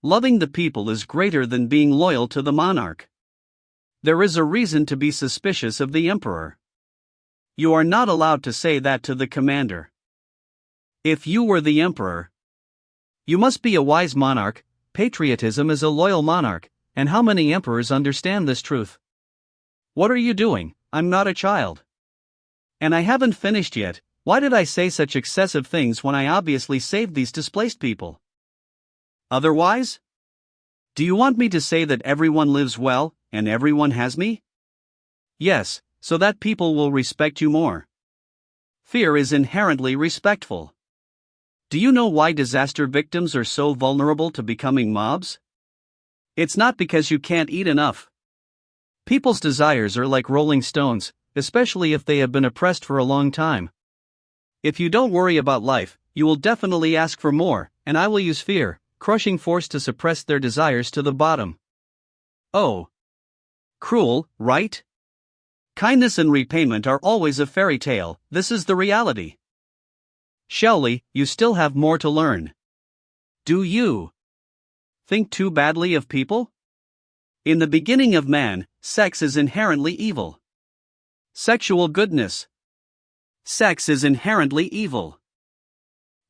Loving the people is greater than being loyal to the monarch. There is a reason to be suspicious of the emperor. You are not allowed to say that to the commander. If you were the emperor, you must be a wise monarch. Patriotism is a loyal monarch, and how many emperors understand this truth? What are you doing? I'm not a child. And I haven't finished yet. Why did I say such excessive things when I obviously saved these displaced people? Otherwise? Do you want me to say that everyone lives well, and everyone has me? Yes, so that people will respect you more. Fear is inherently respectful. Do you know why disaster victims are so vulnerable to becoming mobs? It's not because you can't eat enough. People's desires are like rolling stones, especially if they have been oppressed for a long time. If you don't worry about life, you will definitely ask for more, and I will use fear, crushing force to suppress their desires to the bottom. Oh. Cruel, right? Kindness and repayment are always a fairy tale. This is the reality. Shaoli, you still have more to learn. Do you think too badly of people? In the beginning of man, sex is inherently evil. Sexual goodness. Sex is inherently evil.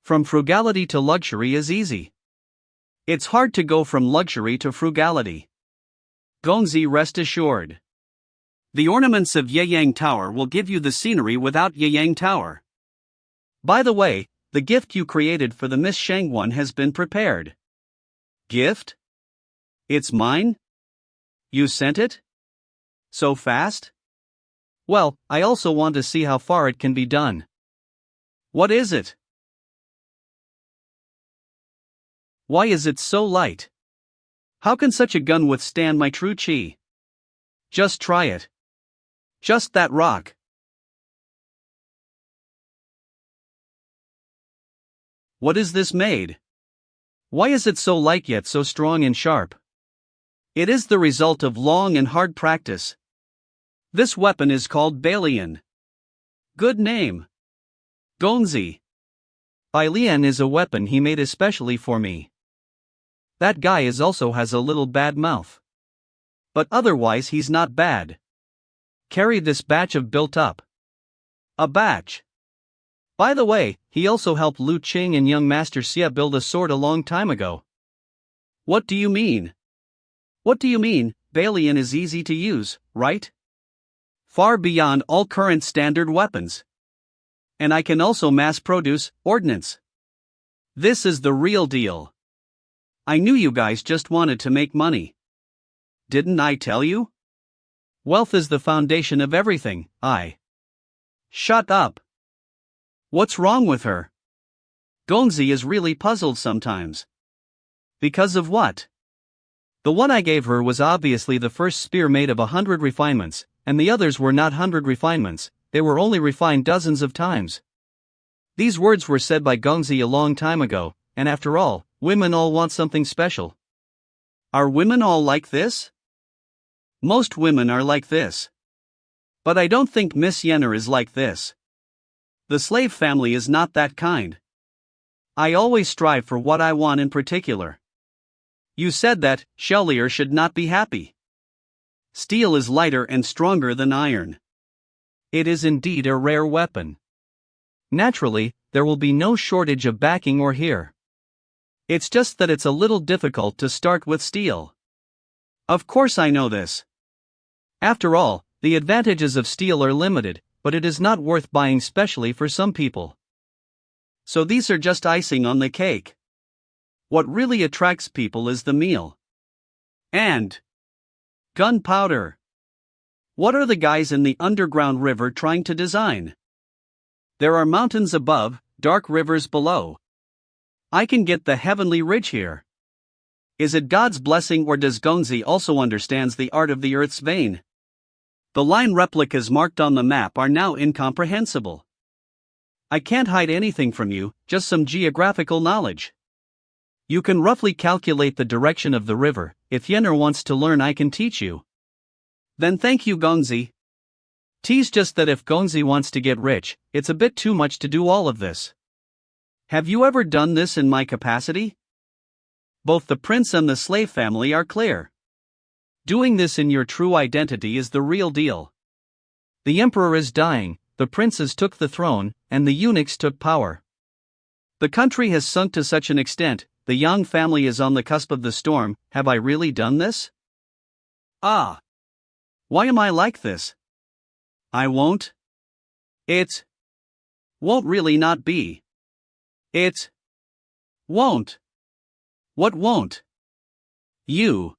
From frugality to luxury is easy. It's hard to go from luxury to frugality. Gongzi, rest assured. The ornaments of Yeyang Tower will give you the scenery without Yeyang Tower. By the way, the gift you created for the Miss Shangwan has been prepared. Gift? It's mine? You sent it? So fast? Well, I also want to see how far it can be done. What is it? Why is it so light? How can such a gun withstand my true chi? Just try it. Just that rock. What is this made? Why is it so light yet so strong and sharp? It is the result of long and hard practice. This weapon is called Balian. Good name. Gongzi. Balian is a weapon he made especially for me. That guy also has a little bad mouth. But otherwise he's not bad. Carry this batch of built up. A batch. By the way, he also helped Lu Qing and young Master Xie build a sword a long time ago. What do you mean? What do you mean? Balian is easy to use, right? Far beyond all current standard weapons. And I can also mass-produce ordnance. This is the real deal. I knew you guys just wanted to make money. Didn't I tell you? Wealth is the foundation of everything. Shut up. What's wrong with her? Gongzi is really puzzled sometimes. Because of what? The one I gave her was obviously the first spear made of 100 refinements, and the others were not 100 refinements, they were only refined dozens of times. These words were said by Gongzi a long time ago, and after all, women all want something special. Are women all like this? Most women are like this. But I don't think Miss Yenner is like this. The slave family is not that kind. I always strive for what I want in particular. You said that Shellier should not be happy. Steel is lighter and stronger than iron. It is indeed a rare weapon. Naturally, there will be no shortage of backing or here. It's just that it's a little difficult to start with steel. Of course I know this. After all, the advantages of steel are limited, but it is not worth buying specially for some people. So these are just icing on the cake. What really attracts people is the meal. And gunpowder. What are the guys in the underground river trying to design? There are mountains above, dark rivers below. I can get the heavenly ridge here. Is it God's blessing, or does Gongzi also understands the art of the earth's vein? The line replicas marked on the map are now incomprehensible. I can't hide anything from you, just some geographical knowledge. You can roughly calculate the direction of the river. If Yenner wants to learn, I can teach you. Then thank you, Gongzi. Tease just that if Gongzi wants to get rich, it's a bit too much to do all of this. Have you ever done this in my capacity? Both the prince and the slave family are clear. Doing this in your true identity is the real deal. The emperor is dying, the princes took the throne, and the eunuchs took power. The country has sunk to such an extent, the Yang family is on the cusp of the storm. Have I really done this? Why am I like this? I won't. It won't really not be. It won't. What won't? You.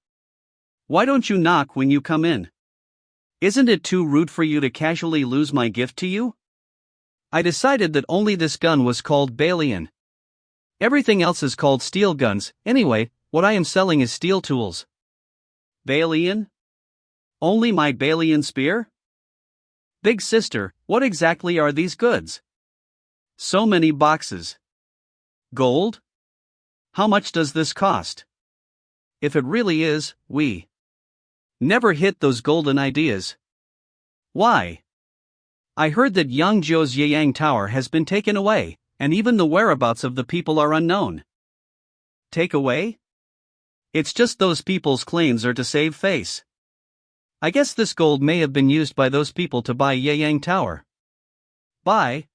Why don't you knock when you come in? Isn't it too rude for you to casually lose my gift to you? I decided that only this gun was called Balian. Everything else is called steel guns. Anyway, what I am selling is steel tools. Balian? Only my Balian spear? Big sister, what exactly are these goods? So many boxes. Gold? How much does this cost? If it really is, we never hit those golden ideas. Why? I heard that Yangzhou's Yeyang Tower has been taken away, and even the whereabouts of the people are unknown. Take away? It's just those people's claims are to save face. I guess this gold may have been used by those people to buy Yeyang Tower. Buy?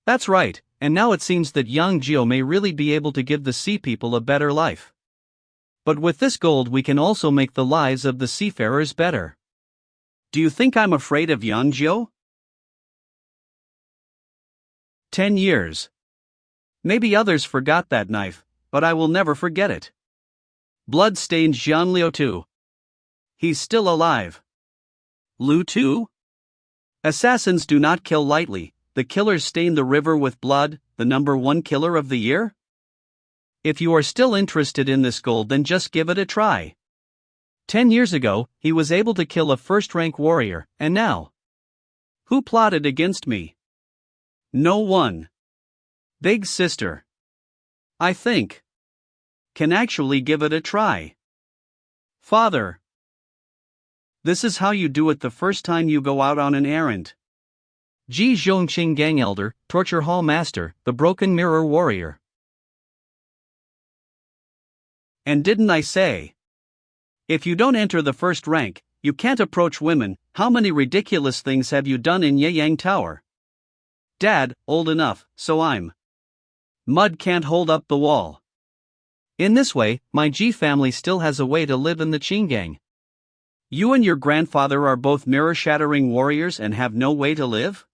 That's right, and now it seems that Yangzhou may really be able to give the sea people a better life. But with this gold we can also make the lives of the seafarers better. Do you think I'm afraid of Yangzhou? 10 years. Maybe others forgot that knife, but I will never forget it. Blood-stained Jianliu too. He's still alive. Lu Tu? Assassins do not kill lightly. The killers stain the river with blood, the #1 killer of the year? If you are still interested in this gold, then just give it a try. 10 years ago, he was able to kill a first-rank warrior, and now? Who plotted against me? No one. Big sister. I think. Can actually give it a try. Father. This is how you do it the first time you go out on an errand. Ji Zhongqing Gang Elder, Torture Hall Master, the Broken Mirror Warrior. And didn't I say? If you don't enter the first rank, you can't approach women. How many ridiculous things have you done in Yeyang Tower? Dad, old enough, so I'm. Mud can't hold up the wall. In this way, my G family still has a way to live in the Chingang. You and your grandfather are both mirror-shattering warriors and have no way to live?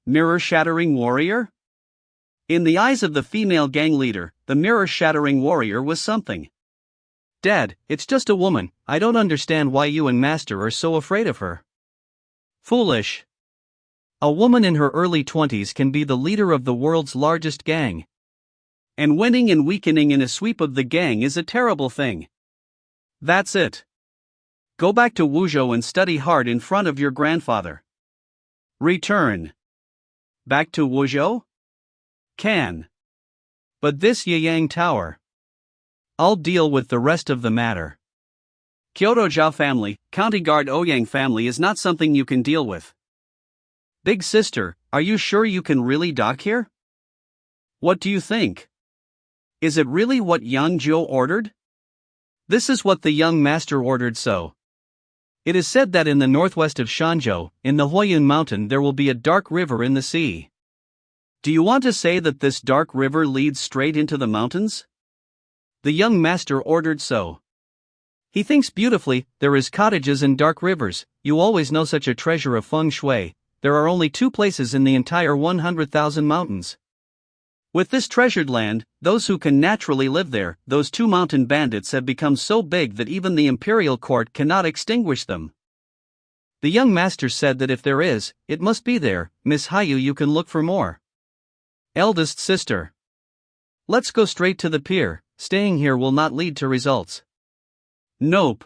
Mirror-shattering warrior? In the eyes of the female gang leader, the mirror-shattering warrior was something. Dad, it's just a woman, I don't understand why you and Master are so afraid of her. Foolish. A woman in her early 20s can be the leader of the world's largest gang. And winning and weakening in a sweep of the gang is a terrible thing. That's it. Go back to Wuzhou and study hard in front of your grandfather. Return. Back to Wuzhou? Can. But this Yiyang Tower. I'll deal with the rest of the matter. Kyoto Zhao family, County Guard Ouyang family is not something you can deal with. Big sister, are you sure you can really dock here? What do you think? Is it really what Yang Jiu ordered? This is what the young master ordered so. It is said that in the northwest of Shanzhou, in the Huayun mountain there will be a dark river in the sea. Do you want to say that this dark river leads straight into the mountains? The young master ordered so. He thinks beautifully, there is cottages and dark rivers, you always know such a treasure of feng shui. There are only 2 places in the entire 100,000 mountains. With this treasured land, those who can naturally live there, those 2 mountain bandits have become so big that even the imperial court cannot extinguish them. The young master said that if there is, it must be there. Miss Hayu, you can look for more. Eldest sister. Let's go straight to the pier, staying here will not lead to results. Nope.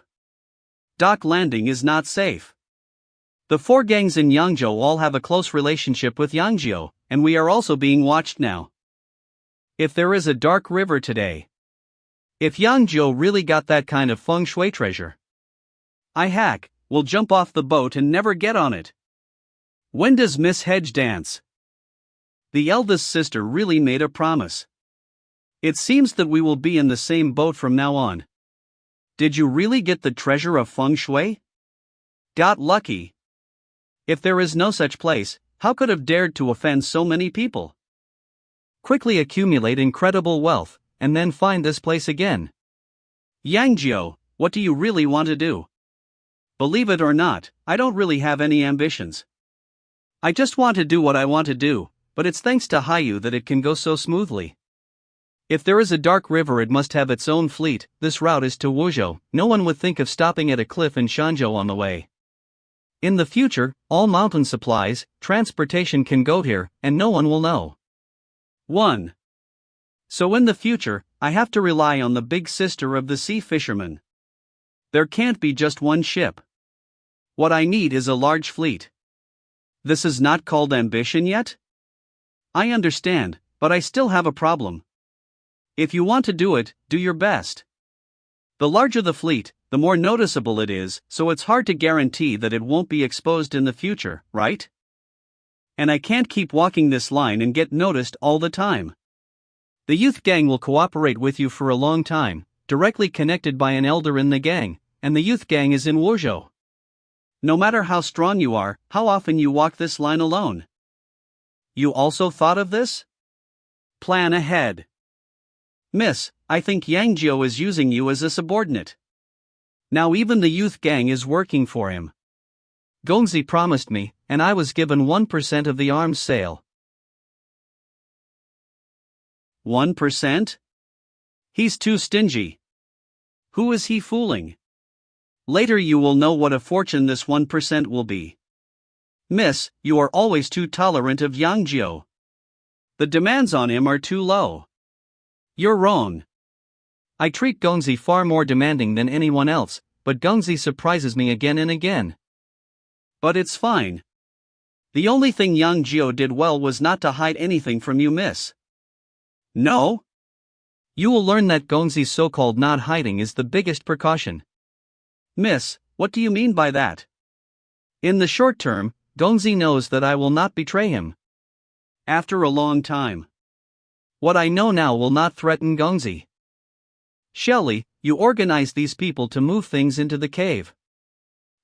Dock landing is not safe. The 4 gangs in Yangzhou all have a close relationship with Yangzhou, and we are also being watched now. If there is a dark river today. If Yangzhou really got that kind of feng shui treasure. I will jump off the boat and never get on it. When does Miss Hedge dance? The eldest sister really made a promise. It seems that we will be in the same boat from now on. Did you really get the treasure of feng shui? Got lucky. If there is no such place, how could have dared to offend so many people? Quickly accumulate incredible wealth, and then find this place again. Yangzhou, what do you really want to do? Believe it or not, I don't really have any ambitions. I just want to do what I want to do, but it's thanks to Hayu that it can go so smoothly. If there is a dark river, it must have its own fleet. This route is to Wuzhou, no one would think of stopping at a cliff in Shanzhou on the way. In the future, all mountain supplies, transportation can go here, and no one will know. 1. So in the future, I have to rely on the big sister of the sea fishermen. There can't be just one ship. What I need is a large fleet. This is not called ambition yet? I understand, but I still have a problem. If you want to do it, do your best. The larger the fleet, the more noticeable it is, so it's hard to guarantee that it won't be exposed in the future, right? And I can't keep walking this line and get noticed all the time. The youth gang will cooperate with you for a long time, directly connected by an elder in the gang, and the youth gang is in Wuzhou. No matter how strong you are, how often you walk this line alone. You also thought of this? Plan ahead. Miss, I think Yangzhou is using you as a subordinate. Now even the youth gang is working for him. Gongzi promised me, and I was given 1% of the arms sale. 1%? He's too stingy. Who is he fooling? Later you will know what a fortune this 1% will be. Miss, you are always too tolerant of Yangzhou. The demands on him are too low. You're wrong. I treat Gongzi far more demanding than anyone else, but Gongzi surprises me again and again. But it's fine. The only thing Yang Jiu did well was not to hide anything from you, miss. No? You will learn that Gongzi's so-called not hiding is the biggest precaution. Miss, what do you mean by that? In the short term, Gongzi knows that I will not betray him. After a long time. What I know now will not threaten Gongzi. Shelley, you organize these people to move things into the cave.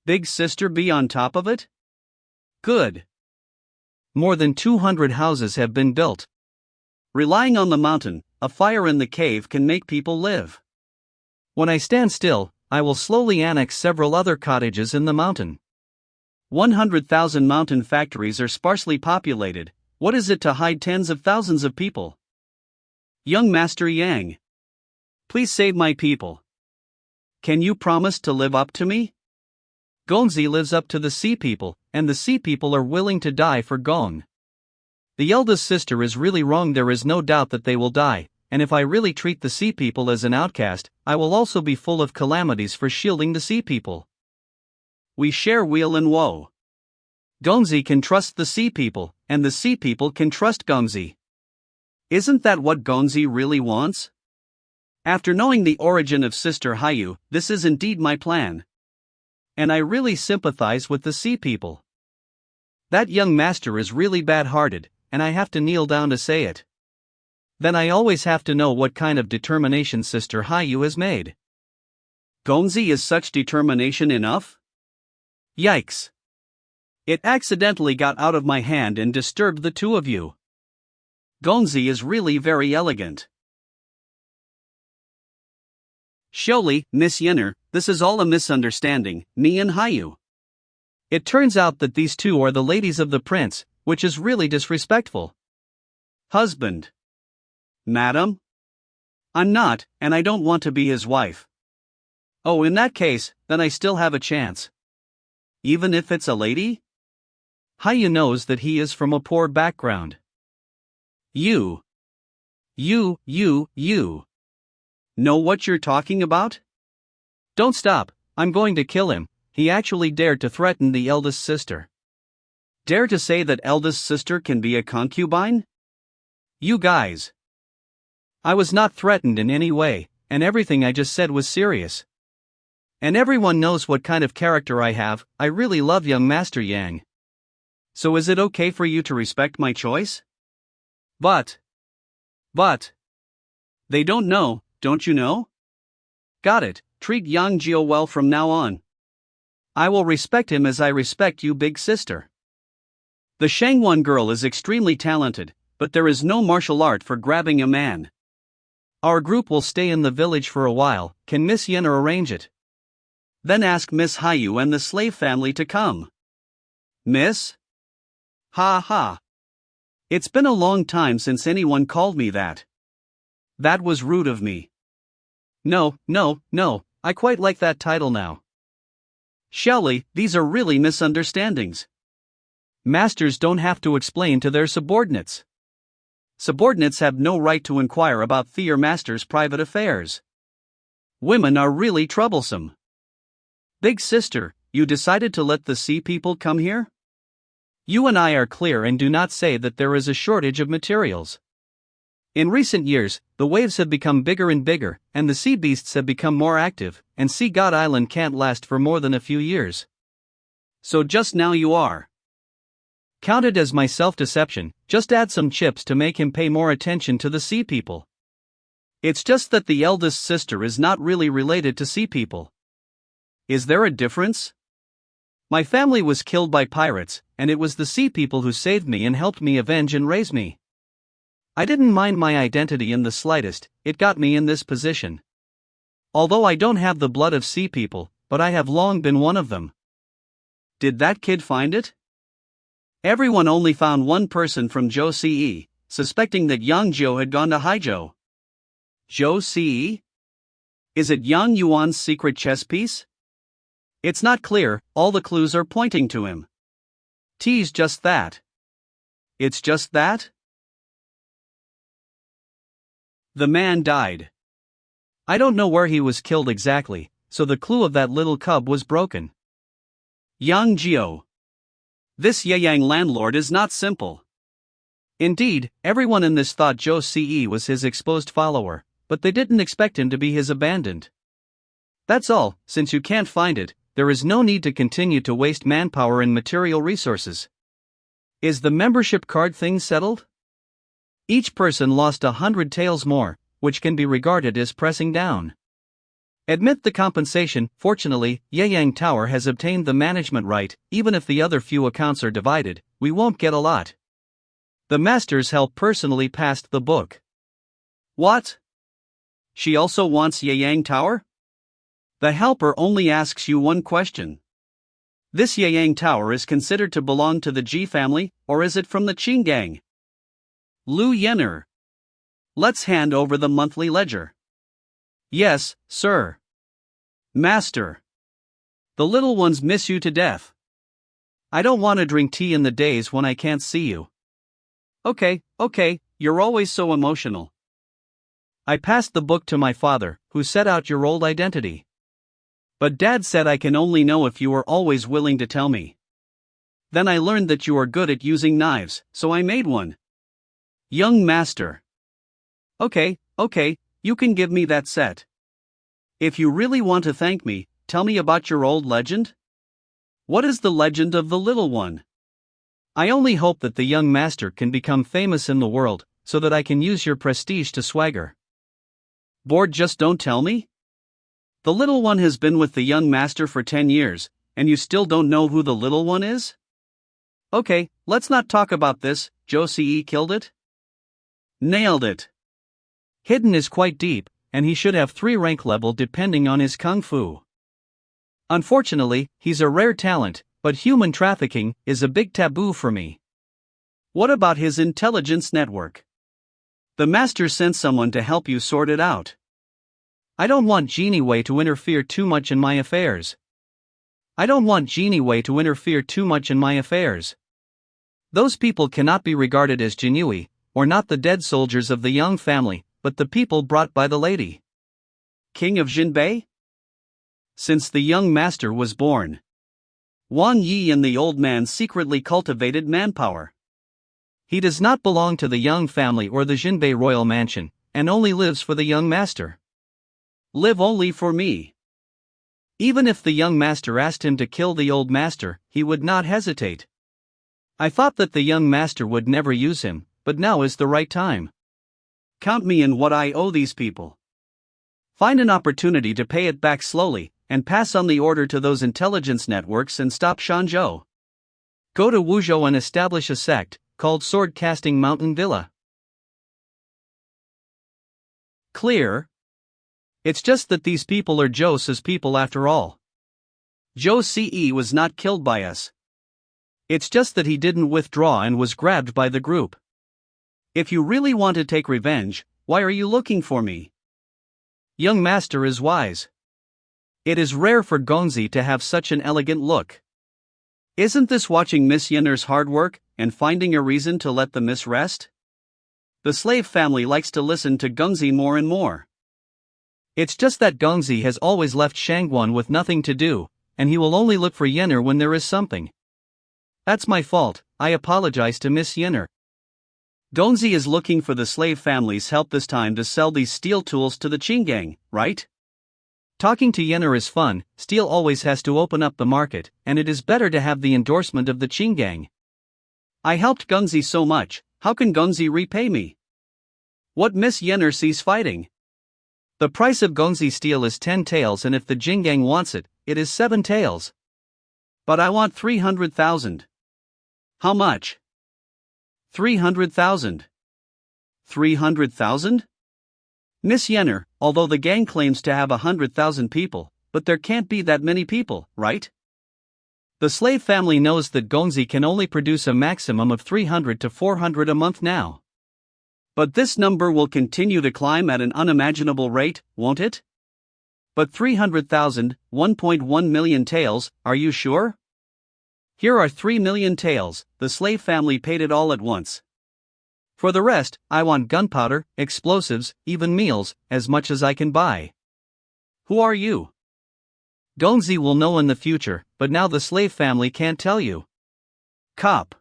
Big sister be on top of it? Good. more than 200 houses have been built. Relying on the mountain, a fire in the cave can make people live. When I stand still, I will slowly annex several other cottages in the mountain. 100,000 mountain factories are sparsely populated. What is it to hide tens of thousands of people? Young Master Yang, please save my people. Can you promise to live up to me? Gongzi lives up to the sea people, and the sea people are willing to die for Gong. The eldest sister is really wrong. There is no doubt that they will die, and if I really treat the sea people as an outcast, I will also be full of calamities for shielding the sea people. We share weal and woe. Gongzi can trust the sea people, and the sea people can trust Gongzi. Isn't that what Gongzi really wants? After knowing the origin of Sister Hayu, this is indeed my plan. And I really sympathize with the sea people. That young master is really bad-hearted, and I have to kneel down to say it. Then I always have to know what kind of determination Sister Hayu has made. Gongzi, is such determination enough? Yikes. It accidentally got out of my hand and disturbed the two of you. Gongzi is really very elegant. Surely, Miss Yenner, this is all a misunderstanding, me and Hayu. It turns out that these two are the ladies of the prince, which is really disrespectful. Husband. Madam? I'm not, and I don't want to be his wife. Oh, in that case, then I still have a chance. Even if it's a lady? Hayu knows that he is from a poor background. You know what you're talking about? Don't stop, I'm going to kill him. He actually dared to threaten the eldest sister. Dare to say that eldest sister can be a concubine? You guys. I was not threatened in any way, and everything I just said was serious. And everyone knows what kind of character I have. I really love young Master Yang. So is it okay for you to respect my choice? But. They don't know, don't you know? Got it, treat Yang Jiao well from now on. I will respect him as I respect you, big sister. The Shangwan girl is extremely talented, but there is no martial art for grabbing a man. Our group will stay in the village for a while. Can Miss Yenner arrange it? Then ask Miss Hayu and the slave family to come. Miss? Ha ha. It's been a long time since anyone called me that. That was rude of me. No, I quite like that title now. Shelley, these are really misunderstandings. Masters don't have to explain to their subordinates. Subordinates have no right to inquire about their master's private affairs. Women are really troublesome. Big sister, you decided to let the sea people come here? You and I are clear and do not say that there is a shortage of materials. In recent years, the waves have become bigger and bigger, and the sea beasts have become more active, and Sea God Island can't last for more than a few years. So just now you are. Count it as my self-deception, just add some chips to make him pay more attention to the sea people. It's just that the eldest sister is not really related to sea people. Is there a difference? My family was killed by pirates, and it was the sea people who saved me and helped me avenge and raise me. I didn't mind my identity in the slightest, it got me in this position. Although I don't have the blood of sea people, but I have long been one of them. Did that kid find it? Everyone only found one person from Zhou Ce, suspecting that Yang Jiao had gone to Haizhou. Zhou Ce? Is it Yang Yuan's secret chess piece? It's not clear, all the clues are pointing to him. T's just that. It's just that? The man died. I don't know where he was killed exactly, so the clue of that little cub was broken. Yang Jiao. This Yeyang landlord is not simple. Indeed, everyone in this thought Zhou Ce was his exposed follower, but they didn't expect him to be his abandoned. That's all, since you can't find it, there is no need to continue to waste manpower and material resources. Is the membership card thing settled? Each person lost 100 taels more, which can be regarded as pressing down. Admit the compensation. Fortunately, Yeyang Tower has obtained the management right. Even if the other few accounts are divided, we won't get a lot. The master's help personally passed the book. What? She also wants Yayang Tower? The helper only asks you one question. This Yayang Tower is considered to belong to the Ji family, or is it from the Qing gang? Lu Yenner. Let's hand over the monthly ledger. Yes, sir. Master. The little ones miss you to death. I don't want to drink tea in the days when I can't see you. Okay, you're always so emotional. I passed the book to my father, who set out your old identity. But Dad said I can only know if you are always willing to tell me. Then I learned that you are good at using knives, so I made one. Young master. Okay, you can give me that set. If you really want to thank me, tell me about your old legend. What is the legend of the little one? I only hope that the young master can become famous in the world, so that I can use your prestige to swagger. Bored, just don't tell me? The little one has been with the young master for 10 years, and you still don't know who the little one is? Okay, let's not talk about this. Zhou Ce killed it? Nailed it. Hidden is quite deep, and he should have 3 rank level depending on his kung fu. Unfortunately, he's a rare talent, but human trafficking is a big taboo for me. What about his intelligence network? The master sent someone to help you sort it out. I don't want Genie Wei to interfere too much in my affairs. Those people cannot be regarded as Jinui, or not the dead soldiers of the Yang family, but the people brought by the lady. King of Jinbei? Since the young master was born, Wang Yi and the old man secretly cultivated manpower. He does not belong to the Yang family or the Jinbei royal mansion, and only lives for the young master. Live only for me. Even if the young master asked him to kill the old master, he would not hesitate. I thought that the young master would never use him, but now is the right time. Count me in what I owe these people. Find an opportunity to pay it back slowly, and pass on the order to those intelligence networks and stop Shanzhou. Go to Wuzhou and establish a sect, called Sword Casting Mountain Villa. Clear? It's just that these people are Zhou Ce's people after all. Zhou Ce was not killed by us. It's just that he didn't withdraw and was grabbed by the group. If you really want to take revenge, why are you looking for me? Young master is wise. It is rare for Gongzi to have such an elegant look. Isn't this watching Miss Yenner's hard work, and finding a reason to let the miss rest? The slave family likes to listen to Gongzi more and more. It's just that Gongzi has always left Shangguan with nothing to do, and he will only look for Yenner when there is something. That's my fault, I apologize to Miss Yenner. Gongzi is looking for the slave family's help this time to sell these steel tools to the Qing gang, right? Talking to Yenner is fun, steel always has to open up the market, and it is better to have the endorsement of the Qing gang. I helped Gongzi so much, how can Gongzi repay me? What Miss Yenner sees fighting? The price of Gongzi steel is 10 taels, and if the Jing gang wants it, it is 7 taels. But I want 300,000. How much? 300,000. 300,000? Miss Yenner, although the gang claims to have 100,000 people, but there can't be that many people, right? The slave family knows that Gongzi can only produce a maximum of 300 to 400 a month now. But this number will continue to climb at an unimaginable rate, won't it? But 300,000, 1.1 million taels, are you sure? Here are 3 million taels, the slave family paid it all at once. For the rest, I want gunpowder, explosives, even meals, as much as I can buy. Who are you? Gongzi will know in the future, but now the slave family can't tell you. Cop.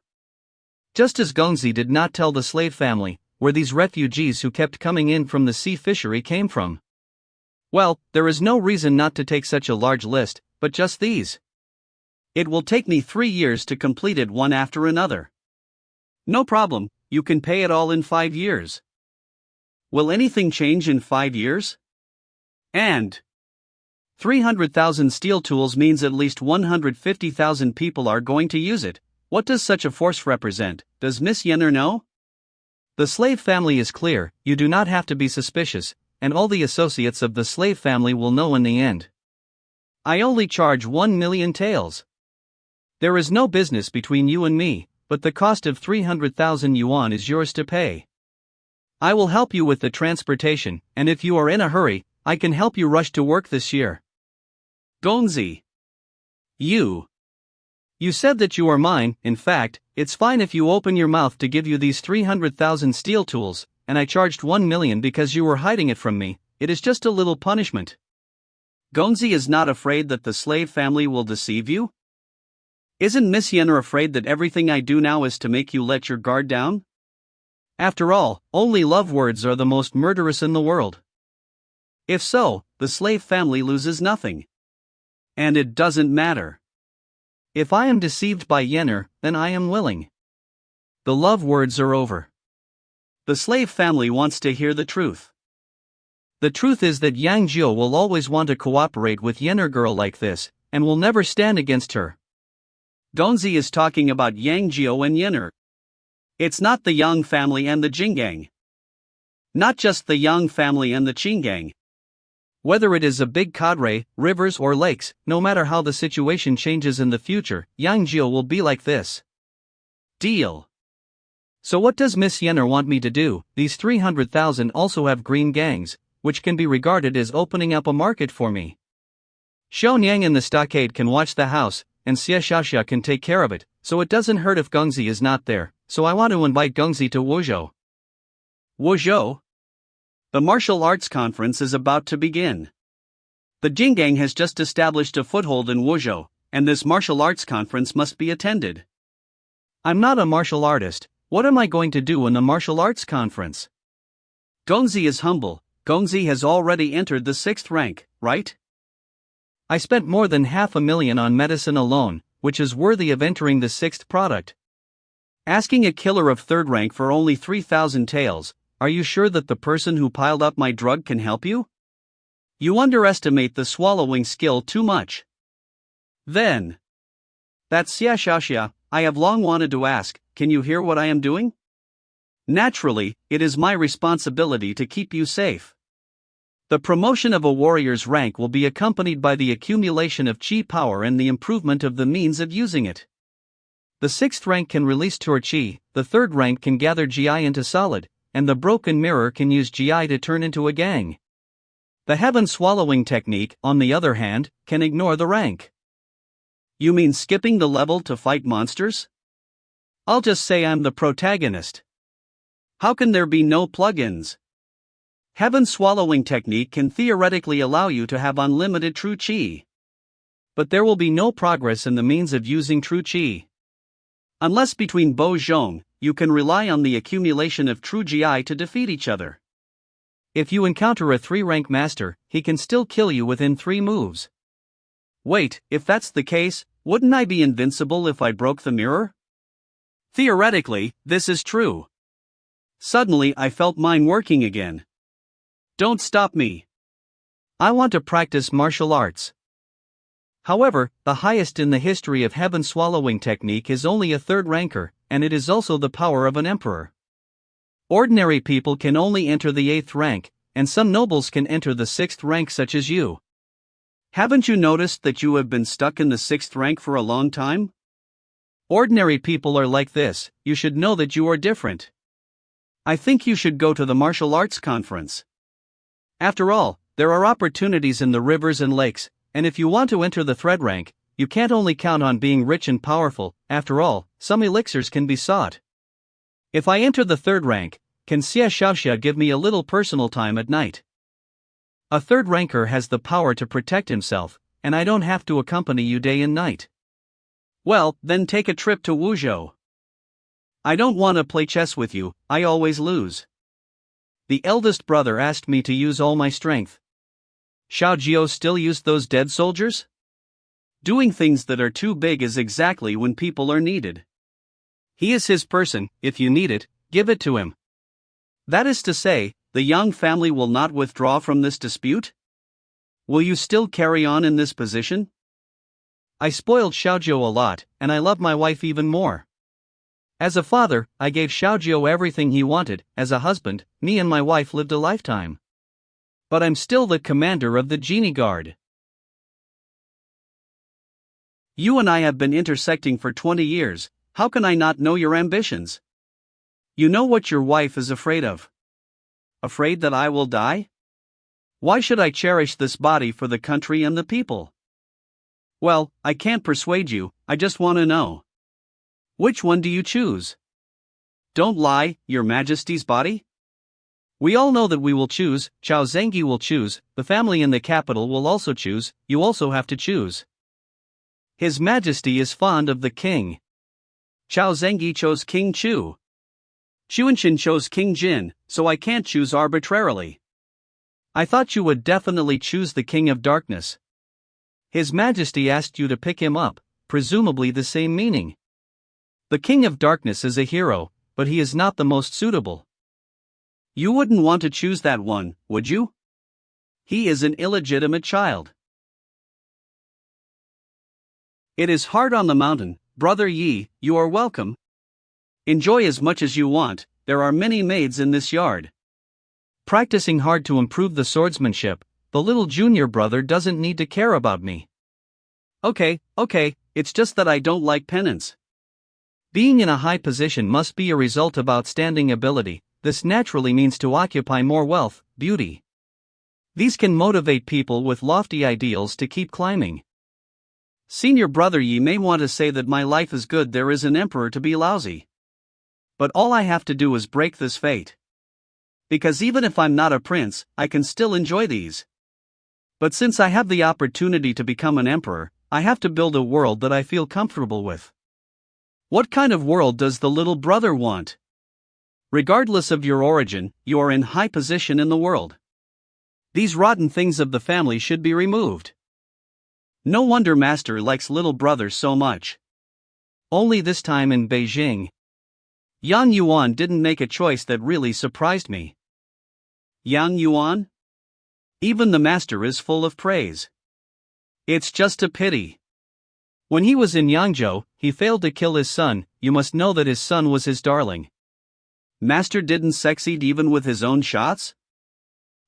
Just as Gongzi did not tell the slave family where these refugees who kept coming in from the sea fishery came from. Well, there is no reason not to take such a large list, but just these. It will take me 3 years to complete it one after another. No problem, you can pay it all in 5 years. Will anything change in 5 years? And 300,000 steel tools means at least 150,000 people are going to use it. What does such a force represent? Does Miss Yenner know? The slave family is clear, you do not have to be suspicious, and all the associates of the slave family will know in the end. I only charge 1 million taels. There is no business between you and me, but the cost of 300,000 yuan is yours to pay. I will help you with the transportation, and if you are in a hurry, I can help you rush to work this year. Gonzi. You said that you are mine. In fact, it's fine if you open your mouth to give you these 300,000 steel tools, and I charged 1 million because you were hiding it from me. It is just a little punishment. Gonzi is not afraid that the slave family will deceive you? Isn't Miss Yenner afraid that everything I do now is to make you let your guard down? After all, only love words are the most murderous in the world. If so, the slave family loses nothing. And it doesn't matter. If I am deceived by Yenner, then I am willing. The love words are over. The slave family wants to hear the truth. The truth is that Yang Jiu will always want to cooperate with Yenner girl like this, and will never stand against her. Gonzi is talking about Yang Jiu and Yenner. It's not the Yang family and the Jinggang. Not just the Yang family and the Qinggang. Whether it is a big cadre, rivers or lakes, no matter how the situation changes in the future, Yang Jiu will be like this. Deal. So what does Miss Yenner want me to do? These 300,000 also have green gangs, which can be regarded as opening up a market for me. Xiaonyang in the stockade can watch the house, and Xie Xiaoxia can take care of it, so it doesn't hurt if Gengzi is not there, so I want to invite Gengzi to Wuzhou. Wuzhou? The martial arts conference is about to begin. The Jinggang has just established a foothold in Wuzhou, and this martial arts conference must be attended. I'm not a martial artist. What am I going to do in the martial arts conference? Gengzi is humble. Gengzi has already entered the 6th rank, right? I spent more than 500,000 on medicine alone, which is worthy of entering the 6th product. Asking a killer of 3rd rank for only 3,000 taels, are you sure that the person who piled up my drug can help you? You underestimate the swallowing skill too much. Then. That's Xie Xiaoxia. I have long wanted to ask, can you hear what I am doing? Naturally, it is my responsibility to keep you safe. The promotion of a warrior's rank will be accompanied by the accumulation of chi power and the improvement of the means of using it. The 6th rank can release Tur Chi, the 3rd rank can gather Gi into solid, and the broken mirror can use Gi to turn into a gang. The heaven swallowing technique, on the other hand, can ignore the rank. You mean skipping the level to fight monsters? I'll just say I'm the protagonist. How can there be no plugins? Heaven swallowing technique can theoretically allow you to have unlimited true chi. But there will be no progress in the means of using true chi. Unless between Bo Zhong, you can rely on the accumulation of true Gi to defeat each other. If you encounter a 3-rank master, he can still kill you within 3 moves. Wait, if that's the case, wouldn't I be invincible if I broke the mirror? Theoretically, this is true. Suddenly I felt mine working again. Don't stop me. I want to practice martial arts. However, the highest in the history of heaven swallowing technique is only a 3rd ranker, and it is also the power of an emperor. Ordinary people can only enter the 8th rank, and some nobles can enter the 6th rank such as you. Haven't you noticed that you have been stuck in the 6th rank for a long time? Ordinary people are like this. You should know that you are different. I think you should go to the martial arts conference. After all, there are opportunities in the rivers and lakes, and if you want to enter the 3rd rank, you can't only count on being rich and powerful. After all, some elixirs can be sought. If I enter the 3rd rank, can Xie Xiaoxia give me a little personal time at night? A 3rd ranker has the power to protect himself, and I don't have to accompany you day and night. Well, then take a trip to Wuzhou. I don't want to play chess with you, I always lose. The eldest brother asked me to use all my strength. Xiao Jiao still used those dead soldiers? Doing things that are too big is exactly when people are needed. He is his person. If you need it, give it to him. That is to say, the Yang family will not withdraw from this dispute? Will you still carry on in this position? I spoiled Xiao Jiao a lot, and I love my wife even more. As a father, I gave Xiaojiu everything he wanted. As a husband, me and my wife lived a lifetime. But I'm still the commander of the Genie Guard. You and I have been intersecting for 20 years, how can I not know your ambitions? You know what your wife is afraid of? Afraid that I will die? Why should I cherish this body for the country and the people? Well, I can't persuade you, I just want to know. Which one do you choose? Don't lie, Your Majesty's body? We all know that we will choose, Chao Zhengi will choose, the family in the capital will also choose, you also have to choose. His Majesty is fond of the king. Chao Zhengi chose King Chu. Chuanshin chose King Jin, so I can't choose arbitrarily. I thought you would definitely choose the King of Darkness. His Majesty asked you to pick him up, presumably the same meaning. The King of Darkness is a hero, but he is not the most suitable. You wouldn't want to choose that one, would you? He is an illegitimate child. It is hard on the mountain, Brother Yi, you are welcome. Enjoy as much as you want, there are many maids in this yard. Practicing hard to improve the swordsmanship, the little junior brother doesn't need to care about me. Okay, it's just that I don't like penance. Being in a high position must be a result of outstanding ability, this naturally means to occupy more wealth, beauty. These can motivate people with lofty ideals to keep climbing. Senior brother Yi may want to say that my life is good, there is an emperor to be lousy. But all I have to do is break this fate. Because even if I'm not a prince, I can still enjoy these. But since I have the opportunity to become an emperor, I have to build a world that I feel comfortable with. What kind of world does the little brother want? Regardless of your origin, you are in high position in the world. These rotten things of the family should be removed. No wonder Master likes little brother so much. Only this time in Beijing. Yang Yuan didn't make a choice that really surprised me. Yang Yuan? Even the master is full of praise. It's just a pity. When he was in Yangzhou, he failed to kill his son, you must know that his son was his darling. Master didn't succeed even with his own shots?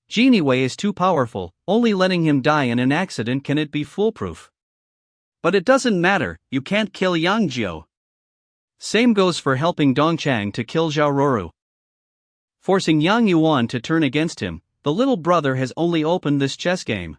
Genie Wei is too powerful, only letting him die in an accident can it be foolproof. But it doesn't matter, you can't kill Yang Jiu. Same goes for helping Dongchang to kill Zhao Ruru. Forcing Yang Yuan to turn against him, the little brother has only opened this chess game.